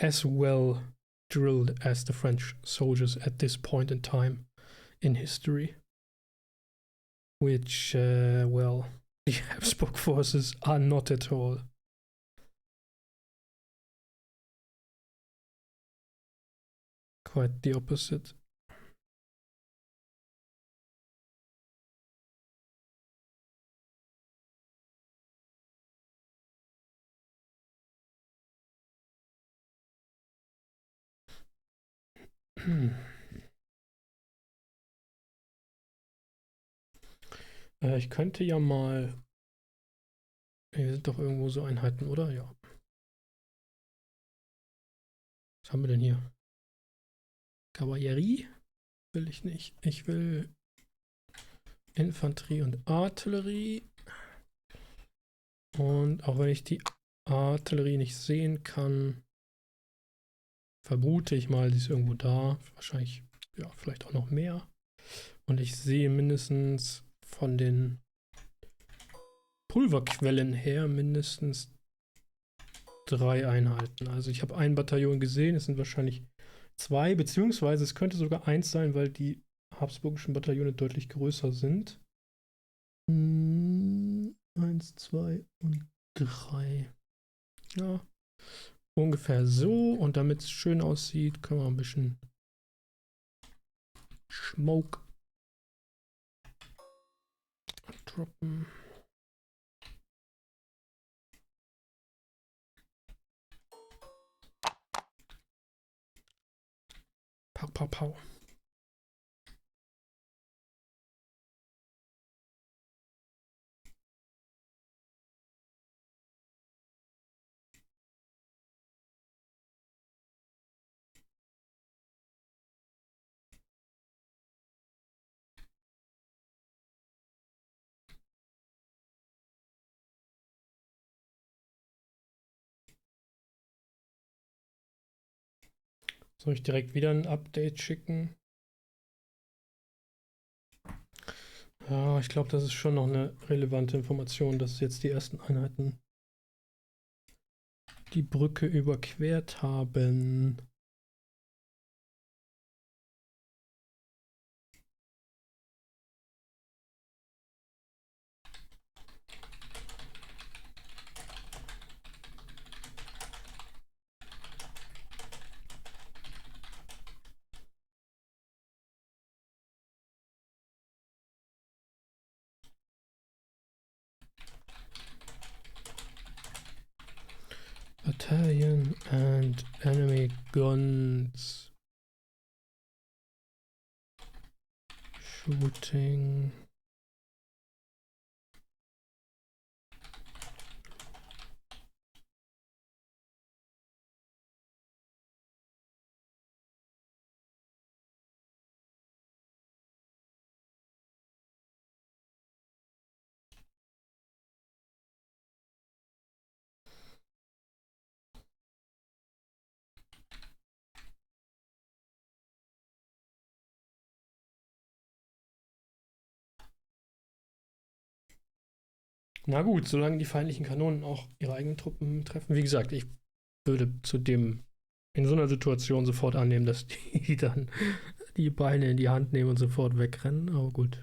as well drilled as the French soldiers at this point in time in history, which, well, the Habsburg forces are not at all. Quite the opposite. Ich könnte ja mal. Hier sind doch irgendwo so Einheiten, oder? Ja. Was haben wir denn hier? Kavallerie? Will ich nicht. Ich will Infanterie und Artillerie. Und auch wenn ich die Artillerie nicht sehen kann, vermute ich mal, die ist irgendwo da. Wahrscheinlich, ja, vielleicht auch noch mehr. Und ich sehe mindestens von den Pulverquellen her mindestens 3 Einheiten. Also ich habe ein Bataillon gesehen, es sind wahrscheinlich 2, beziehungsweise es könnte sogar 1 sein, weil die habsburgischen Bataillone deutlich größer sind. 1, 2 und 3. Ja, ungefähr so. Und damit es schön aussieht, können wir ein bisschen Smoke droppen. Pau, pau, pau. Soll ich direkt wieder ein Update schicken? Ja, ich glaube, das ist schon noch eine relevante Information, dass jetzt die ersten Einheiten die Brücke überquert haben. Battalion and enemy guns shooting. Na gut, solange die feindlichen Kanonen auch ihre eigenen Truppen treffen. Wie gesagt, ich würde in so einer Situation sofort annehmen, dass die dann die Beine in die Hand nehmen und sofort wegrennen. Aber gut.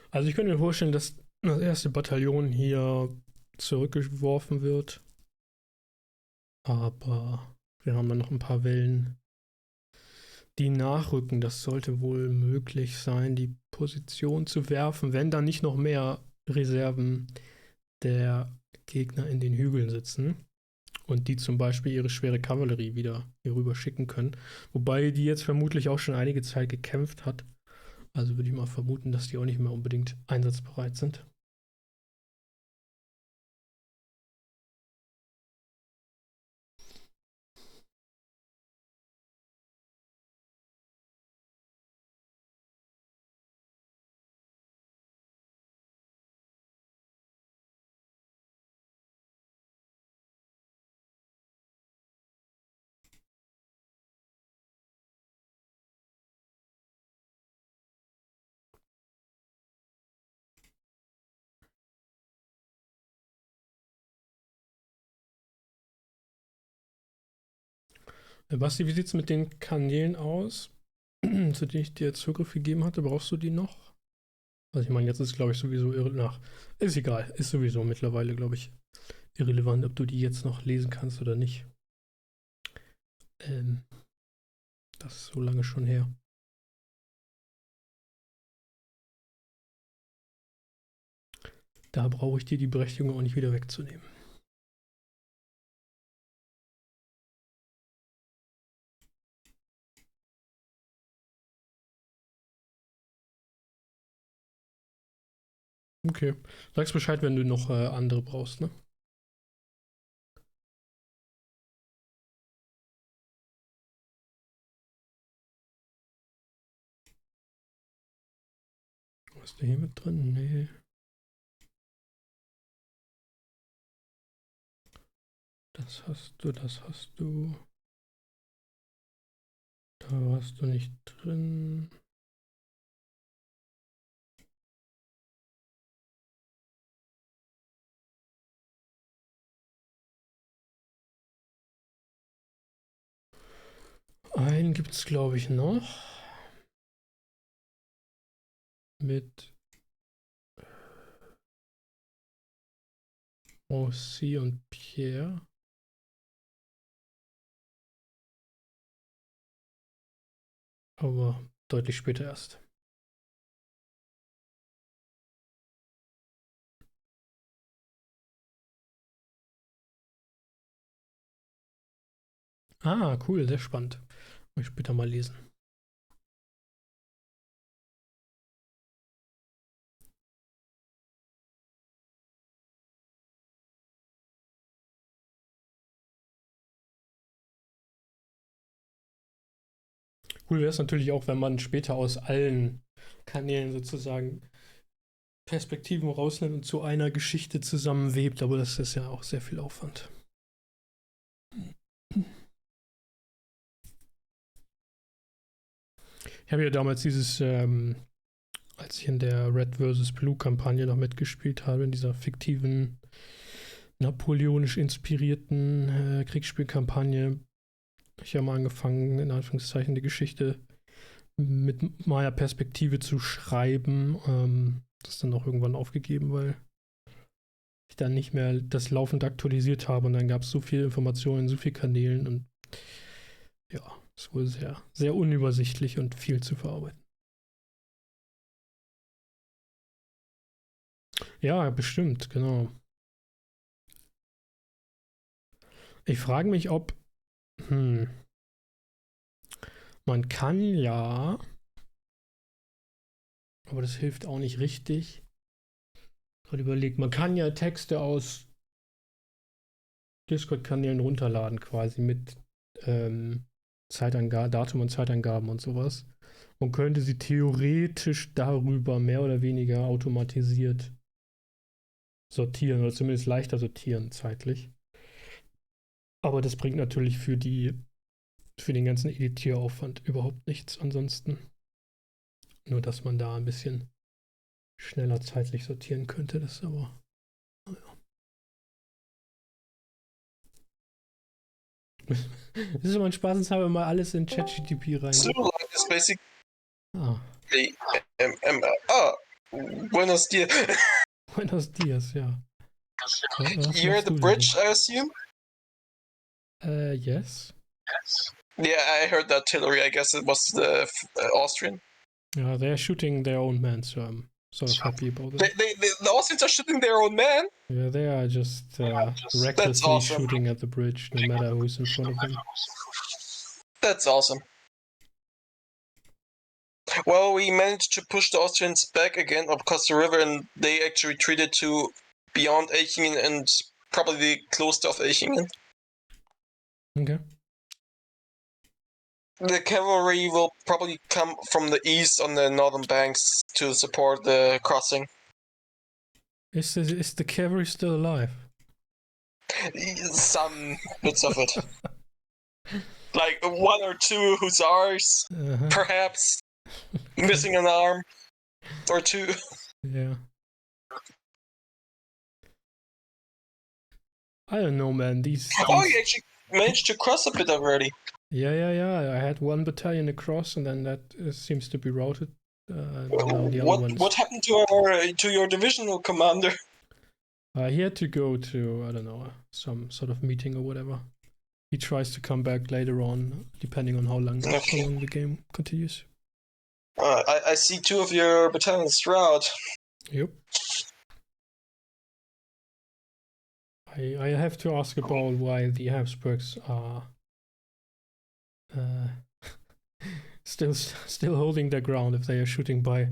Also ich könnte mir vorstellen, dass das erste Bataillon hier zurückgeworfen wird. Aber wir haben dann noch ein paar Wellen, die nachrücken. Das sollte wohl möglich sein, die Position zu werfen, wenn dann nicht noch mehr Reserven der Gegner in den Hügeln sitzen und die zum Beispiel ihre schwere Kavallerie wieder hier rüber schicken können. Wobei die jetzt vermutlich auch schon einige Zeit gekämpft hat. Also würde ich mal vermuten, dass die auch nicht mehr unbedingt einsatzbereit sind. Basti, wie sieht es mit den Kanälen aus, zu denen ich dir Zugriff gegeben hatte? Brauchst du die noch? Also ich meine, jetzt ist glaube ich sowieso ist egal, ist sowieso mittlerweile, glaube ich, irrelevant, ob du die jetzt noch lesen kannst oder nicht. Das ist so lange schon her. Da brauche ich dir die Berechtigung auch nicht wieder wegzunehmen. Okay. Sagst Bescheid, wenn du noch andere brauchst, ne? Ist der hier mit drin? Nee. Das hast du, das hast du. Da warst du nicht drin. Einen gibt es, glaube ich, noch. Mit Rossi und Pierre. Aber deutlich später erst. Ah, cool, sehr spannend. Muss ich später mal lesen. Cool wäre es natürlich auch, wenn man später aus allen Kanälen sozusagen Perspektiven rausnimmt und zu einer Geschichte zusammenwebt, aber das ist ja auch sehr viel Aufwand. Ich habe ja damals als ich in der Red vs. Blue-Kampagne noch mitgespielt habe, in dieser fiktiven, napoleonisch inspirierten Kriegsspielkampagne, ich habe mal angefangen, in Anführungszeichen, die Geschichte mit meiner Perspektive zu schreiben. Das dann auch irgendwann aufgegeben, weil ich dann nicht mehr das laufend aktualisiert habe und dann gab es so viele Informationen in so vielen Kanälen und ja, ist wohl sehr, sehr unübersichtlich und viel zu verarbeiten. Ja, bestimmt, genau. Ich frage mich, ob man kann ja, aber das hilft auch nicht richtig. Gerade überlegt, man kann ja Texte aus Discord-Kanälen runterladen, quasi mit Datum und Zeitangaben und sowas. Und könnte sie theoretisch darüber mehr oder weniger automatisiert sortieren oder zumindest leichter sortieren zeitlich. Aber das bringt natürlich für den ganzen Editieraufwand überhaupt nichts ansonsten. Nur, dass man da ein bisschen schneller zeitlich sortieren könnte, das aber, naja. Das ist immer ein Spaßenshalber mal alles in ChatGTP rein. So like is basically Ah. Buenos dias. Buenos dias, ja. You're at the bridge, I assume? Yes. Yeah, I heard the artillery. I guess it was the Austrian. Yeah, they're shooting their own men, so I'm sort of happy about it. The Austrians are shooting their own men? Yeah, they are just recklessly awesome. shooting at the bridge, no matter who's in front of them. That's awesome. Well, we managed to push the Austrians back again up across the river, and they actually retreated to beyond Elchingen and probably closed off Elchingen. Okay. The cavalry will probably come from the east on the northern banks to support the crossing. Is the cavalry still alive? Some bits of it. Like one or two hussars, perhaps. Missing an arm or two. Yeah. I don't know, man. These Oh, you actually managed to cross a bit already. Yeah. I had one battalion across, and then that seems to be routed. Now the other ones. What happened to your divisional commander? He had to go to, I don't know, some sort of meeting or whatever. He tries to come back later on, depending on how long the game continues. I see two of your battalions route. Yep. I have to ask about why the Habsburgs are still holding their ground if they are shooting by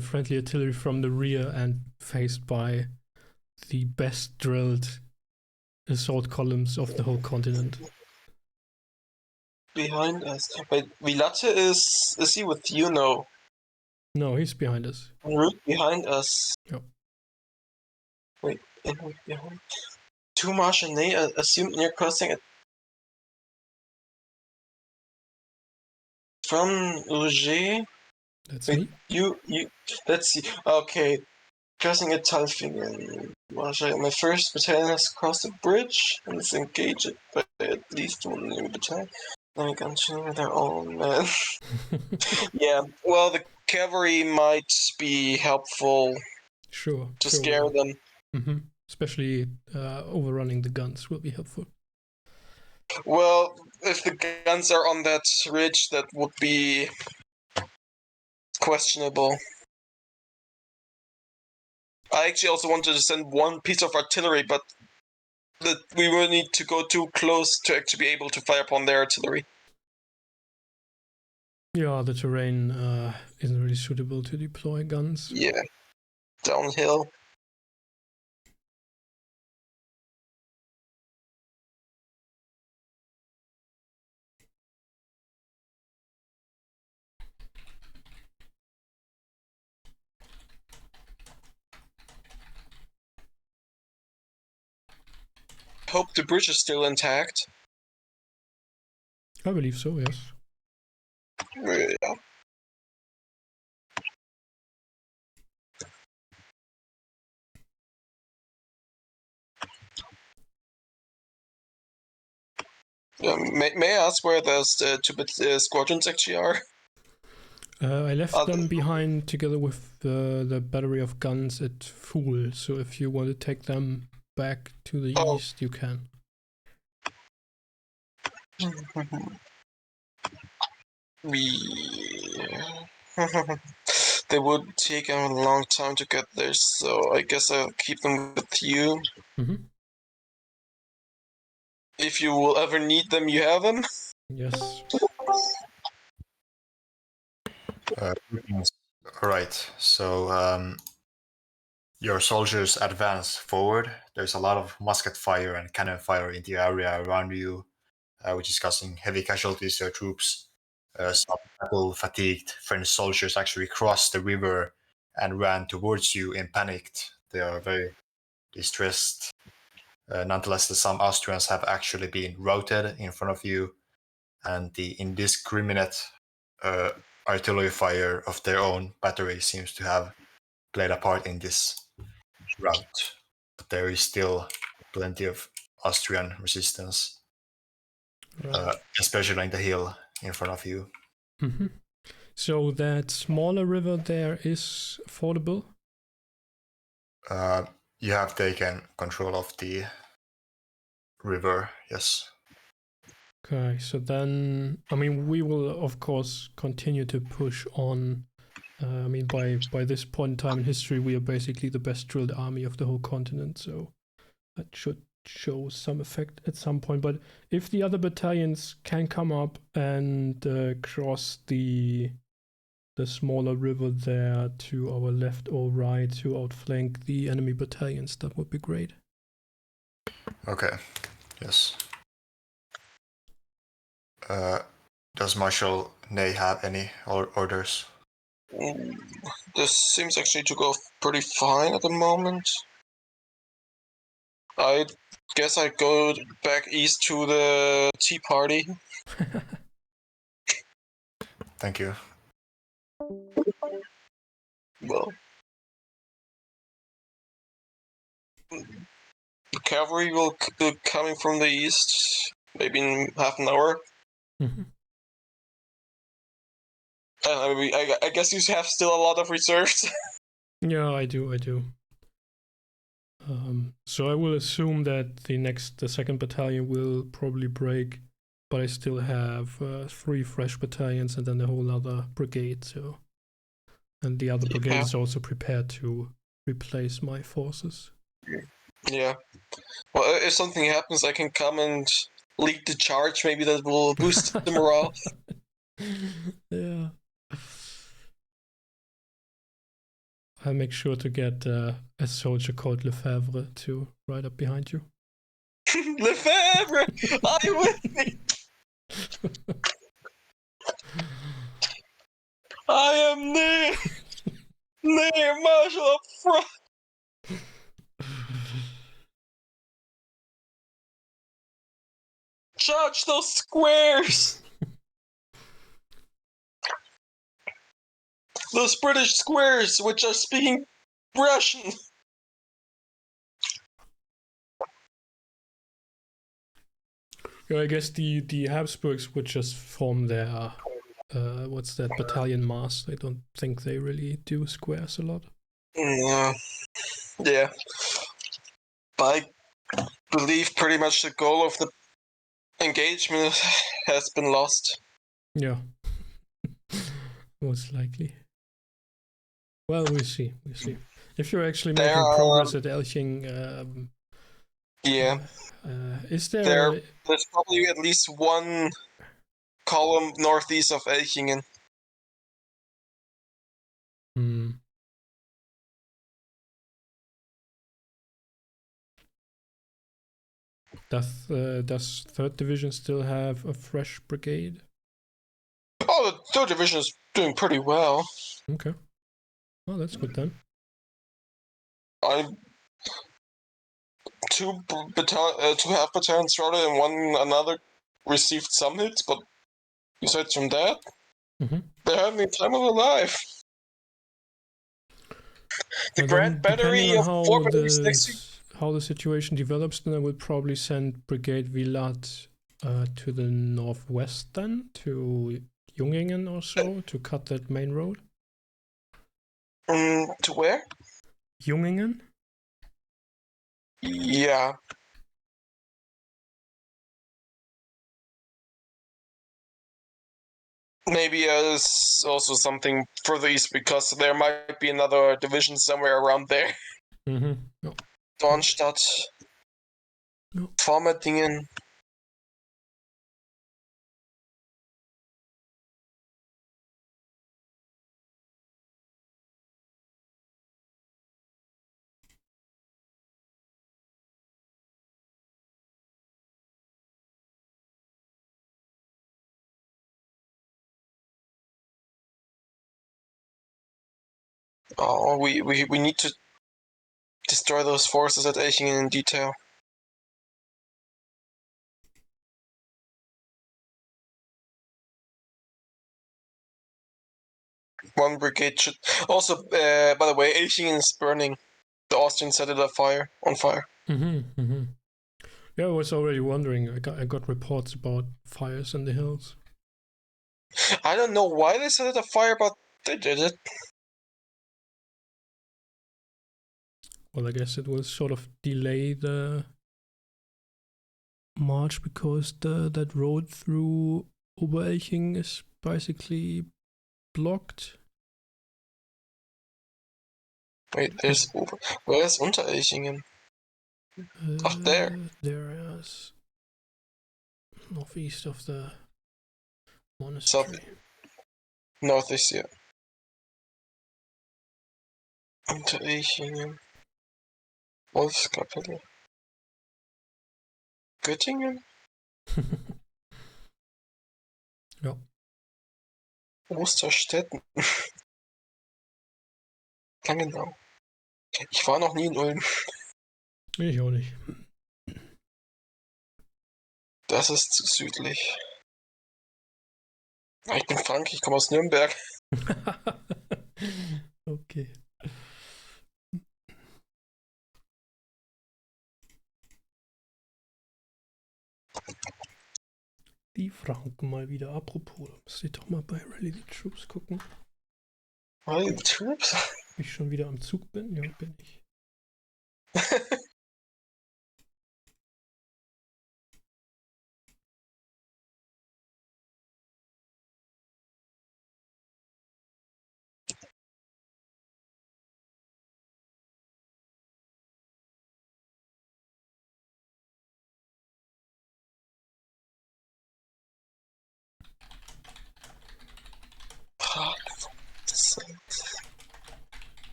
friendly artillery from the rear and faced by the best drilled assault columns of the whole continent. Behind us. Wait, Vilate is he with you? No. No, he's behind us. En route behind us. Yep. Wait, en route behind. Two Martianais assumed near crossing it. From Roger. That's Wait, me. You. Let's see. Okay. Crossing at Elchingen. My first battalion has crossed the bridge and is engaged by at least one enemy battalion. Then we continue their own men. Yeah, well, the cavalry might be helpful. Sure. To scare them. Mm-hmm. Especially overrunning the guns will be helpful. Well, if the guns are on that ridge, that would be questionable. I actually also wanted to send one piece of artillery, but we will need to go too close to actually be able to fire upon their artillery. Yeah, the terrain isn't really suitable to deploy guns. Yeah, downhill. Hope the bridge is still intact. I believe so, yes. Yeah. May I ask where those two squadrons actually are? I left them behind together with the battery of guns at Fool, so if you want to take them back to the east, you can. They would take a long time to get there, so I guess I'll keep them with you. Mm-hmm. If you will ever need them, you have them. Yes. Alright, so your soldiers advance forward. There's a lot of musket fire and cannon fire in the area around you, which is causing heavy casualties to your troops. Some battle-fatigued French soldiers actually crossed the river and ran towards you in panic. They are very distressed. Nonetheless, some Austrians have actually been routed in front of you, and the indiscriminate artillery fire of their own battery seems to have played a part in this rout. But there is still plenty of Austrian resistance, especially in the hill in front of you. Mm-hmm. So that smaller river there is fordable? You have taken control of the river, yes. Okay, so then, I mean, we will, of course, continue to push on. I mean, by this point in time in history, we are basically the best drilled army of the whole continent, so that should show some effect at some point. But if the other battalions can come up and cross the smaller river there to our left or right to outflank the enemy battalions, that would be great. Okay, yes. Does Marshal Ney have any orders? This seems actually to go pretty fine at the moment. I guess I'd go back east to the tea party. Thank you. Well, the cavalry will be coming from the east, maybe in half an hour. Mm-hmm. I guess you have still a lot of reserves. Yeah, I do. So I will assume that the second battalion will probably break, but I still have 3 fresh battalions and then a whole other brigade. So, and the other brigade is also prepared to replace my forces. Yeah. Well, if something happens, I can come and lead the charge. Maybe that will boost the morale. Yeah. I'll make sure to get a soldier called Lefebvre to ride up behind you. Lefebvre, are you with me? I am near Marshal up front. Charge those squares! Those British squares which are speaking Russian. Yeah, I guess the Habsburgs would just form their what's that, battalion mass. I don't think they really do squares a lot. Yeah. But I believe pretty much the goal of the engagement has been lost. Yeah. Most likely. Well, we'll see. If you're actually making progress at Elching, is there? There's probably at least one column northeast of Elchingen. Does 3rd Division still have a fresh brigade? Oh, the 3rd Division is doing pretty well. Okay. Well, that's good then. Two half battalions rather than one another received some hits, but besides from that, they're having the time of their life. The Grand Battery of 4 batteries next week. How the situation develops, then I will probably send Brigade Vilat to the northwest then, to Jungingen or so, to cut that main road. To where? Jungingen? Yeah. Maybe there's also something further east because there might be another division somewhere around there. Mm-hmm. No. Dornstadt. No. Vormettingen. Oh, we need to destroy those forces at Elchingen in detail. One brigade should... Also, by the way, Elchingen is burning. The Austrians set it on fire. Mm-hmm. Mm-hmm. Yeah, I was already wondering. I got reports about fires in the hills. I don't know why they set it on fire, but they did it. Well, I guess it will sort of delay the march because that road through Oberelching is basically blocked. Wait, where's Unterelchingen? There. There is northeast of the monastery. Northeast, yeah. Unterelchingen. Wolfskapelle. Göttingen? Ja. Osterstetten. Langenau. Ich war noch nie in Ulm. Ich auch nicht. Das ist zu südlich. Ich bin Frank, ich komme aus Nürnberg. Okay. Die Franken mal wieder. Apropos, muss ich doch mal bei Rally the Troops gucken. Rally the Troops? Ob ich schon wieder am Zug bin? Ja, bin ich.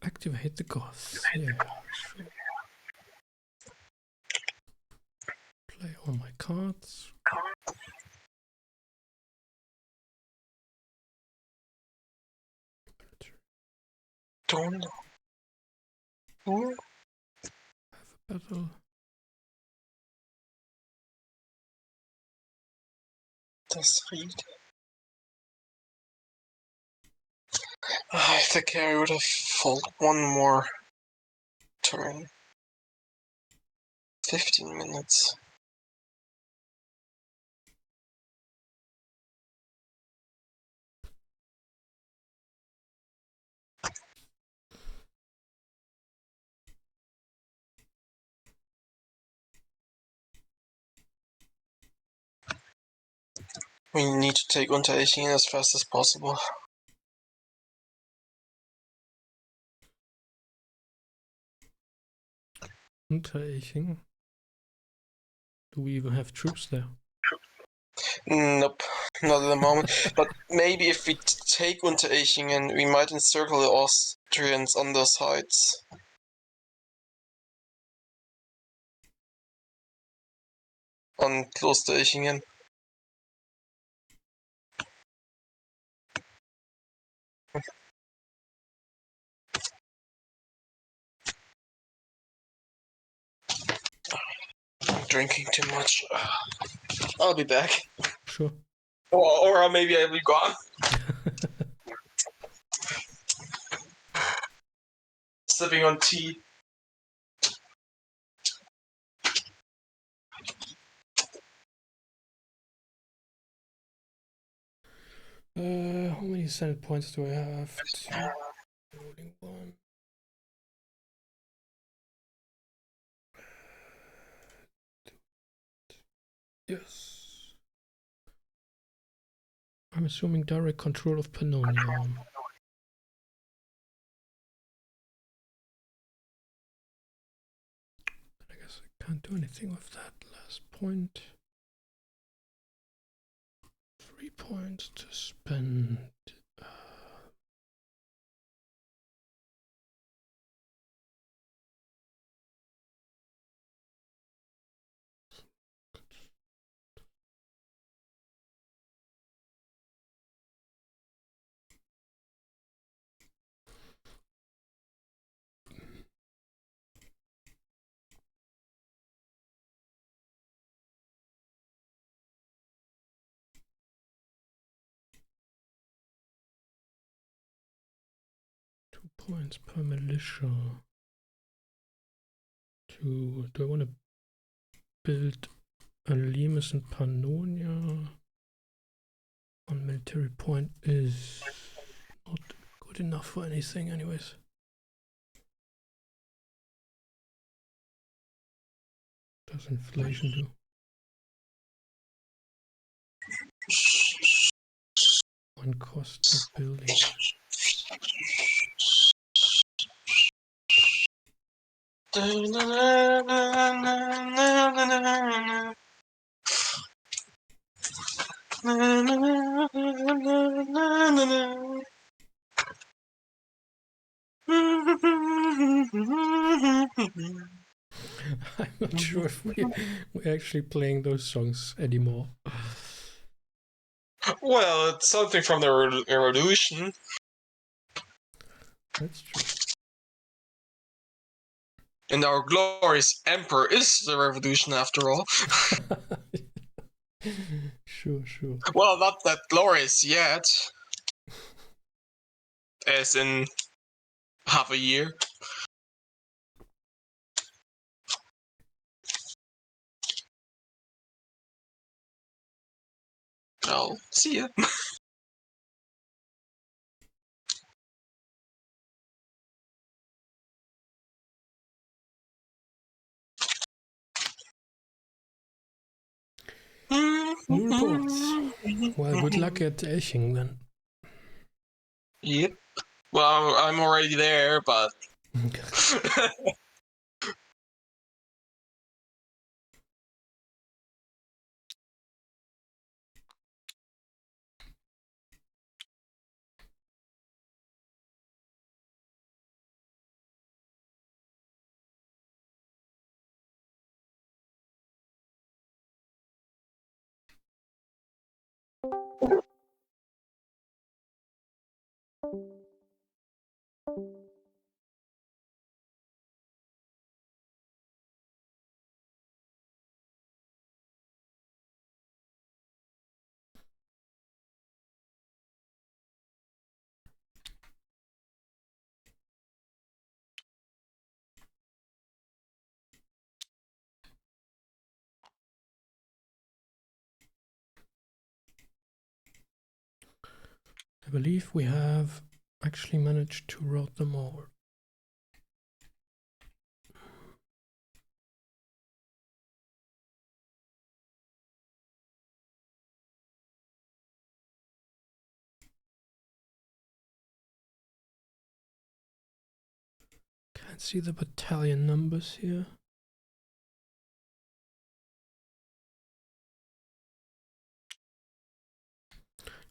Activate the goths. Yeah, sure. Play all my cards. Don't know. Have a battle. Das Ried. I think I would have fought one more turn. 15 minutes. We need to take Unterelchingen as fast as possible. Unterelching. Do we even have troops there? Nope, not at the moment. But maybe if we take Unterelchingen, we might encircle the Austrians on their sides. On close to Elchingen. I'm drinking too much. I'll be back. Sure. Or maybe I'll be gone. Sipping on tea. How many Senate points do I have? Two. Rolling one. Yes. I'm assuming direct control of Pannonia. I guess I can't do anything with that last point. 3 points to spend. Points per militia. Do I want to build a Limes in Pannonia? One military point is not good enough for anything anyways. Does inflation do? One cost of building. I'm not sure if we're actually playing those songs anymore. Well, it's something from the revolution. That's true. And our glorious emperor is the revolution after all. Sure. Well, not that glorious yet. As in half a year. I'll see ya. New reports. Well, good luck at Elchingen then. Yep. Well, I'm already there, but... I believe we have actually managed to route them all. Can't see the battalion numbers here.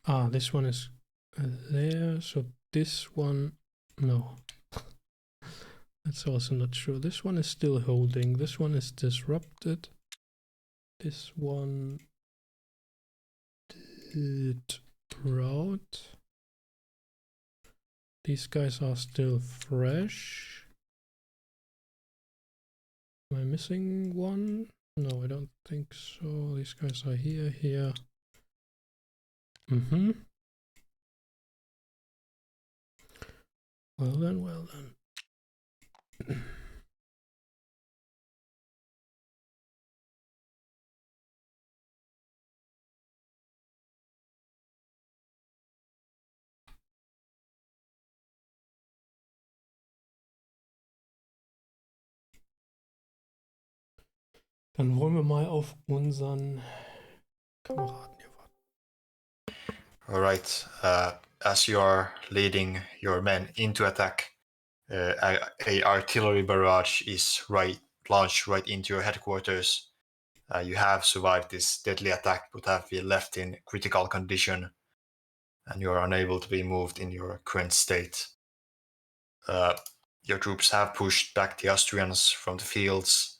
Ah, this one is there, so this one, no. That's also not true. This one is still holding. This one is disrupted. This one did route. These guys are still fresh. Am I missing one? No, I don't think so. These guys are here. Mhm. Well then, well then. Dann wollen wir mal auf unseren Kameraden hier warten. All right. As you are leading your men into attack, a artillery barrage is launched right into your headquarters. You have survived this deadly attack, but have been left in critical condition, and you are unable to be moved in your current state. Your troops have pushed back the Austrians from the fields.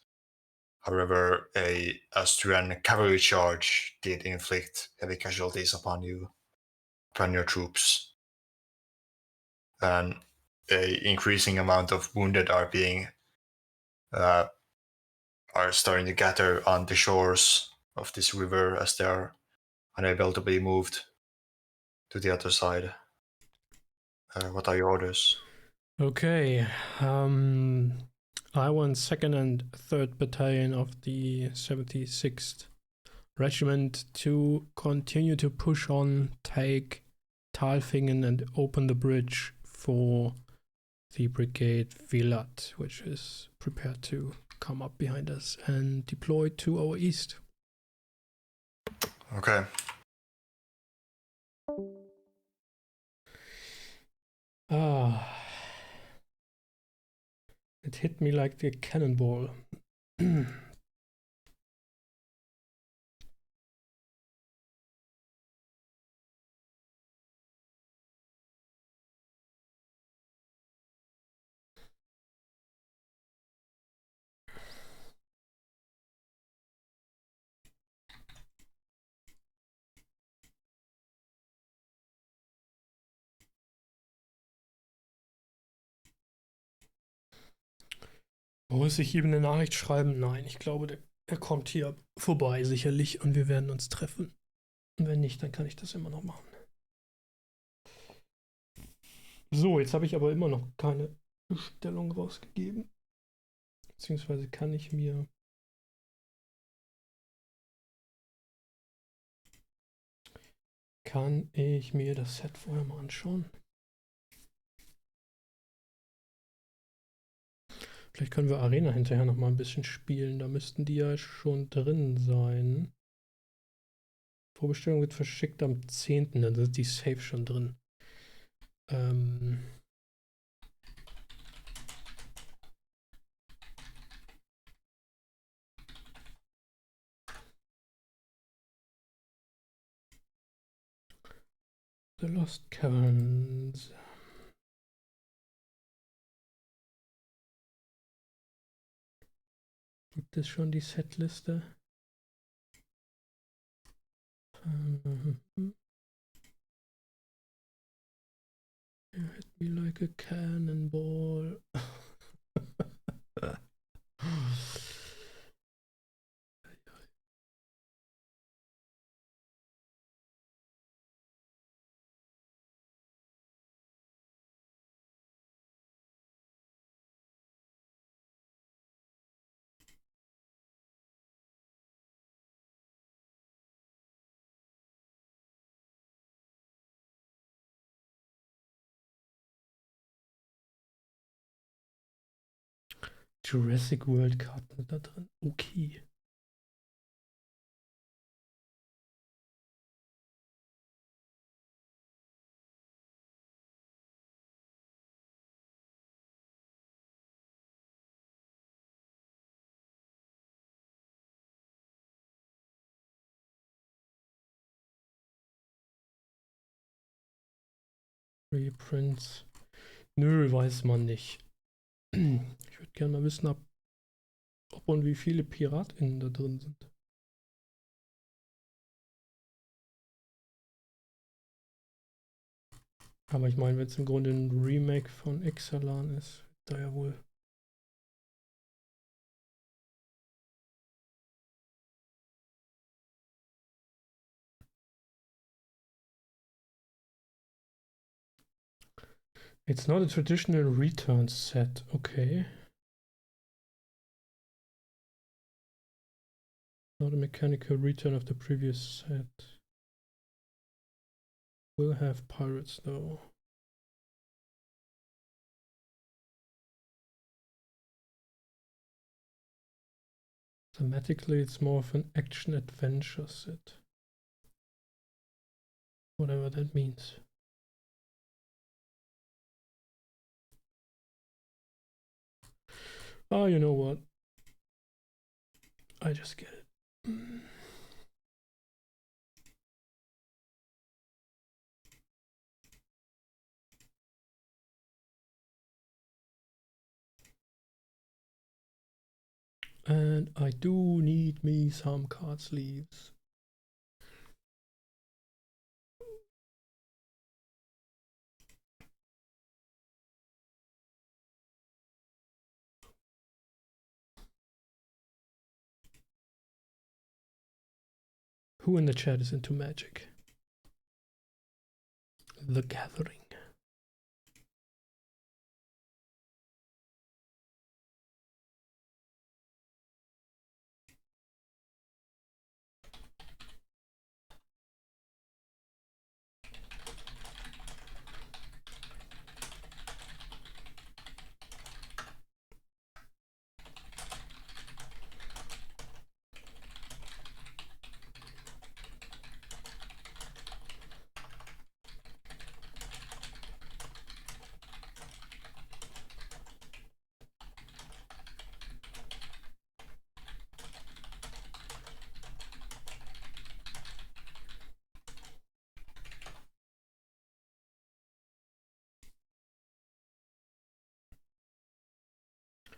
However, a Austrian cavalry charge did inflict heavy casualties upon your troops. And a increasing amount of wounded are starting to gather on the shores of this river as they are unable to be moved to the other side. What are your orders? Okay. I want 2nd and 3rd Battalion of the 76th Regiment to continue to push on, take Talfingen and open the bridge for the Brigade Vilat, which is prepared to come up behind us and deploy to our east. Okay. It hit me like a cannonball. Muss ich ihm eine Nachricht schreiben? Nein, ich glaube, er kommt hier vorbei sicherlich und wir werden uns treffen. Und wenn nicht, dann kann ich das immer noch machen. So, jetzt habe ich aber immer noch keine Bestellung rausgegeben. Beziehungsweise kann ich mir das Set vorher mal anschauen. Vielleicht können wir Arena hinterher noch mal ein bisschen spielen. Da müssten die ja schon drin sein. Vorbestellung wird verschickt am 10. Dann sind die safe schon drin. The Lost Caverns. Gibt es schon die Setliste? You hit me like a cannonball. Jurassic World Karten da drin. Okay. Reprints. Nö, weiß man nicht. Ich würde gerne mal wissen, ob und wie viele PiratInnen da drin sind. Aber ich meine, wenn es im Grunde ein Remake von Exalan ist, da ja wohl. It's not a traditional return set. Okay. Not a mechanical return of the previous set. We'll have pirates though. Thematically, it's more of an action-adventure set. Whatever that means. Oh, you know what? I just get it. And I do need me some card sleeves. Who in the chat is into Magic? The Gathering.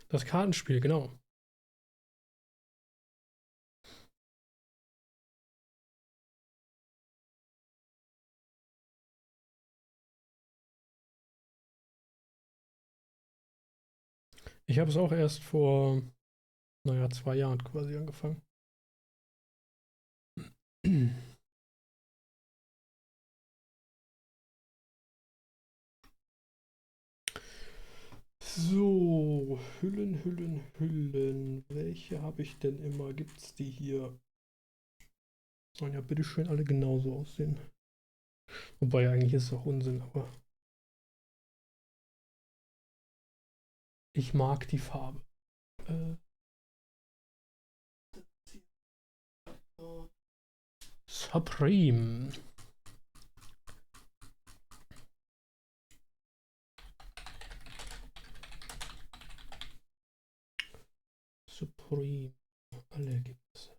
Das Kartenspiel, genau. Ich habe es auch erst vor, naja, 2 Jahren quasi angefangen. So, Hüllen. Welche habe ich denn immer? Gibt's die hier? Sollen ja bitteschön alle genauso aussehen. Wobei eigentlich ist es auch Unsinn, aber ich mag die Farbe. Supreme. Supreme. Alle gibt es.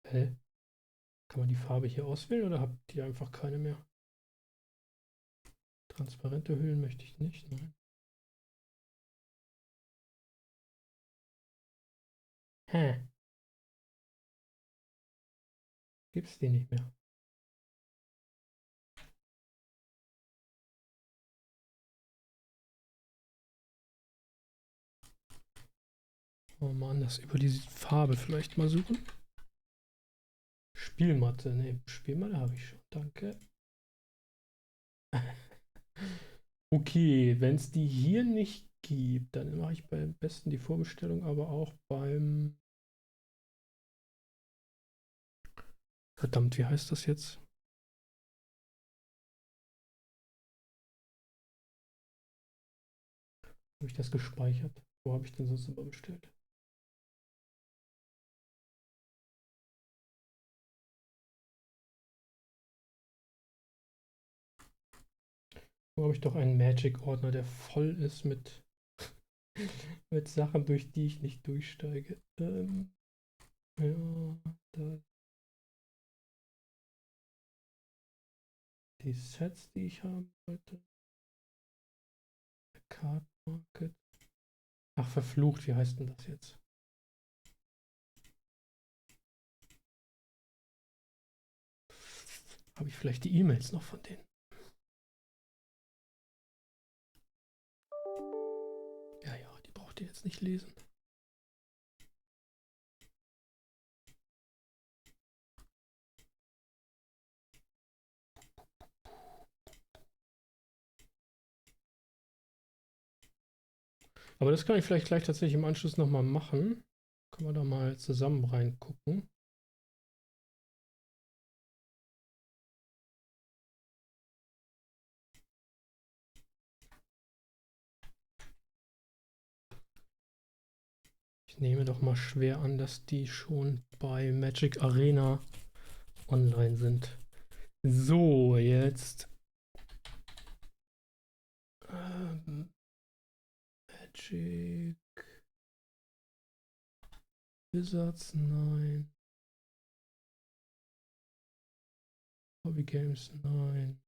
Hä? Kann man die Farbe hier auswählen oder habt ihr einfach keine mehr? Transparente Hüllen möchte ich nicht. Nein. Hä? Gibt's die nicht mehr? Oh Mann, das über die Farbe vielleicht mal suchen. Spielmatte. Ne, Spielmatte habe ich schon. Danke. Okay, wenn es die hier nicht gibt, dann mache ich beim besten die Vorbestellung, aber auch beim... Verdammt, wie heißt das jetzt? Habe ich das gespeichert? Wo habe ich denn sonst immer bestellt? Wo habe ich doch einen Magic-Ordner, der voll ist mit, mit Sachen, durch die ich nicht durchsteige. Ja, da. Die Sets, die ich haben wollte. Card Market. Ach, verflucht, wie heißt denn das jetzt? Habe ich vielleicht die E-Mails noch von denen? Ja, ja, die braucht ihr jetzt nicht lesen. Aber das kann ich vielleicht gleich tatsächlich im Anschluss nochmal machen. Können wir da mal zusammen reingucken. Ich nehme doch mal schwer an, dass die schon bei Magic Arena online sind. So, jetzt. Magic. Wizards, nein. Hobby Games, nein.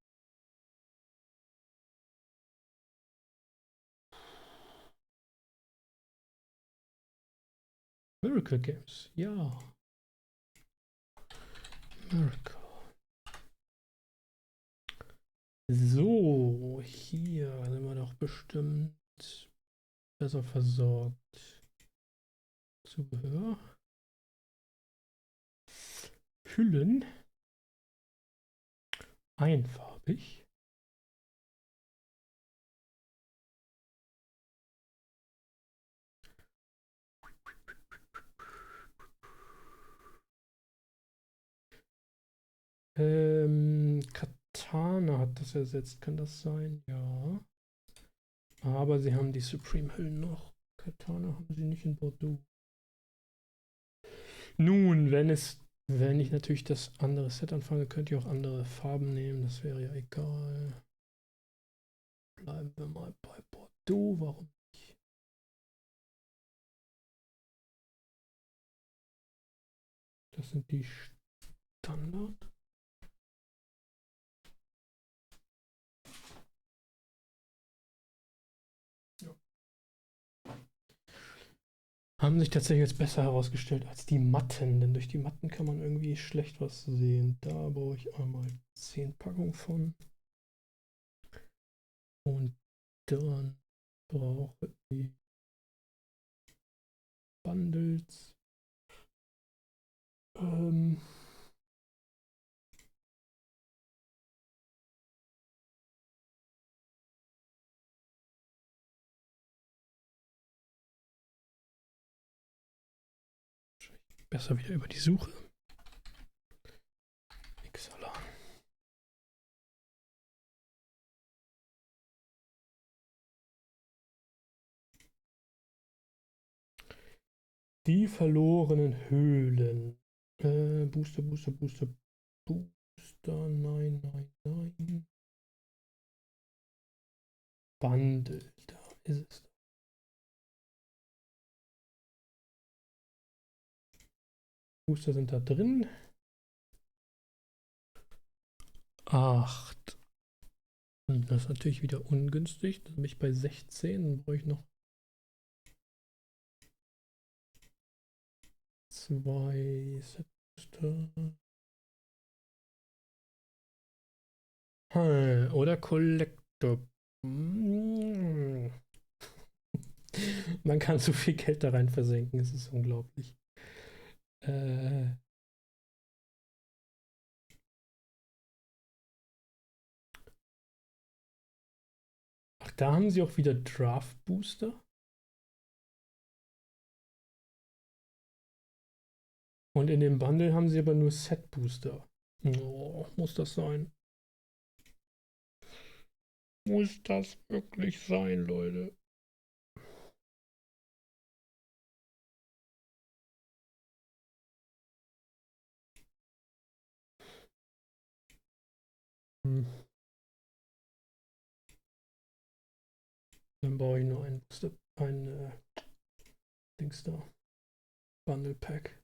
Miracle Games, ja. Miracle. So, hier sind wir doch bestimmt besser versorgt. Zubehör. Hüllen. Einfarbig. Katana hat das ersetzt, kann das sein? Ja. Aber sie haben die Supreme-Hüllen noch. Katana haben sie nicht in Bordeaux. Nun, wenn ich natürlich das andere Set anfange, könnt ihr auch andere Farben nehmen. Das wäre ja egal. Bleiben wir mal bei Bordeaux. Warum nicht? Das sind die Standard. Ja. Haben sich tatsächlich jetzt besser herausgestellt als die Matten, denn durch die Matten kann man irgendwie schlecht was sehen. Da brauche ich einmal 10 Packungen von. Und dann brauche ich Bundles. Besser wieder über die Suche. Xalan. Die verlorenen Höhlen. Booster. Nein. Bundle. Da ist es. Booster sind da drin. 8. Und das ist natürlich wieder ungünstig. Dann bin ich bei 16. Dann brauche ich noch 2 Set Booster. Oder Collector. Man kann so viel Geld da rein versenken. Es ist unglaublich. Ach, da haben sie auch wieder Draft Booster. Und in dem Bundle haben sie aber nur Set Booster. Oh, muss das sein? Muss das wirklich sein, Leute? Dann brauche ich nur ein Booster, ein Dings da. Bundle Pack.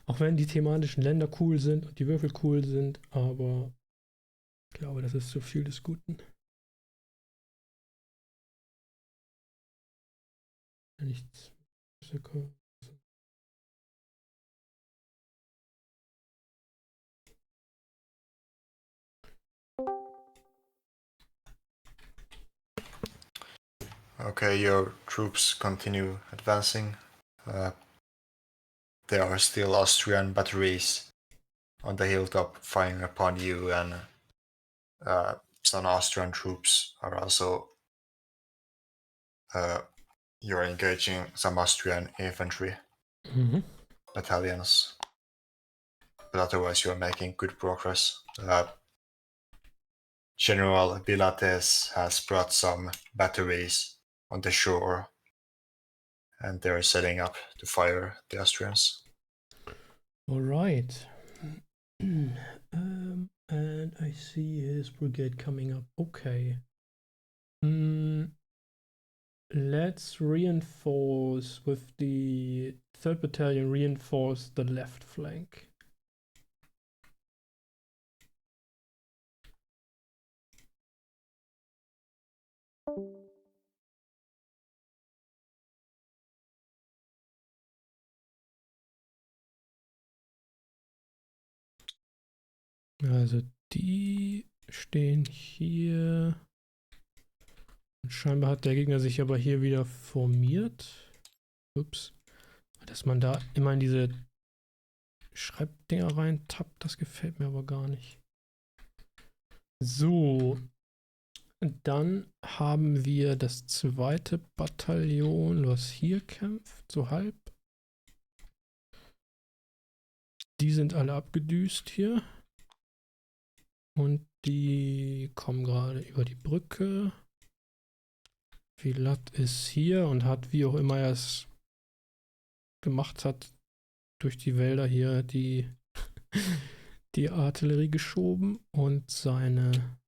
Auch wenn die thematischen Länder cool sind und die Würfel cool sind, aber ich glaube, das ist zu viel des Guten. Nichts. Okay, your troops continue advancing. There are still Austrian batteries on the hilltop firing upon you, and some Austrian troops are also you're engaging some Austrian infantry battalions. But otherwise, you're making good progress. General Bilates has brought some batteries on the shore, and they're setting up to fire the Austrians. All right. And I see his brigade coming up. Okay. Let's reinforce with the 3rd Battalion, reinforce the left flank. Also die stehen hier. Und scheinbar hat der Gegner sich aber hier wieder formiert. Ups. Dass man da immer in diese Schreibdinger rein tappt, das gefällt mir aber gar nicht. So. Dann haben wir das 2. Bataillon, was hier kämpft, so halb. Die sind alle abgedüst hier. Und die kommen gerade über die Brücke. Vilat ist hier und hat, wie auch immer er es gemacht hat, durch die Wälder hier die Artillerie geschoben. Und seine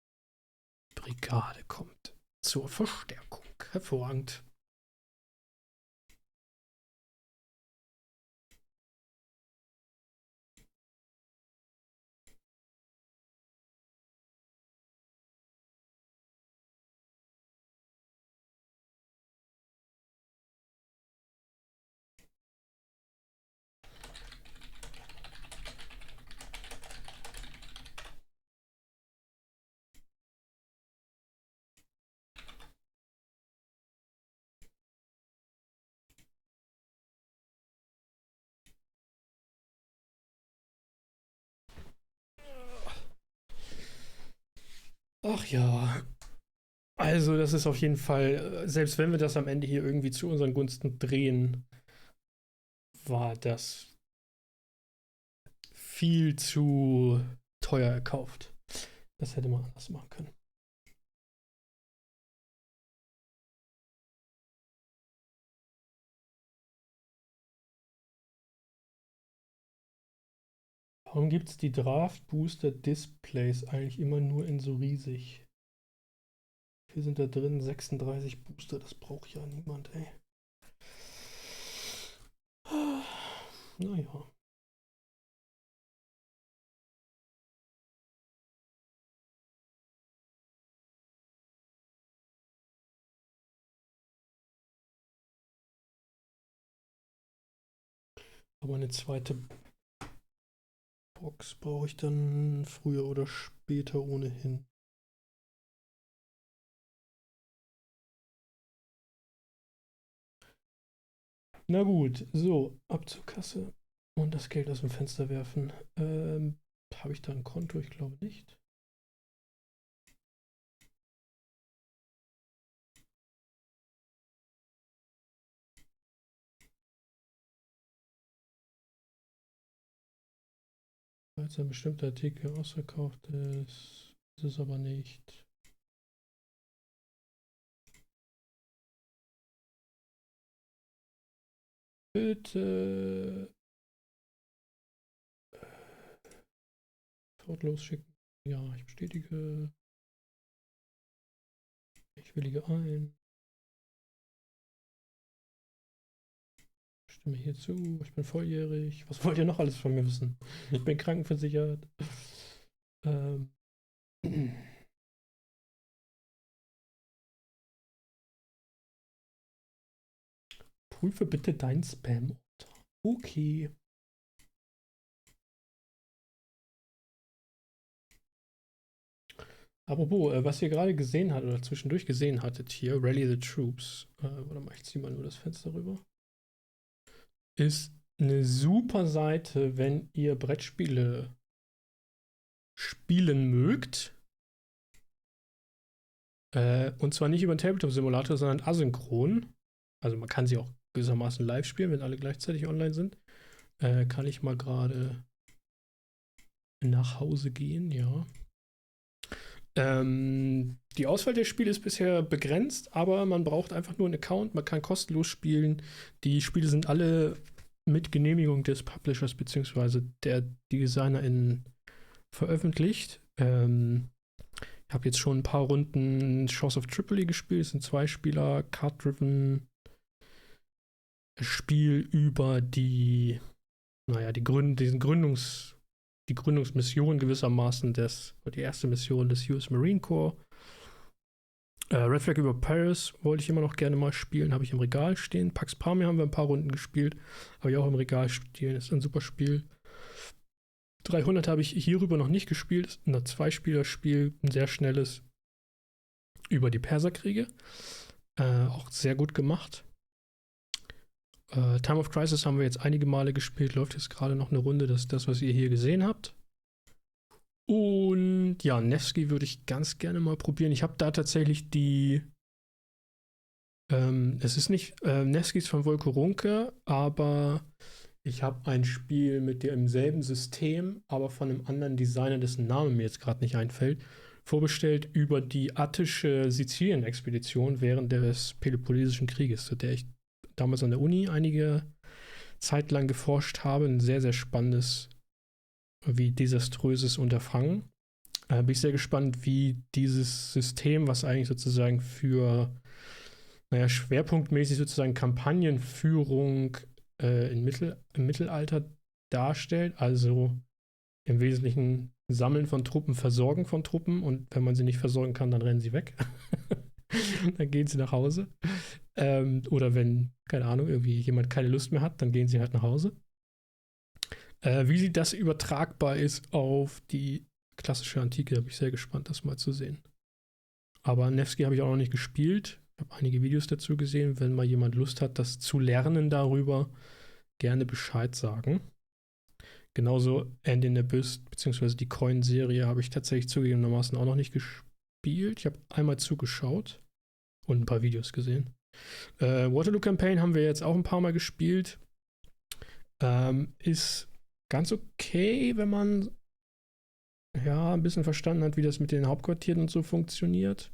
Brigade kommt zur Verstärkung. Hervorragend. Ach ja. Also das ist auf jeden Fall, selbst wenn wir das am Ende hier irgendwie zu unseren Gunsten drehen, war das viel zu teuer erkauft. Das hätte man anders machen können. Warum gibt es die Draft Booster Displays eigentlich immer nur in so riesig? Hier sind da drin 36 Booster, das braucht ja niemand, ey. Naja. Aber eine zweite Box brauche ich dann früher oder später ohnehin. Na gut, so, ab zur Kasse und das Geld aus dem Fenster werfen. Habe ich da ein Konto? Ich glaube nicht. Falls ein bestimmter Artikel ausverkauft ist, ist es aber nicht. Bitte sofort losschicken. Ja, ich bestätige. Ich willige ein. Stimme hier zu. Ich bin volljährig. Was wollt ihr noch alles von mir wissen? Ich bin krankenversichert. Prüfe bitte dein Spam-Ordner. Okay. Apropos, was ihr gerade gesehen habt oder zwischendurch gesehen hattet hier, Rally the Troops, warte mal, ich ziehe mal nur das Fenster rüber, ist eine super Seite, wenn ihr Brettspiele spielen mögt Und zwar nicht über einen Tabletop-Simulator, sondern asynchron. Also man kann sie auch gewissermaßen live spielen, wenn alle gleichzeitig online sind. Kann ich mal gerade nach Hause gehen, ja. Die Auswahl der Spiele ist bisher begrenzt, aber man braucht einfach nur einen Account, man kann kostenlos spielen. Die Spiele sind alle mit Genehmigung des Publishers bzw. der DesignerInnen veröffentlicht. Ich habe jetzt schon ein paar Runden Shores of Tripoli gespielt. Es sind 2 Spieler, Card-Driven Spiel über die Gründungsmission gewissermaßen die erste Mission des US Marine Corps. Red Flag über Paris wollte ich immer noch gerne mal spielen, habe ich im Regal stehen. Pax Pamir haben wir ein paar Runden gespielt, habe ich auch im Regal stehen, ist ein super Spiel. 300 habe ich hierüber noch nicht gespielt, ist ein 2-Spieler-Spiel, ein sehr schnelles über die Perserkriege. Auch sehr gut gemacht. Time of Crisis haben wir jetzt einige Male gespielt, läuft jetzt gerade noch eine Runde, das ist das, was ihr hier gesehen habt. Und ja, Nevsky würde ich ganz gerne mal probieren. Ich habe da tatsächlich es ist nicht Nevsky ist von Volko Runke, aber ich habe ein Spiel mit demselben System, aber von einem anderen Designer, dessen Name mir jetzt gerade nicht einfällt, vorbestellt über die attische Sizilien-Expedition während des Peloponnesischen Krieges, zu der ich damals an der Uni einige Zeit lang geforscht habe. Ein sehr, sehr spannendes, wie desaströses Unterfangen. Bin ich sehr gespannt, wie dieses System, was eigentlich sozusagen für, schwerpunktmäßig sozusagen Kampagnenführung im Mittelalter darstellt, also im Wesentlichen Sammeln von Truppen, Versorgen von Truppen, und wenn man sie nicht versorgen kann, dann rennen sie weg. Dann gehen sie nach Hause. Oder wenn, keine Ahnung, irgendwie jemand keine Lust mehr hat, dann gehen sie halt nach Hause. Wie das übertragbar ist auf die klassische Antike, da bin ich sehr gespannt, das mal zu sehen. Aber Nevsky habe ich auch noch nicht gespielt. Ich habe einige Videos dazu gesehen. Wenn mal jemand Lust hat, das zu lernen darüber, gerne Bescheid sagen. Genauso End in Abyss, beziehungsweise die Coin-Serie, habe ich tatsächlich zugegebenermaßen auch noch nicht gespielt. Ich habe einmal zugeschaut und ein paar Videos gesehen. Waterloo Campaign haben wir jetzt auch ein paar Mal gespielt. Ist ganz okay, wenn man ein bisschen verstanden hat, wie das mit den Hauptquartieren und so funktioniert.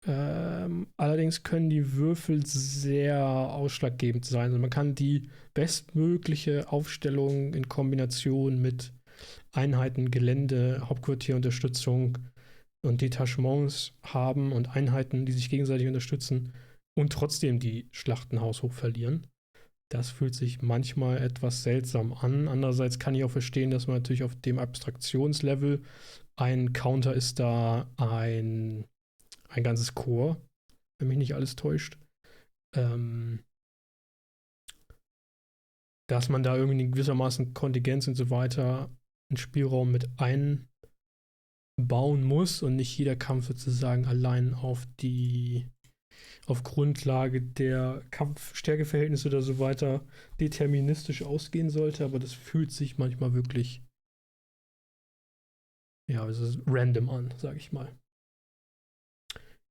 Allerdings können die Würfel sehr ausschlaggebend sein. Also man kann die bestmögliche Aufstellung in Kombination mit Einheiten, Gelände, Hauptquartierunterstützung und Detachements haben und Einheiten, die sich gegenseitig unterstützen und trotzdem die Schlachten haushoch verlieren. Das fühlt sich manchmal etwas seltsam an. Andererseits kann ich auch verstehen, dass man natürlich auf dem Abstraktionslevel ein Counter ist da ein ganzes Korps, wenn mich nicht alles täuscht. Dass man da irgendwie gewissermaßen Kontingenz und so weiter einen Spielraum mit einbauen muss und nicht jeder Kampf sozusagen allein auf Grundlage der Kampfstärkeverhältnisse oder so weiter deterministisch ausgehen sollte, aber das fühlt sich manchmal wirklich es ist random an, sage ich mal.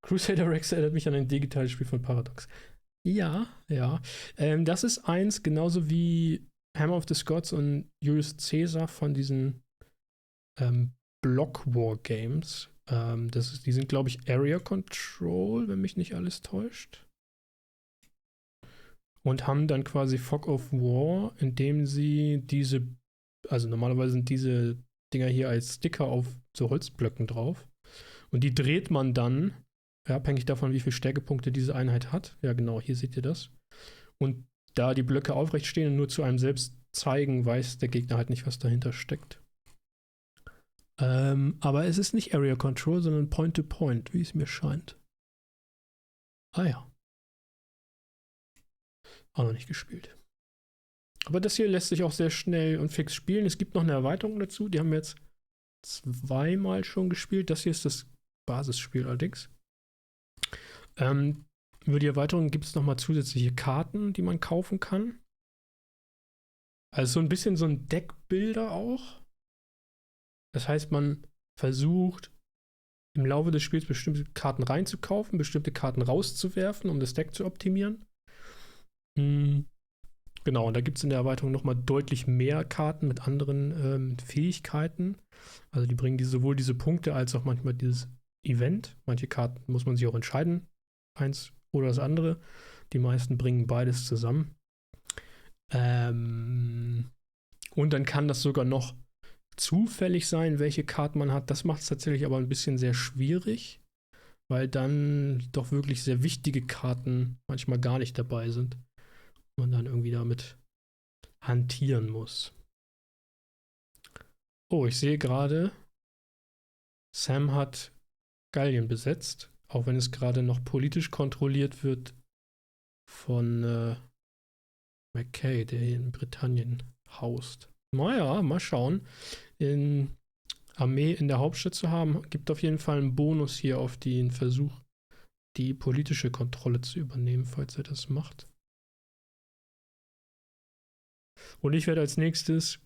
Crusader Rex erinnert mich an ein digitales Spiel von Paradox. Ja. Das ist eins, genauso wie Hammer of the Scots und Julius Caesar von diesen Block War Games. Die sind, glaube ich, Area Control, wenn mich nicht alles täuscht. Und haben dann quasi Fog of War, indem sie normalerweise sind diese Dinger hier als Sticker auf so Holzblöcken drauf. Und die dreht man dann, abhängig davon, wie viele Stärkepunkte diese Einheit hat. Ja, genau, hier seht ihr das. Und da die Blöcke aufrecht stehen und nur zu einem selbst zeigen, weiß der Gegner halt nicht, was dahinter steckt. Aber es ist nicht Area Control, sondern Point-to-Point, wie es mir scheint. Ah ja. Auch noch nicht gespielt. Aber das hier lässt sich auch sehr schnell und fix spielen. Es gibt noch eine Erweiterung dazu. Die haben wir jetzt 2-mal schon gespielt. Das hier ist das Basisspiel allerdings. Über die Erweiterung gibt es nochmal zusätzliche Karten, die man kaufen kann. Also so ein bisschen so ein Deckbilder auch. Das heißt, man versucht im Laufe des Spiels bestimmte Karten reinzukaufen, bestimmte Karten rauszuwerfen, um das Deck zu optimieren. Genau, und da gibt es in der Erweiterung nochmal deutlich mehr Karten mit anderen Fähigkeiten. Also die bringen sowohl diese Punkte als auch manchmal dieses Event. Manche Karten muss man sich auch entscheiden, eins oder das andere. Die meisten bringen beides zusammen. Und dann kann das sogar noch zufällig sein, welche Karten man hat. Das macht es tatsächlich aber ein bisschen sehr schwierig, weil dann doch wirklich sehr wichtige Karten manchmal gar nicht dabei sind. Man dann irgendwie damit hantieren muss. Oh, ich sehe gerade, Sam hat Gallien besetzt, auch wenn es gerade noch politisch kontrolliert wird von Mackay, der hier in Britannien haust. Naja, mal schauen. In Armee in der Hauptstadt zu haben, gibt auf jeden Fall einen Bonus hier auf den Versuch, die politische Kontrolle zu übernehmen, falls er das macht. Und ich werde als nächstes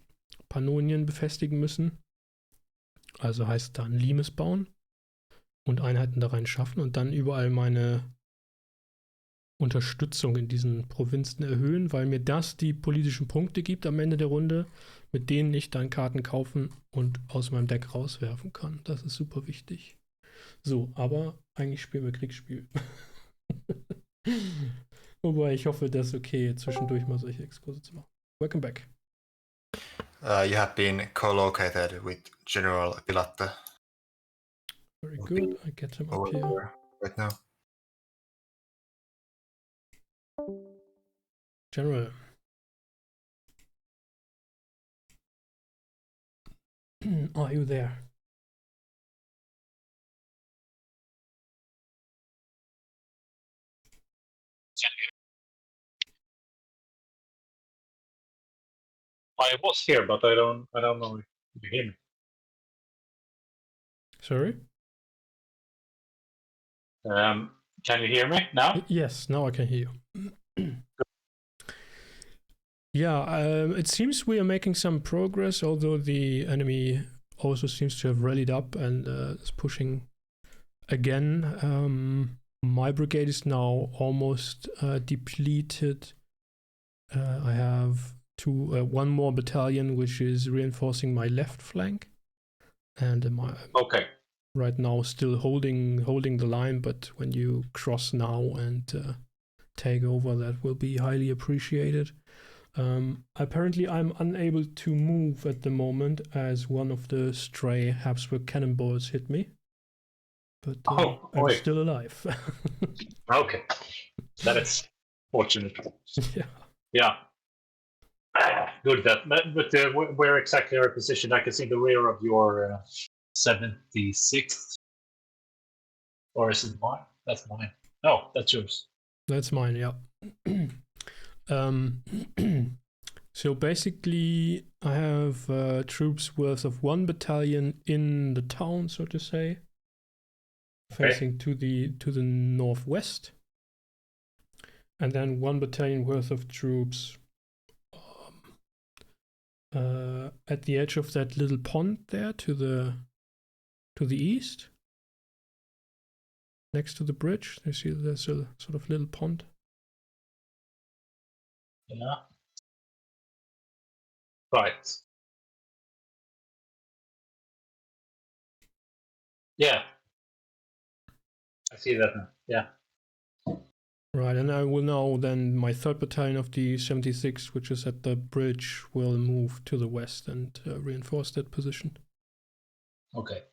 Pannonien befestigen müssen. Also heißt dann Limes bauen und Einheiten da rein schaffen und dann überall meine Unterstützung in diesen Provinzen erhöhen, weil mir das die politischen Punkte gibt am Ende der Runde, mit denen ich dann Karten kaufen und aus meinem Deck rauswerfen kann. Das ist super wichtig. So, aber eigentlich spielen wir Kriegsspiel. Wobei ich hoffe, das ist okay, zwischendurch mal solche Exkurse zu machen. Welcome back. You have been co-located with General Pilatte. Very good. I get him up here. Right now. General. Are you there? I was here, but I don't know if you hear me. Sorry? Can you hear me now? Yes, now I can hear you. Yeah, it seems we are making some progress, although the enemy also seems to have rallied up and is pushing again. My brigade is now almost depleted. I have one more battalion which is reinforcing my left flank, and okay. Right now still holding the line, but when you cross now and take over, that will be highly appreciated. Apparently I'm unable to move at the moment as one of the stray Habsburg cannonballs hit me, but I'm still alive. Okay, that is fortunate. Yeah. Good. But where exactly are you positioned? I can see the rear of your 76th, or is it mine? That's mine. No, that's yours. That's mine. Yeah. So basically, I have troops worth of 1 battalion in the town, so to say, facing to the northwest, and then 1 battalion worth of troops at the edge of that little pond there to the east, next to the bridge. You see, there's a sort of little pond. Yeah. Right. Yeah. I see that now. Yeah. Right, and I will now then my 3rd battalion of the 76th, which is at the bridge, will move to the west and reinforce that position. Okay.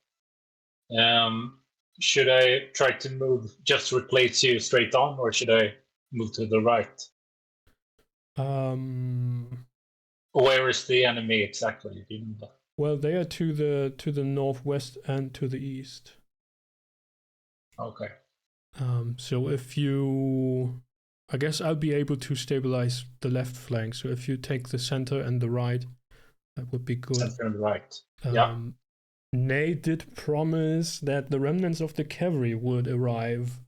Should I try to move, just replace you straight on, or should I move to the right? Where is the enemy exactly? Do you know that? Well, they are to the northwest and to the east. Okay. So if you, I guess I'll be able to stabilize the left flank. So if you take the center and the right, that would be good. Center and right. Yeah. Ney did promise that the remnants of the cavalry would arrive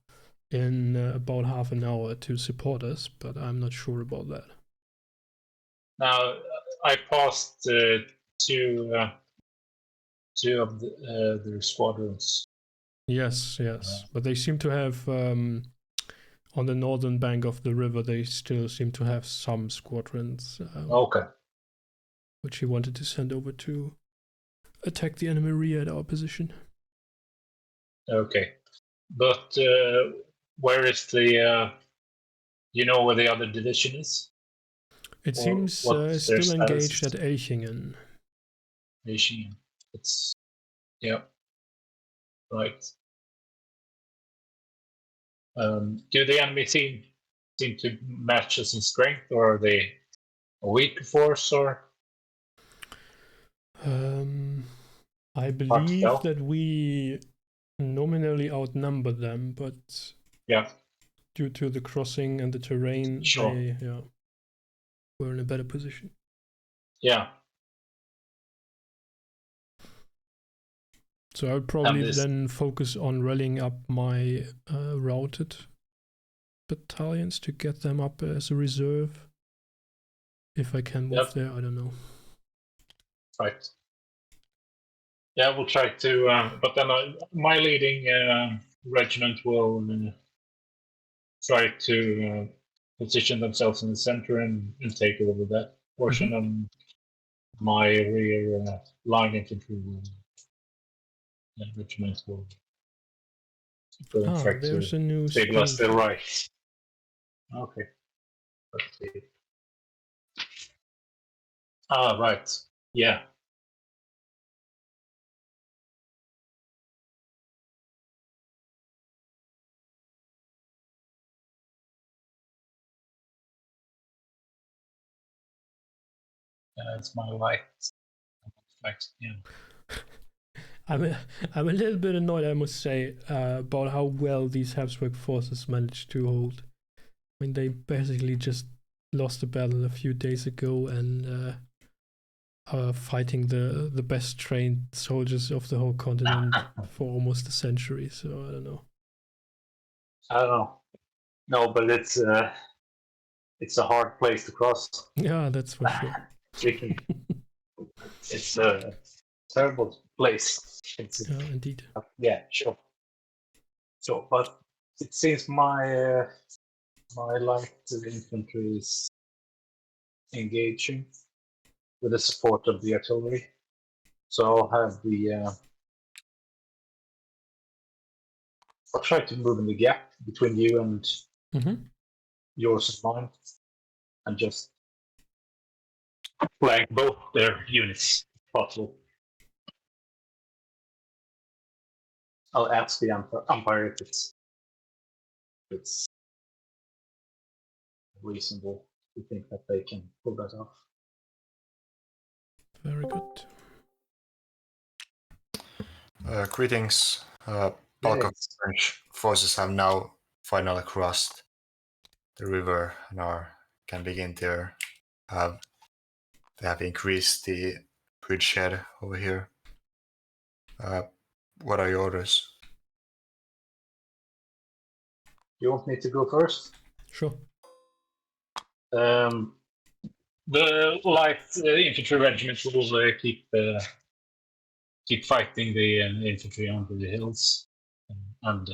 in about half an hour to support us, but I'm not sure about that. Now, I passed two of the squadrons Yes, yes. But they seem to have, on the northern bank of the river, they still seem to have some squadrons. Okay. Which he wanted to send over to attack the enemy rear at our position. Okay. But where is the... you know where the other division is? It Or seems what's their still engaged status? at Elchingen. Elchingen. It's... Yeah. Right. Do the enemy seem to match us in strength, or are they a weak force, or? I believe that we nominally outnumber them, but yeah, due to the crossing and the terrain, sure, they were in a better position. Yeah. So I would probably then focus on rallying up my routed battalions to get them up as a reserve. If I can move there, I don't know. Right. Yeah, we'll try to, but then my leading regiment will try to position themselves in the center and take over that portion, and my rear line infantry regiment will go and try there's to a new stabilize their screenshot. right. Okay. Let's see. Right. Yeah. It's my light. Yeah. I'm a little bit annoyed, I must say, about how well these Habsburg forces managed to hold. I mean, they basically just lost the battle a few days ago and are fighting the best trained soldiers of the whole continent for almost a century. So I don't know. I don't know. No, but it's a hard place to cross. Yeah, that's for sure. It's a terrible place. Indeed. Yeah, sure. So, but it seems my light infantry is engaging with the support of the artillery. So I'll have I'll try to move in the gap between you and yours and mine, and just flank both their units if possible. I'll ask the umpire if it's reasonable to think that they can pull that off. Very good. Greetings. Bulk of French forces have now finally crossed the river and can begin their. They have increased the bridgehead over here. What are your orders? You want me to go first? Sure. The light infantry regiment will keep fighting the infantry onto the hills, and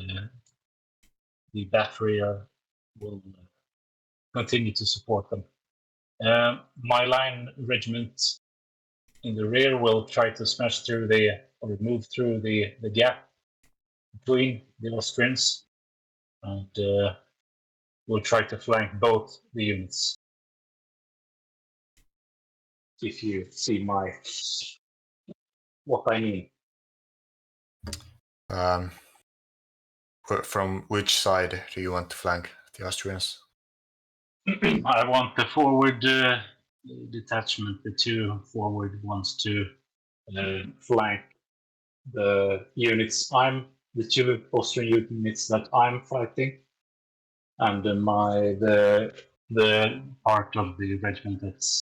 the battery will continue to support them. My line regiment in the rear will try to smash through or move through the gap between the Austrians, and we'll try to flank both the units. If you see what I mean. From which side do you want to flank the Austrians? I want the forward detachment, the two forward ones, to flank the units. The two Austrian units that I'm fighting, and the part of the regiment that's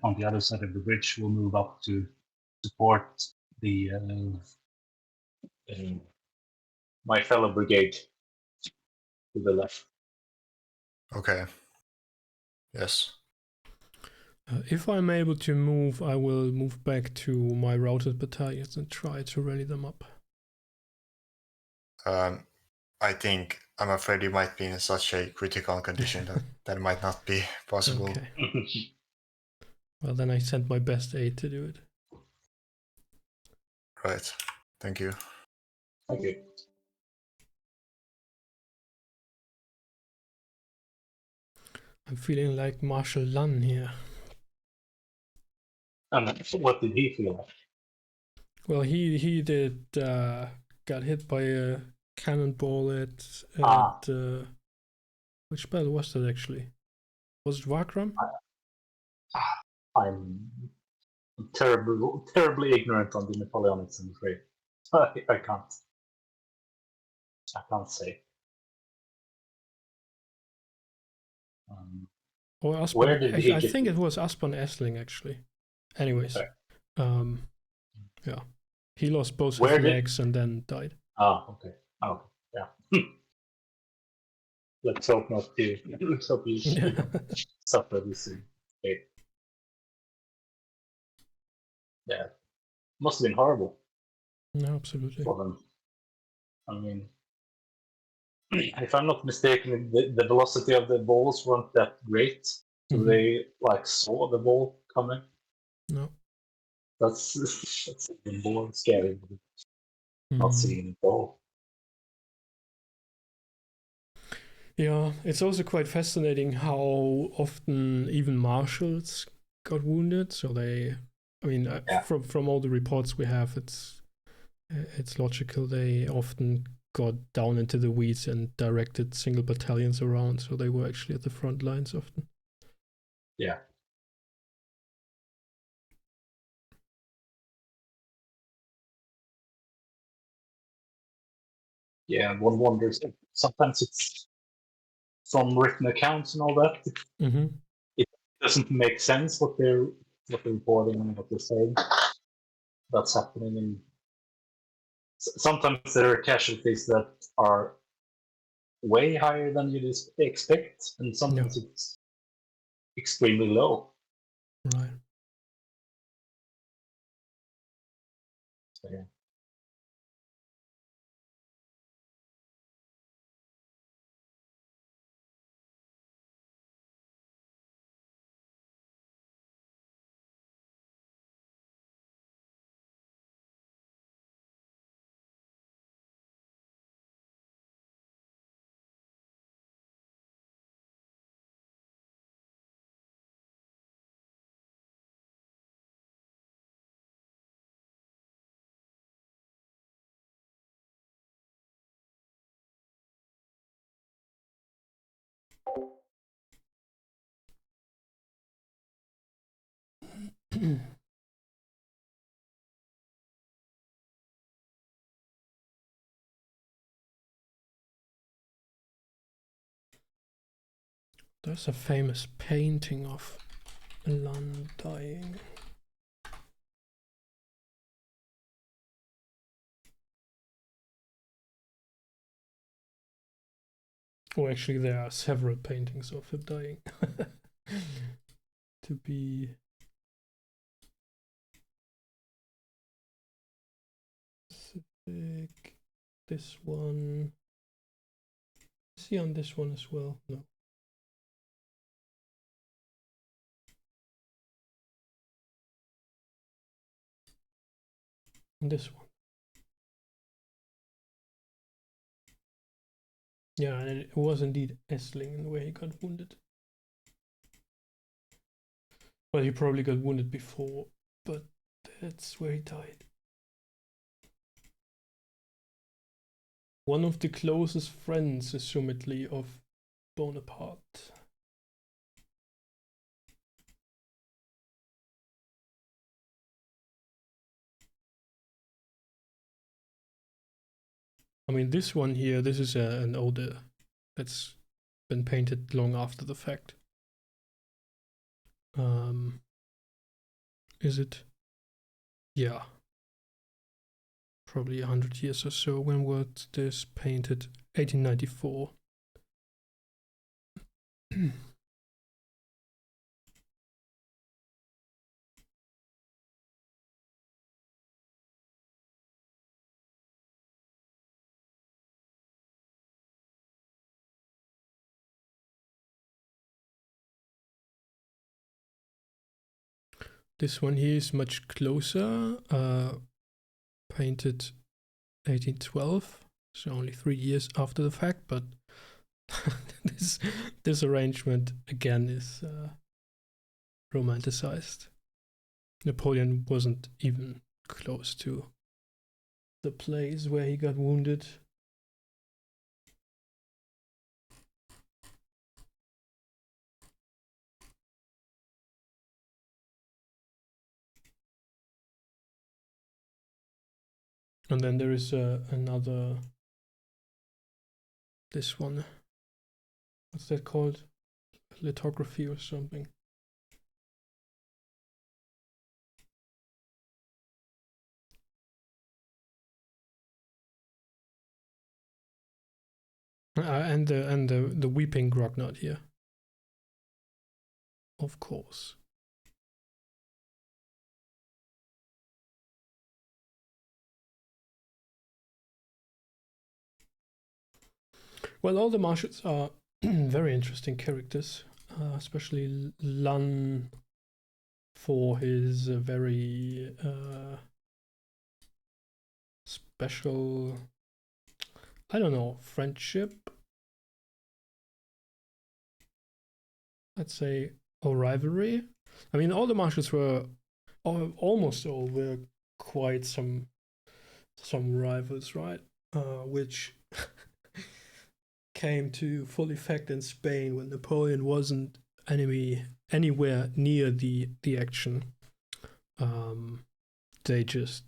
on the other side of the bridge will move up to support the my fellow brigade to the left. Okay. Yes. If I'm able to move, I will move back to my routed battalions and try to rally them up. I'm afraid you might be in such a critical condition that might not be possible. Okay. Well, then I sent my best aide to do it. Right. Thank you. Thank you. I'm feeling like Marshall Lunn here. And what did he feel like? Well, he did got hit by a cannonball at which battle was that actually? Was it Wagram? I'm terribly ignorant on the Napoleonics, I'm afraid. I can't say. Or Aspan, Where did he I get think hit? it was Aspan Essling actually. Anyways, Okay. yeah, he lost both Where his did- legs and then died. Okay. Okay. Yeah. Let's hope not to. Let's hope you suffer this fate. Yeah. Must have been horrible No, absolutely. for them. I mean, if I'm not mistaken, the velocity of the balls weren't that great. So they like saw the ball coming. No. That's even more scary than not seeing it all. Yeah, it's also quite fascinating how often even marshals got wounded. So they, I mean, from all the reports we have, it's logical. They often got down into the weeds and directed single battalions around. So they were actually at the front lines often. Yeah. Yeah, and one wonders. Sometimes it's from written accounts and all that. It doesn't make sense what they're reporting and what they're saying. That's happening, and sometimes there are casualties that are way higher than you'd expect, and sometimes it's extremely low. Right. So, yeah. There's a famous painting of Lan dying. Oh, actually, there are several paintings of him dying. To be specific, this one. Is he on this one as well? No. This one. Yeah, and it was indeed Essling in the way he got wounded. Well, he probably got wounded before, but that's where he died. One of the closest friends, assumedly, of Bonaparte. I mean, this one here, this is an older that's been painted long after the fact. Is it? Yeah. Probably 100 years or so. When was this painted? 1894. This one here is much closer. Painted 1812, so only 3 years after the fact, but this arrangement again is romanticized. Napoleon wasn't even close to the place where he got wounded. And then there is another, this one, what's that called? Lithography or something. And the weeping grognard here, of course. Well, all the marshals are very interesting characters, especially Lan for his very special, I don't know, friendship, let's say, or rivalry. I mean, all the marshals were, almost all were quite some rivals, right? Which came to full effect in Spain when Napoleon wasn't anywhere near the action. They just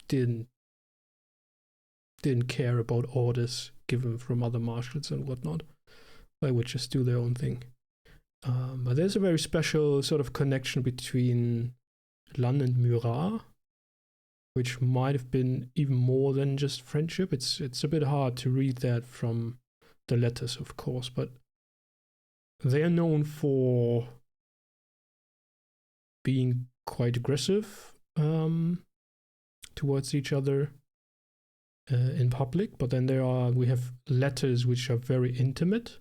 didn't care about orders given from other marshals and whatnot. They would just do their own thing. But there's a very special sort of connection between Lannes and Murat, which might have been even more than just friendship. It's a bit hard to read that from the letters, of course, but they are known for being quite aggressive towards each other in public, but then we have letters which are very intimate.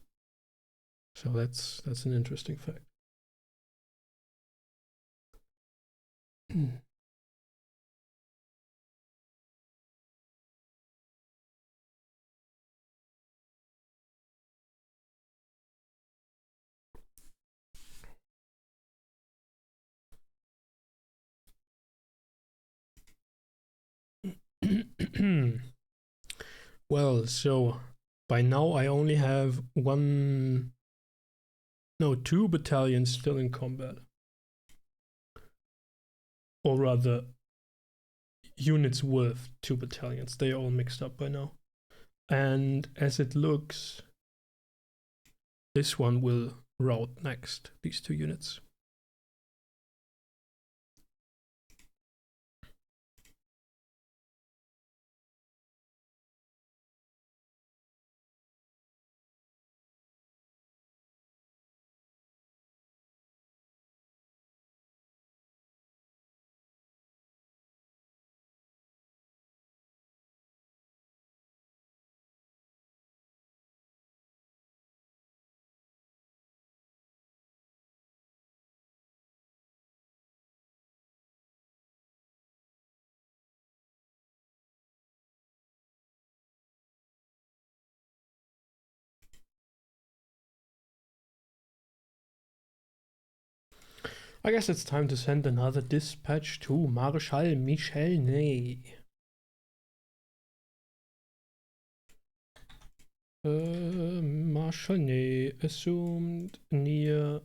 So that's an interesting fact. Well, so by now I only have two battalions still in combat. Or rather, units worth 2 battalions. They are all mixed up by now. And as it looks, this one will rout next, these 2 units. I guess it's time to send another dispatch to Marshal Michel Ney. Marshal Ney assumed near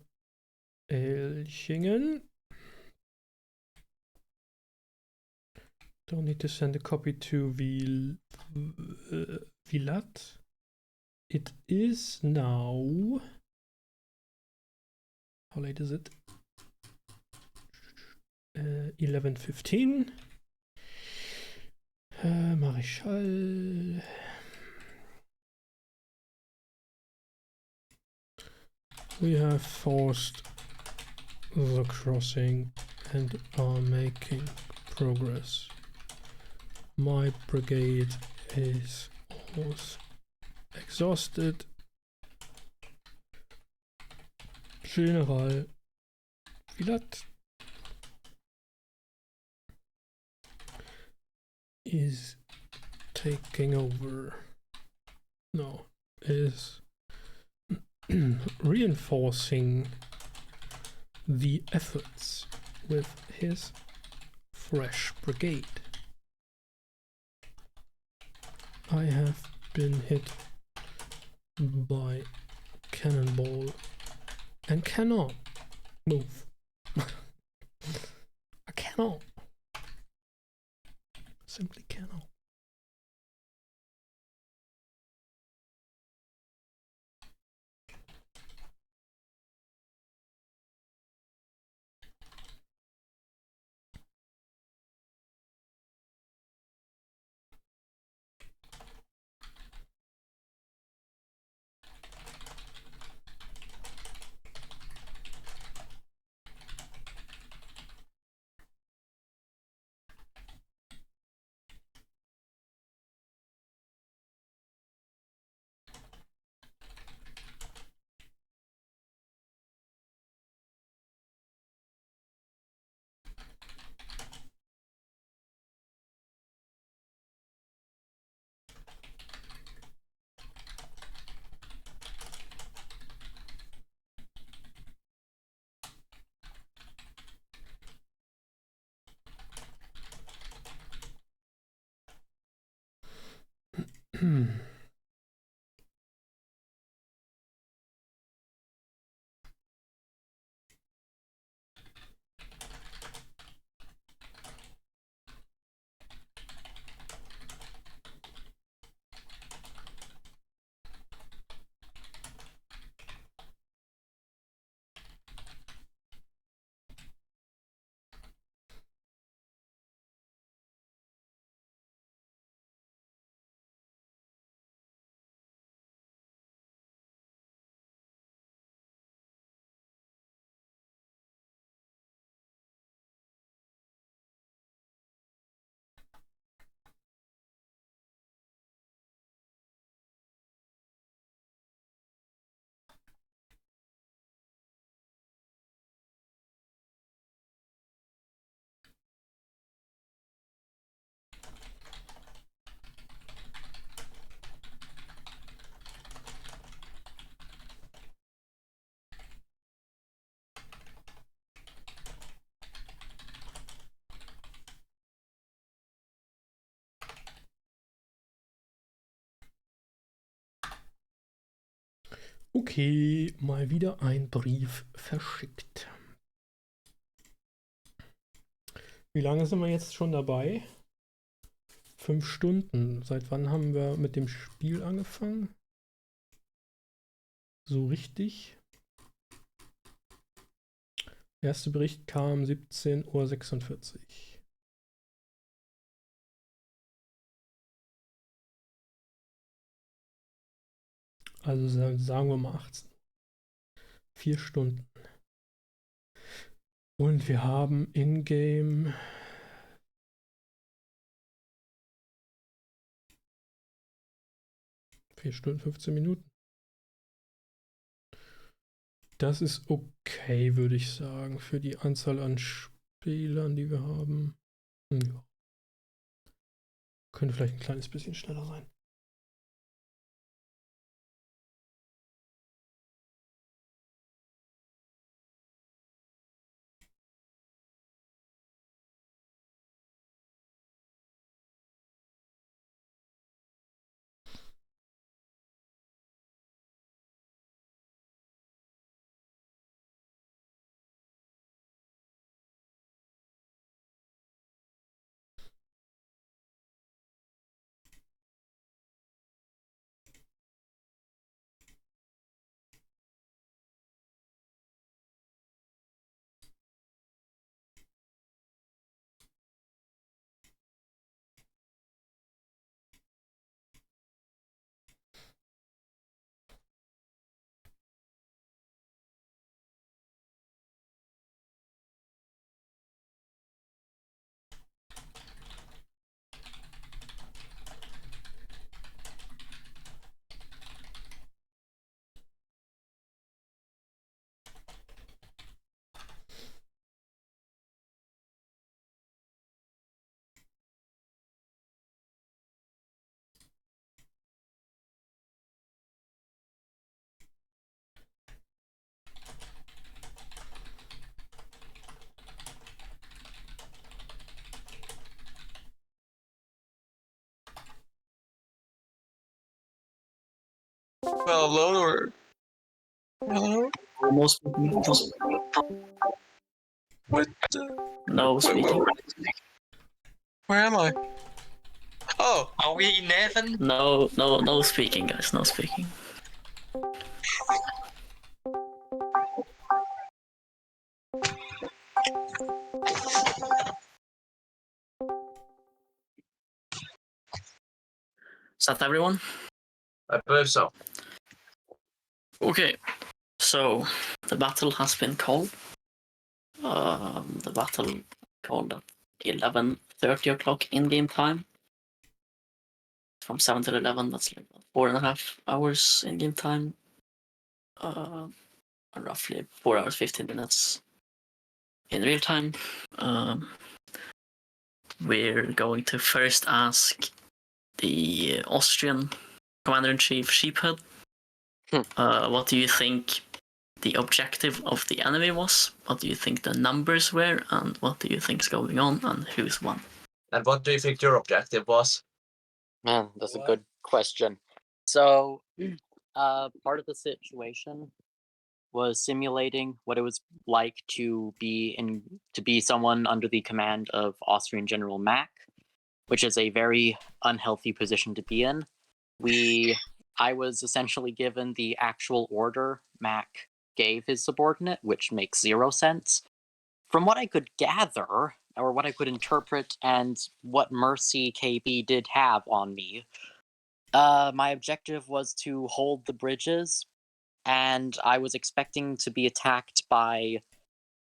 Elchingen. Don't need to send a copy to Vilat. It is now. How late is it? 11:15. Maréchal. We have forced the crossing and are making progress. My brigade is almost exhausted. General Vilat. is taking over. No, is reinforcing the efforts with his fresh brigade. I have been hit by cannonball and cannot move. I cannot. Simply cannot. Okay, mal wieder ein Brief verschickt. Wie lange sind wir jetzt schon dabei? 5 Stunden. Seit wann haben wir mit dem Spiel angefangen? So richtig. Der erste Bericht kam 17:46 Uhr. Also sagen wir mal 18. 4 Stunden. Und wir haben in-game (4 Stunden 15 Minuten). Das ist okay, würde ich sagen, für die Anzahl an Spielern, die wir haben. Ja. Könnte vielleicht ein kleines bisschen schneller sein. well alone or? Hello? Almost. What? No speaking. Where am I? Oh, are we in heaven? No speaking, guys. No speaking. Is that everyone? I believe so. Okay, so the battle has been called. The battle called at 11:30 o'clock in-game time. From 7 to 11, that's like 4.5 hours in-game time. Roughly 4 hours 15 minutes in real time. We're going to first ask the Austrian Commander-in-Chief Sheephead. What do you think the objective of the enemy was? What do you think the numbers were? And what do you think is going on? And who's won? And what do you think your objective was? Man, that's a good question. So, part of the situation was simulating what it was like to be someone under the command of Austrian General Mack, which is a very unhealthy position to be in. I was essentially given the actual order Mack gave his subordinate, which makes 0 sense. From what I could gather, or what I could interpret, and what mercy KB did have on me, my objective was to hold the bridges, and I was expecting to be attacked by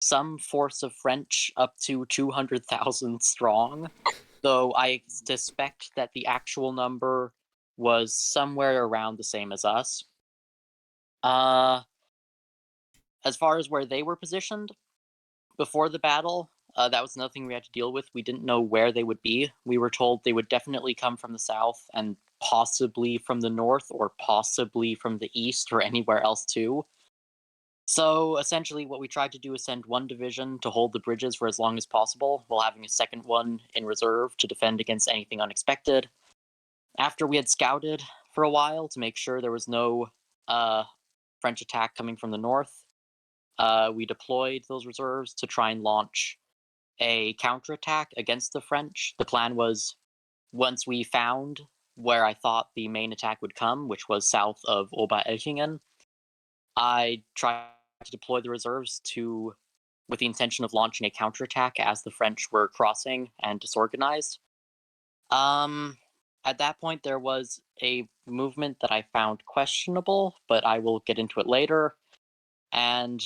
some force of French up to 200,000 strong, though I suspect that the actual number was somewhere around the same as us. As far as where they were positioned, before the battle, that was another thing we had to deal with. We didn't know where they would be. We were told they would definitely come from the south and possibly from the north or possibly from the east or anywhere else too. So essentially what we tried to do is send one division to hold the bridges for as long as possible while having a second one in reserve to defend against anything unexpected. After we had scouted for a while to make sure there was no French attack coming from the north, we deployed those reserves to try and launch a counterattack against the French. The plan was, once we found where I thought the main attack would come, which was south of Elchingen, I tried to deploy the reserves with the intention of launching a counterattack as the French were crossing and disorganized. At that point, there was a movement that I found questionable, but I will get into it later. And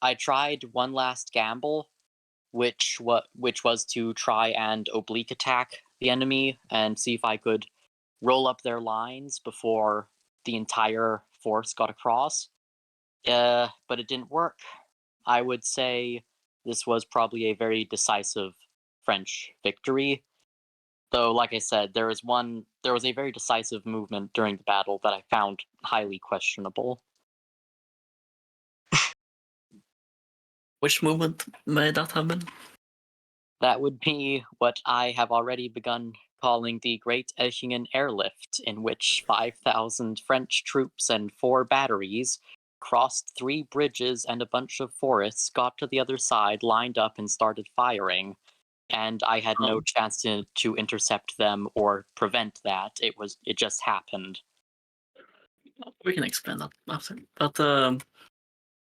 I tried one last gamble, which was to try and oblique attack the enemy and see if I could roll up their lines before the entire force got across. But it didn't work. I would say this was probably a very decisive French victory. Though, like I said, there was a very decisive movement during the battle that I found highly questionable. Which movement may that have been? That would be what I have already begun calling the Great Elchingen Airlift, in which 5,000 French troops and 4 batteries crossed 3 bridges and a bunch of forests, got to the other side, lined up, and started firing. And I had no chance to intercept them or prevent that. It just happened. We can explain that after. But I'm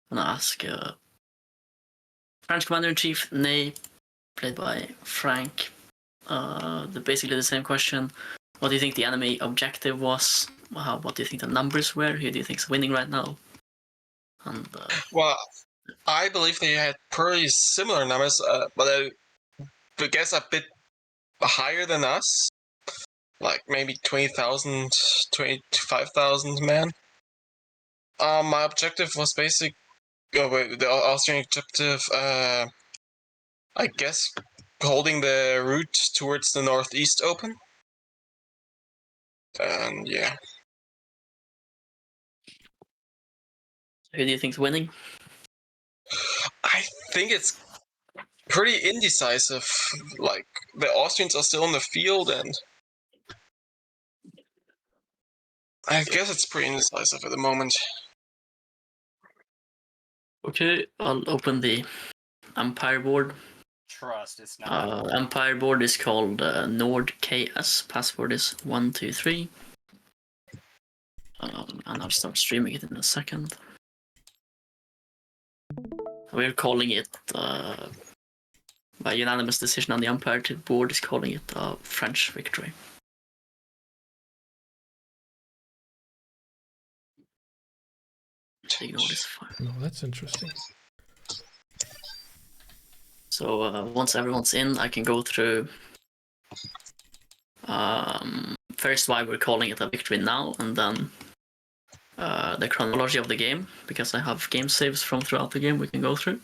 gonna ask French Commander-in-Chief Ney, played by Frank. Basically the same question. What do you think the enemy objective was? What do you think the numbers were? Who do you think is winning right now? And well, I believe they had pretty similar numbers, but I guess a bit higher than us. Like maybe 20,000, 25,000 men. My objective was the Austrian objective, I guess, holding the route towards the northeast open. And yeah. Who do you think's winning? I think it's pretty indecisive. Like, the Austrians are still in the field, and I guess it's pretty indecisive at the moment. Okay, I'll open the Empire board. Trust, it's not. Empire board is called NordKS. Password is 123. And I'll start streaming it in a second. We're calling it, by unanimous decision on the Empire board, is calling it a French victory. Ignore this file. No, that's interesting. So once everyone's in, I can go through first why we're calling it a victory now, and then the chronology of the game, because I have game saves from throughout the game we can go through.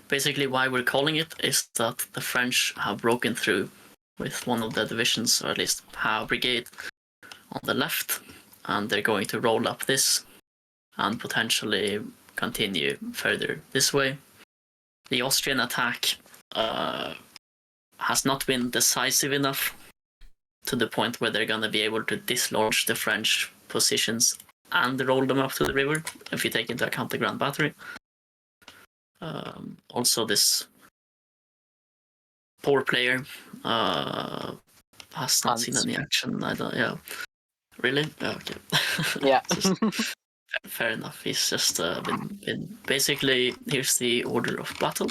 Basically, why we're calling it is that the French have broken through with one of the divisions, or at least a brigade, on the left, and they're going to roll up this and potentially continue further this way. The Austrian attack has not been decisive enough to the point where they're going to be able to dislodge the French positions and roll them up to the river, if you take into account the Grand Battery. Also, this poor player has not seen any action. Yeah. Really? Okay. Yeah. Fair enough. He's just been basically, here's the order of battle.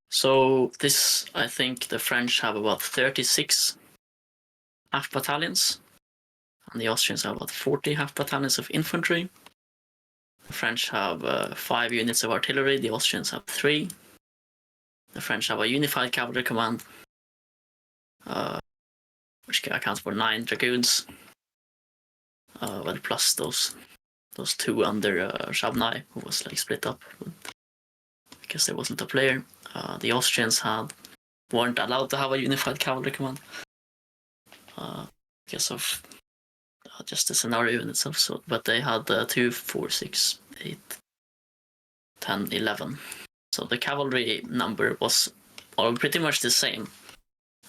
So this, I think the French have about 36 half battalions, and the Austrians have about 40 half battalions of infantry. The French have 5 units of artillery, the Austrians have 3. The French have a unified cavalry command, which accounts for 9 dragoons, well, plus those 2 under Chabnay, who was like split up because there wasn't a player. The Austrians weren't allowed to have a unified cavalry command because of just the scenario in itself. So, but they had 2, 4, 6, 8, 10, 11. So the cavalry number was all pretty much the same.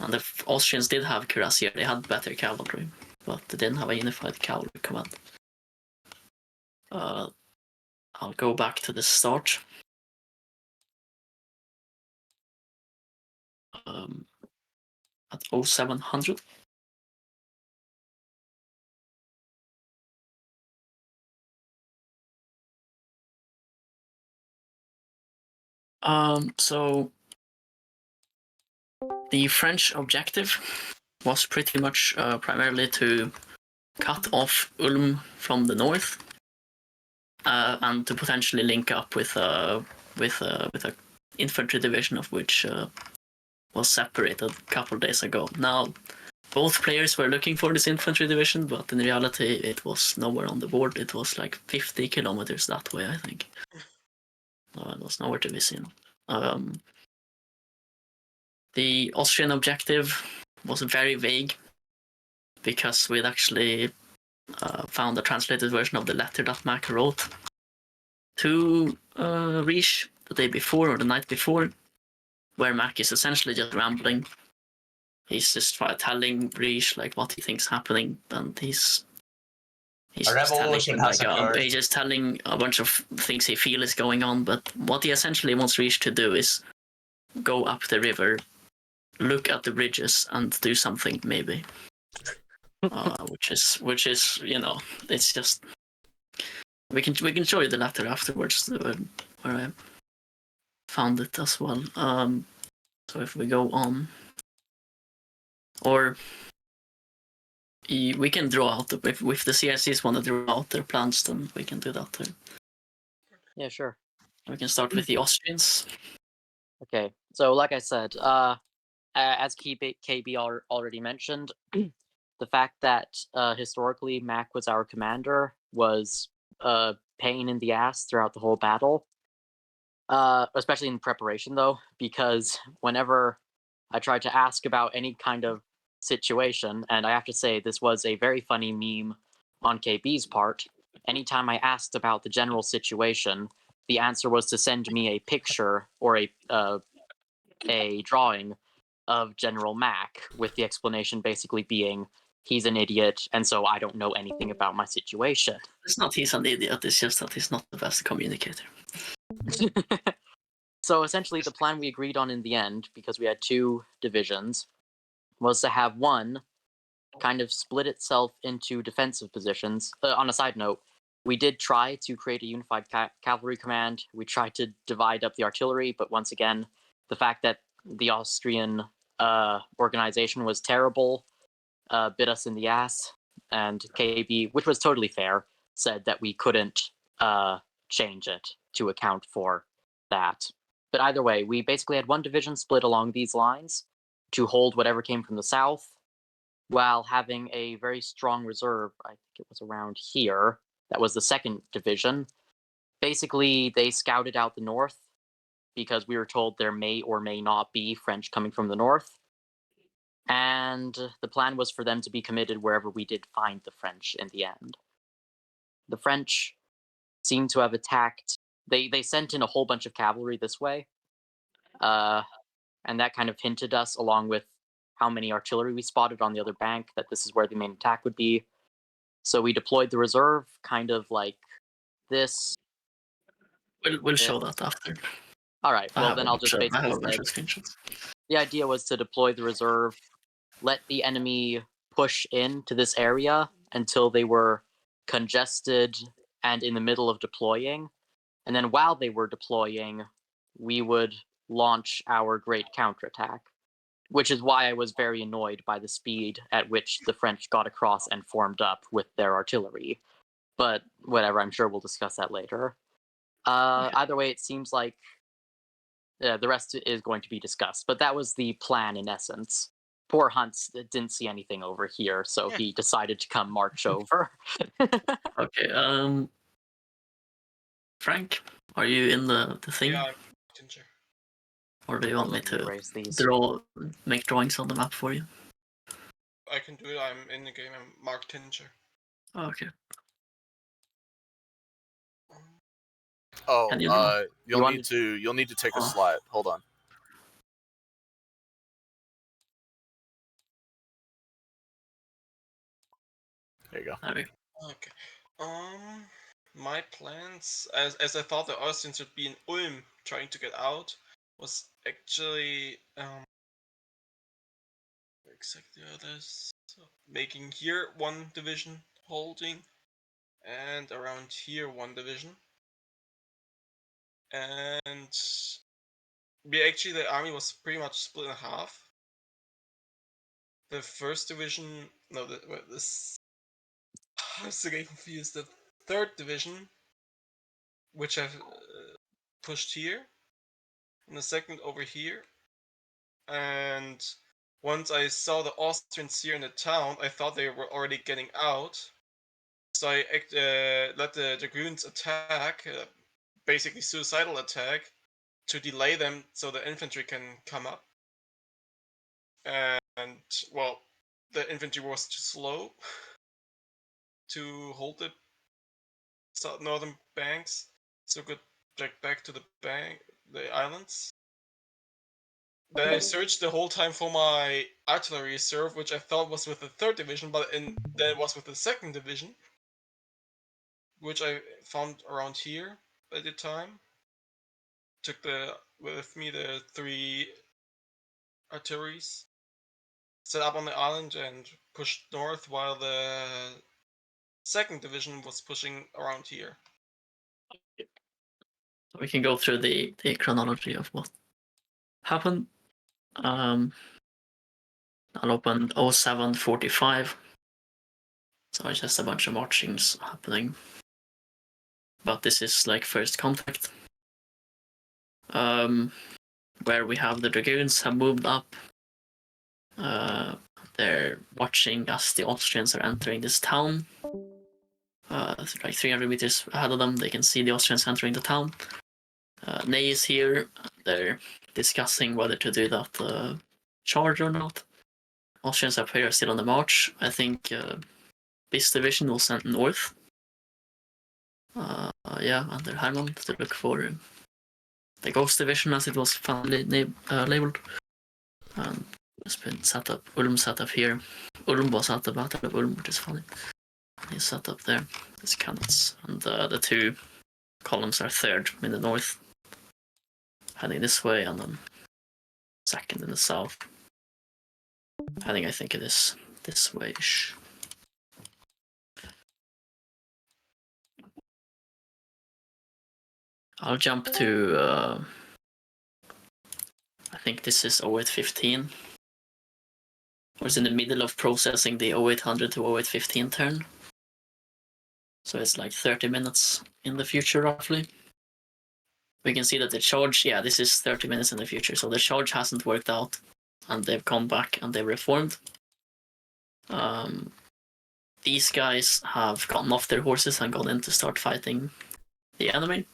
And the Austrians did have cuirassier, they had better cavalry, but they didn't have a unified cavalry command. I'll go back to the start. At 0700. So the French objective was pretty much primarily to cut off Ulm from the north and to potentially link up with a infantry division of which was separated a couple of days ago. Now, both players were looking for this infantry division, but in reality, it was nowhere on the board. It was like 50 kilometers that way, I think. It was nowhere to be seen. The Austrian objective was very vague because we'd actually found a translated version of the letter that Mac wrote to Riche the day before or the night before, where Mac is essentially just rambling. He's just telling Riche like what he thinks happening, and he's just telling a bunch of things he feels is going on. But what he essentially wants Riche to do is go up the river, look at the bridges, and do something maybe. Which is it's just we can show you the letter afterwards where I found it as well. So if we go on, or we can draw out if the CICs want to draw out their plans, then we can do that too. Yeah, sure. We can start with the Austrians. Okay, so like I said, as KB already mentioned, the fact that historically Mac was our commander was a pain in the ass throughout the whole battle, especially in preparation though, because whenever I tried to ask about any kind of situation, and I have to say this was a very funny meme on KB's part, anytime I asked about the general situation, the answer was to send me a picture or a drawing of General Mack, with the explanation basically being he's an idiot, and so I don't know anything about my situation. It's not he's an idiot, it's just that he's not the best communicator. So essentially, the plan we agreed on in the end, because we had 2 divisions, was to have one kind of split itself into defensive positions. On a side note, we did try to create a unified cavalry command. We tried to divide up the artillery, but once again, the fact that the Austrian organization was terrible bit us in the ass, and KB, which was totally fair, said that we couldn't change it to account for that. But either way, we basically had one division split along these lines to hold whatever came from the south, while having a very strong reserve, I think it was around here, that was the 2nd division. Basically, they scouted out the north, because we were told there may or may not be French coming from the north. And the plan was for them to be committed wherever we did find the French in the end. The French seem to have attacked. They sent in a whole bunch of cavalry this way, and that kind of hinted us, along with how many artillery we spotted on the other bank, that this is where the main attack would be. So we deployed the reserve, kind of like this. We'll show that after. All right. Well, then I'll just basically say the idea was to deploy the reserve, let the enemy push into this area until they were congested and in the middle of deploying. And then while they were deploying, we would launch our great counterattack, which is why I was very annoyed by the speed at which the French got across and formed up with their artillery. But whatever, I'm sure we'll discuss that later. Either way, it seems like the rest is going to be discussed. But that was the plan in essence. Poor Huntz didn't see anything over here, so he decided to come march over. Okay, Frank, are you in the thing? Yeah, I'm Tinger. Or do you want me to make drawings on the map for you? I can do it. I'm in the game. I'm Mark Tinger. Okay. Oh, Can you you'll need to take a slide. Hold on. There you go. Okay. My plans, as I thought the Austrians would be in Ulm trying to get out, was actually exactly others. So making here 1 division holding, and around here 1 division. And the army was pretty much split in half. The 1st division, no, this. I was getting confused. The 3rd division, which I've pushed here, and the 2nd over here. And once I saw the Austrians here in the town, I thought they were already getting out. So I let the dragoons attack, basically suicidal attack, to delay them so the infantry can come up. And, well, the infantry was too slow to hold the northern banks, so could track back to the islands. Then I searched the whole time for my artillery reserve, which I thought was with the 3rd division, but then it was with the 2nd division, which I found around here at the time. Took with me the 3 artilleries, set up on the island and pushed north, while the 2nd division was pushing around here. We can go through the chronology of what happened. I'll open 0745. So it's just a bunch of marchings happening. But this is like first contact. Where we have the dragoons have moved up. They're watching as the Austrians are entering this town. Like 300 meters ahead of them, they can see the Austrians entering the town. Ney is here. They're discussing whether to do that charge or not. Austrians up here are still on the march. I think this division was sent north. Under Hermann to look for the Ghost Division, as it was finally labeled. It's been set up. Ulm set up here. Ulm was at the Battle of Ulm, which is funny. He's set up there. His cannons. And the two columns are third in the north, heading this way, and then second in the south, heading, I think it is this way-ish. I'll jump to, I think this is 0815. Or it's in the middle of processing the 0800 to 0815 turn. So it's like 30 minutes in the future, roughly. We can see that the charge, yeah, this is 30 minutes in the future. So the charge hasn't worked out, and they've come back and they've reformed. These guys have gotten off their horses and gone in to start fighting the enemy.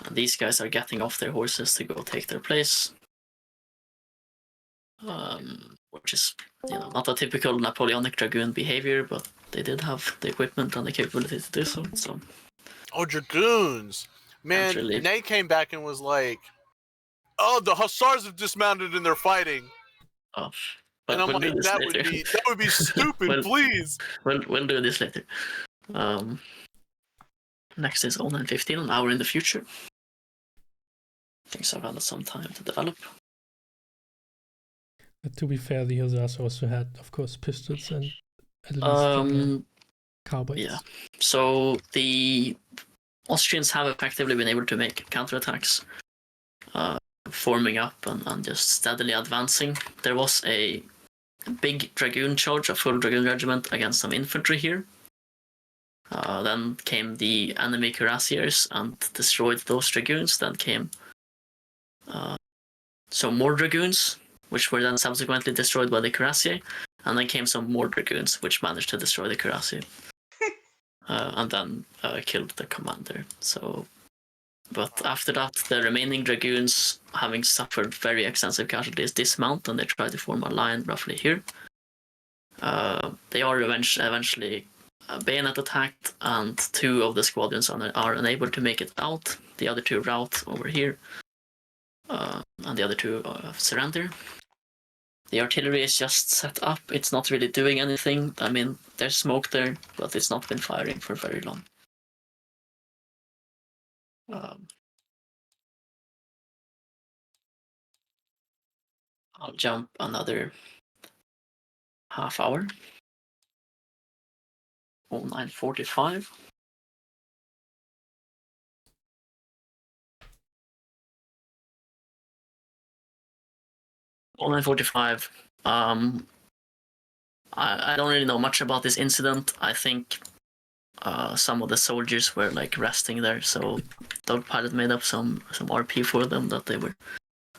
And these guys are getting off their horses to go take their place. Which is, not a typical Napoleonic Dragoon behavior, but they did have the equipment and the capability to do so. Oh, Dragoons! Man, Really... Nate came back and was like, "Oh, the Hussars have dismounted and they're fighting." Oh, and I'm like, that would be stupid. Please. We'll do this later. Next is 0915, an hour in the future. Things have had some time to develop. But to be fair, the Hussars also had, of course, pistols and at least carbines. Yeah. So the Austrians have effectively been able to make counterattacks, forming up and just steadily advancing. There was a big dragoon charge, a full dragoon regiment against some infantry here. Then came the enemy cuirassiers and destroyed those dragoons. Then came some more dragoons, which were then subsequently destroyed by the cuirassier. And then came some more dragoons, which managed to destroy the cuirassier. And then killed the commander. But after that, the remaining dragoons, having suffered very extensive casualties, dismount and they try to form a line roughly here. They are eventually bayonet attacked, and two of the squadrons are unable to make it out. The other two rout over here, and the other two surrender. The artillery is just set up. It's not really doing anything. I mean, there's smoke there, but it's not been firing for very long. I'll jump another half hour. 0945. I don't really know much about this incident. I think some of the soldiers were like resting there, so Dogpilot made up some RP for them that they were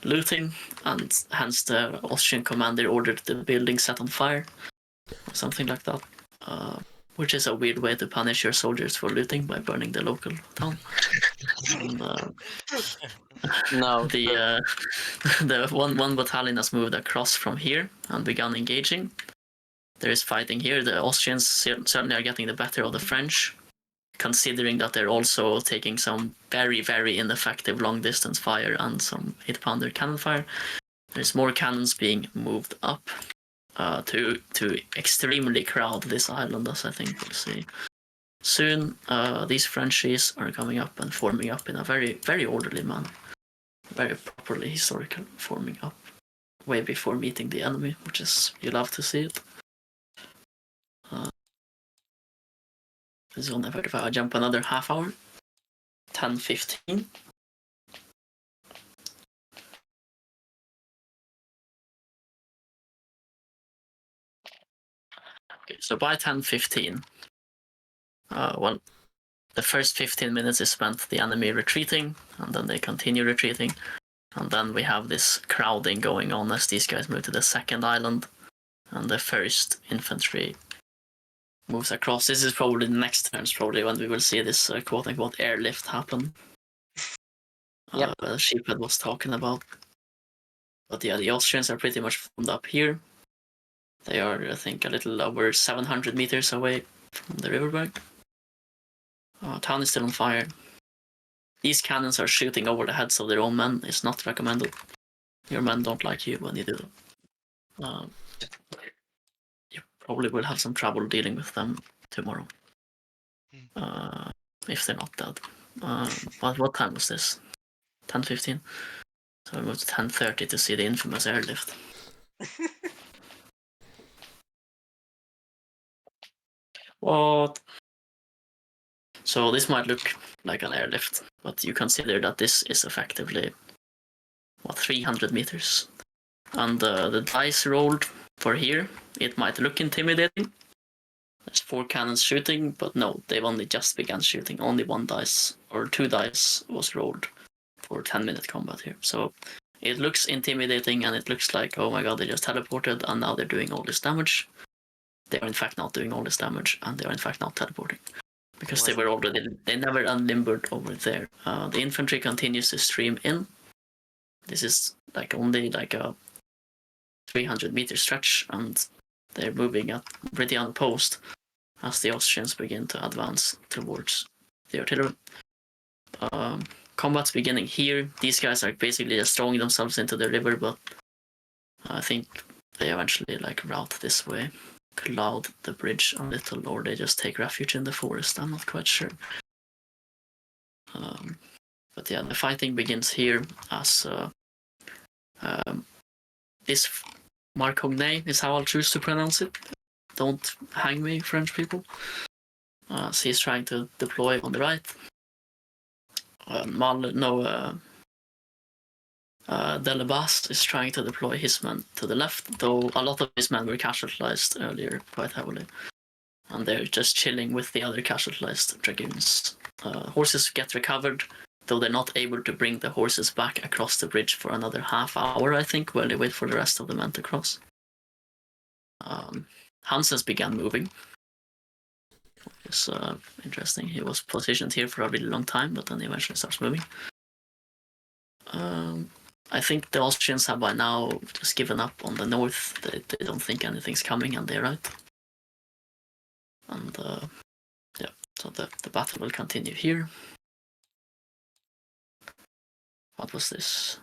looting, and hence the Austrian commander ordered the building set on fire, or something like that. Which is a weird way to punish your soldiers for looting, by burning the local town. And, no. The one battalion has moved across from here and begun engaging. There is fighting here. The Austrians certainly are getting the better of the French, considering that they're also taking some very, very ineffective long-distance fire and some 8-pounder cannon fire. There's more cannons being moved up to extremely crowd this island, as I think we'll see soon. These Frenchies are coming up and forming up in a very, very orderly manner. Very properly historical forming up way before meeting the enemy, which is, you love to see it. This is only 35. I'll jump another half hour. 10:15. Okay, so by 10:15, well, the first 15 minutes is spent the enemy retreating, and then they continue retreating, and then we have this crowding going on as these guys move to the second island, and the first infantry moves across. This is probably the next turns, probably when we will see this quote-unquote airlift happen. Sheephead was talking about. But yeah, the Austrians are pretty much formed up here. They are, I think, a little over 700 meters away from the riverbank. Town is still on fire. These cannons are shooting over the heads of their own men. It's not recommended. Your men don't like you when you do You probably will have some trouble dealing with them tomorrow. If they're not dead. What time was this? 10:15. So we moved to 10:30 to see the infamous airlift. What? So this might look like an airlift, but you consider that this is effectively 300 meters, and the dice rolled for here. It might look intimidating. There's 4 cannons shooting, but no, they've only just begun shooting. Only 1 dice or 2 dice was rolled for 10-minute combat here. So it looks intimidating, and it looks like, oh my god, they just teleported and now they're doing all this damage. They are in fact not doing all this damage, and they are in fact not teleporting. Because they never unlimbered over there. The infantry continues to stream in. This is only a 300-meter stretch, and they're moving at pretty unopposed as the Austrians begin to advance towards the artillery. Combat's beginning here. These guys are basically just throwing themselves into the river, but I think they eventually route this way, cloud the bridge a little, or they just take refuge in the forest. I'm not quite sure. But yeah, the fighting begins here as this Marcognet is how I'll choose to pronounce it. Don't hang me, French people. So he's trying to deploy on the right. Delebas is trying to deploy his men to the left, though a lot of his men were casualized earlier quite heavily. And they're just chilling with the other casualized dragoons. Horses get recovered, though they're not able to bring the horses back across the bridge for another half hour, I think, while they wait for the rest of the men to cross. Hansens began moving. It's interesting. He was positioned here for a really long time, but then he eventually starts moving. I think the Austrians have by now just given up on the north. They don't think anything's coming, and they're right. And yeah, so the battle will continue here. What was this?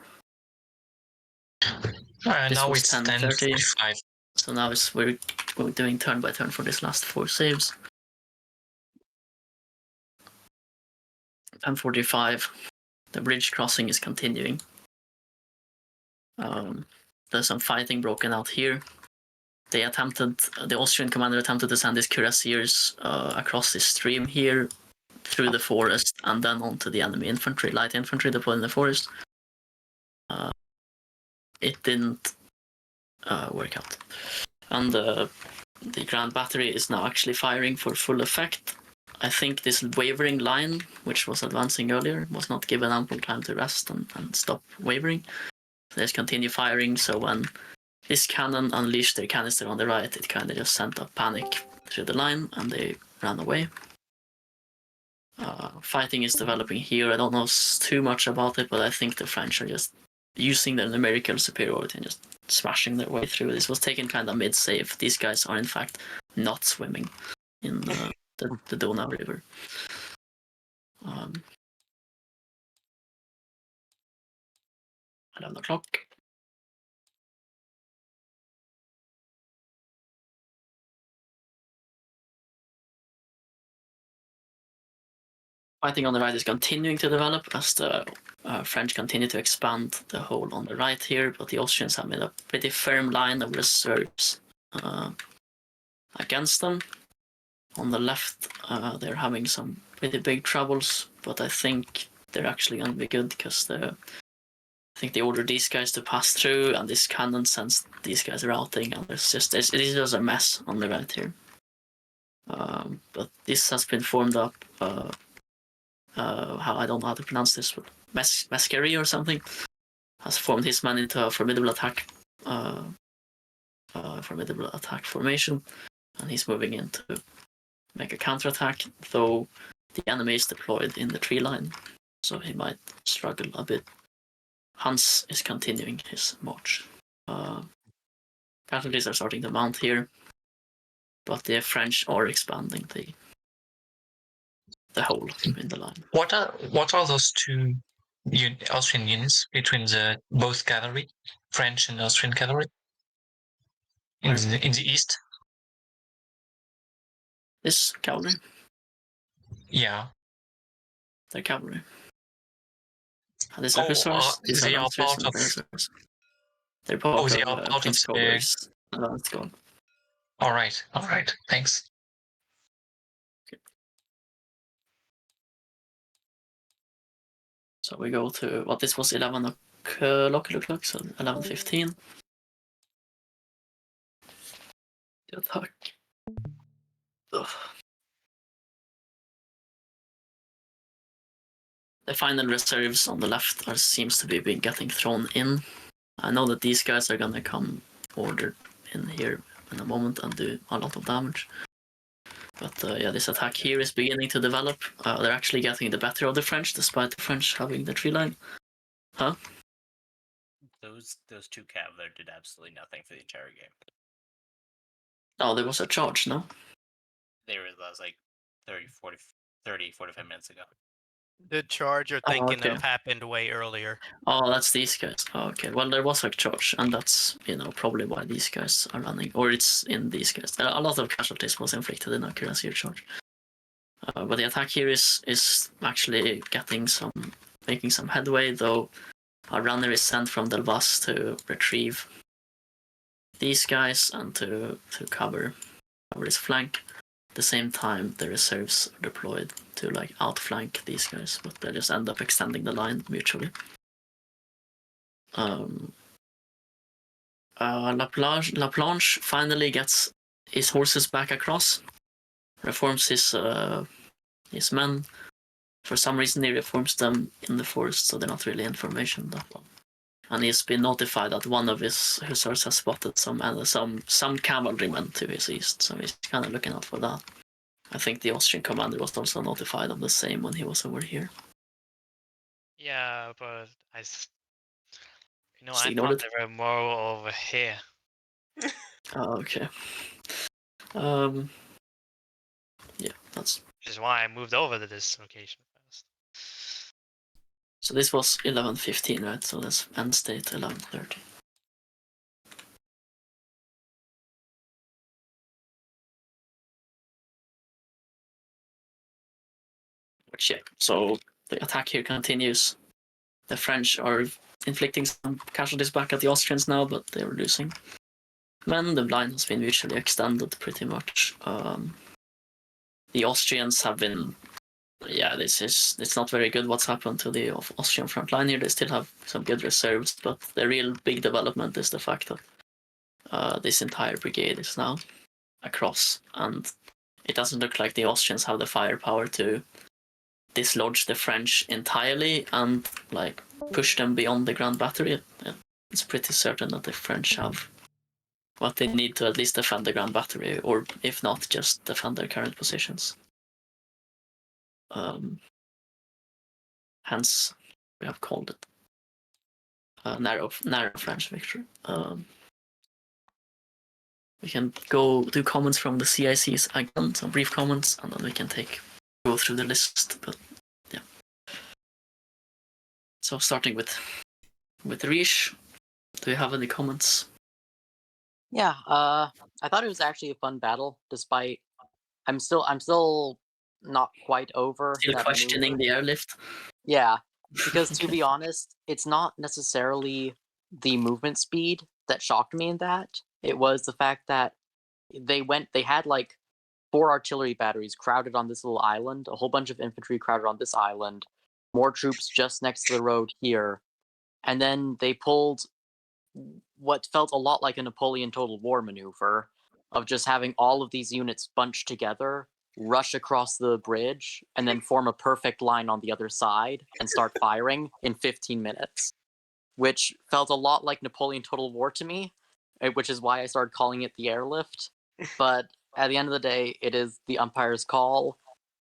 This now was it's 10:30. 10:45. So now we're doing turn by turn for this last 4 saves. 10:45. The bridge crossing is continuing. There's some fighting broken out here. The Austrian commander attempted to send his cuirassiers across this stream here through the forest and then onto the enemy infantry, light infantry deployed in the forest. It didn't work out. And the Grand Battery is now actually firing for full effect. I think this wavering line, which was advancing earlier, was not given ample time to rest and stop wavering. They just continue firing, so when this cannon unleashed their canister on the right, it kind of just sent a panic through the line, and they ran away. Fighting is developing here. I don't know too much about it, but I think the French are just using their numerical superiority and just smashing their way through. This was taken kind of mid-save. These guys are in fact not swimming in the Donau River. 11 o'clock. Fighting on the right is continuing to develop as the French continue to expand the hold on the right here, but the Austrians have made a pretty firm line of reserves against them. On the left, they're having some pretty big troubles, but I think they're actually going to be good because I think they ordered these guys to pass through, and this cannon sends these guys routing, and it's just a mess on the right here. But this has been formed up. How I don't know how to pronounce this, but Mascari or something has formed his men into a formidable attack formation, and he's moving in to make a counterattack, though the enemy is deployed in the tree line, so he might struggle a bit. Hans is continuing his march. Casualties are starting to mount here, but the French are expanding the hole in the line. What are those two Austrian units between both cavalry, French and Austrian cavalry? in the east. This cavalry? Yeah. They're cavalry. Are they Oh, Sacrisaurs? These are they are Lancers part and of. Lancers. They're part They of are part Prince of the. Color's Advanced Guard. All right. Thanks. So we go to what this was 11 o'clock, it looked like, so 11:15. The attack. Ugh. The final reserves on the left seems to be getting thrown in. I know that these guys are gonna come ordered in here in a moment and do a lot of damage. But yeah, this attack here is beginning to develop. They're actually getting the better of the French, despite the French having the tree line. Huh? Those two cav there did absolutely nothing for the entire game. Oh, there was a charge, no? That was like 45 minutes ago. The charge you're Oh, thinking okay. of happened way earlier. Oh, that's these guys. Oh, okay. Well, there was a charge, and that's, probably why these guys are running. Or it's in these guys. A lot of casualties was inflicted in accuracy charge. But the attack here is actually making some headway, though a runner is sent from Delvas to retrieve these guys and to cover this flank. At the same time, the reserves are deployed to outflank these guys, but they just end up extending the line mutually. Laplanche finally gets his horses back across, reforms his men. For some reason, he reforms them in the forest, so they're not really in formation that well. And he's been notified that one of his hussars has spotted some cavalrymen to his east, so he's kind of looking out for that. I think the Austrian commander was also notified of the same when he was over here. Yeah, but I Just I ignored thought it. they were more over here. Oh, okay. Yeah, that's. Which is why I moved over to this location first. So this was 11:15, right? So let's end state 11:30. Which, yeah, so the attack here continues. The French are inflicting some casualties back at the Austrians now, but they're losing. Men, the line has been mutually extended pretty much. The Austrians have been, it's not very good what's happened to the Austrian front line here. They still have some good reserves, but the real big development is the fact that this entire brigade is now across, and it doesn't look like the Austrians have the firepower to dislodge the French entirely and push them beyond the Grand Battery. It's pretty certain that the French have what they need to at least defend the Grand Battery, or if not, just defend their current positions. Hence, we have called it a narrow French victory. We can go do comments from the CICs again, some brief comments, and then we can go through the list. But yeah. So starting with Rish, do you have any comments? Yeah, I thought it was actually a fun battle, despite I'm still not quite over Still that questioning maneuver. the airlift. Yeah, because to be honest, it's not necessarily the movement speed that shocked me in that. It was the fact that they had 4 artillery batteries crowded on this little island, a whole bunch of infantry crowded on this island, more troops just next to the road here, and then they pulled what felt a lot like a Napoleon Total War maneuver of just having all of these units bunched together, rush across the bridge, and then form a perfect line on the other side and start firing in 15 minutes, which felt a lot like Napoleon Total War to me, which is why I started calling it the airlift. But at the end of the day, it is the umpire's call.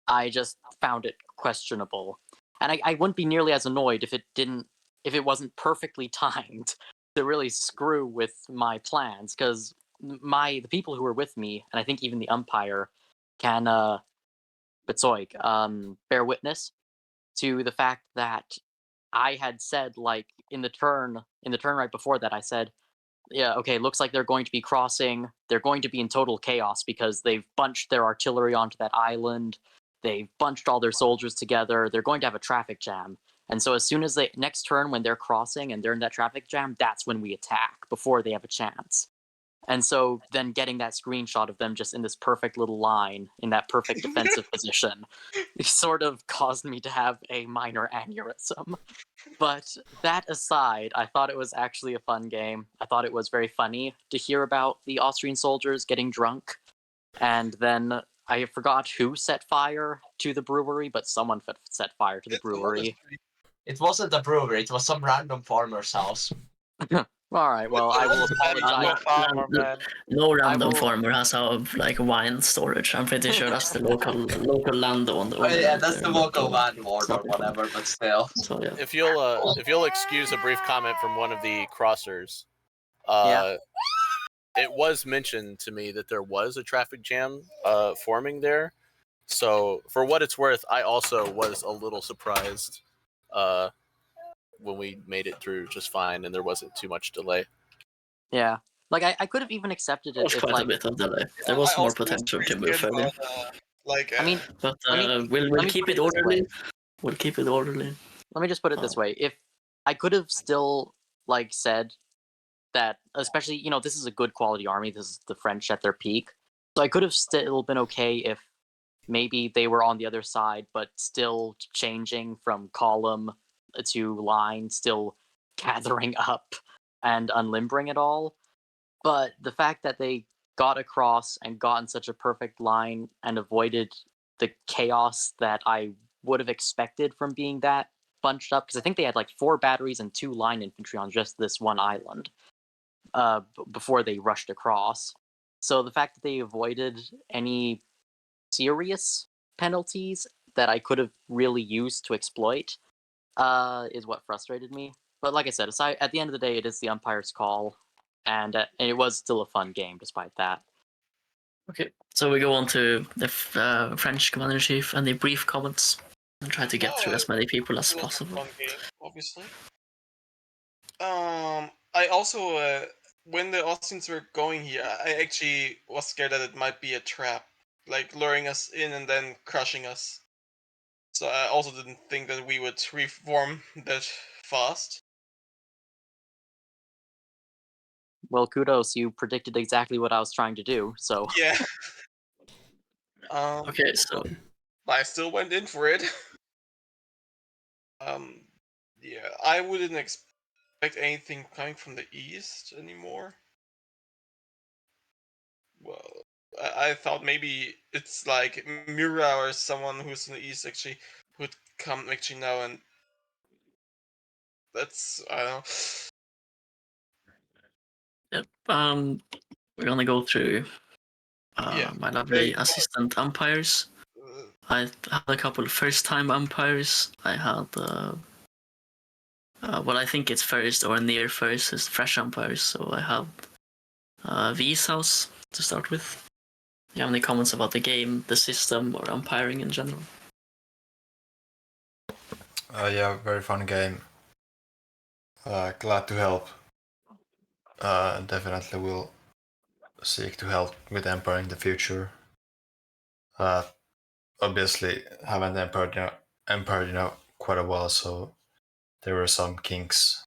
I just found it questionable. And I wouldn't be nearly as annoyed if it wasn't perfectly timed to really screw with my plans, because the people who were with me, and I think even the umpire, can bear witness to the fact that I had said, in the turn right before that, I said, yeah, okay, looks like they're going to be crossing. They're going to be in total chaos because they've bunched their artillery onto that island. They've bunched all their soldiers together. They're going to have a traffic jam. And so as soon as next turn when they're crossing and they're in that traffic jam, that's when we attack before they have a chance. And so then getting that screenshot of them just in this perfect little line in that perfect defensive position sort of caused me to have a minor aneurysm. But that aside, I thought it was actually a fun game. I thought it was very funny to hear about the Austrian soldiers getting drunk. And then I forgot who set fire to the brewery, but someone set fire to the brewery. It wasn't a brewery, it was some random farmer's house. All right, well, I will apologize. No random farmer has a wine storage. I'm pretty sure that's the local landowner. Well, yeah, that's the local landlord or whatever, but still. So yeah. If you'll excuse a brief comment from one of the crossers, it was mentioned to me that there was a traffic jam forming there. So for what it's worth, I also was a little surprised when we made it through just fine and there wasn't too much delay. Yeah, like I could have even accepted it. There was quite a bit of delay. There was more potential to move further. But we'll keep it orderly. We'll keep it orderly. Let me just put it this way: if I could have still said that, especially this is a good quality army. This is the French at their peak, so I could have still been okay if maybe they were on the other side, but still changing from column to line, still gathering up and unlimbering it all. But the fact that they got across and got in such a perfect line and avoided the chaos that I would have expected from being that bunched up, because I think they had 4 batteries and 2 line infantry on just this one island before they rushed across. So the fact that they avoided any serious penalties that I could have really used to exploit is what frustrated me. But like I said, at the end of the day, it is the umpire's call, and it was still a fun game despite that. Okay, so we go on to the French commander-in-chief and the brief comments and try to get through as many people as possible. Fun game, obviously. I also, when the Austrians were going here, I actually was scared that it might be a trap, luring us in and then crushing us. So I also didn't think that we would reform that fast. Well, kudos, you predicted exactly what I was trying to do, so... Yeah. Okay, so... I still went in for it. Yeah, I wouldn't expect anything coming from the east anymore. Well, I thought maybe it's Mura or someone who's in the east actually would come now, and that's, I don't know. Yep. We're gonna go through my lovely assistant umpires. I had a couple of first-time umpires. I had I think it's first or near first is fresh umpires. So I have V's house to start with. Do you have any comments about the game, the system, or umpiring in general? Yeah, very fun game. Glad to help. Definitely will seek to help with umpiring in the future. Obviously, haven't umpired quite a while, so there were some kinks,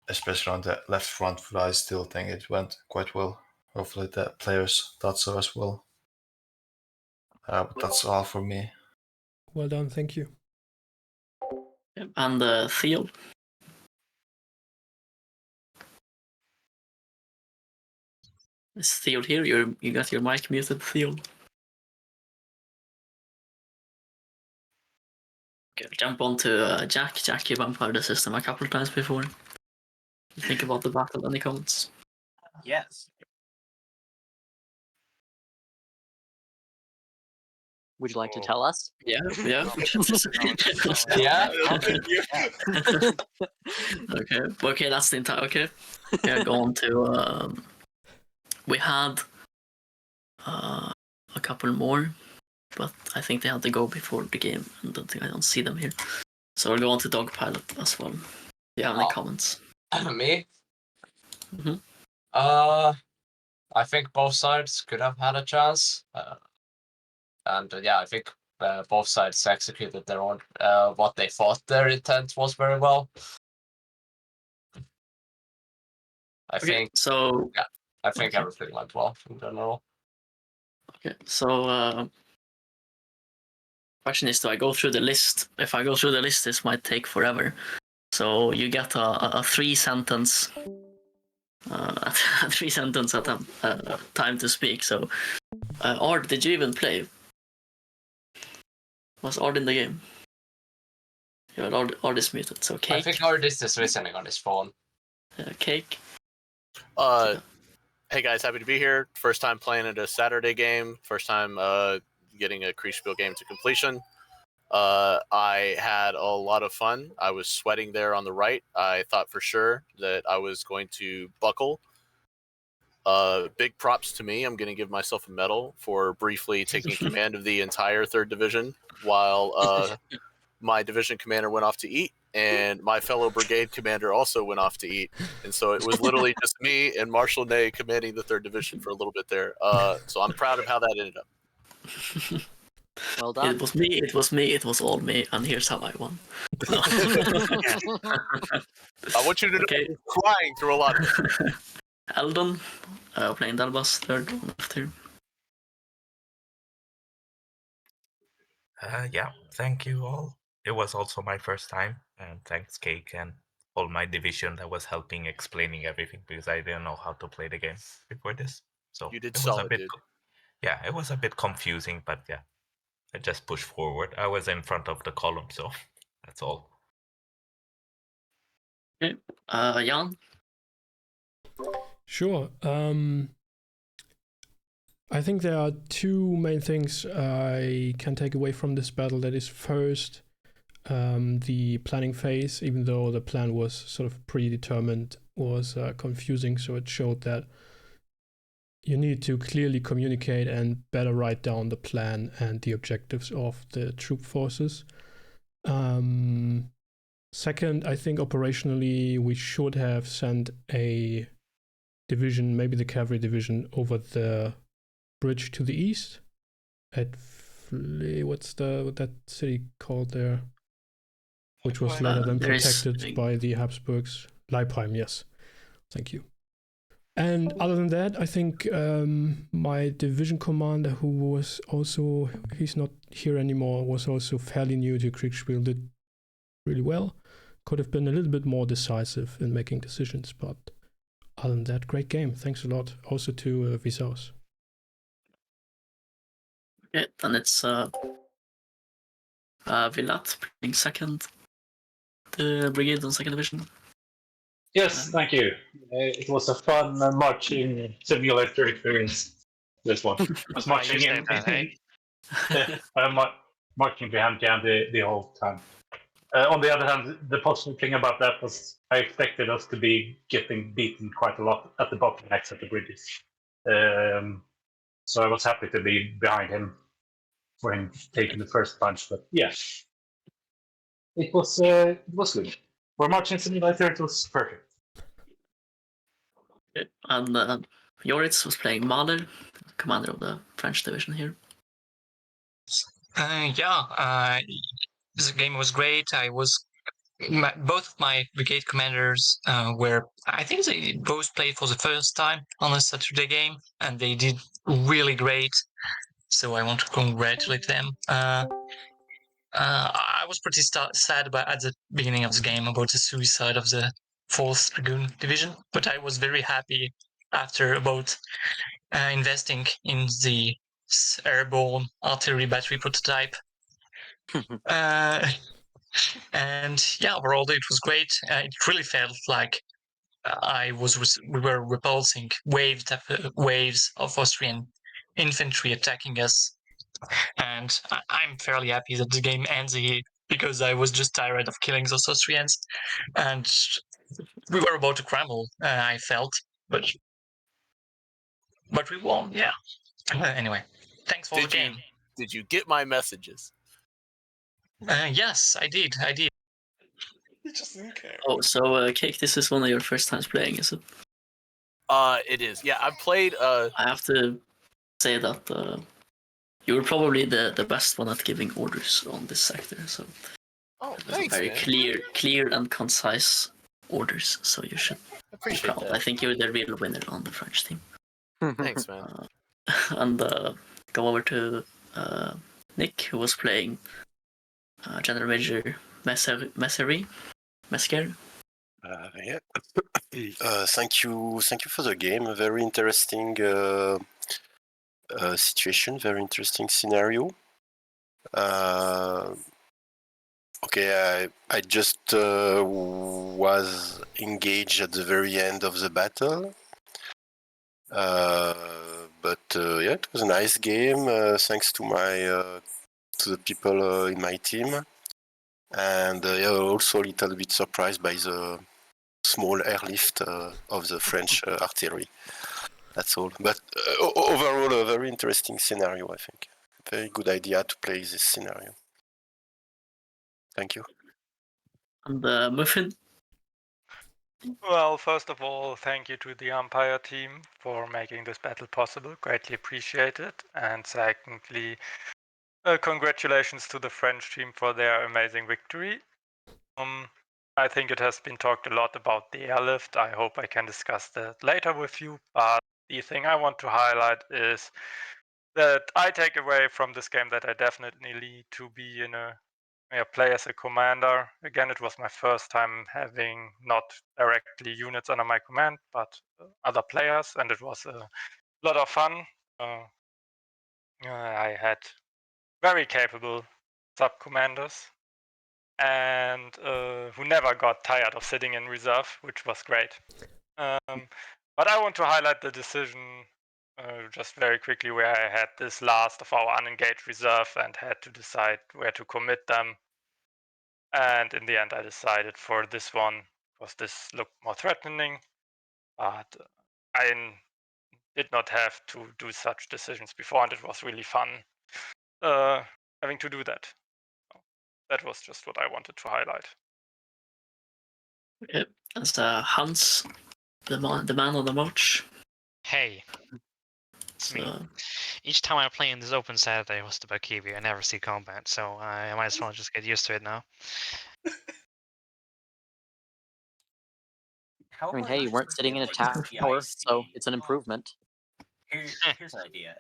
especially on the left front. But I still think it went quite well. Hopefully, the players thought so as well. But that's all for me. Well done, thank you. And Theo. Is Theo here? You got your mic muted, Theo. Okay, jump on to Jack. Jack, you've umpired the system a couple of times before. You think about the battle? Any comments? Yes. Would you like to tell us? Yeah. Yeah. Okay, that's the entire. Okay, yeah. Go on to. We had a couple more, but I think they had to go before the game, and I don't see them here. So we'll go on to Dogpilot as well. Do you have any comments? Me? I think both sides could have had a chance, and yeah, I think both sides executed their own what they thought their intent was very well. I think so. Yeah, I think everything went well in general. Okay, so question is, do I go through the list? If I go through the list, this might take forever. So you get a 3-sentence, a 3-sentence at a time to speak. So, Ard, did you even play? Was Ard in the game? Yeah, Ard is muted. So Cake. I think Ardis is listening on his phone. Cake. Hey guys, happy to be here. First time playing at a Saturday game. First time getting a Kriegsspiel game to completion. I had a lot of fun. I was sweating there on the right. I thought for sure that I was going to buckle. Big props to me. I'm going to give myself a medal for briefly taking command of the entire 3rd Division while my division commander went off to eat, and my fellow brigade commander also went off to eat. And so it was literally just me and Marshal Ney commanding the 3rd Division for a little bit there. So I'm proud of how that ended up. Well done. It was me, it was all me, and here's how I won. I want you to know I'm crying through a lot of it. Eldon, playing Dalbas, 3rd after. Yeah, thank you all. It was also my first time, and thanks Cake and all my division that was helping explaining everything because I didn't know how to play the game before this. So you did it was solid, a bit, dude. Yeah, it was a bit confusing, but yeah, I just pushed forward. I was in front of the column, so that's all. Okay, Jan. Sure. I think there are 2 main things I can take away from this battle. That is, first, the planning phase, even though the plan was sort of predetermined, was confusing. So it showed that you need to clearly communicate and better write down the plan and the objectives of the troop forces. Second, I think operationally we should have sent a division, maybe the cavalry division, over the bridge to the east at what's that city called there, which was later then protected by the Habsburgs. Leipheim, yes, thank you. And other than that, I think my division commander, who was also, he's not here anymore, was also fairly new to Kriegsspiel, did really well. Could have been a little bit more decisive in making decisions, but other than that, great game. Thanks a lot. Also to Visaus. Okay, then it's Vilat playing 2nd, the brigade on 2nd division. Yes, thank you. It was a fun marching simulator experience. This one. I was marching in. I'm marching behind Jan the whole time. On the other hand, the positive thing about that was I expected us to be getting beaten quite a lot at the bottlenecks at the bridges. So I was happy to be behind him for him taking the first punch. But yes, it was good. For marching simulator, it was perfect. Okay. And Joritz was playing Mahler, commander of the French division here. This game was great. Both my brigade commanders were, I think they both played for the first time on a Saturday game, and they did really great. So I want to congratulate them. I was pretty sad at the beginning of the game about the suicide of the 4th Dragoon Division, but I was very happy after about investing in the airborne artillery battery prototype. And yeah, overall it was great. It really felt like we were repulsing waves of Austrian infantry attacking us. And I'm fairly happy that the game ends here because I was just tired of killing those Austrians, and we were about to crumble. I felt, but we won. Yeah. Anyway, thanks for the game. Did you get my messages? Yes, I did. He just didn't care. Oh, so Cake, this is one of your first times playing, is it? It is. Yeah, I've played. I have to say that you were probably the best one at giving orders on this sector. So thanks, very man. clear and concise orders. So you should be Appreciate proud. that. I think you're the real winner on the French team. Thanks, man. And go over to Nick, who was playing General Major Messer. Yeah. Thank you for the game. A very interesting situation, very interesting scenario. Okay, I just was engaged at the very end of the battle. But yeah, it was a nice game. Thanks to to the people in my team, and yeah, also a little bit surprised by the small airlift of the French artillery. That's all. But overall, a very interesting scenario, I think. Very good idea to play this scenario. Thank you. And Muffin. Well, first of all, thank you to the umpire team for making this battle possible. Greatly appreciated. And secondly, congratulations to the French team for their amazing victory. I think it has been talked a lot about the airlift. I hope I can discuss that later with you. But the thing I want to highlight is that I take away from this game that I definitely need to be in play as a commander. Again, it was my first time having not directly units under my command, but other players, and it was a lot of fun. I had very capable sub-commanders, and who never got tired of sitting in reserve, which was great. But I want to highlight the decision just very quickly, where I had this last of our unengaged reserve and had to decide where to commit them. And in the end, I decided for this one because this looked more threatening. But I did not have to do such decisions before, and it was really fun having to do that. So that was just what I wanted to highlight. Okay, that's Hans, the man on the march. Hey, it's me. Each time I play in this open Saturday hosted by Kiwi, I never see combat, so I might as well just get used to it now. I mean, hey, you weren't sitting in a tower, so it's an improvement. Here's an idea.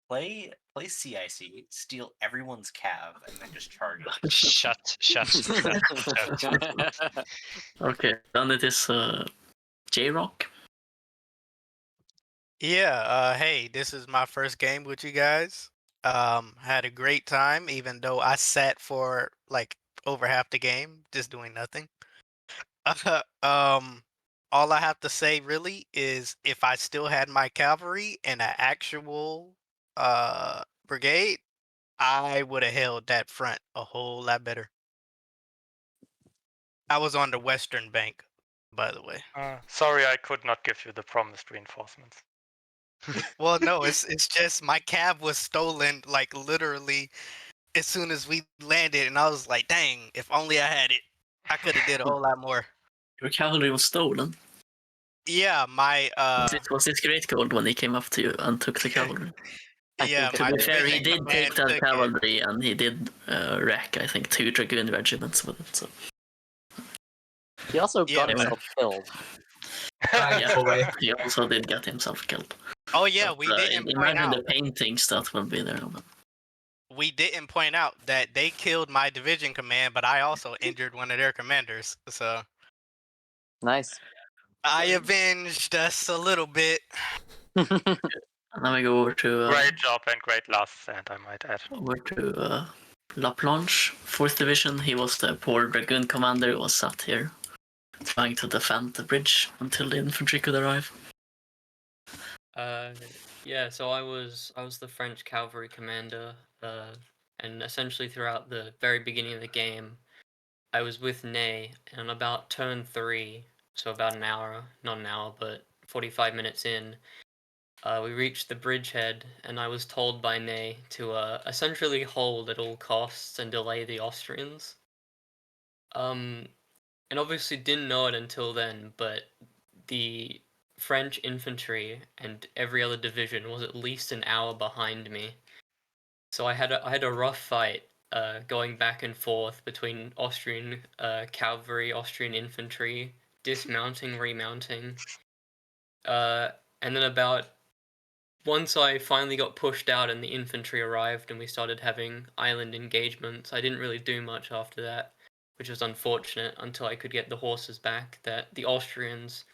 Play CIC, steal everyone's cav, and then just charge it. Shut. Okay, then it is J-Rock. Yeah, hey, this is my first game with you guys. Had a great time, even though I sat for like over half the game, just doing nothing. All I have to say really is if I still had my cavalry and an actual brigade, I would have held that front a whole lot better. I was on the western bank, by the way. Sorry, I could not give you the promised reinforcements. Well, no, it's just my cab was stolen, like literally as soon as we landed, and I was like, dang, if only I had it, I could have did a whole lot more. Your cavalry was stolen. Yeah, my Was this Great Gold when he came up to you and took the cavalry? Yeah, To my be fair, he division did take command that took it. cavalry and he did wreck, I think, 2 dragoon regiments with it. So He also got Anyway. himself killed. yeah, he also did get himself killed. Oh yeah, we didn't point imagine out. the paintings that will be there. We didn't point out that they killed my division command, but I also injured one of their commanders. So Nice. I avenged us a little bit. And then we go over to Great job and great last stand, I might add. over to La Planche, 4th Division. He was the poor dragoon commander who was sat here trying to defend the bridge until the infantry could arrive. Yeah, so I was the French cavalry commander, and essentially throughout the very beginning of the game, I was with Ney, and about turn 3, so about an hour, not an hour, but 45 minutes in, we reached the bridgehead, and I was told by Ney to essentially hold at all costs and delay the Austrians. And obviously didn't know it until then, but the French infantry and every other division was at least an hour behind me. So I had a rough fight going back and forth between Austrian cavalry, Austrian infantry, dismounting, remounting. And then once I finally got pushed out and the infantry arrived and we started having island engagements, I didn't really do much after that, which was unfortunate until I could get the horses back that the Austrians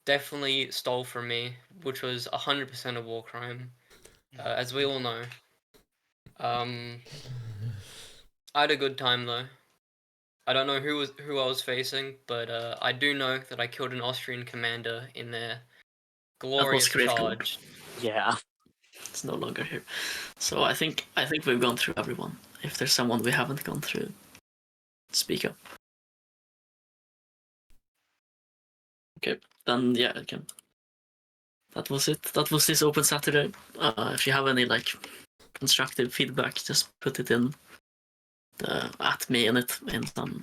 definitely stole from me, which was 100% a war crime, as we all know. I had a good time though. I don't know who I was facing, but I do know that I killed an Austrian commander in their glorious charge. Yeah. It's no longer here. So I think we've gone through everyone. If there's someone we haven't gone through, speak up. Okay, then yeah, I can. That was it. That was this Open Saturday. If you have any like constructive feedback, just put it in at me in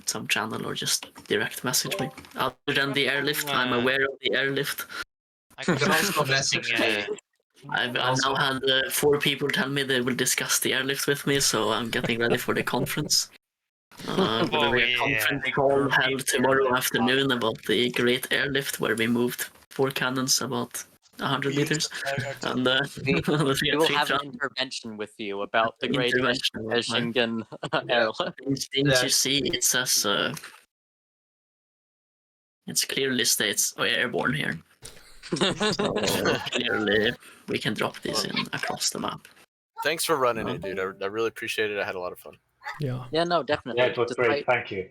some channel or just direct message me. Other than the airlift, I'm aware of the airlift. You can also message me. I've now had 4 people tell me they will discuss the airlift with me, so I'm getting ready for the conference. There will be a conference call held tomorrow afternoon about the Great Airlift, where we moved 4 cannons about 100 meters. And we will have an intervention with you about the Great Elchingen airlift. Didn't you see it says it clearly states airborne here. So clearly we can drop this in across the map. Thanks for running it, dude. I really appreciate it. I had a lot of fun. Yeah. Yeah, no, definitely. Yeah, it was great. Thank you.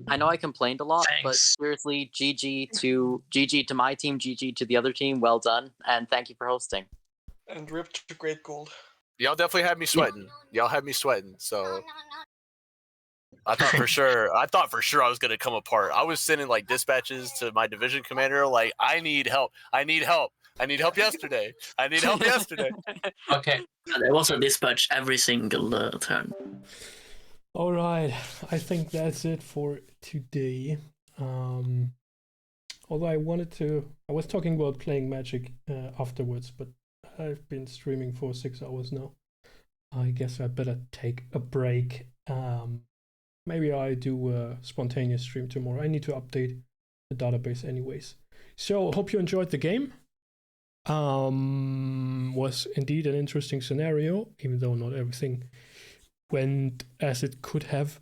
I know I complained a lot, but seriously, GG to my team, GG to the other team. Well done, and thank you for hosting. And rip to Great Gold. Y'all definitely had me sweating. Y'all had me sweating. So I thought for sure I was gonna come apart. I was sending like dispatches to my division commander, like, I need help. I need help yesterday. I need help yesterday. Okay. There was a dispatch every single turn. All right, I think that's it for today. Although I was talking about playing Magic afterwards, but I've been streaming for 6 hours now. I guess I better take a break. Maybe I do a spontaneous stream tomorrow. I need to update the database anyways. So hope you enjoyed the game. Was indeed an interesting scenario, even though not everything went as it could have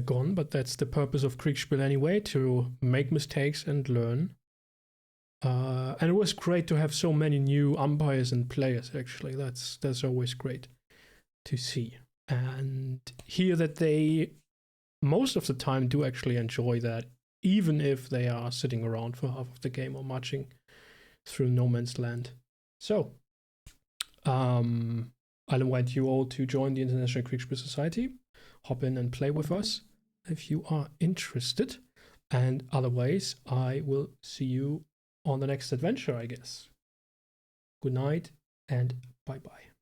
gone, but that's the purpose of Kriegsspiel anyway, to make mistakes and learn. And it was great to have so many new umpires and players, actually. That's always great to see. And hear that they, most of the time, do actually enjoy that, even if they are sitting around for half of the game or marching through no man's land. So, I'll invite you all to join the International Kriegsspiel Society. Hop in and play with us if you are interested. And otherwise, I will see you on the next adventure, I guess. Good night and bye-bye.